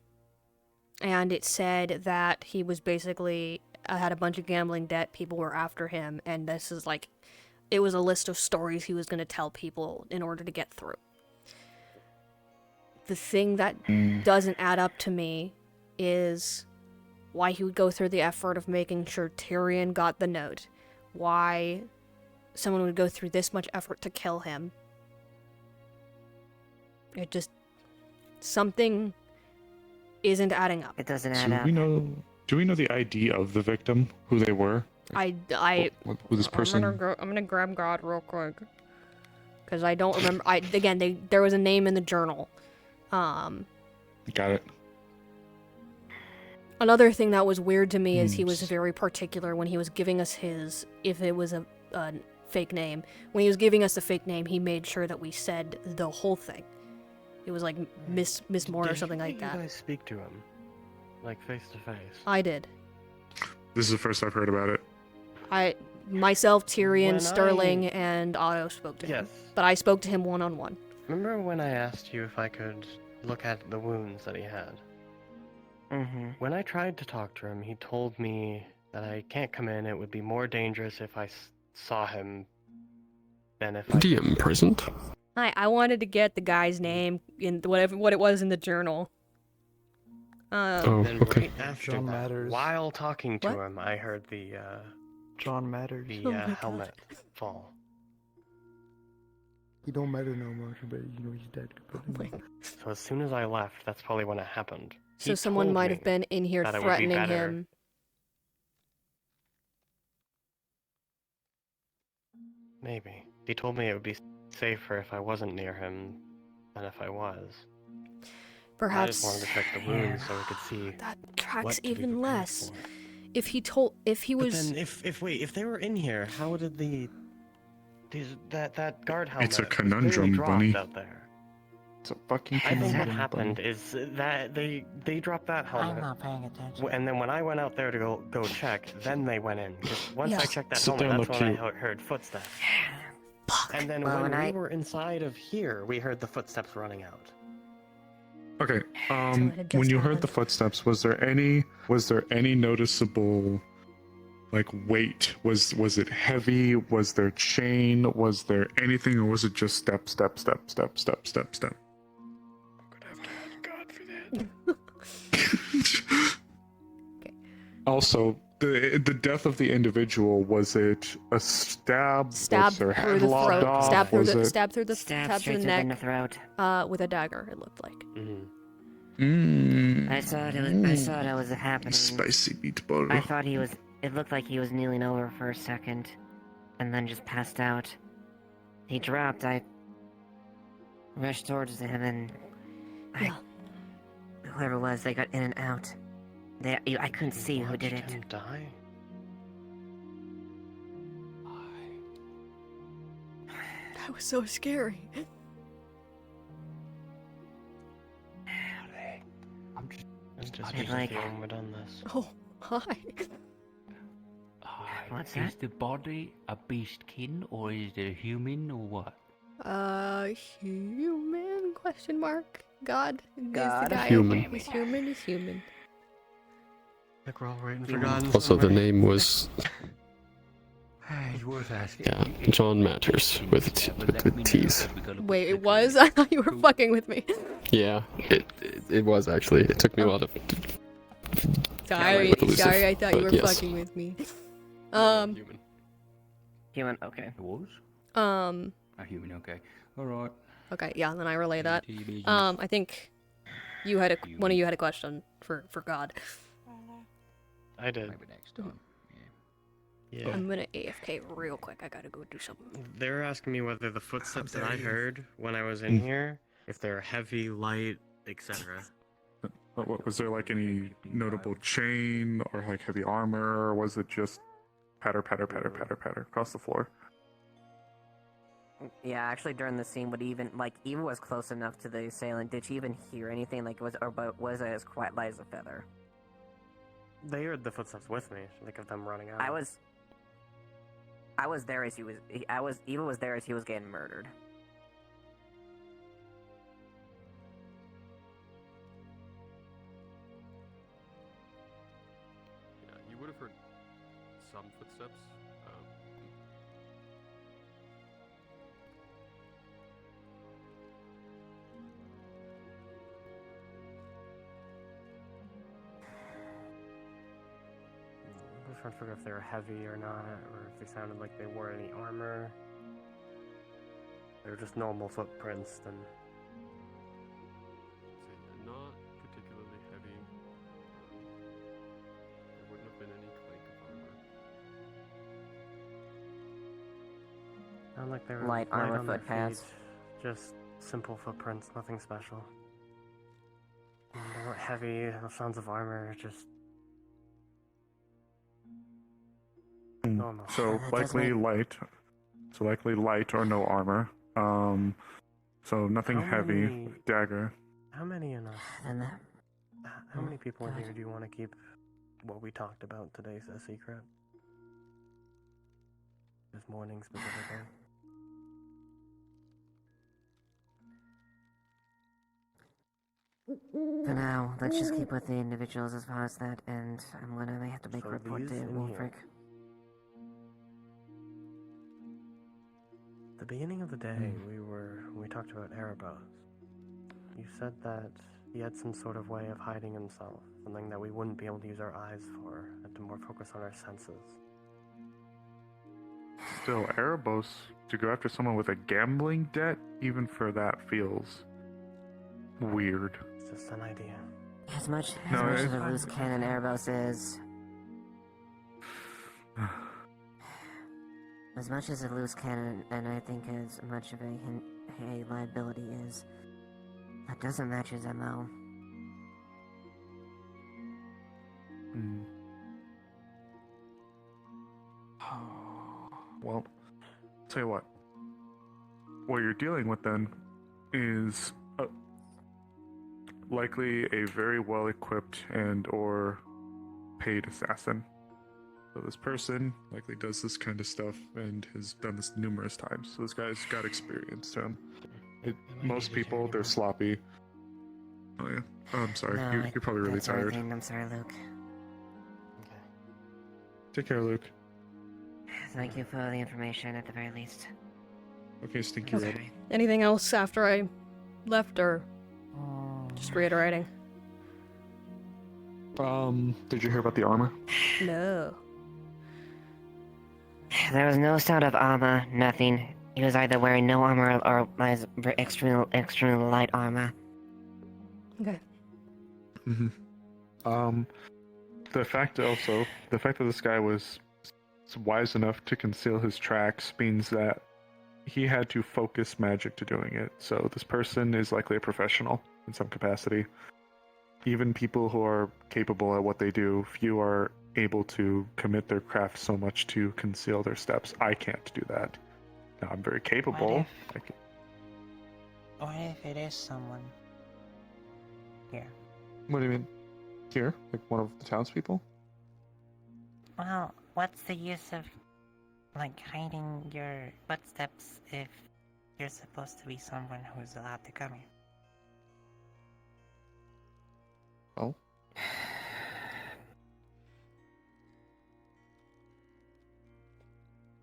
it said that he was basically had a bunch of gambling debt. People were after him, and this is like, it was a list of stories he was going to tell people in order to get through. The thing that doesn't add up to me is why he would go through the effort of making sure Tyrion got the note. Why someone would go through this much effort to kill him. It just... something isn't adding up. It doesn't So add up. do we know the ID of the victim? Who they were? Who this person? I'm gonna grab God real quick. Because I don't remember... there was a name in the journal. Got it. Another thing that was weird to me is he was very particular when he was giving us his, if it was a fake name. When he was giving us the fake name, he made sure that we said the whole thing. It was like Miss Moore or something like that. Did you guys speak to him? Like face to face? I did. This is the first I've heard about it. Myself, Tyrion, Sterling, and Otto spoke to him. But I spoke to him one-on-one. Remember when I asked you if I could look at the wounds that he had? Mm-hmm. When I tried to talk to him, he told me that I can't come in. It would be more dangerous if I saw him than if I... DM present. I wanted to get the guy's name in what it was in the journal. Then okay. right after John that, Matters. while talking to him, I heard the John Matters. the Oh my God. helmet fall. He don't matter no more, but you know he's dead. So as soon as I left, that's probably when it happened. So He someone told might me have been in here that it would be threatening better. him. Maybe. He told me it would be safer if I wasn't near him than if I was. Perhaps... I just wanted to check the wounds so we could see. That tracks what to be even prepared less. for. If he But was... then, if they were in here, how did that guard helmet? It's a was conundrum, clearly dropped Bunny. Out there. It's a fucking I think what conundrum, happened Bunny. is that they dropped that helmet. I'm not paying attention. And then when I went out there to go check, then they went in. 'Cause once I Yeah. checked that Sit helmet, down, that's look when I cute. heard footsteps. And then Well, when when we I- were inside of here, we heard the footsteps running out. Okay. it had just When you heard happened. the footsteps, was there any noticeable, like, weight? Was it heavy? Was there chain? Was there anything, or was it just step, step, step, step, step, step, step? I'm gonna have to ask God for that. Also, the death of the individual, was it a stab? Stabbed Was their through head the lopped throat. off? Stabbed through Was the it... stabbed through the Stabbed stabbed straight through the in neck. the throat. With a dagger, it looked like. I saw it was happening. Spicy meatball. I thought he was. It looked like he was kneeling over for a second, and then just passed out. He dropped. I rushed towards him, and whoever it was, they got in and out. I couldn't see who did it. Him die? That was so scary. I'm just I'd like- feeling we're done this. Oh, hi. What's Is that? the body a beastkin or is it a human or what? Human? Question mark. God. Is God. the guy Human. He's human. He's human. Like we're all waiting for God. Also, the name was It's worth asking. John Matters with T's. Wait, it was? I thought you were fucking with me. Yeah, it was actually. It took me a while to. Sorry, elusive, sorry. I thought you but were yes. fucking with me. Human. Okay. It was? A human, okay. Alright. Okay, yeah, then I relay that. Business. I think you had one of you had a question for God. I did. Maybe next time. Yeah. I'm gonna AFK real quick. I gotta go do something. They're asking me whether the footsteps that I heard when I was in here, if they're heavy, light, etc. What was there, like, any notable chain or like heavy armor, or was it just patter, patter, patter, patter, patter across the floor? Yeah, actually, during the scene, would Eva was close enough to the assailant. Did she even hear anything? Was it as quiet light as a feather? They heard the footsteps with me. Think of them running out. I was there as Eva was there as he was getting murdered. Yeah, you would have heard some footsteps. I'm just trying to figure if they were heavy or not, or if they sounded like they wore any armor. They were just normal footprints, then. Not particularly heavy. There wouldn't have been any clank of armor. Sound like they were Light light armor on their footpads. feet. Just simple footprints, nothing special. And they weren't heavy, no sounds of armor, just normal. So likely light. So likely light or no armor. So nothing How heavy. many- Dagger. How many in us? How many people in here do you want to keep what we talked about today a secret? This morning specifically. For now, let's just keep with the individuals as far as that, and I'm gonna have to make a So report these to in Wolfric. here. At the beginning of the day, we talked about Erebos. You said that he had some sort of way of hiding himself, something that we wouldn't be able to use our eyes for, and to more focus on our senses. Still, Erebos, to go after someone with a gambling debt, even for that feels weird. It's just an idea. As much No, as it's- a loose cannon Erebos is, as much as a loose cannon, and I think as much of a liability is, that doesn't match his MO. Well, tell you what. What you're dealing with then is likely a very well-equipped and/or paid assassin. So this person likely does this kind of stuff and has done this numerous times. So this guy's got experience to him. Most people, they're sloppy. Oh yeah. Oh, I'm sorry. No, You're probably really that's tired. everything. I'm sorry, Luke. Take care, Luke. Thank you for the information at the very least. Okay, Stinky Red. Anything else after I left, or just reiterating? Did you hear about the armor? No. There was no sound of armor, nothing. He was either wearing no armor or extremely light armor. Okay. The fact that this guy was wise enough to conceal his tracks means that he had to focus magic to doing it. So this person is likely a professional in some capacity. Even people who are capable at what they do, few are able to commit their craft so much to conceal their steps. I can't do that. Now, I'm very capable. What if it is someone here? What do you mean? Here? Like one of the townspeople? Well, what's the use of, like, hiding your footsteps if you're supposed to be someone who's allowed to come here? Oh?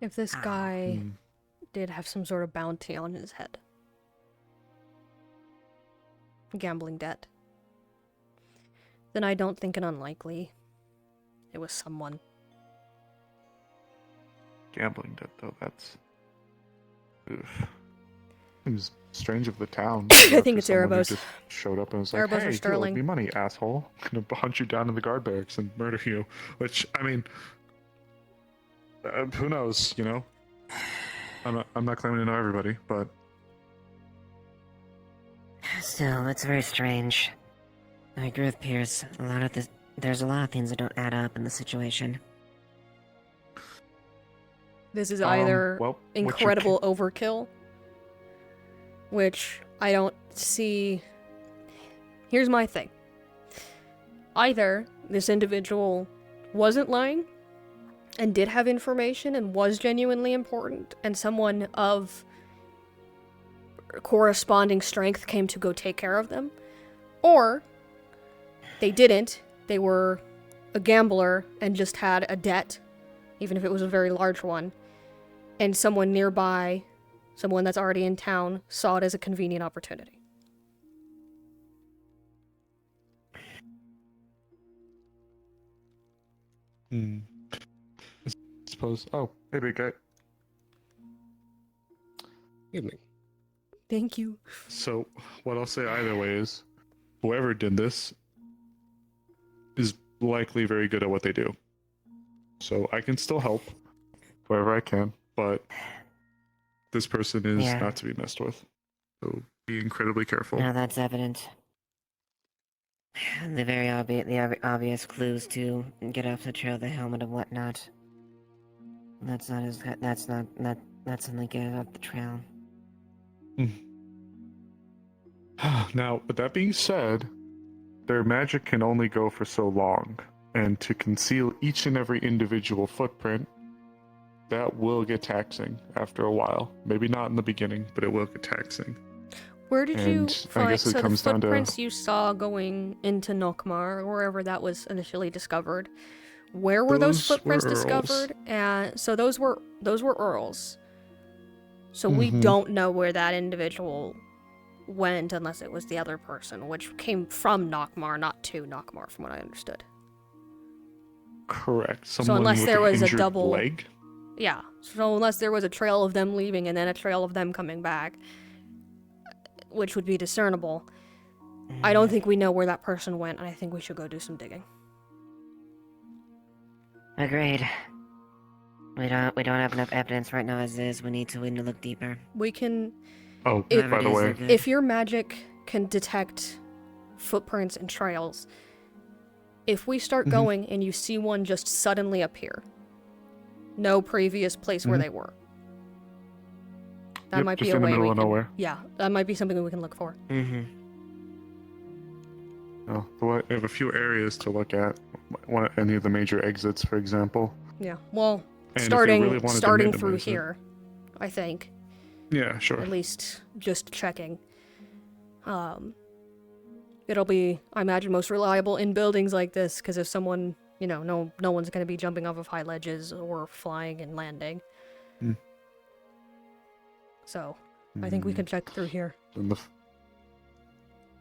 If this guy did have some sort of bounty on his head, gambling debt, then I don't think it unlikely it was someone. Gambling debt, though, that's... Oof. Seems strange of the town. I think it's Someone who Erebos. just showed up and was like, Erebos or hey, you owe Sterling. me money, asshole. I'm gonna hunt you down in the guard barracks and murder you. Which, I mean... who knows, you know? I'm not claiming to know everybody, but... Still, it's very strange. I agree with Pierce. There's a lot of things that don't add up in the situation. This is either well, what you incredible overkill, which I don't see. Here's my thing. Either this individual wasn't lying and did have information and was genuinely important, and someone of corresponding strength came to go take care of them, or they didn't, they were a gambler and just had a debt, even if it was a very large one, and someone nearby, someone that's already in town, saw it as a convenient opportunity. I suppose. Oh, hey, big guy. Evening. Thank you. So, what I'll say either way is, whoever did this is likely very good at what they do. So I can still help wherever I can, but this person is Yeah. not to be messed with. So be incredibly careful. Now that's evident. The very obvious clues to get off the trail, the helmet and whatnot. That's something get off the trail. Now, with that being said, their magic can only go for so long, and to conceal each and every individual footprint, that will get taxing after a while. Maybe not in the beginning, but it will get taxing. Where did you And I find guess it so the comes down to- footprints you saw going into Nokmar, or wherever that was initially discovered? Where were those Those footprints were Earl's. discovered? And so those were Earls. So we Mhm. don't know where that individual went unless it was the other person, which came from Nokmar, not to Nokmar, from what I understood. Correct. So Someone unless with there an was a injured double leg. Yeah. So unless there was a trail of them leaving and then a trail of them coming back, which would be discernible, I don't think we know where that person went, and I think we should go do some digging. Agreed. We don't have enough evidence right now as is. We need to look deeper. We can... Oh, If- by the way, If your magic can detect footprints and trails, if we start Mhm. going and you see one just suddenly appear, no previous place where Mhm. they were, that Yep, might be just a in the way middle we of can... nowhere. Yeah, that might be something we can look for. Mm-hmm. oh, we have a few areas to look at. Any of the major exits, for example. Yeah, well, And if you really wanted to starting through minimize it- here, I think. Yeah, sure. At least just checking. It'll be, I imagine, most reliable in buildings like this, because if someone, no one's going to be jumping off of high ledges or flying and landing. Hmm. So, I think we can check through here. And if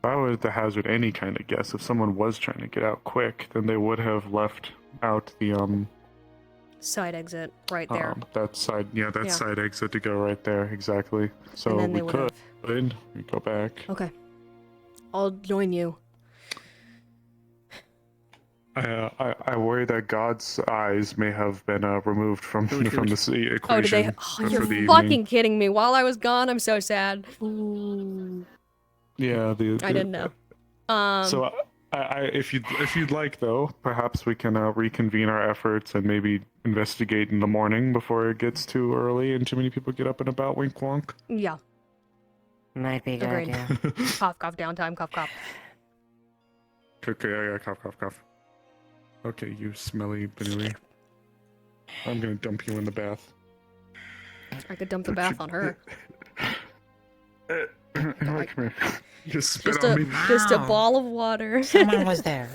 I were to hazard any kind of guess, if someone was trying to get out quick, then they would have left out the Side exit, right there. that side, Yeah. side exit to go right there, exactly. So then they we would could we go back. Okay. I'll join you. I worry that God's eyes may have been removed from the equation. Oh, did they? Oh, for you're the fucking evening. kidding me. While I was gone, I'm so sad. Yeah, I didn't know. So, if you'd like, though, perhaps we can reconvene our efforts and maybe investigate in the morning before it gets too early and too many people get up and about. Wink, wonk. Yeah. Might be a good Agreed. idea. Cough, cough, downtime, cough, cough. Okay, yeah, cough, cough, cough. Okay, you smelly Benelli. I'm gonna dump you in the bath. I could dump the bath on her. Come here. Just spit Just on a me. just a ball of water. Someone was there.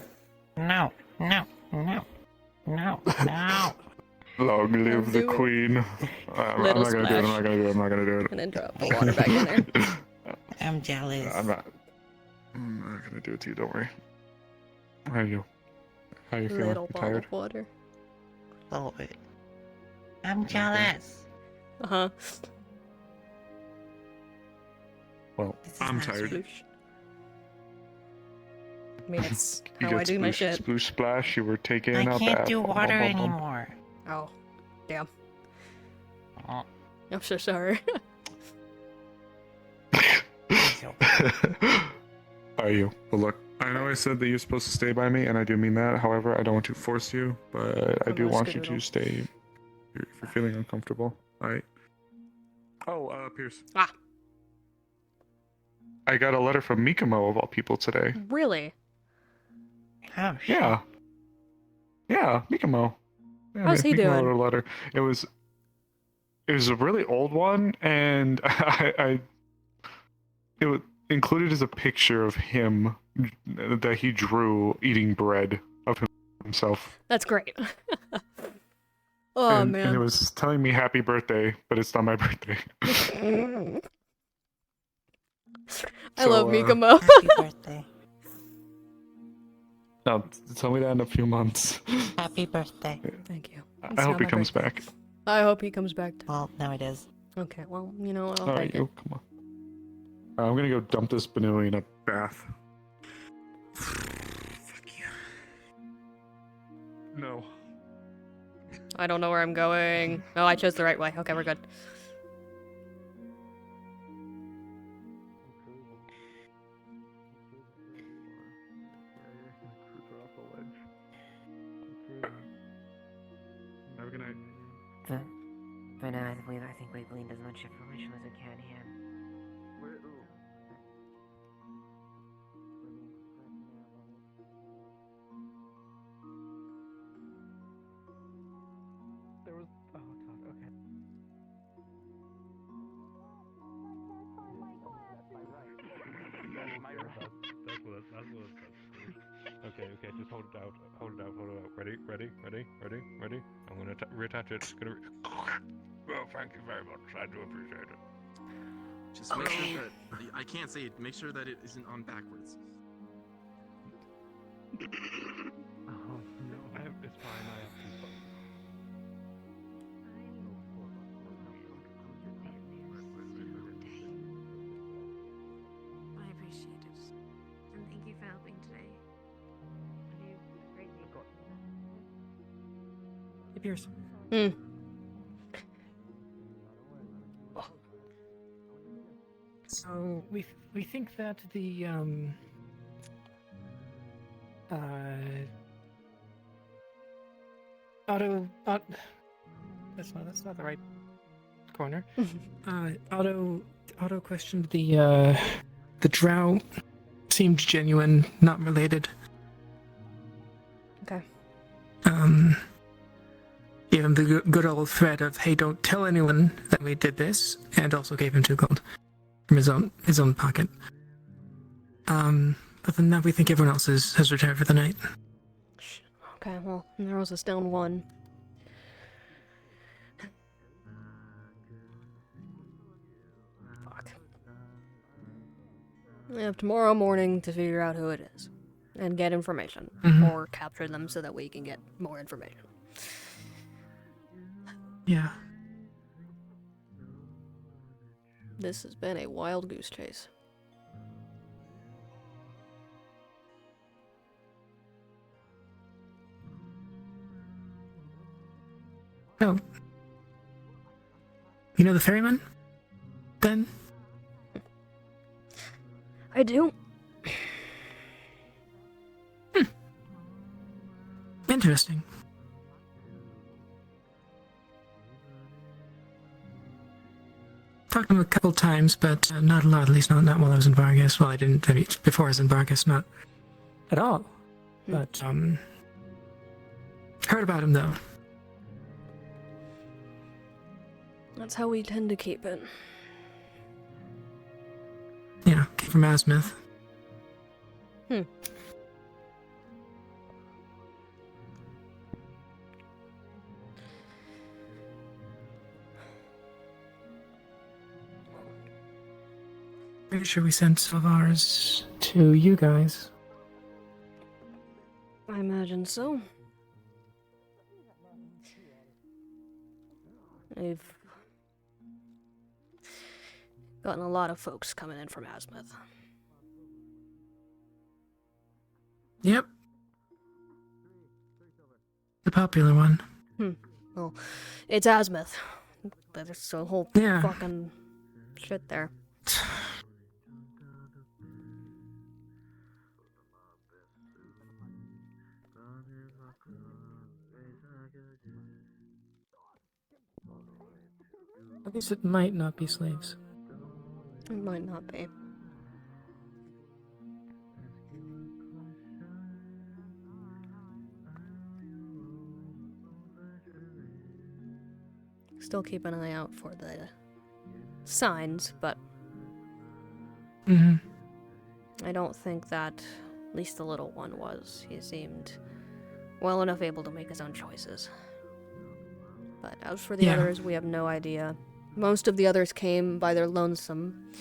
No, no, no, no, no. Long live the do it. queen. I'm Little not gonna do it. I'm not gonna do it. I'm not gonna do it. And then drop the water back in there. I'm jealous. I'm not gonna do it to you. Don't worry. How are you? How you feeling? Little You ball tired? of water. A little bit. I'm jealous. Uh-huh. Well, I'm tired. Sploosh. I mean, that's You how I got do my sploosh, shit. Sploosh splash. You were taking I a can't bath. do Bum, water bum, bum, bum. anymore. Oh, damn. Oh. I'm so sorry. Are you? Well, look, I know I said that you're supposed to stay by me, and I do mean that. However, I don't want to force you, but I I'm do not want you skedaddle. to stay if you're feeling uncomfortable. All right. Oh, Pierce. Ah. I got a letter from Mikamo of all people today. Really? Oh, Yeah. Yeah, Mikamo. Yeah, How's he Mikamo doing? wrote a letter. It was a really old one, and it included as a picture of him that he drew eating bread of himself. That's great. Oh and man. it was telling me happy birthday, but it's not my birthday. I love So, Mikamo. Happy birthday. No, tell me that in a few months. Happy birthday. Thank you. I hope he comes back. I hope he comes back. Well, now it is. Okay, well, you know what? I'll Alright, take it. you come on. I'm gonna go dump this Banui in a bath. No. I don't know where I'm going. No, I chose the right way. Okay, we're good. Have a good night. For now, I think we've gleaned as much information as we can here. There was. Oh god. Okay. That's what it says. Okay, just hold it out. Ready? I'm gonna reattach it. Well, thank you very much. I do appreciate it. Just make sure that I can't say it. Make sure that it isn't on backwards. Oh no, it's fine. I have to. I appreciate it. And thank you for helping today. Hey, Pierce. So we think that the Otto that's not the right corner. Otto questioned the drought, seemed genuine, not related. Okay. Gave him the good old threat of, hey, don't tell anyone that we did this, and also gave him 2 gold from his own pocket. Other than that, we think everyone else has retired for the night. Okay, well, narrows us down 1. Fuck. We have tomorrow morning to figure out who it is. And get information. Mhm. Or capture them so that we can get more information. Yeah. This has been a wild goose chase. Oh. You know the ferryman? Then? I do. Interesting. Talked to him a couple times, but not a lot, at least not while I was in Vargas. Well, I didn't, before I was in Vargas, not at all. But, heard about him, though. That's how we tend to keep it. Yeah, came from Asmith. Pretty sure we sent some of ours to you guys. I imagine so. I've gotten a lot of folks coming in from Asmith. Yep. The popular one. Well, it's Asmith. There's a whole fucking shit there. At least it might not be slaves. It might not be. still keep an eye out for the signs, but I don't think that, at least the little one was. He seemed well enough able to make his own choices. But as for the others, we have no idea. Most of the others came by their lonesome.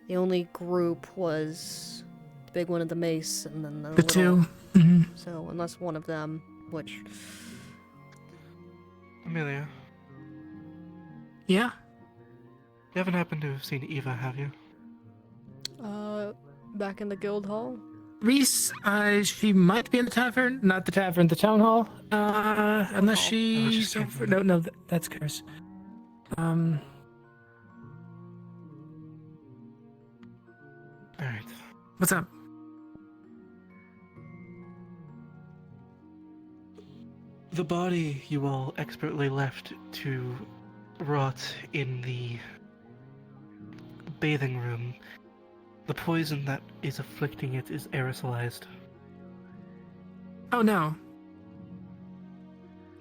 The only group was the big one at the mace, and then the little... two. So, unless one of them, which... Amelia, Yeah? you haven't happened to have seen Eva, have you? Back in the guild hall? Reese, she might be in the tavern. Not the tavern, the town hall. Unless she's over... No, that's Curse. Alright. What's up? The body you all expertly left to rot in the bathing room. The poison that is afflicting it is aerosolized. Oh no.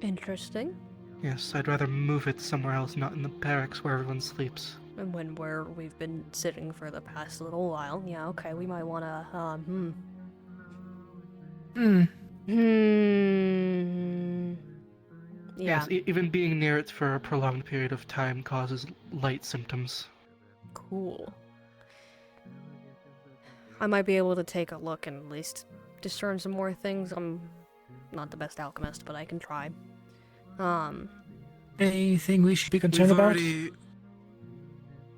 Interesting. Yes, I'd rather move it somewhere else, not in the barracks where everyone sleeps. And where we've been sitting for the past little while. Yeah, okay, we might wanna, Yeah. Yes, even being near it for a prolonged period of time causes light symptoms. Cool. I might be able to take a look and at least discern some more things. I'm not the best alchemist, but I can try. Anything we should be concerned about?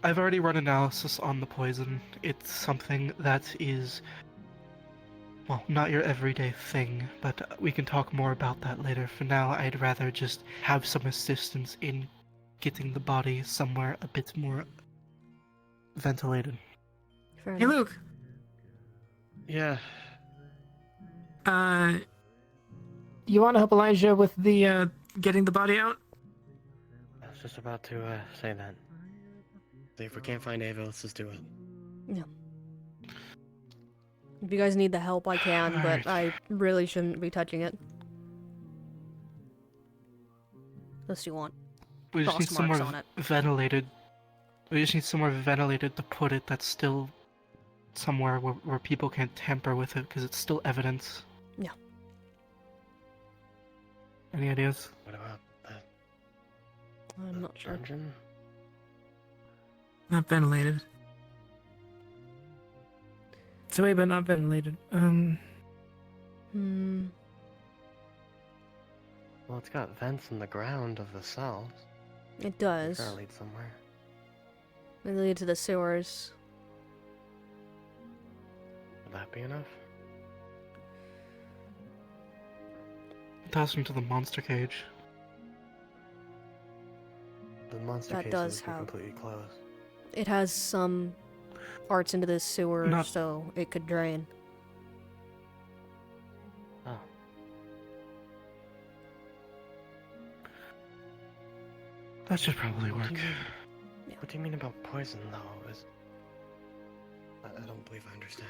I've already run analysis on the poison. It's something that is, well, not your everyday thing, but we can talk more about that later. For now, I'd rather just have some assistance in getting the body somewhere a bit more ventilated. Hey, Luke. Yeah. You want to help Elijah with the, getting the body out? I was just about to, say that. See, if we can't find Ava, let's just do it. Yeah. If you guys need the help, I can, but I really shouldn't be touching it. Unless you want We just need frost marks somewhere on it. ventilated. We just need somewhere ventilated to put it that's still somewhere where people can't tamper with it, because it's still evidence. Yeah. Any ideas? What about that? I'm not sure. Dungeon? Not ventilated. It's away, but not ventilated. Well, it's got vents in the ground of the cells. It does. It's gotta lead somewhere. They lead to the sewers. Would that be enough? Toss him to the monster cage. The monster That cage does is have- completely closed. It has some parts into this sewer, Not- so it could drain. Oh. That should probably work. What do you mean about poison, though? I don't believe I understand.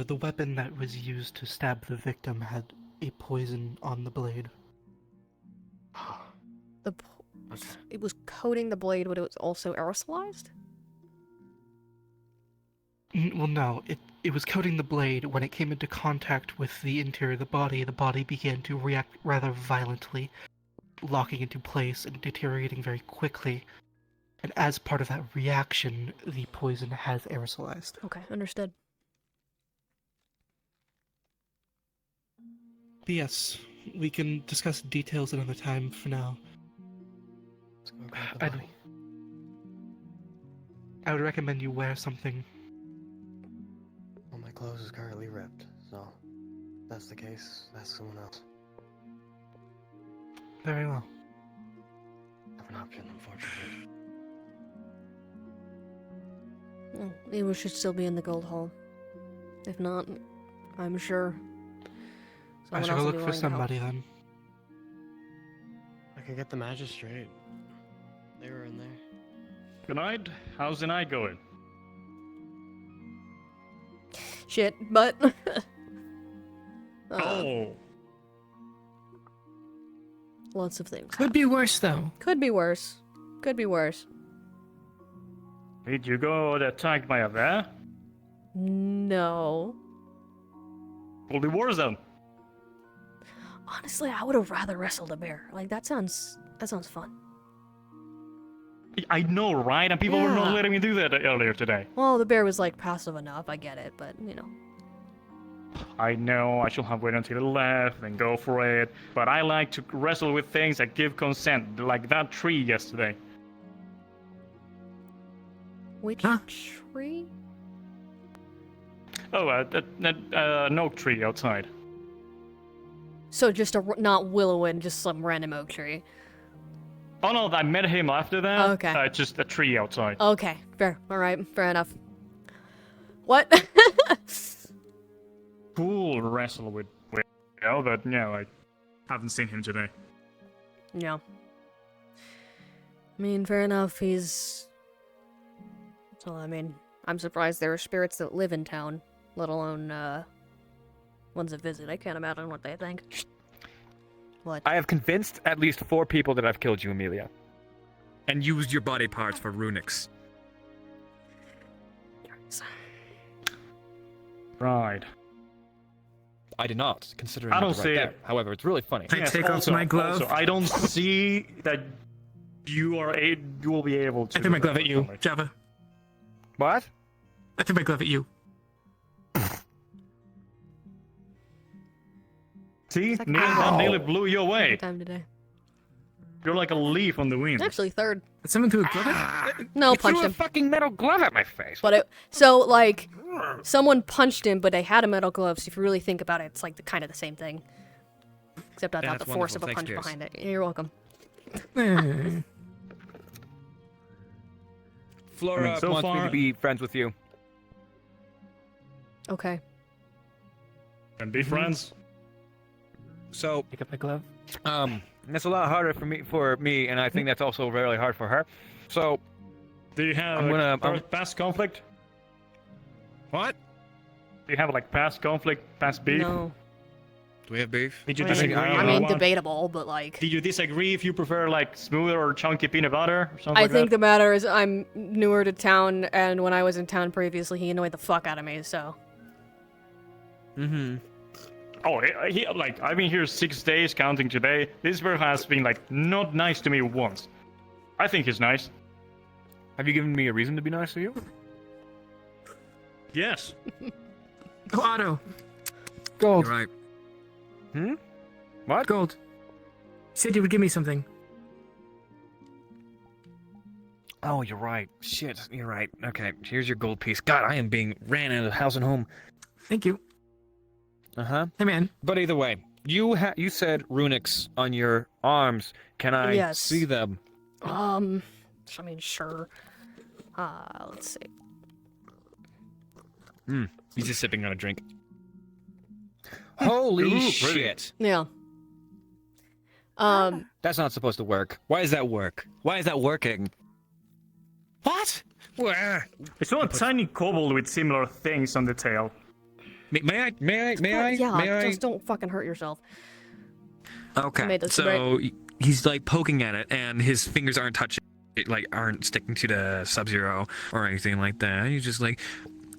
The weapon that was used to stab the victim had a poison on the blade. It was coating the blade, but it was also aerosolized? Well, no. It was coating the blade. When it came into contact with the interior of the body began to react rather violently, locking into place and deteriorating very quickly. And as part of that reaction, the poison has aerosolized. Okay, understood. But yes, we can discuss details another time for now. I would recommend you wear something. Well, my clothes is currently ripped, so if that's the case, ask someone else. Very well. I have an option, unfortunately. Well, Eva should still be in the gold hall. If not, I'm sure I someone shall else will look be for willing to help. somebody then. I can get the magistrate. They were in there. Good night. How's the night going? Shit, but... Oh. Lots of things. Could be worse, though. Could be worse. Could be worse. Did you go attacked by a bear? No. Will be worse then. Honestly, I would have rather wrestled a bear. Like that sounds fun. I know, right? And people were not Yeah. letting me do that earlier today. Well, the bear was like passive enough. I get it, but you know. I know I should have waited until it left and go for it, but I like to wrestle with things that give consent, like that tree yesterday. Which tree? Oh, that an oak tree outside. So just not Willowwind, just some random oak tree. Oh no, I met him after that. Okay. Just a tree outside. Okay, fair. All right, fair enough. What? Cool wrestle with Will, but yeah, I haven't seen him today. Yeah. I mean, fair enough. He's. So I mean, I'm surprised there are spirits that live in town, let alone ones that visit. I can't imagine what they think. What? I have convinced at least 4 people that I've killed you, Amelia. And used your body parts for runics. Right. I did not, considering I you don't were right see there. it. However, it's really funny. I take off my glove. Also, I don't see that you will be able to. I threw my glove at you, Java. What? I threw my glove at you. See? Nearly blew you away. Time today. You're like a leaf on the wind. Actually, third. Did someone threw a glove at me? No, You punched threw him. a fucking metal glove at my face. But it, so like, someone punched him, but they had a metal glove. So if you really think about it, it's like kind of the same thing, except without the That's force of wonderful. a punch Thanks, behind it. You're welcome. Flora I mean, so wants me far- to be friends with you. Okay. And be friends. So pick up my glove. That's a lot harder for me, and I think that's also really hard for her. So, Do you have past conflict? What? Do you have like past conflict, past beef? No. Do we have beef? Did you I mean, disagree? I on mean, what? debatable, but like. Did you disagree if you prefer like smoother or chunky peanut butter or something I like think that? the matter is I'm newer to town, and when I was in town previously, he annoyed the fuck out of me. So. Mm-hmm. Oh, I've been here 6 days, counting today. This bear has been like not nice to me once. I think he's nice. Have you given me a reason to be nice to you? Yes. Oh, Otto. Gold. You're right. Hmm? What? Gold. You said you would give me something. Oh, you're right. Shit, you're right. Okay, here's your gold piece. God, I am being ran out of house and home. Thank you. Uh-huh. Hey, man. But either way, you said runics on your arms. Can I Yes. see them? I mean, sure. Let's see. He's just sipping on a drink. Holy Ooh, shit. Yeah. That's not supposed to work. Why does that work? Why is that working? What? Where? I saw a tiny kobold with similar things on the tail. May I? Yeah, just don't fucking hurt yourself. I Okay, made this so he's like poking at it, and his fingers aren't touching it, like aren't sticking to the Sub-Zero or anything like that. He's just like,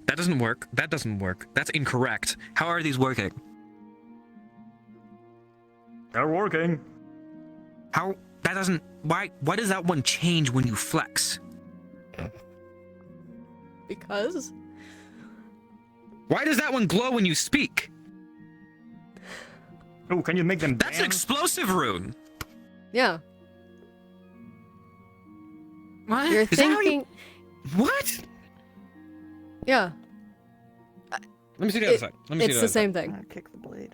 that doesn't work. That doesn't work. That's incorrect. How are these working? They're working. How? That doesn't. Why does that one change when you flex? Because. Why does that one glow when you speak? Oh, can you make them That's an explosive rune. Yeah. What? You're Is that how thinking. What? Yeah. Let me see the other side. Let me see It's the the other same side. thing. Kick the blade.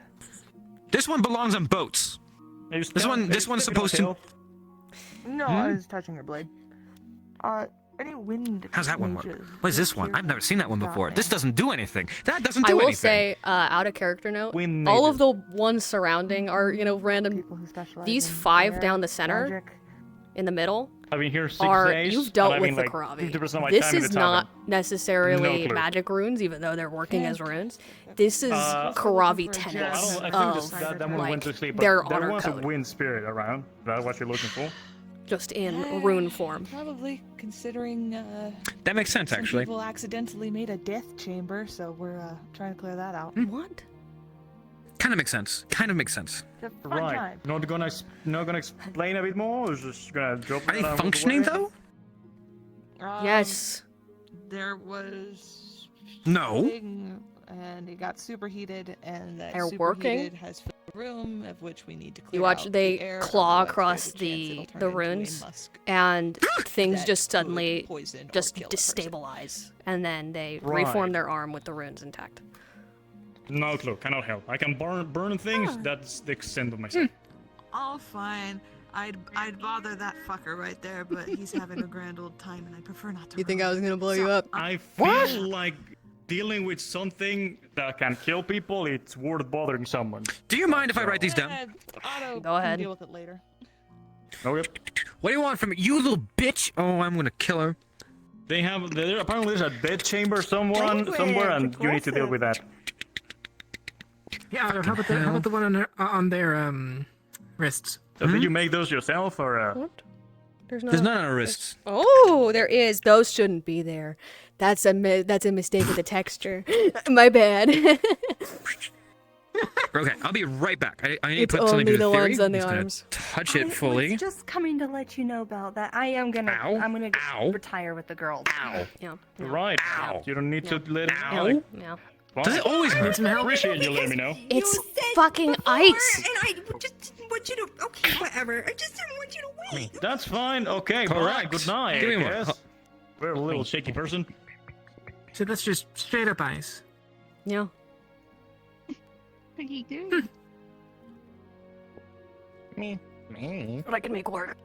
This one belongs on boats. This one's supposed to. No, I was touching her blade. Any wind. How's that one work? changes What is this one? I've never seen that one before. This doesn't do anything. That doesn't do I will anything. say, out of character note, Wind all of mages. the ones surrounding are, random. These 5 down the center, in the middle, I've been here 6 are days. you've dealt and with I've the been, like, Karavi. 50% of my This time in is the tavern. not necessarily No clue. magic runes, even though they're working as runes. This is Karavi tenets I think of that one went to sleep, but their there honor was code, a wind spirit around. Is that what you're looking for? just in rune form. Probably considering That makes sense, some actually. people accidentally made a death chamber, so we're trying to clear that out. What? Kind of makes sense. Kind of makes sense. It's a fun Right. time. Not gonna explain a bit more, or just gonna drop Are it they and move functioning away? though? Yes. There was No. thing, and it got superheated, and that They're superheated working. has filled the room, of which we need to clear You watch out they the air, claw otherwise across there's a chance it'll turn the into a runes, musk and things that just could suddenly poison or just kill a person. destabilize, and then they Right. reform their arm with the runes intact. No clue. Cannot help. I can burn things. That's the extent of myself. All fine. I'd bother that fucker right there, but he's having a grand old time, and I prefer not to. You think I was gonna blow you up? I feel like dealing with something that can kill people. It's worth bothering someone. Do you mind if I write these down? Otto Go ahead. can deal with it later. Okay. What do you want from me? You little bitch! Oh, I'm gonna kill her. They have. Apparently, there's a death chamber somewhere, and you need to deal with that. Yeah, how about the one on their wrists? So did you make those yourself, or? What? There's There's none on her wrists. Oh, there is. Those shouldn't be there. That's a mistake with the texture. My bad. Okay, I'll be right back. I need It's to put something only to the theory. ones on the I'm just gonna arms. touch it fully. was just coming to let you know about that. I'm gonna retire with the girls. Ow. Yeah. Right. Ow. You don't need to let it. Ow. Like, Yeah. Does it always hurt? Appreciate you letting me know. It's fucking ice. And I just didn't want you to. Okay, whatever. I just didn't want you to wait. That's fine. Okay. Correct. Bye. Good night. Give me I more. guess. We're a little shaky person. So that's just straight up ice. Yeah. What are you doing? Me. But I can make work.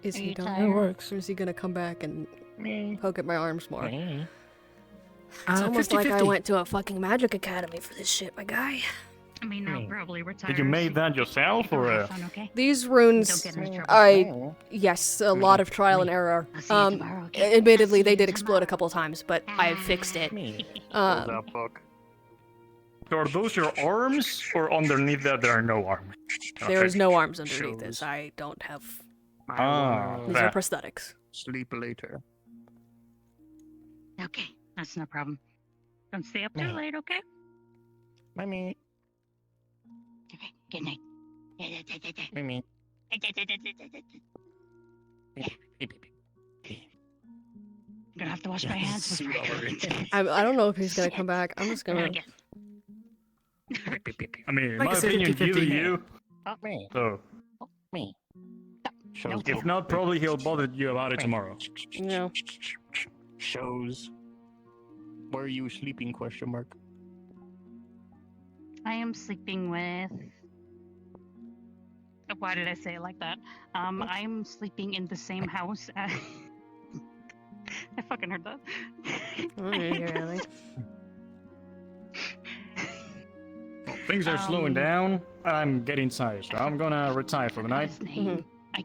Is Are he you done? tired? It works. Or is he gonna come back and poke at my arms more? It's almost 50-50. like I went to a fucking magic academy for this shit, my guy. I mean, I'll probably retire. Did you make that yourself, or? Okay. These runes, Don't get into trouble. yes, a lot of trial and error. see you tomorrow, okay? Admittedly, they did explode a couple times, but I fixed it. That book. So are those your arms, or underneath that there are no arms? There is no arms underneath this. I don't have. Ah, These are prosthetics. Sleep later. Okay, that's no problem. Don't stay up too late, okay? Mommy. Okay, good night. Mommy. I'm gonna have to wash my hands before I go. I don't know if he's gonna come back. I'm just gonna. I mean, in Like my I said, opinion, 50-50. you. Not me. So, Me. if not, probably he'll bother you about it tomorrow. No. Shows. Where are you sleeping? Question mark. I am sleeping with. Why did I say it like that? I'm sleeping in the same house. I fucking heard that. Things are slowing down. I'm getting tired, so I'm gonna retire for the night.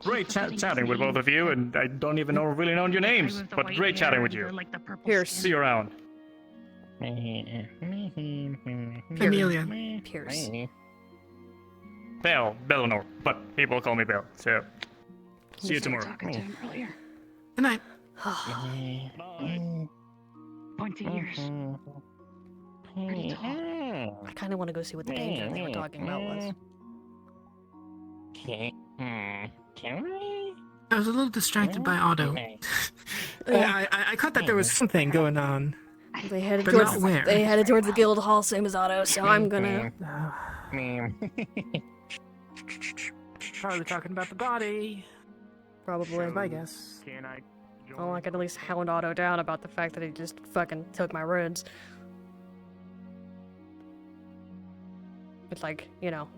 Great chatting with both of you, and I don't even really know your names, but great chatting with you. Pierce. See you around. Amelia. Pierce. Bell, Bellinor, but people call me Bell, so see you tomorrow. Talking to him earlier. Good night. Pointy ears. Pretty tall. I kind of want to go see what the danger they were talking about was. I was a little distracted by Otto. I caught that there was something going on. They headed But towards not where. they headed towards the guild hall, same as Otto. So I'm gonna. Probably talking about the body. Probably. I guess. Well, I could at least hound Otto down about the fact that he just fucking took my runes. It's like, you know.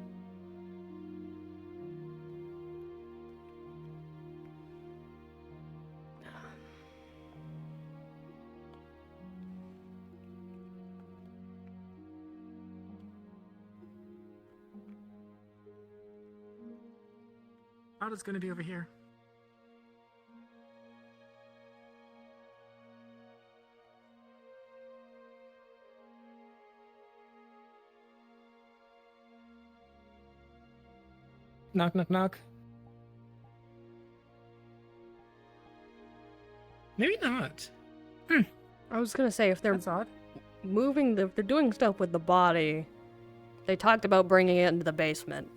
Otto's gonna be over here. Knock, knock, knock. Maybe not. I was gonna say, if they're if they're doing stuff with the body, they talked about bringing it into the basement.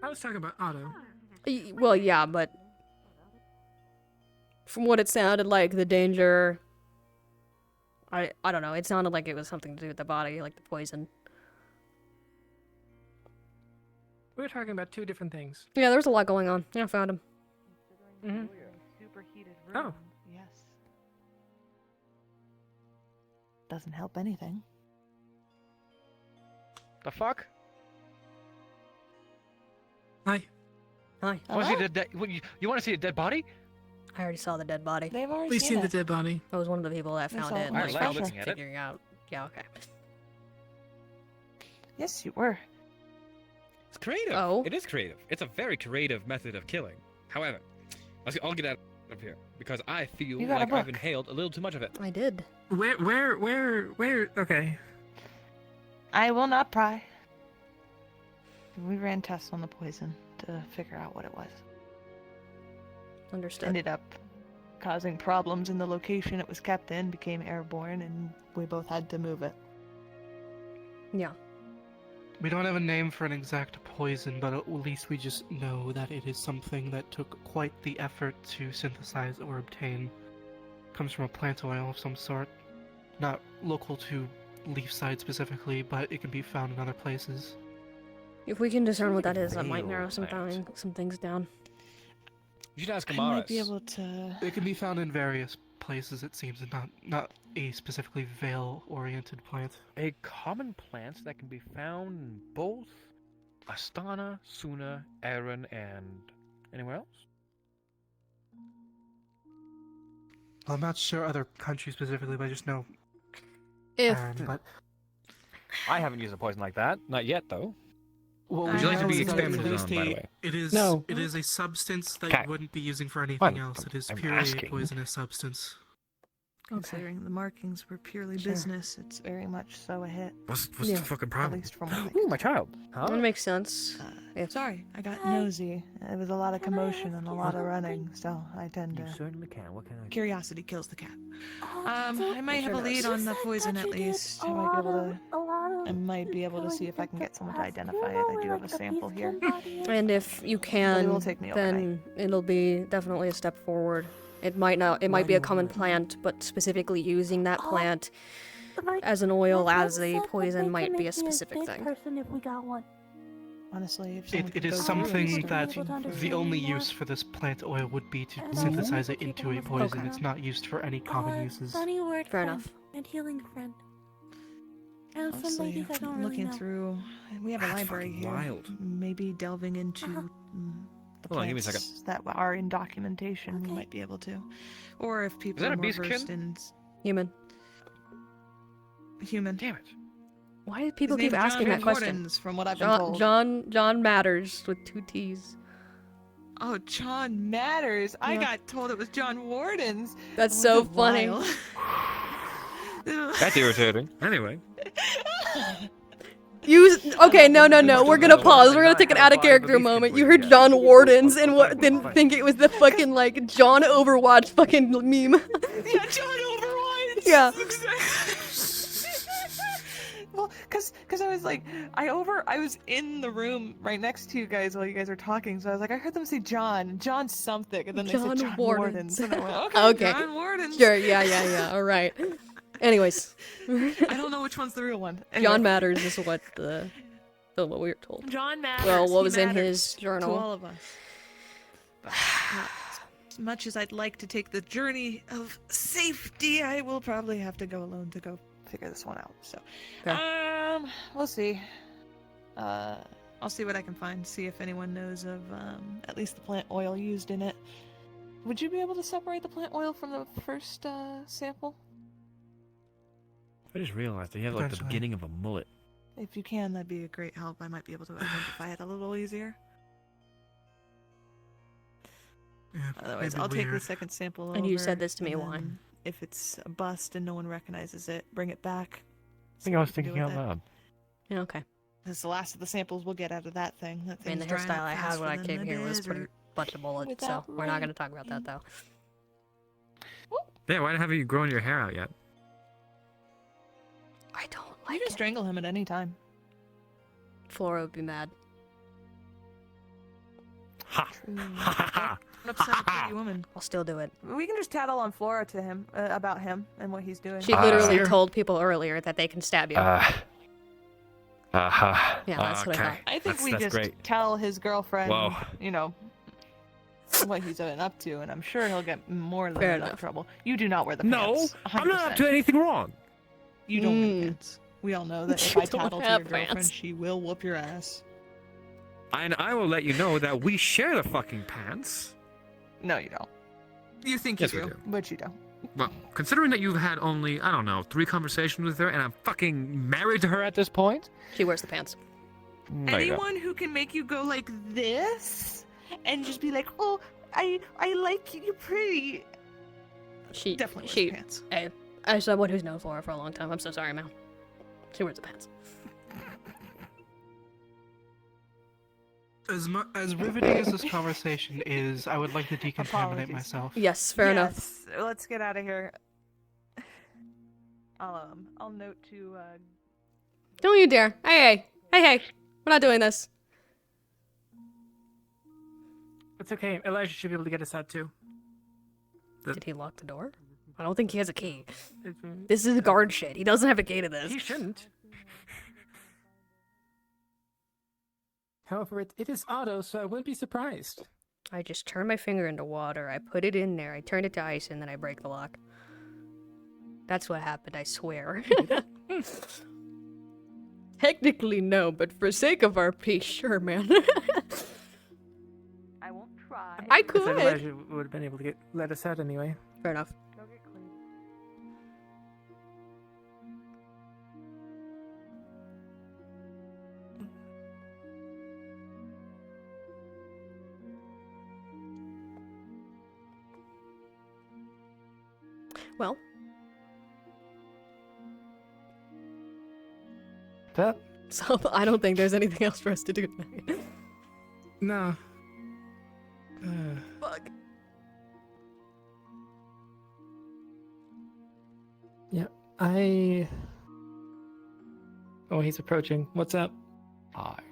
I was talking about Otto. Well, yeah, but from what it sounded like, the danger. I don't know. It sounded like it was something to do with the body, like the poison. We were talking about two different things. Yeah, there was a lot going on. Yeah, I found him. Mm-hmm. Superheated room. Oh. Yes. Doesn't help anything. The fuck? Hi. Hi. Want to see the you want to see a dead body? I already saw the dead body. They've already We've seen the dead body. I was one of the people that We found saw it. it And much like, faster. looking at it. figuring out. Yeah, okay. Yes, you were. It's creative. Oh. It is creative. It's a very creative method of killing. However, I'll get out of here because I feel You got a like I've book. inhaled a little too much of it. I did. Where? Okay. I will not pry. We ran tests on the poison to figure out what it was. Understood. Ended up causing problems in the location it was kept in, became airborne, and we both had to move it. Yeah. We don't have a name for an exact poison, but at least we just know that it is something that took quite the effort to synthesize or obtain. Comes from a plant oil of some sort. Not local to Leafside specifically, but it can be found in other places. If we can discern what that is, that might veil narrow some things down. You should ask I Amaris. might be able to. It can be found in various places, it seems, and not a specifically veil-oriented plant. A common plant that can be found in both Astana, Suna, Aaron, and anywhere else? I'm not sure other countries specifically, but I just know If Aaron, but I haven't used a poison like that. Not yet, though. what Would you like to be know is that experimented at least on, by the way? It is No. it is a substance that Okay. you wouldn't be using for anything Fine. else. It is I'm purely a asking. poisonous substance. Considering the markings were purely Sure. business, It's very much so a hit. What's Yeah. the fucking At problem? least from what I Ooh, my child. that makes sense. Sorry, I got nosy. It was a lot of commotion and a lot of running, so I tend You to. certainly can. What can I do? curiosity kills the cat. I might have a lead on the poison at least. I might be able to. I might be able to see if I can get someone to identify it. I do have a sample here. And if you But it can, will take me then it'll be definitely a step forward. It might not. It might be a common plant, but specifically using that plant as an oil, as a poison, might be a specific thing. If we got one. Honestly, if someone It could is go through something and that start looking the for only it. use for this plant oil would be to synthesize it into a poison. Okay. It's not used for any common uses. Funny word, Fair friend, enough. and healing friend. And some Honestly, ladies I don't really looking know. through, we have a That's library fucking here. wild. Maybe delving into the Hold on, give me a plants second. that are in documentation, we might be able to. Or if people that are a more beastkin? versed in Human. human. Damn it. Why do people His keep name's asking John that question? Wardens, from what I've been told. John Matters with 2 T's. Oh, John Matters. I Yeah. got told it was John Wardens. That's What so a funny. while. That's irritating. Anyway. Okay, no. We're gonna pause. We're gonna take an out of character moment. You heard John Wardens and didn't think it was the fucking like John Overwatch fucking meme. Yeah, John Overwatch. Yeah. Well, cause I was like, I was in the room right next to you guys while you guys were talking, so I was like, I heard them say John something, and then they said John Wardens, and I went, okay, John Wardens. Sure, yeah. All right. Anyways, I don't know which one's the real one. Anyway. John Matters is what what we were told. John Matters. Well, what he was in matters his journal. to all of us. But as much as I'd like to take the journey of safety, I will probably have to go alone to go figure this one out. So, we'll see. I'll see what I can find. See if anyone knows of at least the plant oil used in it. Would you be able to separate the plant oil from the first sample? I just realized they have like the Potentially. beginning of a mullet. If you can, that'd be a great help. I might be able to identify it a little easier. Yeah, Otherwise, maybe I'll take the weird. second sample And you said over, this to me, and why? then if it's a bust and no one recognizes it, bring it back. I think I was thinking out with it. loud. Yeah, okay. This is the last of the samples we'll get out of that thing. That I mean, the thing's drying hairstyle up I had faster when I than came the here was pretty desert. bunch of bullets, so we're not going to talk about that, though. Yeah, why have you grown your hair out yet? I don't You like can it. strangle him at any time. Flora would be mad. Ha! Ha ha An upset pretty woman. I'll still do it. We can just tattle on Flora to him about him and what he's doing. She literally told people earlier that they can stab you. Uh-huh. Yeah, that's what I thought. I think we that's just great. tell his girlfriend, Whoa. you know, what he's been up to, and I'm sure he'll get more than Fair enough enough. trouble. You do not wear the No, pants. I'm not up 100%. to anything wrong. You don't wear the pants. We all know that if You I don't tattle to your have girlfriend, pants. she will whoop your ass. And I will let you know that we share the fucking pants. No, you don't. You think Yes, you we do? But you don't. Well, considering that you've had only, I don't know, 3 conversations with her, and I'm fucking married to her At this point, She wears the pants. no, you don't. Anyone who can make you go like this and just be like, "Oh, I like you, you're pretty." She Definitely wears she, pants. Hey, as someone who's known Flora for a long time, I'm so sorry, man. She wears the pants. As riveting as this conversation is, I would like to decontaminate Apologies. myself. Yes, fair enough. Let's get out of here. I'll note to Don't you dare. Hey. We're not doing this. It's okay. Elijah should be able to get us out too. Did he lock the door? I don't think he has a key. This is guard shit. He doesn't have a key to this. He shouldn't. However, it is auto, so I wouldn't be surprised. I just turn my finger into water, I put it in there, I turn it to ice, and then I break the lock. That's what happened, I swear. Technically no, but for sake of our peace, sure, man. I won't try. I Said could. Elijah would have been able to let us out anyway. Fair enough. Go get clean. Well, That? so I don't think there's anything else for us to do tonight. No. Fuck. Yeah, Oh, he's approaching. What's up?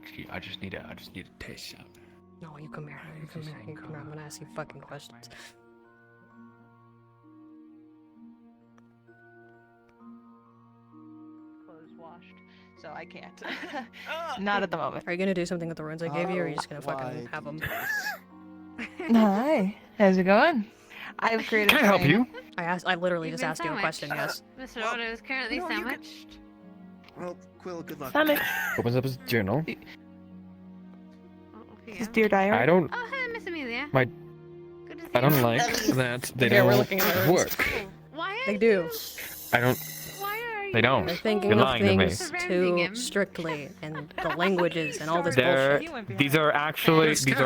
Excuse, I just need a taste shot. No, you come here. You come here. You come here. I'm gonna ask you fucking questions. Clothes washed, so I can't. Not at the moment. Are you gonna do something with the runes I gave you, or are you just gonna fucking have them? Hi, how's it going? I've created. Can I help you? I literally You've just been asked you a question. Yes. Mr. Odo is currently sandwiched. Well, Quill, good luck. Sandwich. Opens up his journal. His dear diary. I don't. Oh, hey, Miss Amelia. My. Good to see I don't you. like that they Here, we're don't looking at the runes. work. Why are They do. I don't. They don't. They're thinking You're of lying to me. things too strictly, and the languages and all this They're, bullshit. these are actually Still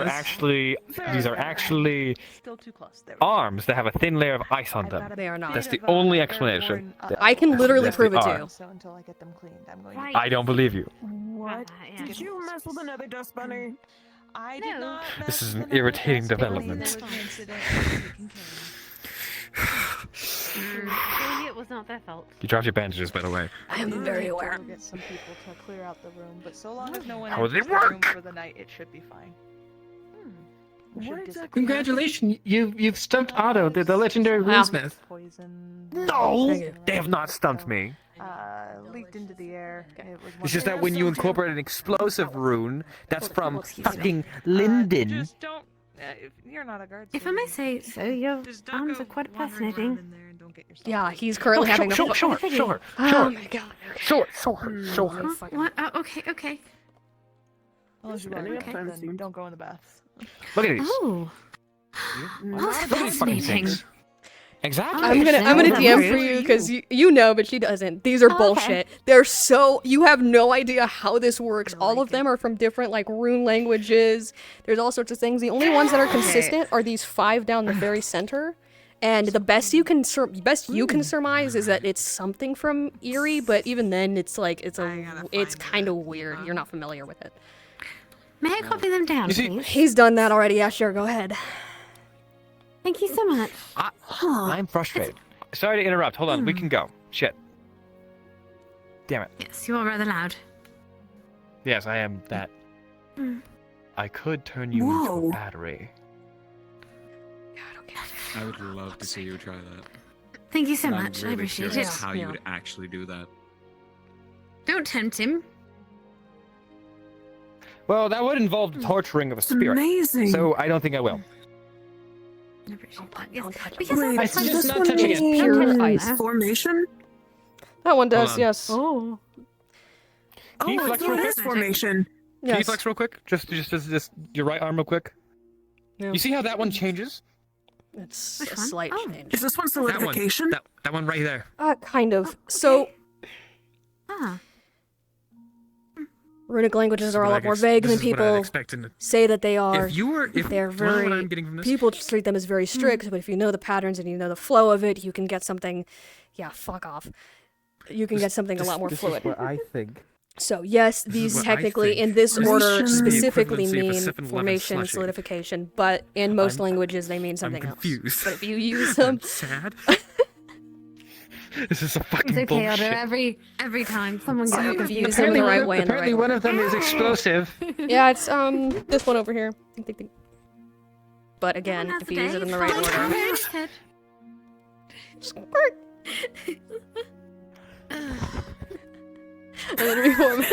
too close. There arms that have a thin layer of ice on them. They are not. That's the only explanation. I can literally Yes, prove they it to are. you. So until I get them cleaned, I'm going. Right. I don't believe you. What? Did you mess with another dust bunny? I did not. This is an irritating development. Clearly it was not their fault. You dropped your bandages, by the way. I am very aware. We'll get some people to clear out the room, but so long as no one How would enters they the room work? for the night, it should be fine. Congratulations, you've stumped Otto, the legendary runesmith. Poison. No, they have not stumped me. Leaked into the air. It was It's just that when you incorporate an explosive rune that's from fucking Linden. Just don't. You're not a guard. If I may say so, your arms are quite fascinating. Yeah, he's currently having a. Sure. Oh my god. Sure. What? Oh, okay. Well, as you are, Okay. then don't go in the baths. Look at these. Oh. Look at these fucking things. Exactly. I'm gonna DM for you because you know, but she doesn't. These are bullshit. They're so you have no idea how this works. All of them are from different like rune languages. There's all sorts of things. The only ones that are consistent are these 5 down the very center. And the best you can surmise is that it's something from Erie, but even then, it's like it's kind of weird. You're not familiar with it. May I copy them down, please? He's done that already. Yeah, sure. Go ahead. Thank you so much. I'm frustrated. Sorry to interrupt. Hold on. We can go. Shit. Damn it. Yes, you are rather loud. Yes, I am that. Mm. I could turn you into a battery. I would love to see you try that. Thank you so And much. I'm I really appreciate curious it. how you would actually do that. Don't tempt him. Well, that would involve the torturing of a spirit. Amazing. So I don't think I will. I appreciate that. Yes. Because I'm it's like, just this not one touching it. means Pure ice. Formation? That one does, on. yes. Oh. Can you flex real quick? formation. Can you Yes. flex real quick? Just your right arm real quick. Yeah. You see how that one changes? It's a slight change. Is this one solidification? That one right there. Kind of. So, Ah. runic languages are a what lot I more ex- vague this than is what I'd people expect in- say that they are. If they're what very I'm getting from this- people just treat them as very strict, but if you know the patterns and you know the flow of it, you can get something. Yeah, fuck off. You can get something a lot more fluid. This is what I think. So yes, This is these what I technically think. in this order Formation. The specifically equivalency of a mean 7-Eleven formation, slushie. solidification, but in most languages they mean something else. confused. But if you use them, sad. This is a fucking It's okay, Otto. bullshit. Every time someone So gets if you use them in the right way, in the Apparently right one order. of them is explosive. Yeah, it's this one over here. Think, think, think. But again, if you use it in the right order. Squirt. And then reform.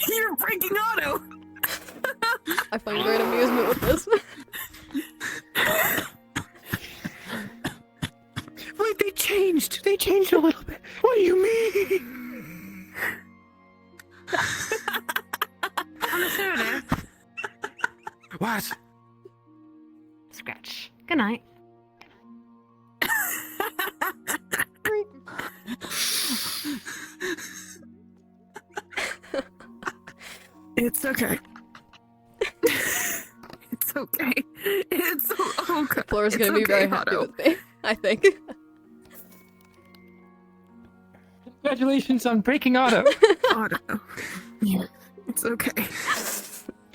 You're breaking Otto. I find great amusement with this. Wait, they changed. They changed a little bit. What do you mean? I'm a soda. What? Scratch. Good night. It's okay. It's okay. It's okay. Flora's gonna be very happy with me, I think. Congratulations on breaking Otto. Otto. Yeah, it's okay.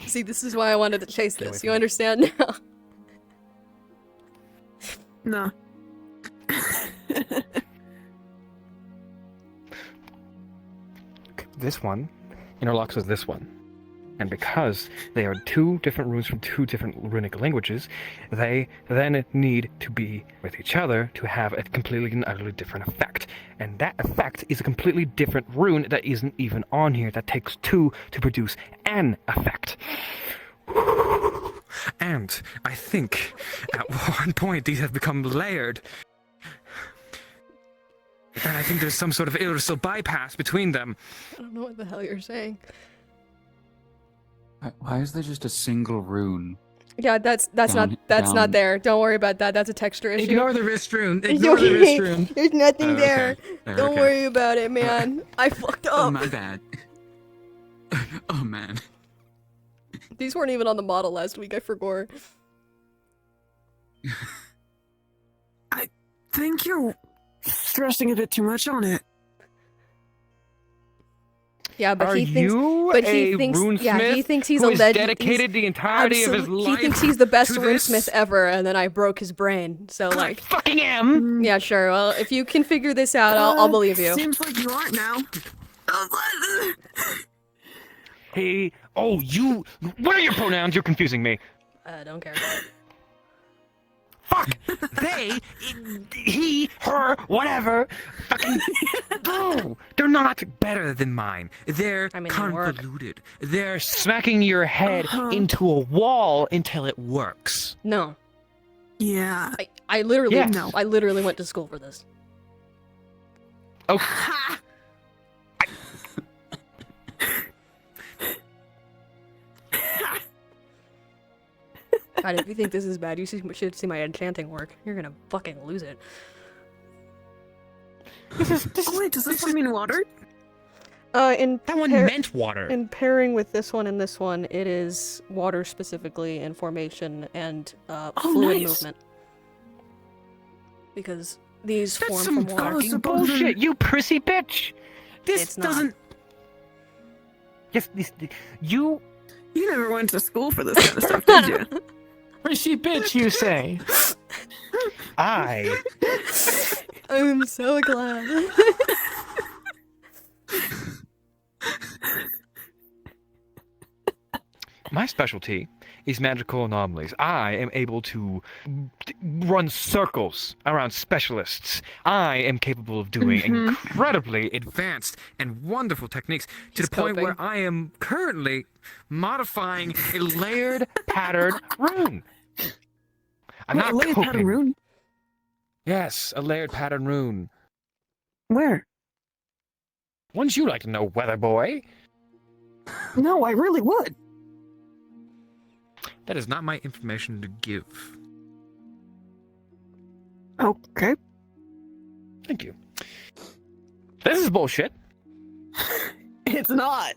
See, this is why I wanted to chase this. You understand now? No. This one interlocks with this one. And because they are 2 different runes from 2 different runic languages, they then need to be with each other to have a completely and utterly different effect. And that effect is a completely different rune that isn't even on here, that takes 2 to produce an effect. And I think at one point these have become layered. And I think there's some sort of irreversible bypass between them. I don't know what the hell you're saying. Why is there just a single rune? Yeah, that's Down- not there. Don't worry about that. That's a texture issue. Ignore the wrist rune. Ignore the wrist rune. There's nothing Oh, there. okay. Don't Okay. worry about it, man. I fucked up. Oh, my bad. Oh, man. These weren't even on the model last week. I forgot. I think you're stressing a bit too much on it. Yeah, but Are he thinks. you But he a thinks. Yeah, he runesmith thinks he's who a has legend. dedicated the entirety of his life He thinks he's the best to runesmith this? ever, and then I broke his brain. So like. fucking am. Yeah, sure. Well, if you can figure this out, I'll believe you. Seems like you aren't now. Hey, oh, you. What are your pronouns? You're confusing me. Don't care. Fuck! They, he, her, whatever. Fucking. No! They're not Better than mine. They're I mean, they work. convoluted. They're smacking your head into a wall until it works. No. Yeah. I literally. Yes. No. I literally went to school for this. Okay. God, if you think this is bad, you should see my enchanting work. You're gonna fucking lose it. Wait, does this one mean water? That one meant water. In pairing with this one and this one, it is water specifically in formation and fluid movement. Because these form from water. Fucking bullshit, you prissy bitch! This It's not. doesn't. Yes, you. You never went to school for this kind of stuff, did you? Prissy bitch, you say? I'm so glad. My specialty is magical anomalies. I am able to run circles around specialists. I am capable of doing incredibly advanced and wonderful techniques to the point where I am currently modifying a layered pattern rune. I'm Wait, not a layered coping. pattern rune? Yes, a layered pattern rune. Where? Wouldn't you like to know, weather boy? No, I really would. That is not my information to give. Okay. Thank you. This is bullshit. It's not.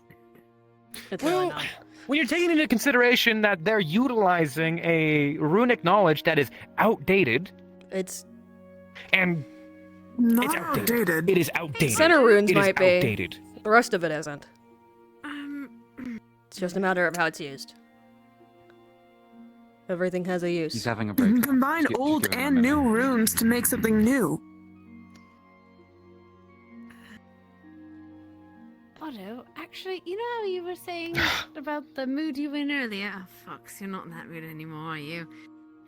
It's well, really not. When you're taking into consideration that they're utilizing a runic knowledge that is outdated, it's not outdated. It is outdated. Center runes It is might be. outdated. The rest of it isn't. It's just a matter of how it's used. Everything has a use. He's having a You break. can combine old give him a and minute. new runes to make something new. Otto, actually, you know how you were saying about the mood you were in earlier? Oh, fuck, you're not in that mood anymore, are you?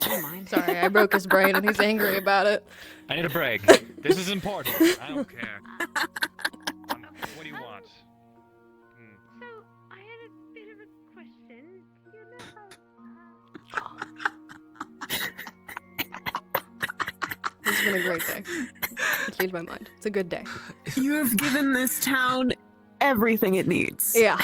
Never mind. Sorry, I broke his brain and he's angry about it. I need a break. This is important. I don't care. What do you want? So, I had a bit of a question. This has been a great day. I changed my mind. It's a good day. You have given this town everything it needs. Yeah.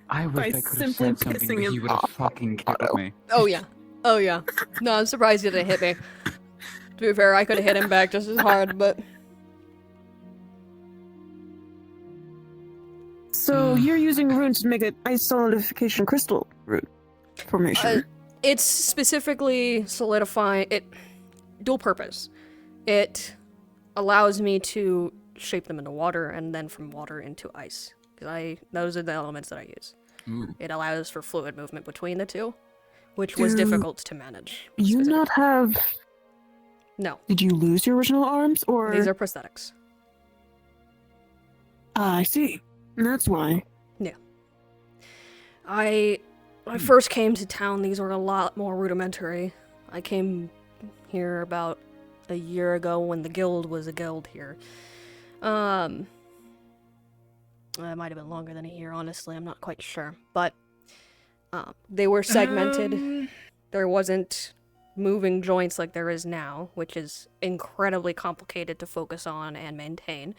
I By wish I could have simply said something, pissing but him he would have off. fucking killed me. Oh yeah. Oh yeah. No, I'm surprised he didn't hit me. To be fair, I could have hit him back just as hard, but So you're using runes to make an ice solidification crystal rune formation. it's specifically solidifying it. Dual purpose. It allows me to shape them into water and then from water into ice. Those are the elements that I use. Ooh. It allows for fluid movement between the two, which was difficult to manage. You not have. No. Did you lose your original arms, or These are prosthetics. I see. That's why. Yeah. When I first came to town, these were a lot more rudimentary. I came here about a year ago when the guild was a guild here. It might have been longer than a year, honestly. I'm not quite sure. But they were segmented. There wasn't moving joints like there is now, which is incredibly complicated to focus on and maintain.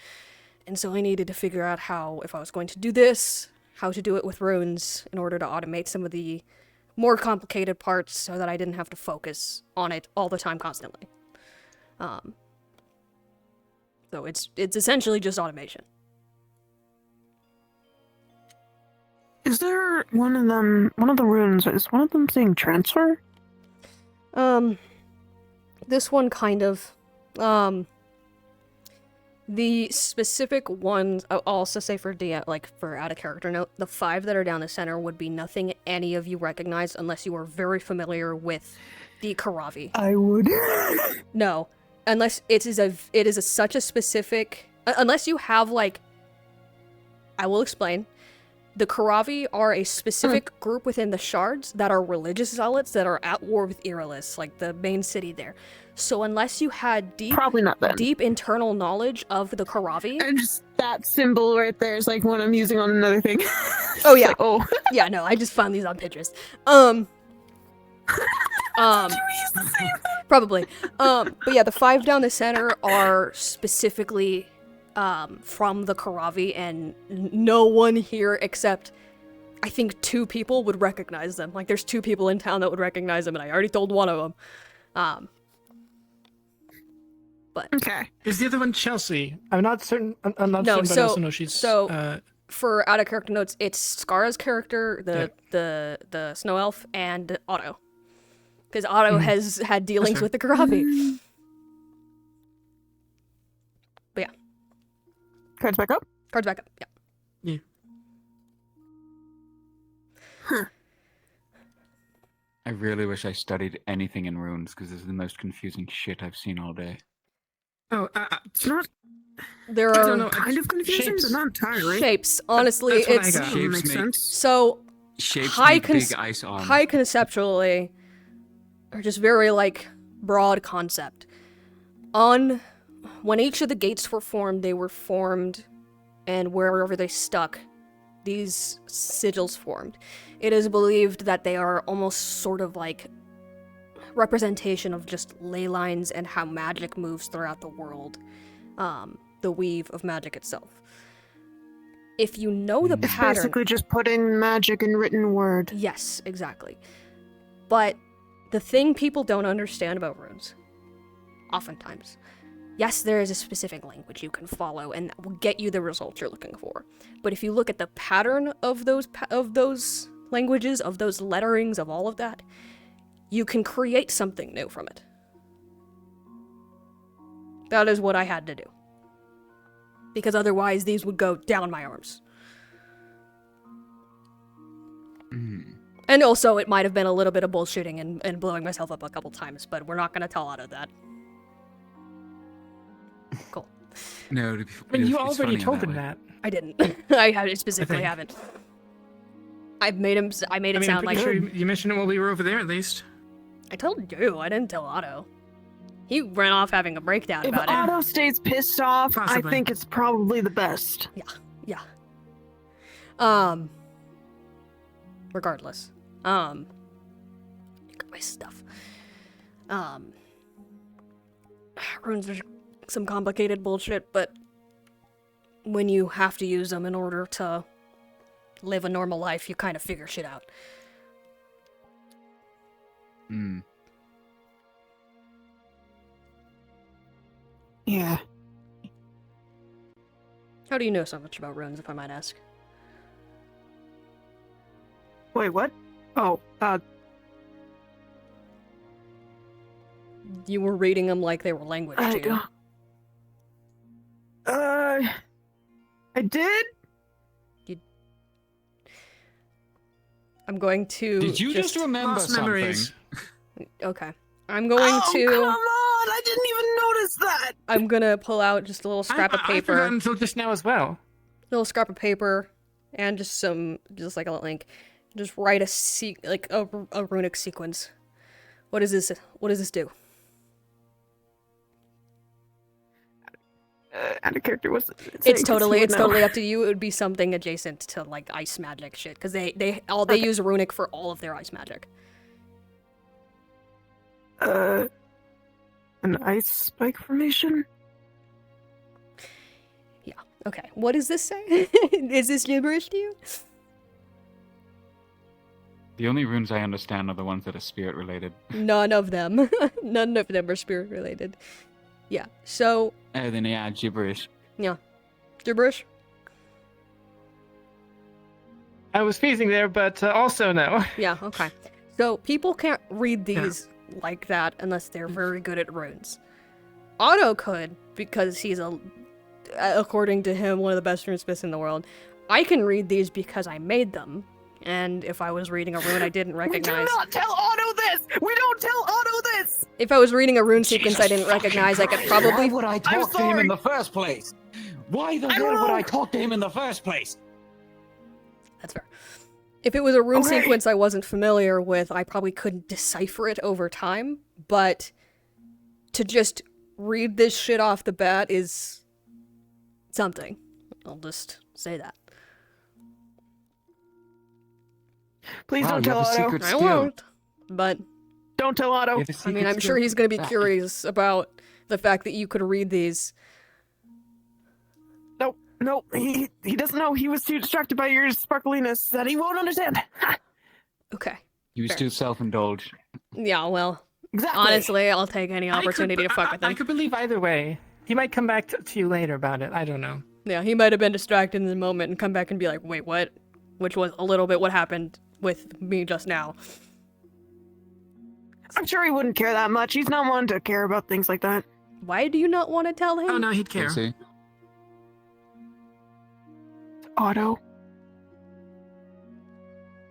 And so I needed to figure out how, if I was going to do this, how to do it with runes in order to automate some of the more complicated parts so that I didn't have to focus on it all the time constantly. So it's essentially just automation. Is there one of the runes, is one of them saying transfer? This one kind of. The specific ones, I'll also say for for out of character note, the 5 that are down the center would be nothing any of you recognize unless you are very familiar with the Karavi. I would. No, unless it is such a specific, unless you have I will explain. The Karavi are a specific group within the shards that are religious zealots that are at war with Irelis, like the main city there. So unless you had deep internal knowledge of the Karavi, And just that symbol right there is like one I'm using on another thing. Oh yeah. Oh. Yeah, no, I just found these on Pinterest. Probably. But yeah, the 5 down the center are specifically from the Karavi, and no one here except I think 2 people would recognize them. Like, there's 2 people in town that would recognize them, and I already told one of them. But okay, is the other one Chelsea? I'm not certain. I'm not no, certain, but I also know she's. For out of character notes, it's Skara's character, the snow elf, and Otto, because Otto has had dealings with the Karabi. But yeah, cards back up. Cards back up. Yeah. Yeah. Huh. I really wish I studied anything in runes because this is the most confusing shit I've seen all day. Oh, it's not. There I are don't know, kind of confusing, shapes. but not entirely. Shapes. Honestly, That's what I it's got. Shapes makes make- sense. so Shapes high make big ice armor. high conceptually, or just very like broad concept. When each of the gates were formed, they were formed, and wherever they stuck, these sigils formed. It is believed that they are almost sort of like representation of just ley lines and how magic moves throughout the world. The weave of magic itself. If you know the It's pattern... basically just putting magic in written word. Yes, exactly. But the thing people don't understand about runes, oftentimes, yes, there is a specific language you can follow and that will get you the results you're looking for. But if you look at the pattern of those languages, of those letterings, of all of that, you can create something new from it. That is what I had to do. Because otherwise these would go down my arms. And also it might have been a little bit of bullshitting and blowing myself up a couple times, but we're not going to tell out of that. Cool. No, But you it's already funny told that him way. that. I didn't. I specifically haven't. I made it I mean, sound I'm like... pretty sure you mentioned it while we were over there, at least. I told you, I didn't tell Otto. He ran off having a breakdown If about Otto stays pissed off, Possibly. I think it's probably the best. Yeah. Regardless. Got my stuff. Runes are some complicated bullshit, but when you have to use them in order to live a normal life, you kind of figure shit out. Yeah. How do you know so much about runes, if I might ask? Wait, what? Oh, You were reading them like they were language to you. I did? I'm going to... Did you just remember Lost something? memories. Okay. I'm going Oh, to... come on! I didn't even notice that! I'm gonna pull out just a little scrap of I paper. forgot until just now as well. Little scrap of paper, and just like a link. Just write a runic sequence. What does this do? Out of character, what's It's totally up to you. It would be something adjacent to like ice magic shit, because they use runic for all of their ice magic. An ice spike formation? Yeah. Okay. What does this say? Is this gibberish to you? The only runes I understand are the ones that are spirit related. None of them. None of them are spirit related. Yeah. So. Then yeah, gibberish. Yeah. Gibberish. I was phasing there, but also no. Yeah. Okay. So people can't read these like that unless they're very good at runes. Otto could, because he's according to him, one of the best runesmiths in the world. I can read these because I made them, and if I was reading a rune I didn't recognize... We do not tell Otto this! We don't tell Otto this! If I was reading a rune sequence I didn't recognize, I could probably... Why would I talk to him in the first place? Why the hell would I talk to him in the first place? That's fair. If it was a rune sequence I wasn't familiar with, I probably couldn't decipher it over time, but to just read this shit off the bat is something. I'll just say that. Please don't tell Otto. I won't, but... Don't tell Otto. I mean, I'm sure he's going to be curious about the fact that you could read these. Nope. No, he doesn't know. He was too distracted by your sparkliness that he won't understand. Okay. He was Fair. too self-indulged. Yeah, well, Exactly. honestly, I'll take any opportunity to fuck with him. I could believe either way. He might come back to you later about it. I don't know. Yeah, he might have been distracted in the moment and come back and be like, wait, what? Which was a little bit what happened with me just now. I'm sure he wouldn't care that much. He's not one to care about things like that. Why do you not want to tell him? Oh, no, he'd care. See? Otto.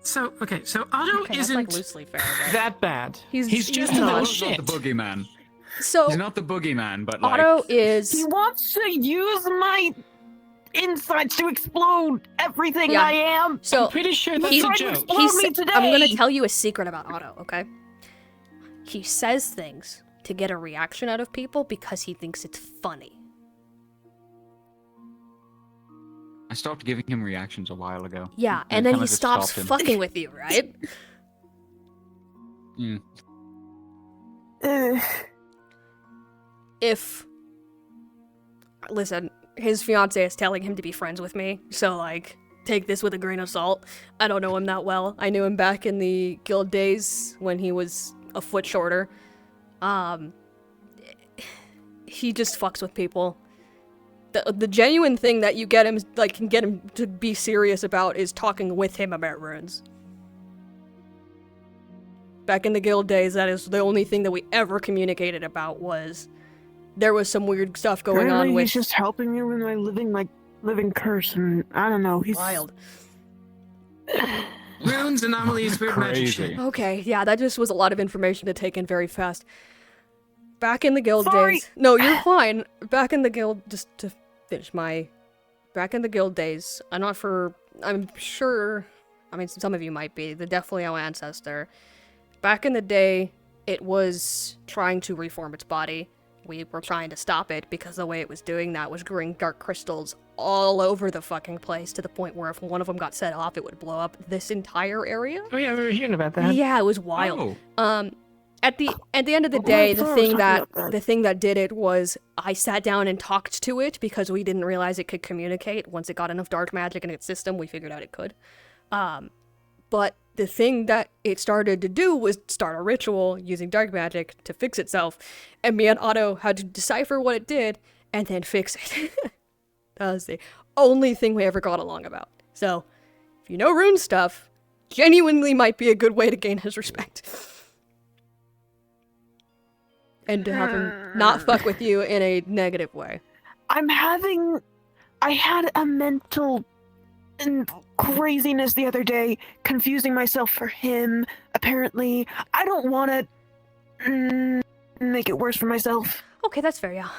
So Otto Okay, that's, isn't like, loosely fair, but- that bad. He's just not. a little He's not shit. the boogeyman. So He's not the boogeyman, but like Otto is. He wants to use my insides to explode everything Yeah. I am. So I'm pretty sure He's that's a trying to joke. explode me today. I'm gonna tell you a secret about Otto, okay? He says things to get a reaction out of people because he thinks it's funny. I stopped giving him reactions a while ago. Yeah, I and then kinda he just stops stopped him. fucking with you, right? Mm. If listen, his fiance is telling him to be friends with me, so like take this with a grain of salt. I don't know him that well. I knew him back in the guild days when he was a foot shorter. He just fucks with people. The genuine thing that you get him can get him to be serious about is talking with him about runes. Back in the guild days, that is the only thing that we ever communicated about was there was some weird stuff going on with He's just helping me with my living curse, and I don't know. He's wild. Runes, anomalies, weird magic shit. Okay, yeah, that just was a lot of information to take in very fast. Back in the guild Sorry. days. No, you're fine. Back in the guild, just to finish my. Back in the guild days, I'm sure. I mean, some of you might be. They're definitely our ancestor. Back in the day, it was trying to reform its body. We were trying to stop it because the way it was doing that was growing dark crystals all over the fucking place to the point where if one of them got set off, it would blow up this entire area. Oh yeah, we were hearing about that. Yeah, it was wild. Oh. At the end of the Well, day, I the thought I was thing talking that about that. the thing that did it was I sat down and talked to it because we didn't realize it could communicate. Once it got enough dark magic in its system, we figured out it could. But the thing that it started to do was start a ritual using dark magic to fix itself, and me and Otto had to decipher what it did and then fix it. That was the only thing we ever got along about. So, if you know rune stuff, genuinely might be a good way to gain his respect. And to have him not fuck with you in a negative way. I had a mental craziness the other day, confusing myself for him. Apparently, I don't want to make it worse for myself. Okay, that's fair, yeah.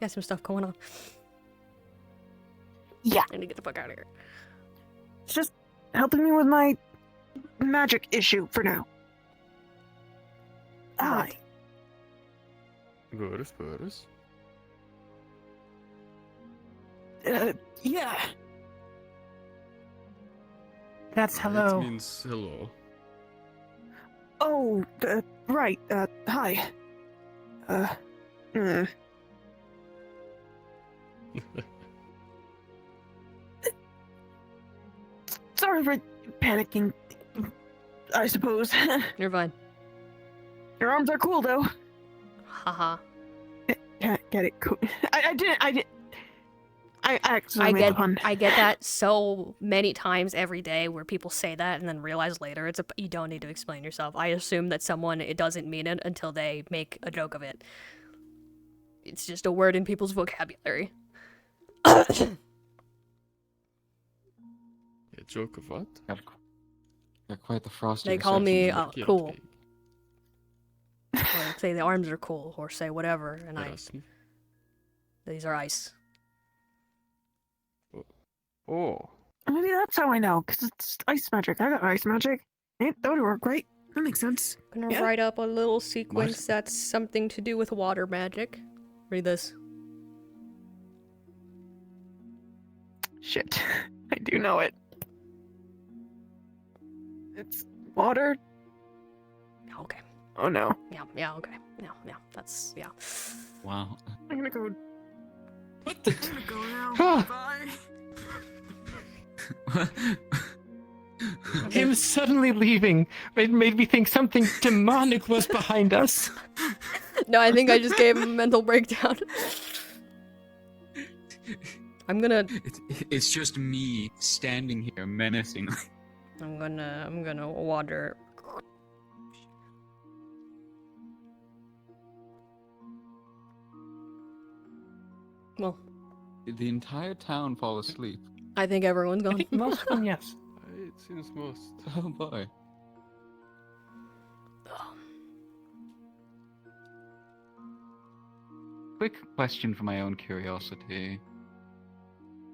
Got some stuff going on. Yeah. I need to get the fuck out of here. It's just helping me with my magic issue for now. Aye. Wardens. Yeah. That's hello. That means hello. Oh, right. Hi. Sorry for panicking, I suppose. You're fine. Your arms are cool, though. Haha. Can't get it cool. I actually made the pun. I get that so many times every day where people say that and then realize later you don't need to explain yourself. I assume that it doesn't mean it until they make a joke of it. It's just a word in people's vocabulary. A joke of what? Got quite the frosty. They call me reception. cool. Or say the arms are cool, or say whatever, and these are ice. Oh. Maybe that's how I know, because it's ice magic. I got ice magic. That would work, right? That makes sense. I'm gonna write up a little sequence that's something to do with water magic. Read this. Shit. I do know it. It's water. Okay. Oh no. Yeah, okay. Yeah, that's, yeah. Wow. I'm gonna go What the? Go now. Huh. Bye. Him suddenly leaving made me think something demonic was behind us. No, I think I just gave him a mental breakdown. I'm gonna. It's just me standing here menacingly. I'm gonna water. Well, Did the entire town fall asleep? I think everyone's gone. I think most of them, yes. It seems most. Oh boy. Quick question for my own curiosity.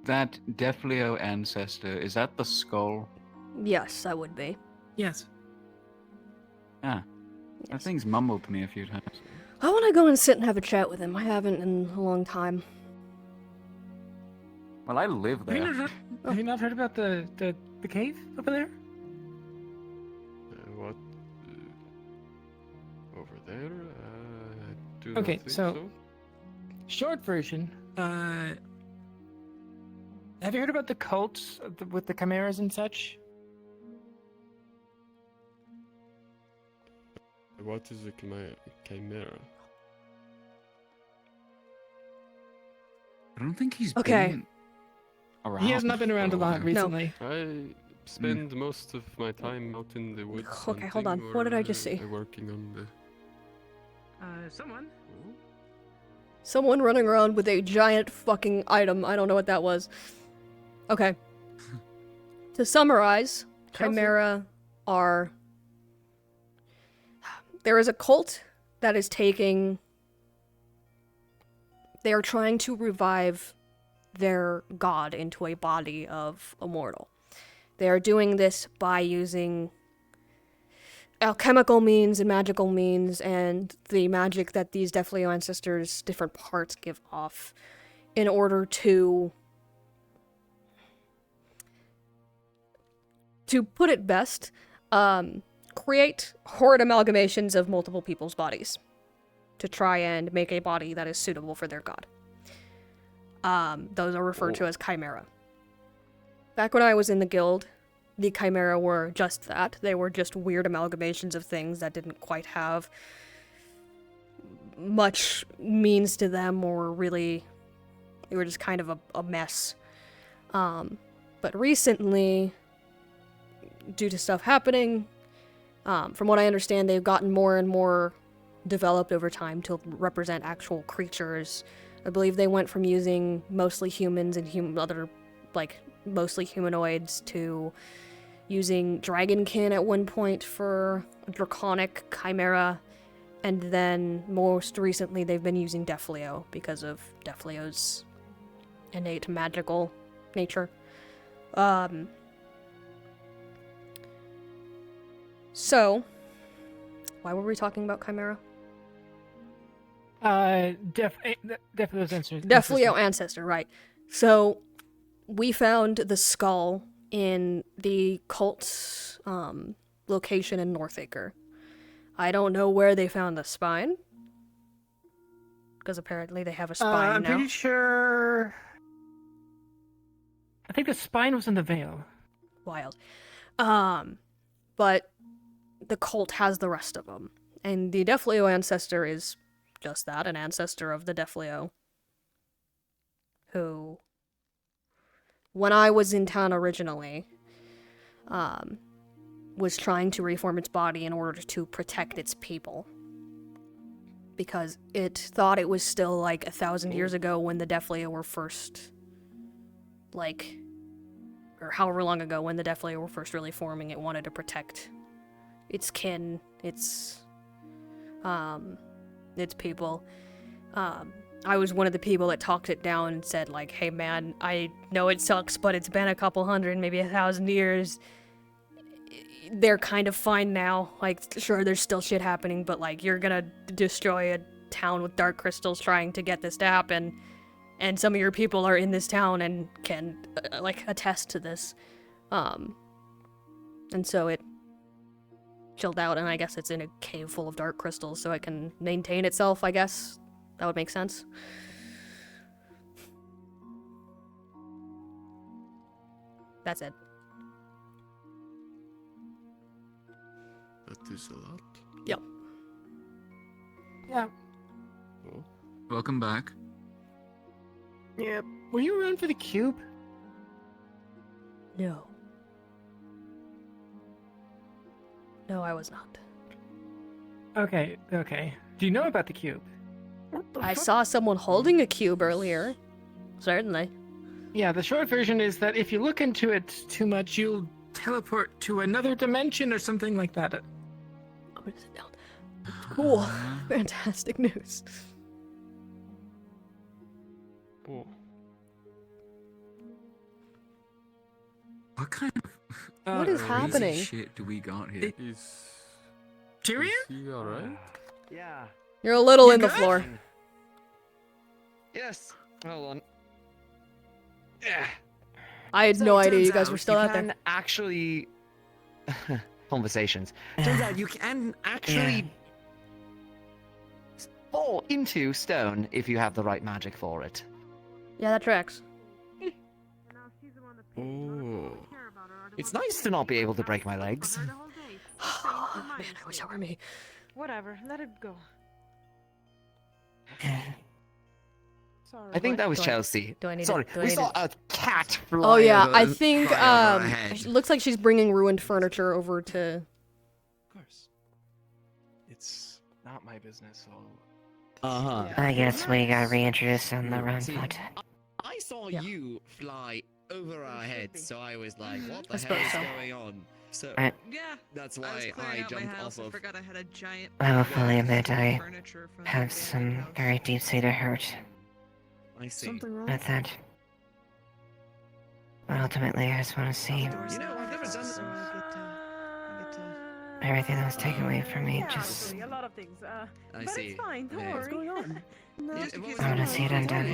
That Defleo ancestor, is that the skull? Yes, I would be. Yes. Ah. That thing's mumbled to me a few times. I want to go and sit and have a chat with him. I haven't in a long time. Well, I live there. Have you not heard about the cave over there? What? Over there? I do not Okay, think so short version. Have you heard about the cults with the chimeras and such? What is a chimera? I don't think he's Okay. been around. He has not been around a lot recently. I spend most of my time out in the woods. Okay, hold on. hunting What did I or, just see? Working on the. Someone? Someone running around with a giant fucking item. I don't know what that was. Okay. To summarize, Chimera are... There is a cult that is taking... They are trying to revive their god into a body of a mortal. They are doing this by using alchemical means and magical means and the magic that these Defleo ancestors' different parts give off in order to put it best, create horrid amalgamations of multiple people's bodies to try and make a body that is suitable for their god. Those are referred to as chimera. Back when I was in the guild, the chimera were just that. They were just weird amalgamations of things that didn't quite have much means to them, or really, they were just kind of a mess. But recently, due to stuff happening, from what I understand, they've gotten more and more developed over time to represent actual creatures. I believe they went from using mostly humans and other, like, mostly humanoids to using dragonkin at one point for a draconic chimera, and then most recently they've been using Defleo because of Defleo's innate magical nature. So, why were we talking about chimera? Defleo's ancestor. Defleo ancestor, right. So, we found the skull in the cult's location in Northacre. I don't know where they found the spine, because apparently they have a spine I'm now. pretty sure... I think the spine was in the Vale. Wild. But the cult has the rest of them. And the Defleo ancestor is just that, an ancestor of the Defleo. Who, when I was in town originally, was trying to reform its body in order to protect its people. Because it thought it was still like 1,000 years ago when the Defleo were first, like, or however long ago when the Defleo were first really forming. It wanted to protect its kin, its people. I was one of the people that talked it down and said, like, hey man, I know it sucks, but it's been a couple hundred, maybe 1,000 years. They're kind of fine now. Like, sure, there's still shit happening, but, like, you're gonna destroy a town with dark crystals trying to get this to happen, and some of your people are in this town and can, like, attest to this. And so it chilled out, and I guess it's in a cave full of dark crystals, so it can maintain itself, I guess. That would make sense. That's it. That is a lot. Yep. Yeah. Welcome back. Yeah. Were you around for the cube? No. No, I was not. Okay. Do you know about the cube? I saw someone holding a cube earlier. Certainly. Yeah, the short version is that if you look into it too much, you'll teleport to another dimension or something like that. What is it now? Cool. Fantastic news. What kind of What is crazy happening? shit do we got here? Tyrion? Is he alright? Yeah. You're a little You in the good? floor. Yes. Hold on. I had So no it idea you turns guys were out still you out can there. actually conversations. Turns out you can actually fall into stone if you have the right magic for it. Yeah, that tracks. Ooh. It's nice to not be able to break my legs. Man, I wish that were me. Whatever, let it go. Sorry. I think that was Do I- Chelsea. do I need to- Sorry, do I we need saw to- a cat fly. Oh yeah, over- I think fly over our head. it looks like she's bringing ruined furniture over to. Of course. It's not my business, so. I guess we got reintroduced on the wrong See, foot. I saw you fly over our heads, so I was like, what I the suppose hell is so. going on? So Right. Yeah. that's I was why clearing I out my jumped house off and of. forgot I had a giant. I will fully admit I furniture from the have abandoned some house. very deep-seated hurt I see. Something wrong? with that. But ultimately, I just want to see You know, I've never done. So I get to everything that was taken away from me. Yeah, Just actually, a lot of things. I But see. it's fine. Don't Yeah. worry. What's going on? No, Yeah, just what because was I wanna it? see it undone.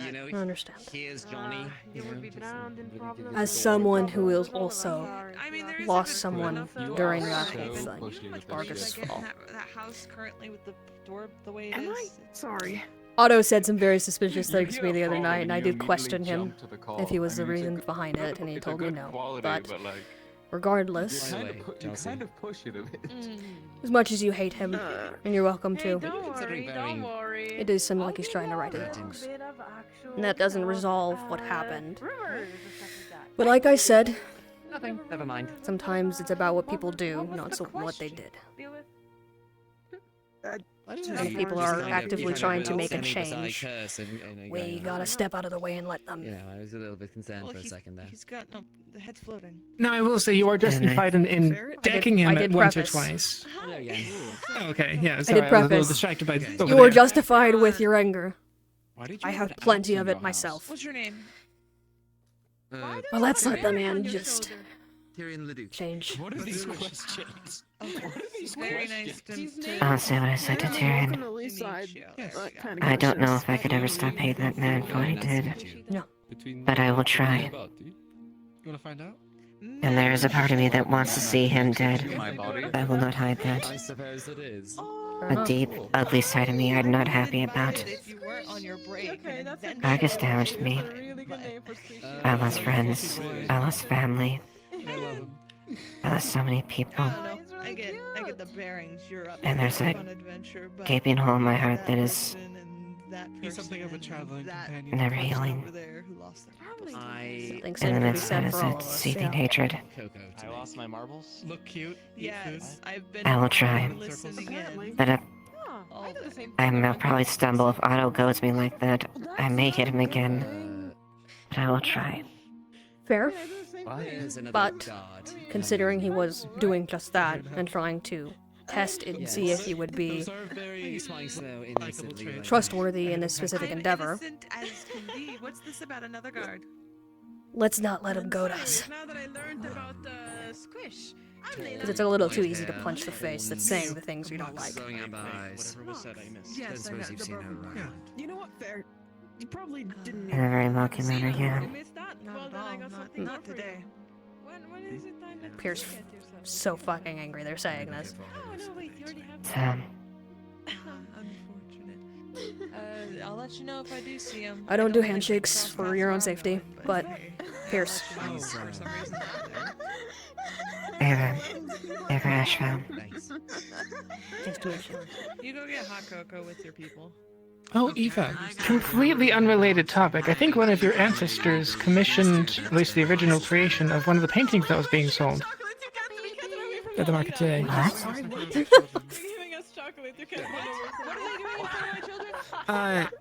You know, I understand. here's Johnny. you will be drowned in problems. As someone who is also I mean, there is lost a good someone enough though. during Yeah, that like, whole but thing, you know how much Vargas' money I get fall. in that house currently with the door the way it Am I? is. Sorry. Otto said some very suspicious things to me the other night, and I did question him if he was the reason behind it, and he told me no. But regardless, You kind of push it a bit. as much as you hate him, and you're welcome Hey, to, don't worry. Don't worry. it does seem like he's trying to right A it. little bit of actual, And that doesn't you know, resolve what happened. rumors and stuff like that. But like I said, Nothing. Never mind. sometimes it's about what people do, not so what they did. Deal with. If people are actively trying to make a change, we we gotta step out of the way and let them. You know, I was a little bit concerned Well, for a second there. He's got no. The head's floating. No, I will say you are justified in decking him I at did once or preface. twice. Hello again. Okay, yeah, I sorry, did I was a little preface. distracted by over You are there. justified with your anger. Why did I you have have plenty ants of in it your myself. What's your name? Well, let's let the man just Tyrion Leduc. change. What are these questions? What are these Very nice questions? to I'll say what I said to Tyrion. I don't know if I could ever stop hating that man for what he did, No. but I will try. You wanna find out? And there is a part of me that wants to see him dead. My body? I will not hide I that. suppose it is. A deep, ugly side of me I'm not happy about. If you weren't on your break, and then Vargas damaged me. I lost friends. I lost family. I lost so many people. I don't know. I get the bearings. You're up And there's for a fun adventure, but gaping hole in my heart that is that He's person something of a and traveling that companion. never person healing. over there who lost their family. I Something In sad the to be midst of said it for is all a of us. seething Yeah. hatred. Coco to I me. lost my marbles. Look cute. Yes, I've been. I will try. Listening in. But All I do the same I thing. will probably stumble if Otto goads me like that. I may hit him again. But I will try. Fair, There's another but guard. considering he was doing just that and trying to test it and see if he would be Those are very so innocently like- trustworthy in this specific I'm endeavor, innocent as can be. What's this about another guard? let's not let him goad us. Now that I learned about the squish, Because it's a little too easy to punch the face that's saying the things we don't like. Throwing up eyes. Whatever was said, I missed. I suppose you've seen her around. You know what? Fair. You probably didn't. In a very mocking manner, yeah. you missed that. Not Well, at then I all. got Not, something not more for you. today. When is it time that Pierce you get yourself? so fucking angry they're saying this. Oh no, wait, you already have. Sam, Unfortunate. I'll let you know if I do see him. I don't do wanna handshakes cross for paths your own around safety, that, but Pierce. Ava Ashville. Nice. Nice to meet you. You go get hot cocoa with your people. Oh, Eva, completely unrelated topic. I think one of your ancestors commissioned, at least the original creation of one of the paintings that was being sold at the market today.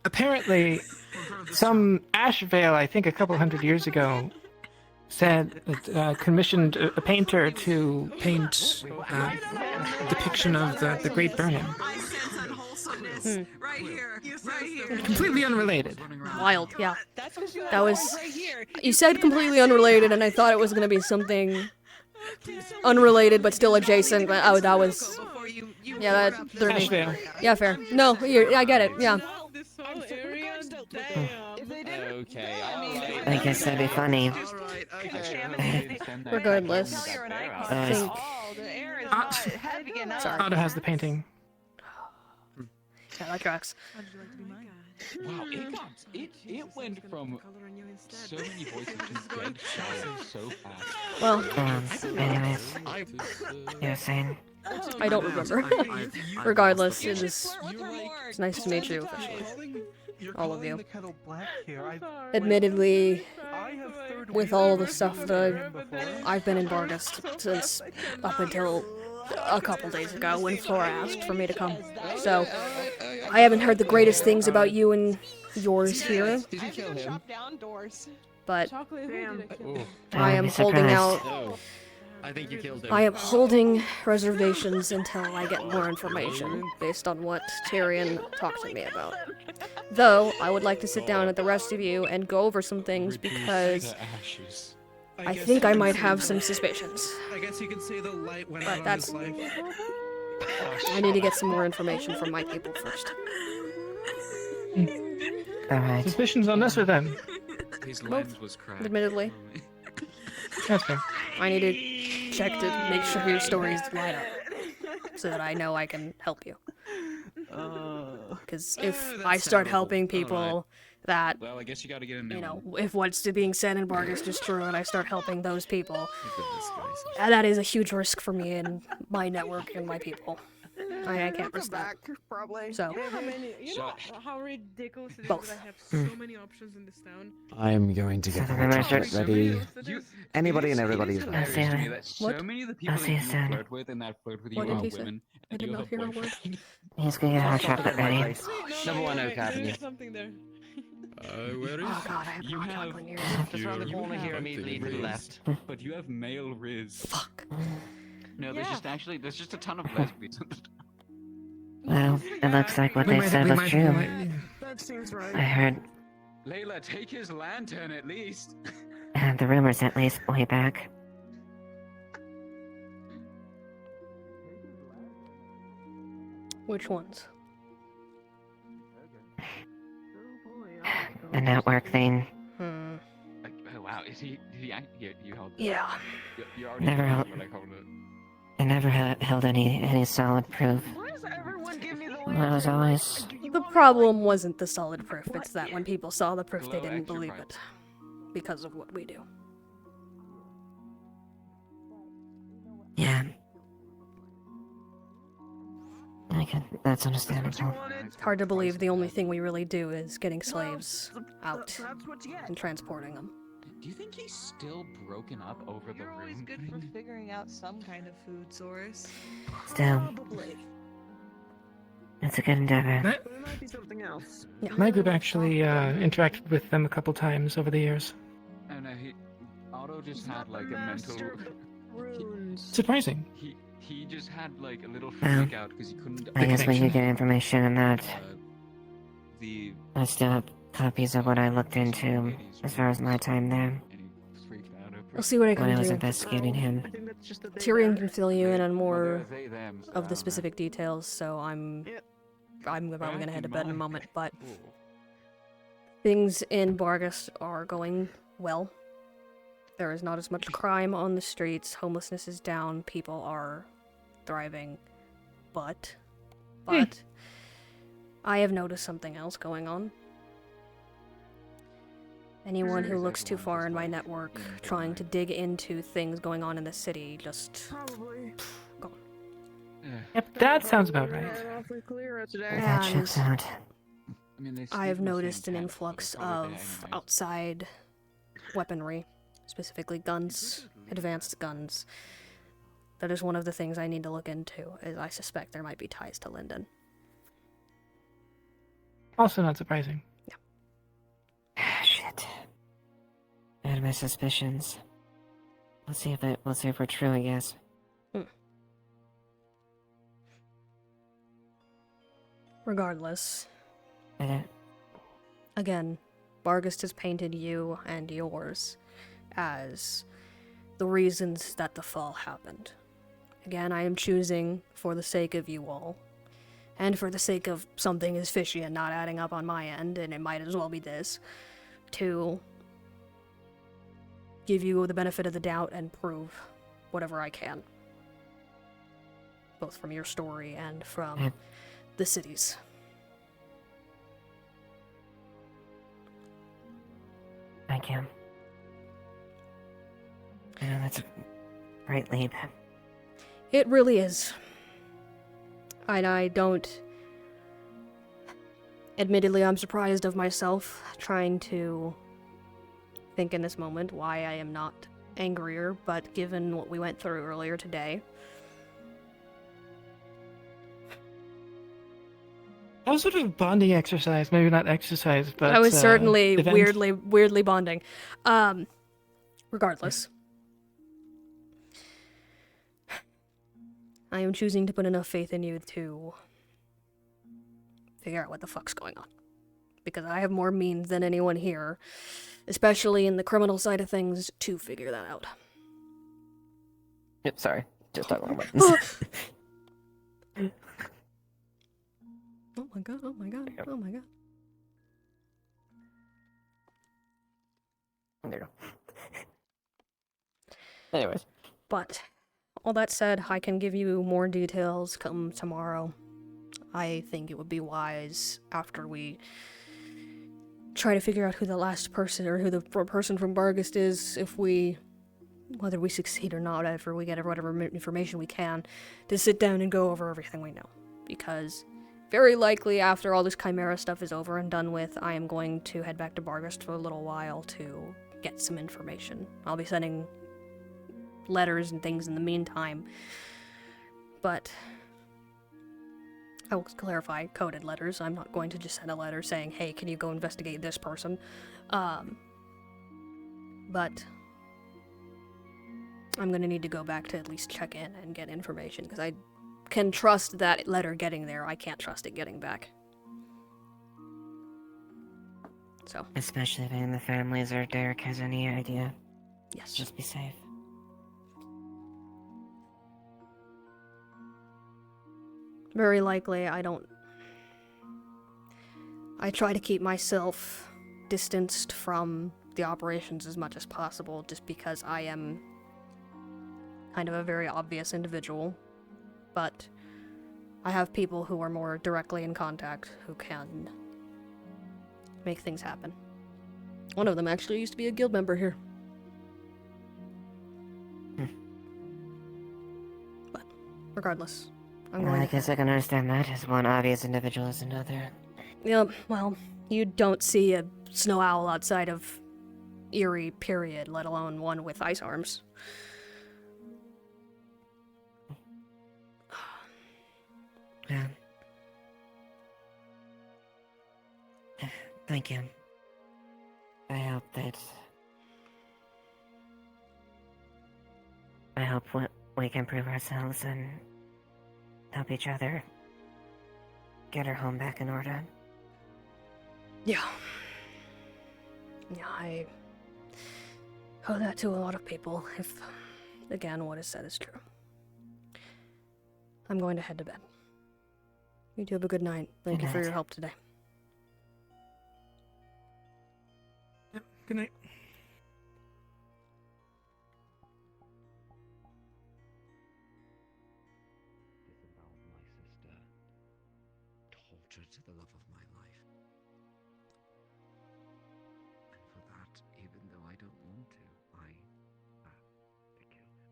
Apparently, some Ashvale, I think a couple hundred years ago, said that, commissioned a painter to paint depiction of the Great Burning. Completely unrelated. Wild, yeah. That was. You said completely unrelated, and I thought it was gonna be something unrelated but still adjacent. But oh, that was. Yeah, that. Ashvale. Yeah, fair. No, I get it. Yeah. Okay, alright. I guess that'd be funny. Regardless, I think. Sorry. Otto has the painting. Yeah, that tracks. Wow, it went from so many voices to dead silence so fast. Well, anyways, you were saying? I don't remember. Regardless, it's nice to meet you officially. All of you. Admittedly, with all the stuff that I've been in Vargas since up until a couple days ago when Flora asked for me to come. So, I haven't heard the greatest things about you and yours here. Did you kill him? But I am holding out. I think you killed him. I am holding reservations until I get more information based on what Tyrion talked to me about. Though, I would like to sit down with the rest of you and go over some things because I think I might have some suspicions. I guess you could say the light went But out that's. on his life. I need to get some more information from my people first. Alright. Suspicions on us or them? His lens was cracked. Admittedly. That's fair. I need to check to make sure your stories line up, so that I know I can help you. Because if I start helping people that, Well, I guess you gotta get a new you know, if what's being said in Vargas is true and I start helping those people, one. that is a huge risk for me and my network and my people. I can't risk that. Probably. So. You know how many? You know how ridiculous it is Both. that I have so many options in this town. I'm going to get the chocolate ready. Anybody and everybody is I'll welcome. see you Me later. that so What? many of the I'll people see you that you soon. flirt with and that flirt with you What did are he say? women, I and did you not have a hear a word. boyfriend. He's gonna get hot chocolate ready. Number one Oak Avenue. There's something there. Where is? Oh god, I have You hot have chocolate near Just around the corner here, immediately to the left. But you have male Riz. Fuck. No, there's just a ton of lesbians. Well, it looks like what they said was true. That seems right. I heard Layla, take his lantern at least. the rumors at least way back. Which ones? The network thing. Hmm. Like, oh wow, is he? Did he? You held. Yeah. You already Never held. held- Like, hold it. I never held any solid proof. Well, I was always. The problem wasn't the solid proof, it's that when people saw the proof they didn't believe it. Because of what we do. Yeah. That's understandable. Hard to believe the only thing we really do is getting slaves out and transporting them. Do you think he's still broken up over the You're always room good for thing? figuring out some kind of food source. Still, it's a good endeavor. My, There might be something else. my group actually interacted with them a couple times over the years. Oh no, Otto just had like a mental. Surprising. He just had like a little Well, freak out because he couldn't. I guess we could get information on that. The I still have copies of what I looked into as far as my time there. I'll see what I When I can was do. investigating him. Tyrion can fill you in on more they, them, of the specific details, so I'm probably gonna head to bed in a moment, but things in Vargas are going well. There is not as much crime on the streets, homelessness is down, people are thriving, but I have noticed something else going on. Anyone who looks too far in my network, trying to dig into things going on in the city, just gone. Yep, that sounds about right. That checks out. I've noticed an influx of outside weaponry, specifically guns, advanced guns. That is one of the things I need to look into, as I suspect there might be ties to Linden. Also not surprising. Shit. I had my suspicions. We'll see if we're true, I guess. Regardless. Okay. Again, Bargast has painted you and yours as the reasons that the fall happened. Again, I am choosing, for the sake of you all, and for the sake of something as fishy and not adding up on my end, and it might as well be this, to give you the benefit of the doubt and prove whatever I can. Both from your story and from the cities. Thank you. I know that's a great leap. It really is. And I don't... Admittedly, I'm surprised of myself, trying to think in this moment why I am not angrier, but given what we went through earlier today... That was sort of a bonding exercise, maybe not exercise, but I was certainly event. weirdly bonding. Regardless. I am choosing to put enough faith in you to figure out what the fuck's going on. Because I have more means than anyone here, especially in the criminal side of things, to figure that out. Yep, sorry. Just talking about buttons. Oh my god, oh my god, oh my god. There you go. Anyways. But, all that said, I can give you more details come tomorrow. I think it would be wise, after we try to figure out who the last person, or who the person from Bargast is, whether we succeed or not, after we get whatever information we can, to sit down and go over everything we know. Because... very likely, after all this Chimera stuff is over and done with, I am going to head back to Bargast for a little while to get some information. I'll be sending letters and things in the meantime. But I will clarify, coded letters. I'm not going to just send a letter saying, hey, can you go investigate this person? But I'm going to need to go back to at least check in and get information, because I can trust that letter getting there. I can't trust it getting back. So. Especially if any of the families or Derek has any idea. Yes. Just be safe. Very likely, I try to keep myself distanced from the operations as much as possible, just because I am kind of a very obvious individual. But I have people who are more directly in contact who can make things happen. One of them actually used to be a guild member here. But regardless, I guess I can understand that, as one obvious individual as another. Yep, well, you don't see a snow owl outside of Erie, period, let alone one with ice arms. Yeah. Thank you. I hope we can prove ourselves and help each other get our home back in order. Yeah. Yeah, I owe that to a lot of people, if, again, what is said is true. I'm going to head to bed. You do have a good night. Thank you for your help today. Yep, good night. Tortured the love of my life. And for that, don't want to. I kill him.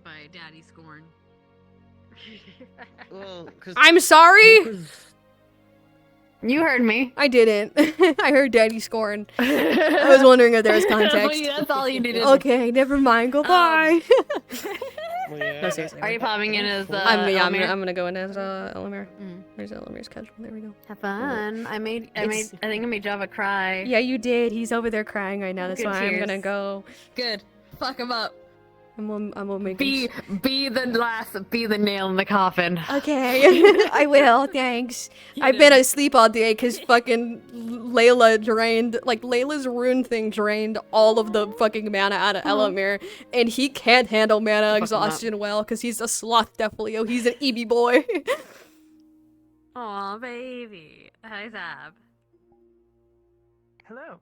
By Daddy Scorn. Well, I'm sorry. You heard me. I didn't. I heard Daddy Scorn. I was wondering if there was context. That's all you needed. Okay, never mind. Goodbye. No, seriously. Are you popping in as I'm Elemmire? gonna go in as Elemmire. Where's Elemire's schedule? There we go. Have fun. I think It's- I made Java cry. Yeah, you did. He's over there crying right now. That's Good why I'm cheers. gonna go. Good. Fuck him up. I'm gonna make Be him... the nail in the coffin. Okay, I will. Thanks. I've been asleep all day because fucking Layla drained, like Layla's rune thing drained all of the fucking mana out of Elemmire, and he can't handle mana exhaustion well because he's a sloth defilio. He's an EB boy. Aw, baby. Hi, Zab. Hello.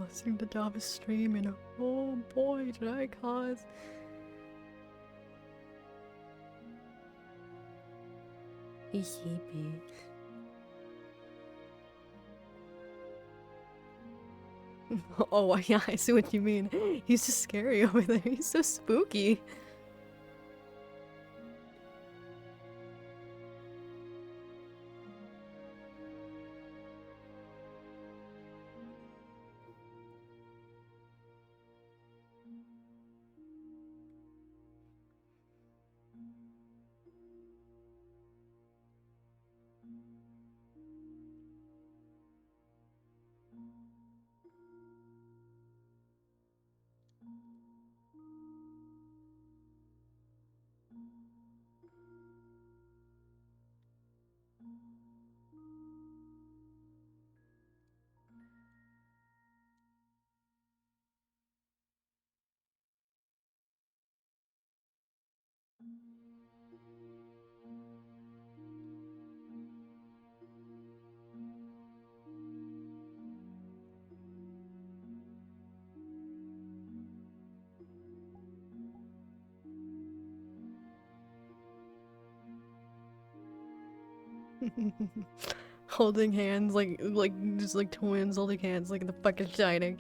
listening to Davis stream and oh boy, did I cause. He's sleepy. Oh yeah, I see what you mean. He's just scary over there. He's so spooky. Holding hands like just like twins holding hands like in the fucking Shining.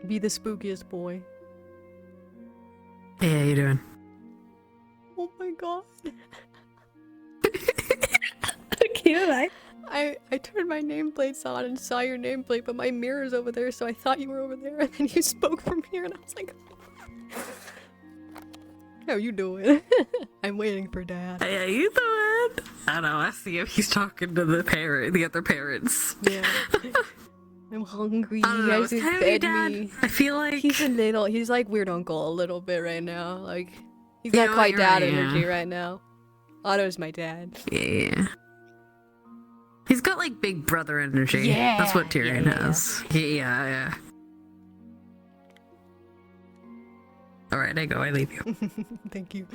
Be the spookiest boy. Hey, how you doing? Oh my god. Cute, I turned my nameplates on and saw your nameplate, but my mirror's over there, so I thought you were over there, and then you spoke from here, and I was like, how you doing? I'm waiting for Dad. Hey, how you doing? I know, I see him. He's talking to the other parents. Yeah. I'm hungry. I don't know, You guys is have Kennedy fed Dad? me. I feel like he's like weird uncle a little bit right now. Like, he's got Yeah, quite you're dad right, energy yeah. right now. Otto's my dad. Yeah. He's got like big brother energy. Yeah, That's what Tyrion yeah. has. Yeah. Alright, I go. I leave you. Thank you.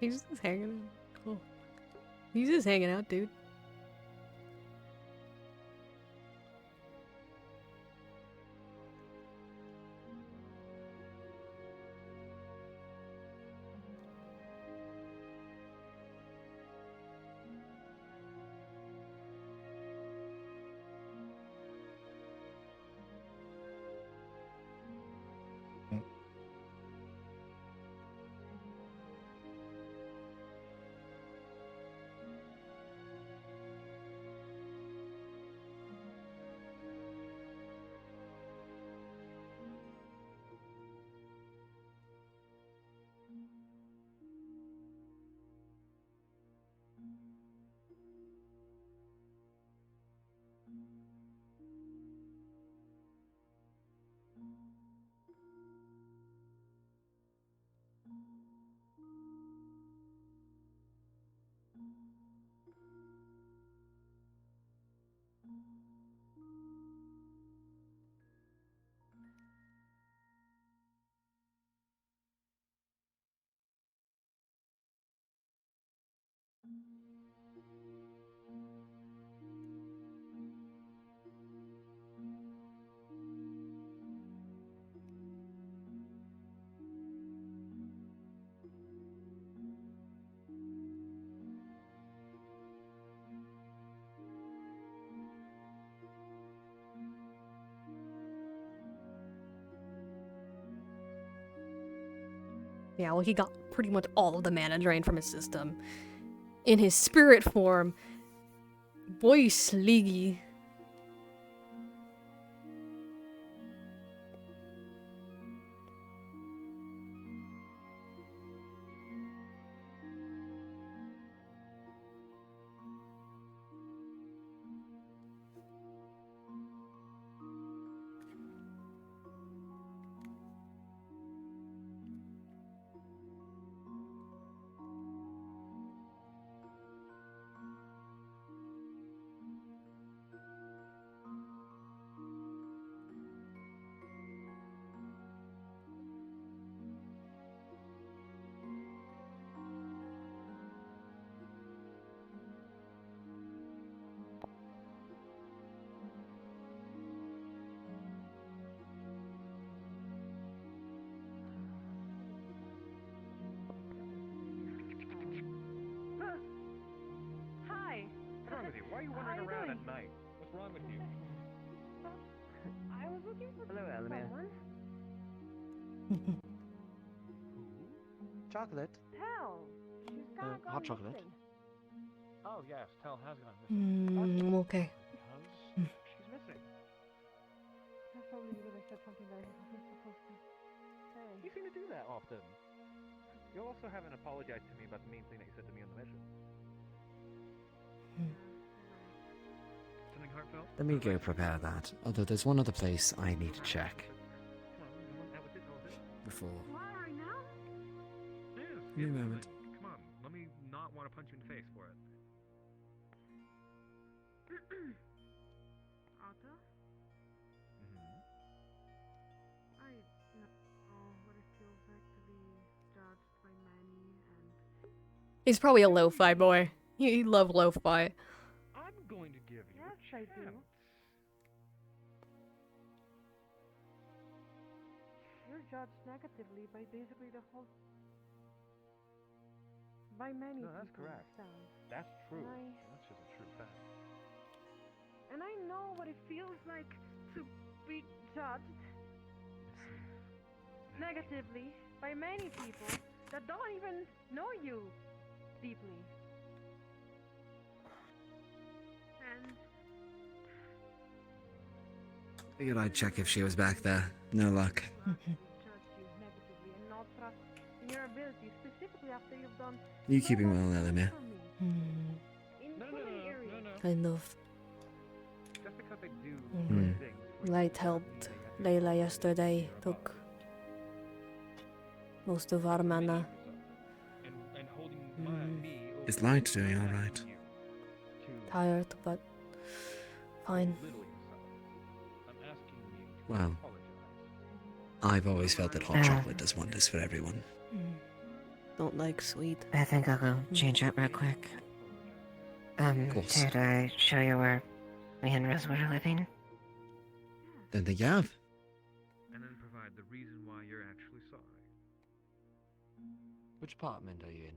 He's just hanging out. Cool. He's just hanging out, dude. Yeah, well, he got pretty much all of the mana drained from his system. In his spirit form, boy, sleagy. Hi. What's wrong with you? Why are you wandering around at night? What's wrong with you? I was looking for Hello, Elemmire. someone. Chocolate? Hell, she's gone hot chocolate? missing. Oh yes, Tell has gone missing. I'm okay. Because she's missing. That's probably because I said something that I wasn't supposed to say. You seem to do that often. You also haven't apologized to me about the mean thing that you said to me on the mission. Something heartfelt? Let me go prepare that. Although there's one other place I need to check before. Right now? Give me a moment. Come on, let me not want to punch you in the face for it. Otto? I know what it feels like to be judged by many and... He's probably a lo-fi boy. He love lo-fi. I'm going to give you Yes, I do. You're judged negatively by basically the whole... by many No, that's people. correct. Sam. That's true. And That's just a true fact. And I know what it feels like to be judged negatively by many people that don't even know you deeply. And Figured I'd check if she was back there. No luck. judge you negatively and not trust in your abilities, specifically after you've done You so keeping much well, Elemmire? for me in No, so many areas. Kind of. Just because I do Hmm. good things. Light helped Layla yesterday. Took most of our mana. And holding me over Is Light doing alright? Tired, but fine. I'm asking you to Well, apologize. I've always felt that hot chocolate does wonders for everyone. Don't like sweet. I think I'll go change up real quick. course. Did I show you where me and Rose were living? Don't think you have. And then provide the reason why you're actually sorry. Which apartment are you in?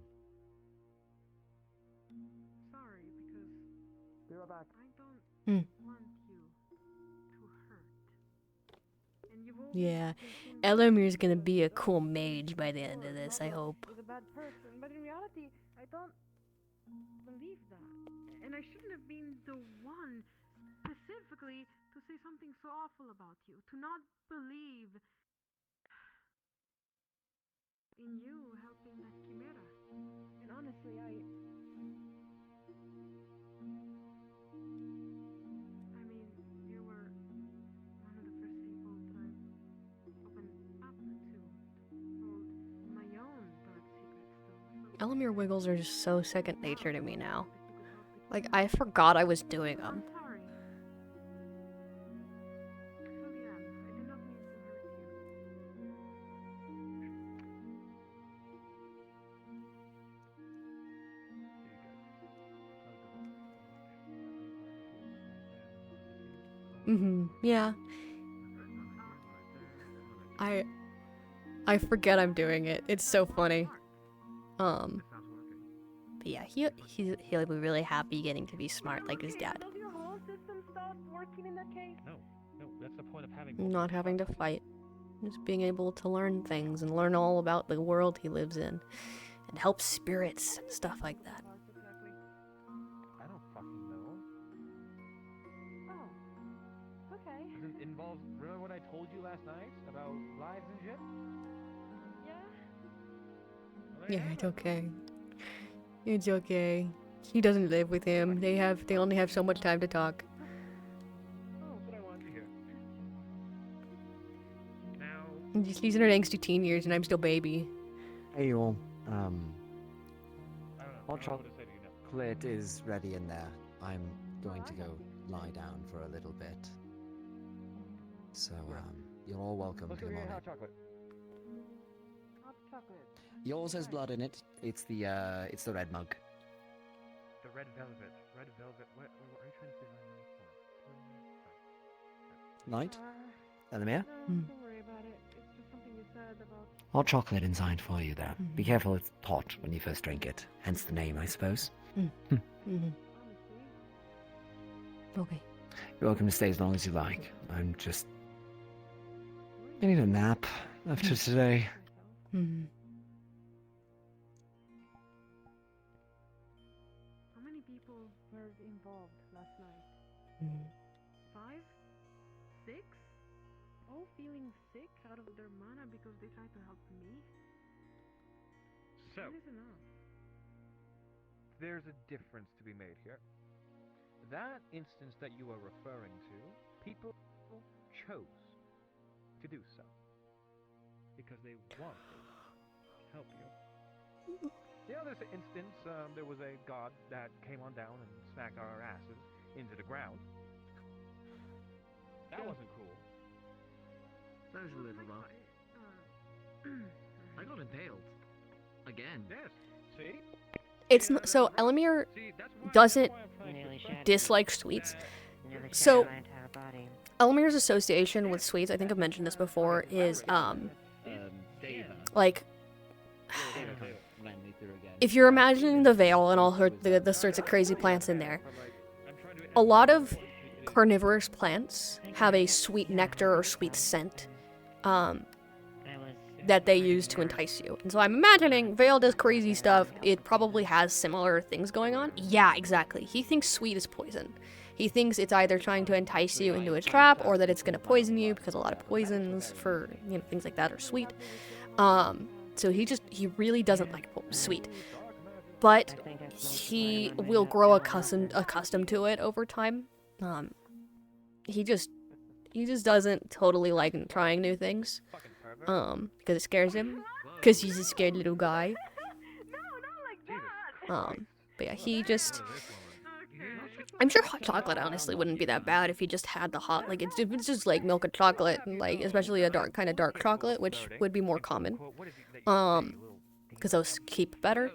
Sorry, because Be right back. I don't Hmm. want you to hurt. And you've always Yeah. been Elemire's gonna be a cool mage by the end of this, I hope. is a bad person, but in reality, I don't believe that. And I shouldn't have been the one specifically to say something so awful about you, to not believe in you helping that chimera. And honestly, I mean, you were one of the first people that I opened up to hold my own dark secrets to. Elemmire wiggles are just so second nature to me now. Like, I forgot I was doing them. Sorry. Julian, I did not mean to hurt you. Yeah. I forget I'm doing it. It's so funny. But yeah, he'll be really happy getting to be smart like his dad. Does your whole system stop working in that case? No, that's the point of having. Not having to fight. Just being able to learn things and learn all about the world he lives in. And help spirits and stuff like that. I don't fucking know. Oh, okay. Does it involve, remember what I told you last night about lives and shit? Yeah, it's okay. It's okay. He doesn't live with him. They only have so much time to talk. Oh, that's what I wanted to hear. Now... He's in her angsty teen years and I'm still baby. Hey you all. I don't know. Hot I don't know what to say to you now. chocolate is ready in there. I'm going to go lie down for a little bit. So, you're all welcome. Let's go Come get on hot in. chocolate. Hot chocolate. Yours has blood in it. It's the red mug. The red velvet. Red velvet. What are you trying to say my name for? Light? Elemmire? Don't worry about it. It's just something you said about... Hot chocolate inside for you there. Be careful, it's hot when you first drink it. Hence the name, I suppose. Okay. You're welcome to stay as long as you like. I need a nap after today. How many people were involved last night? 5? 6? All feeling sick out of their mana because they tried to help me? So, That is enough. there's a difference to be made here. That instance that you are referring to, people chose to do so. Because they wanted to help you. The other instance, there was a god that came on down and smacked our asses into the ground. That wasn't cool. That was a little rough. I got impaled. Again. Yes. See? It's so Elemmire doesn't dislike sweets. So Elemire's association with sweets, I think I've mentioned this before, is like if you're imagining the Vale and all the sorts of crazy plants in there, a lot of carnivorous plants have a sweet nectar or sweet scent that they use to entice you. And so I'm imagining Vale does crazy stuff. It probably has similar things going on. Yeah, exactly. He thinks sweet is poison. He thinks it's either trying to entice you into a trap or that it's going to poison you because a lot of poisons for, things like that are sweet. So he really doesn't like sweet. But he will grow accustomed to it over time. He just doesn't totally like trying new things. Because it scares him. Because he's a scared little guy. But yeah, I'm sure hot chocolate honestly wouldn't be that bad if he just had the hot, like it's just like milk and chocolate, and like especially a dark chocolate, which would be more common. Because those keep better.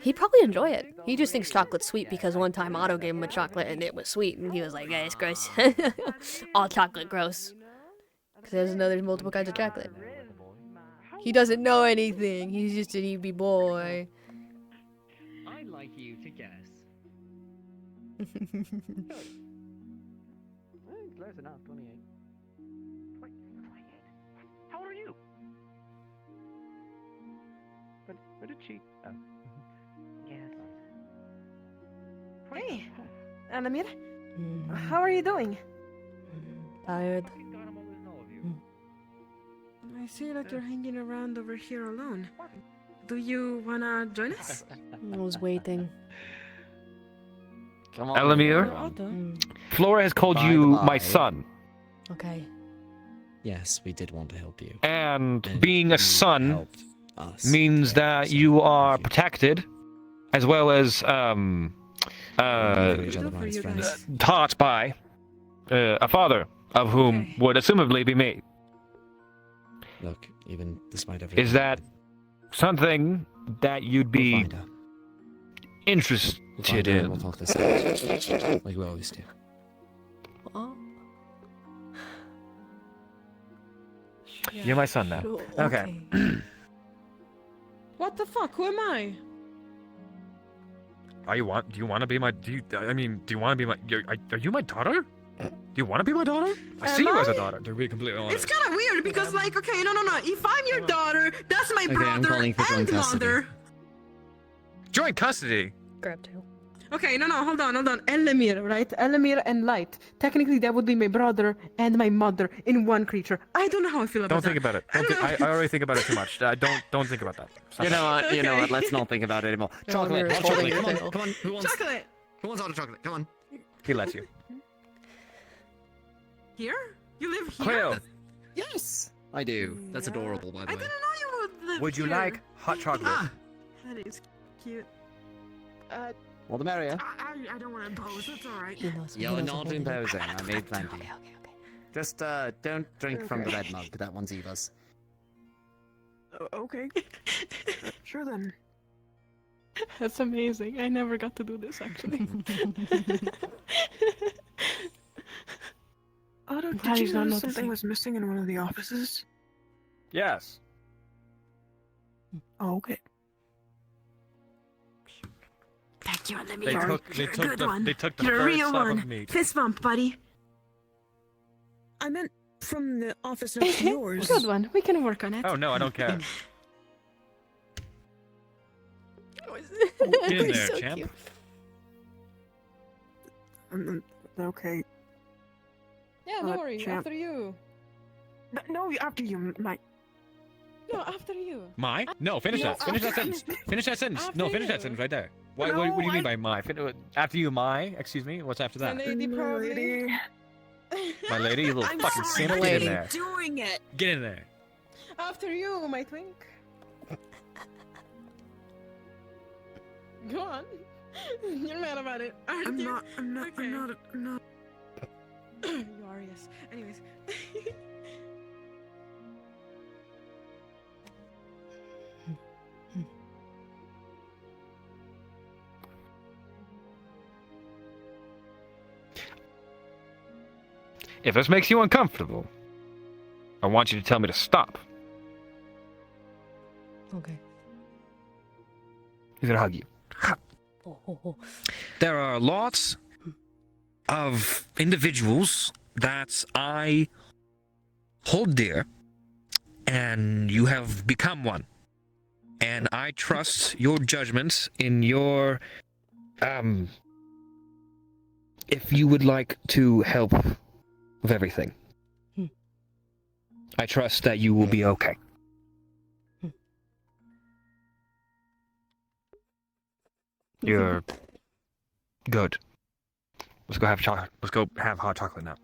He'd probably enjoy it. He just thinks chocolate's sweet because one time Otto gave him a chocolate and it was sweet, and he was like, yeah, it's gross. All chocolate gross. Because he doesn't know there's multiple kinds of chocolate. He doesn't know anything. He's just an EB boy. I'd like you to guess. Close enough, 28. 28? How old are you? Where did she? Yes. Hey, Elemmire. How are you doing? Tired. I see that you're hanging around over here alone. Do you wanna join us? I was waiting. Come on. Elemmire? Flora has called you my son. Okay. Yes, we did want to help you. And being a son means that you are protected, as well as taught by a father, of whom would assumably be me. Look, even despite everything. Is that something that you'd be interested in? We'll talk this out, like we always do. Oh. You're my son now. Sure, Okay. What the fuck? Who am I? Do you want to be my? Do you want to be my? Are you my daughter? Do you want to be my daughter? I see you as a daughter, to be completely honest. It's kind of weird because, like, okay, no. If I'm your daughter, that's my Okay, I'm brother calling for joint and custody. mother. Joint custody? Grab two. Okay, no, hold on. Elemmire, right? Elemmire and Light. Technically, that would be my brother and my mother in one creature. I don't know how I feel about Don't that. think about it. I already think about it too much. Don't think about that. Stop You that. know what? You know Okay. what? Let's not think about it anymore. Chocolate, we're hot chocolate. holding Come your on, come on. Who wants? Chocolate. Who wants hot chocolate? Come on. He lets you. Here? You live here? Cleo, Yes, I do. That's adorable, by the I way. didn't know you would live would you here. like hot chocolate? Ah, that is cute. Well, the merrier. I don't want to impose. That's all right. You're not imposing. I made plenty. Just don't drink from the red mug. That one's Eva's. Okay. Sure then. That's amazing. I never got to do this actually. Otto, did Daddy's you not know noticing. something was missing in one of the offices? Yes. Oh, okay. Thank you, Elemmire. They took the You're a third real slab one. of meat. Fist bump, buddy. I meant from the office next to yours. Good one. We can work on it. Oh no, I don't care. Get in there, So champ. cute. Okay. Yeah, no worry. champ. After you. No, after you, Mike. No, after you. My? No, finish that. Finish that after- sentence. Finish that sentence. No, After finish that you. sentence right there. What do you mean by my? After you, my? Excuse me? What's after that? Lady, probably. My lady, you little I'm fucking sorry, simp. I'm Get in there. doing it. Get in there. After you, my twink. Go on. You're mad about it, aren't I'm you? not. I'm not. Okay. I'm not. I'm not. You are, yes. Anyways. If this makes you uncomfortable, I want you to tell me to stop. Okay. He's gonna hug you. There are lots of individuals that I hold dear, and you have become one. And I trust your judgment in your, if you would like to help with everything. I trust that you will be okay. You're good. Let's go have chocolate. Let's go have hot chocolate now.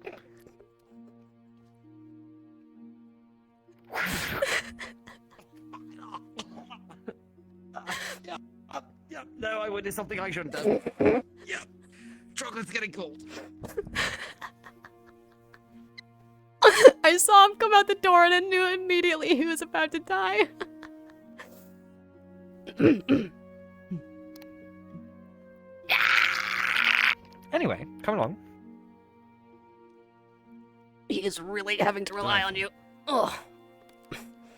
No, I did something I shouldn't have. Yeah. Chocolate's getting cold. I saw him come out the door and I knew immediately he was about to die. Anyway, come along. He is really having to rely on you. Ugh.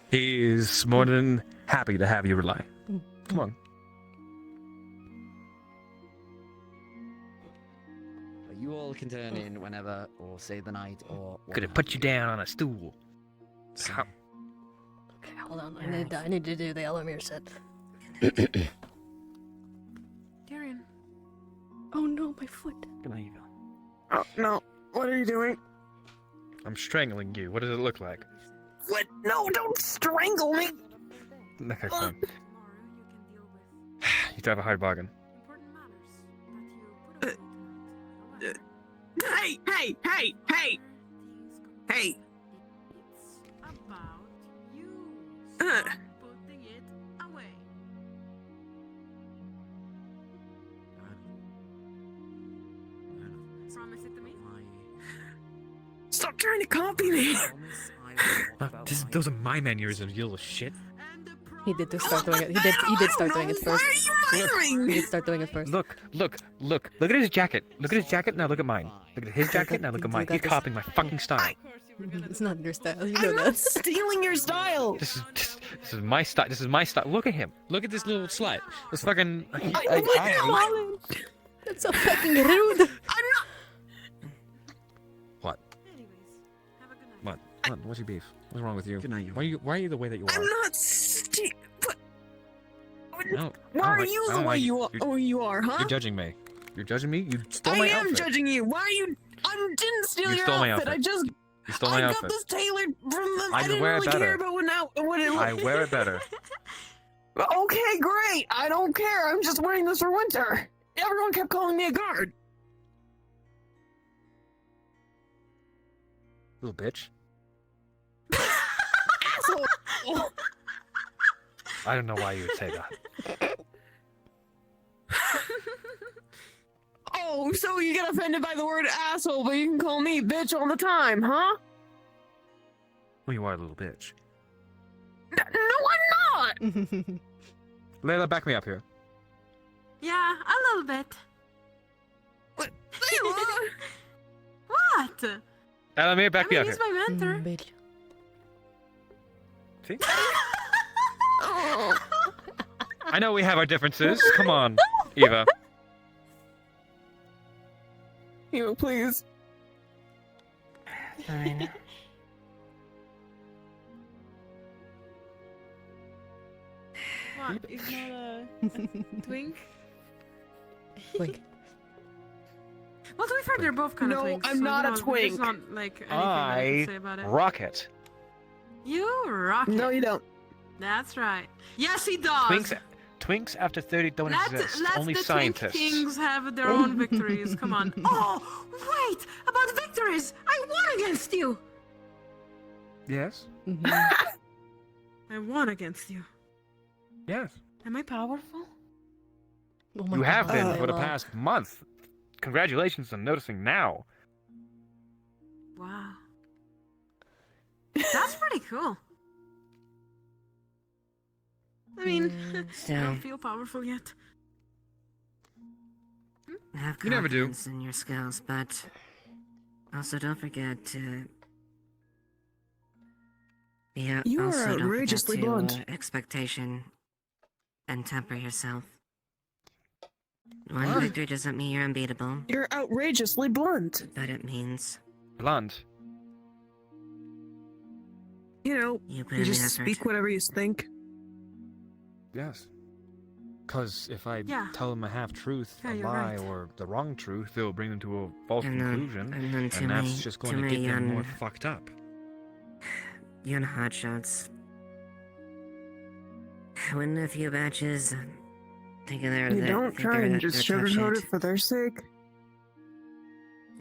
He's more than happy to have you rely. Come on. You all can turn in whenever, or stay the night, or. Could have put you down on a stool. Okay, hold on. I need to do the Elemmire set. Darian. Oh no, my foot. Good night, Eva. Oh no! What are you doing? I'm strangling you. What does it look like? What? No! Don't strangle me! Okay, fine. You drive a hard bargain. Hey! Hey! Hey! Hey! Hey! About you. Uh. Stop putting it away. Promise it to me. Stop trying to copy me! Those are my mannerisms, you little shit. He did just start doing it. He did start doing it first. He did start doing it first. Look at his jacket. Look at his jacket, now look at mine. Look at his jacket, now look at mine. He's copying my fucking style. It's not your style. You know I'm not that. stealing your style! This is my style. This is my style. Look at him. Look at this little slut. This fucking. That's so fucking rude. What's your beef? What's wrong with you? Good night, you. Why are you the way that you are? I'm not Why are you the way you are, huh? You're judging me. You're judging me? You stole I my am outfit. judging you. Why are you? I didn't steal You your stole my outfit. outfit. I You stole my got outfit. this tailored from the. I didn't wear it really better. care about what it I wear it better. Okay, great. I don't care. I'm just wearing this for winter. Everyone kept calling me a guard. Little bitch. Asshole. I don't know why you would say that. Oh, so you get offended by the word asshole, but you can call me bitch all the time, huh? Well, you are a little bitch. No, I'm not. Layla, back me up here. Yeah, a little bit. What? What? Elemmire, back me up He's here. my mentor. See? Oh. I know we have our differences. Come on, Eva. Eva, please. Fine. What? It's not a twink? Twink. Well, to be fair, they're both kind of No, twinks. I'm so, not you a know, twink. There's not like anything that I can say about it. Rocket. You rock it. No, you don't. That's right. Yes, he does. Twinks after 30 don't Let exist. let Only the scientists. twink kings have their own victories. Come on. Oh, wait! About victories! I won against you! Yes. I won against you. Yes. Am I powerful? Oh my You have God, been for the Layla. past month. Congratulations on noticing now. Wow. That's pretty cool. I mean, I don't feel powerful yet. Have You never do. confidence in your skills, but also don't forget to. Yeah, You are also don't outrageously forget to, blunt. expectation and temper yourself. One What? victory doesn't mean you're unbeatable, You're outrageously blunt. but it means Blunt. You know, you put you in the just effort. speak whatever you think. Yes. Because if I Yeah. tell them a half-truth, Yeah, a you're lie, right. or the wrong truth, they'll bring them to a false And then- conclusion, and then too that's many- just too going to get many them more young- fucked up. You and hotshots. Win a few batches. Together, You don't try and just sugarcoat it it. for their sake.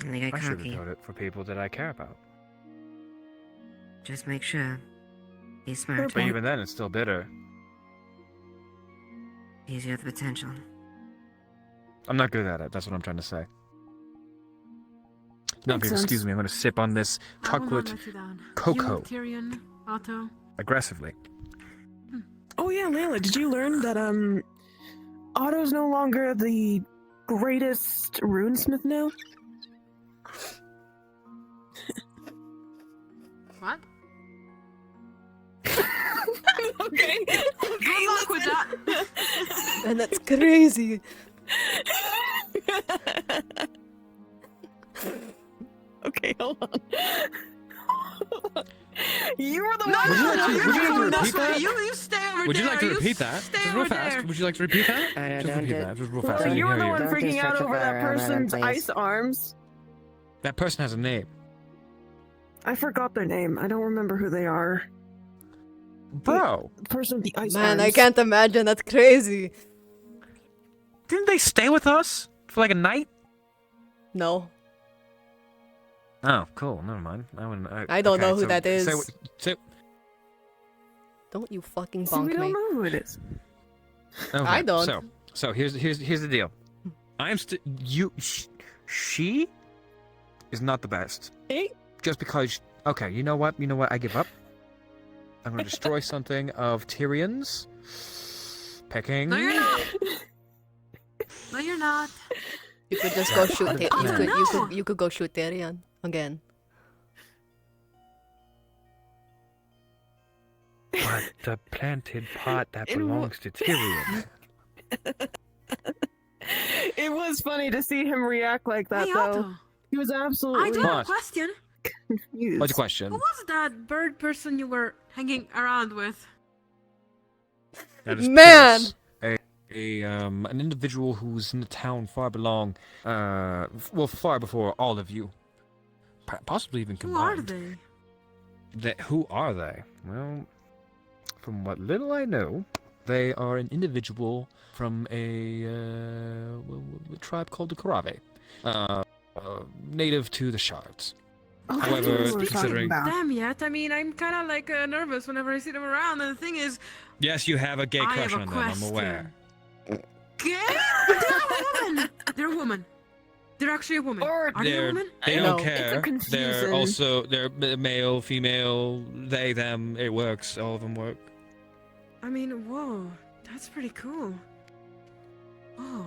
And they get I cocky. sugarcoat it for people that I care about. Just make sure. Be Fair smart. But even then, it's still bitter. Use your potential. I'm not good at it. That's what I'm trying to say. Now, if Makes you excuse sense. me, I'm going to sip on this I will not chocolate let you down. cocoa You, Tyrion, Otto. aggressively. Oh yeah, Layla, did you learn that Otto's no longer the greatest runesmith now? What? Okay. Good luck with that. And that's crazy. Okay, hold on. You were the No, one. no, Would you like to- would you like to no, repeat that? You stay over Would you there. like to repeat that? Stay Just real over fast. there. Would you like to repeat that? Just don't repeat do- that. Just real Well, fast. I you didn't were the hear one Don't freaking disrupt out the over that fire alarm, person's please. ice arms. That person has a name. I forgot their name. I don't remember who they are. Bro. The person with the ice Man, arms. I can't imagine. That's crazy. Didn't they stay with us for like a night? No. Oh, cool. Never mind. I don't know who that is. Say, Don't you fucking See, we bonk don't me. know who it is. okay, I don't. So here's the deal. She is not the best. Hey? Just because. Okay, you know what? I give up. I'm gonna destroy something of Tyrion's. Pecking. No, you're not. No, you're not. You could just go shoot. No. You could go shoot Tyrion again. But the planted pot that In belongs to Tyrion. It was funny to see him react like that, Hey, though. Otto. He was absolutely. I do have a question. confused. What's your question? Who was that bird person you were hanging around with? That is Man! Pierce. An individual who's in the town far belong, far before all of you. Possibly even Who are combined. they? Who are they? Well, from what little I know, they are an individual from a tribe called the Karave, native to the Shards. Oh, However, that's what we're talking considering about. Them yet? I mean, I'm kind of like nervous whenever I see them around. And the thing is, Yes, you have a gay I crush have a on them, I'm question. aware. gay? They're a woman. They're a woman. They're actually a woman. Are they a woman? They I don't know, it's care. confusing. They're male, female, they, them. It works. All of them work. I mean, whoa, that's pretty cool. Oh,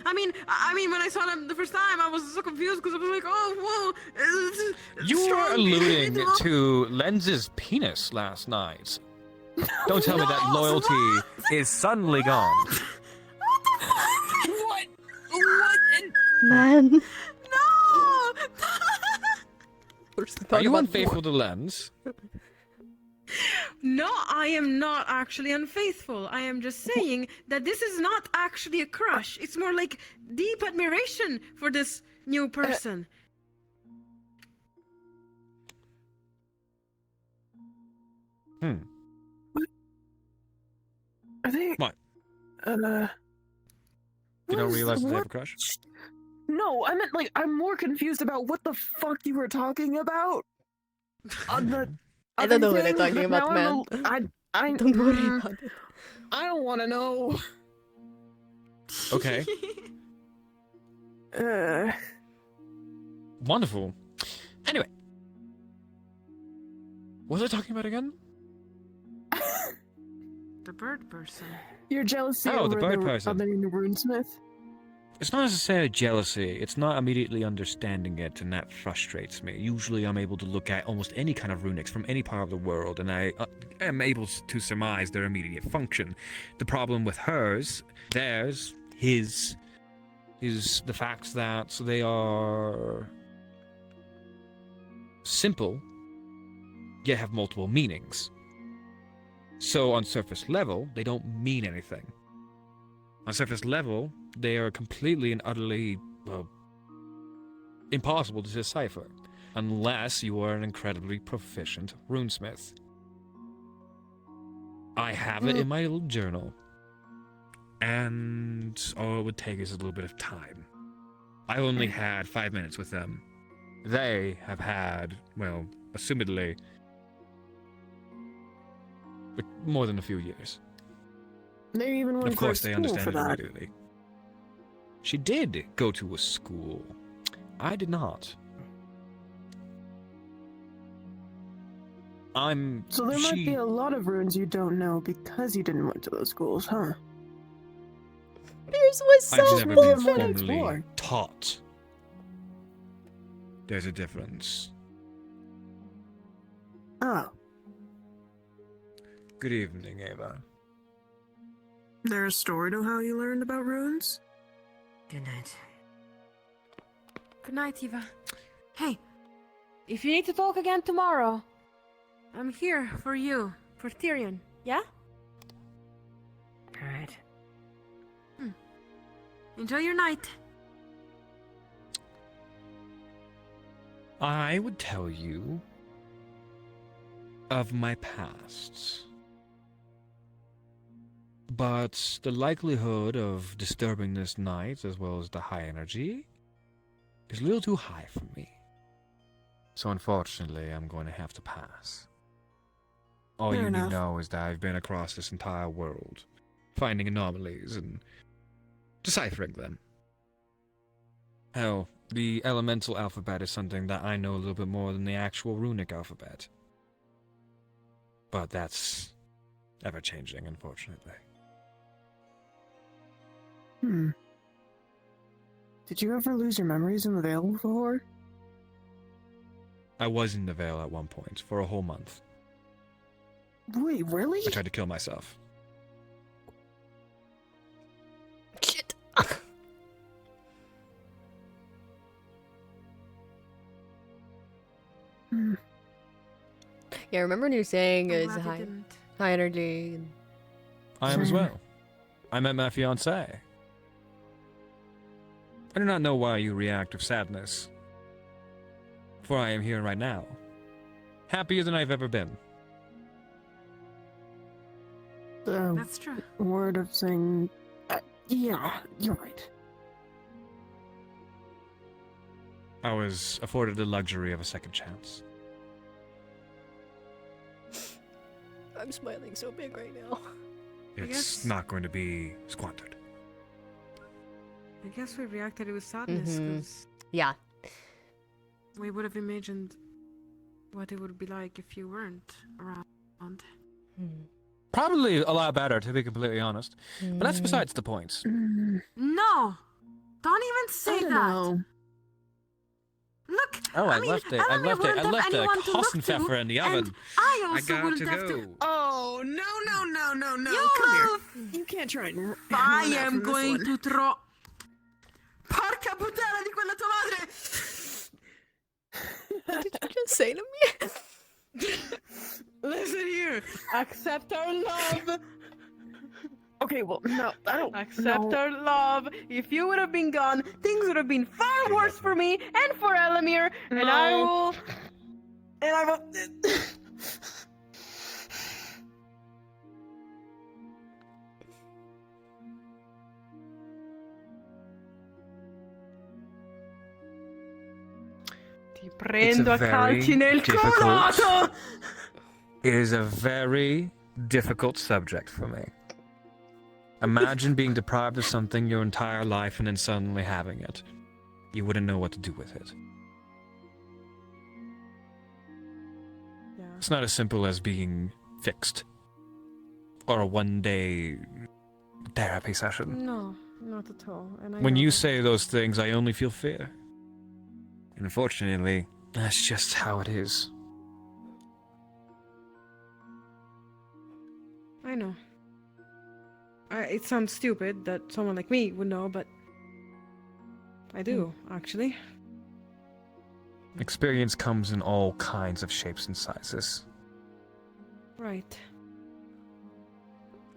I mean, when I saw them the first time, I was so confused because I was like, oh, whoa. You were strong. alluding to Lenz's penis last night. Don't tell me that loyalty is suddenly gone. What? Man. No! Are you unfaithful to Lenz? No, I am not actually unfaithful. I am just saying that this is not actually a crush. It's more like deep admiration for this new person. Are they? What? You don't realize that they have a what? crush? No, I meant like I'm more confused about what the fuck you were talking about. On the I don't know what they're thing, talking but about, now man. I Don't worry about it. I don't want to know. Okay. Wonderful. Anyway. What was I talking about again? The bird person. Your jealousy Oh, the over bird person. other runesmith. It's not necessarily jealousy. It's not immediately understanding it, and that frustrates me. Usually I'm able to look at almost any kind of runics from any part of the world, and I am able to surmise their immediate function. The problem with theirs, his, is the fact that they are simple, yet have multiple meanings. So on surface level, they don't mean anything. On surface level, they are completely and utterly, well, impossible to decipher, unless you are an incredibly proficient runesmith. I have it in my little journal, and all it would take is a little bit of time. I only had 5 minutes with them. They have had, well, assumedly, more than a few years. They even went Of course, to they school understand for it that. immediately. She did go to a school. I did not. So there might be a lot of runes you don't know because you didn't went to those schools, huh? Pierce was so I've never been bullshit. formally taught. There's a difference. Oh. Good evening, Ava. There's a story to how you learned about runes? Good night. Good night, Eva. Hey, if you need to talk again tomorrow, I'm here for you, for Tyrion. Yeah? Alright. Enjoy your night. I would tell you of my past. But the likelihood of disturbing this night, as well as the high energy, is a little too high for me. So unfortunately, I'm going to have to pass. All Fair you need enough. to know is that I've been across this entire world, finding anomalies and deciphering them. Hell, the elemental alphabet is something that I know a little bit more than the actual runic alphabet. But that's ever-changing, unfortunately. Did you ever lose your memories in the Vale before? I was in the Vale at one point, for a whole month. Wait, really? I tried to kill myself. Shit. Yeah, remember when you were saying I'm it's glad you high, didn't. high energy? And... I am as well. I met my fiancée. I do not know why you react with sadness, for I am here right now, happier than I've ever been. That's true. Word of saying, yeah, you're right. I was afforded the luxury of a second chance. I'm smiling so big right now. It's not going to be squandered. I guess we reacted with sadness Mhm. because Yeah. we would have imagined what it would be like if you weren't around. Probably a lot better, to be completely honest. But that's besides the point. No! Don't even say that! Look! Oh, I mean, left a Elemmire wouldn't have anyone to look Kostenpfeffer in the to, oven. and I I also got wouldn't to have go. to. Oh, no. You Come here. move! You can't try and run I out am from this going one. to throw. Porca puttana di quella tua madre! What did you just say to me? Listen here. Accept our love. Okay, well, no, I don't. Accept no. our love. If you would have been gone, things would have been far worse for me and for Elemmire. And I No. will. Ti prendo a calci nel coloto! It is a very difficult subject for me. Imagine being deprived of something your entire life and then suddenly having it. You wouldn't know what to do with it. Yeah. It's not as simple as being fixed. Or a one-day therapy session. No, not at all. And I When know you that. say those things, I only feel fear. Unfortunately, that's just how it is. I know. It sounds stupid that someone like me would know, but I do, actually. Experience comes in all kinds of shapes and sizes. Right.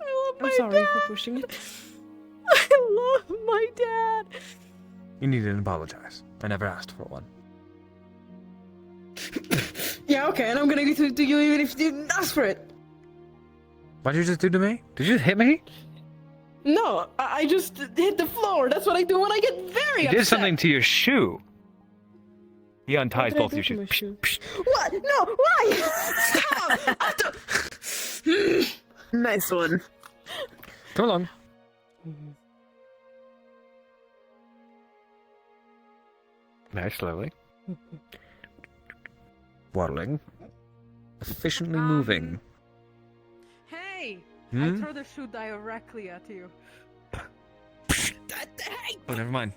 I love I'm my sorry dad. for pushing it. I love my dad. You needn't apologize. I never asked for one. Yeah, okay, and I'm gonna give it to you even if you didn't ask for it. What did you just do to me? Did you just hit me? No, I just hit the floor. That's what I do when I get very You upset. did something to your shoe. He unties What both did I your do to my shoes. shoe? What? No, why? Nice one. Come along. Very slowly. Waddling. Efficiently moving. Hey! Hmm? I throw the shoe directly at you. Oh, never mind.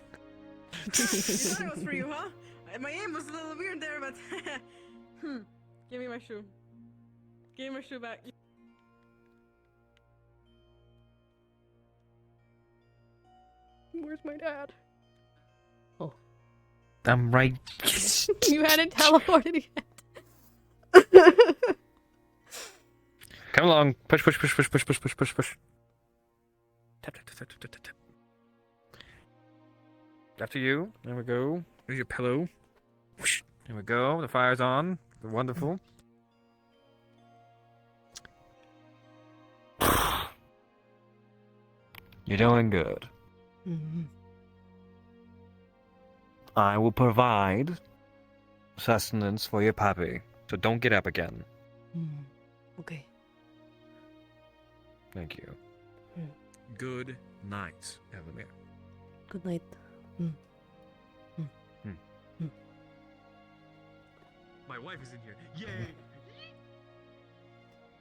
You thought it was for you, huh? My aim was a little weird there, but... Give me my shoe. Give me my shoe back. Where's my dad? I'm right. You hadn't teleported yet. Come along. Push, push, push, push, push, push, push, push, push. Tap, tap, tap, tap, tap, tap, tap. After you. There we go. There's your pillow. Whoosh. There we go. The fire's on. Wonderful. You're doing good. I will provide sustenance for your puppy, so don't get up again. Okay. Thank you. Good night, Elemmire. Good night. My wife is in here. Yay!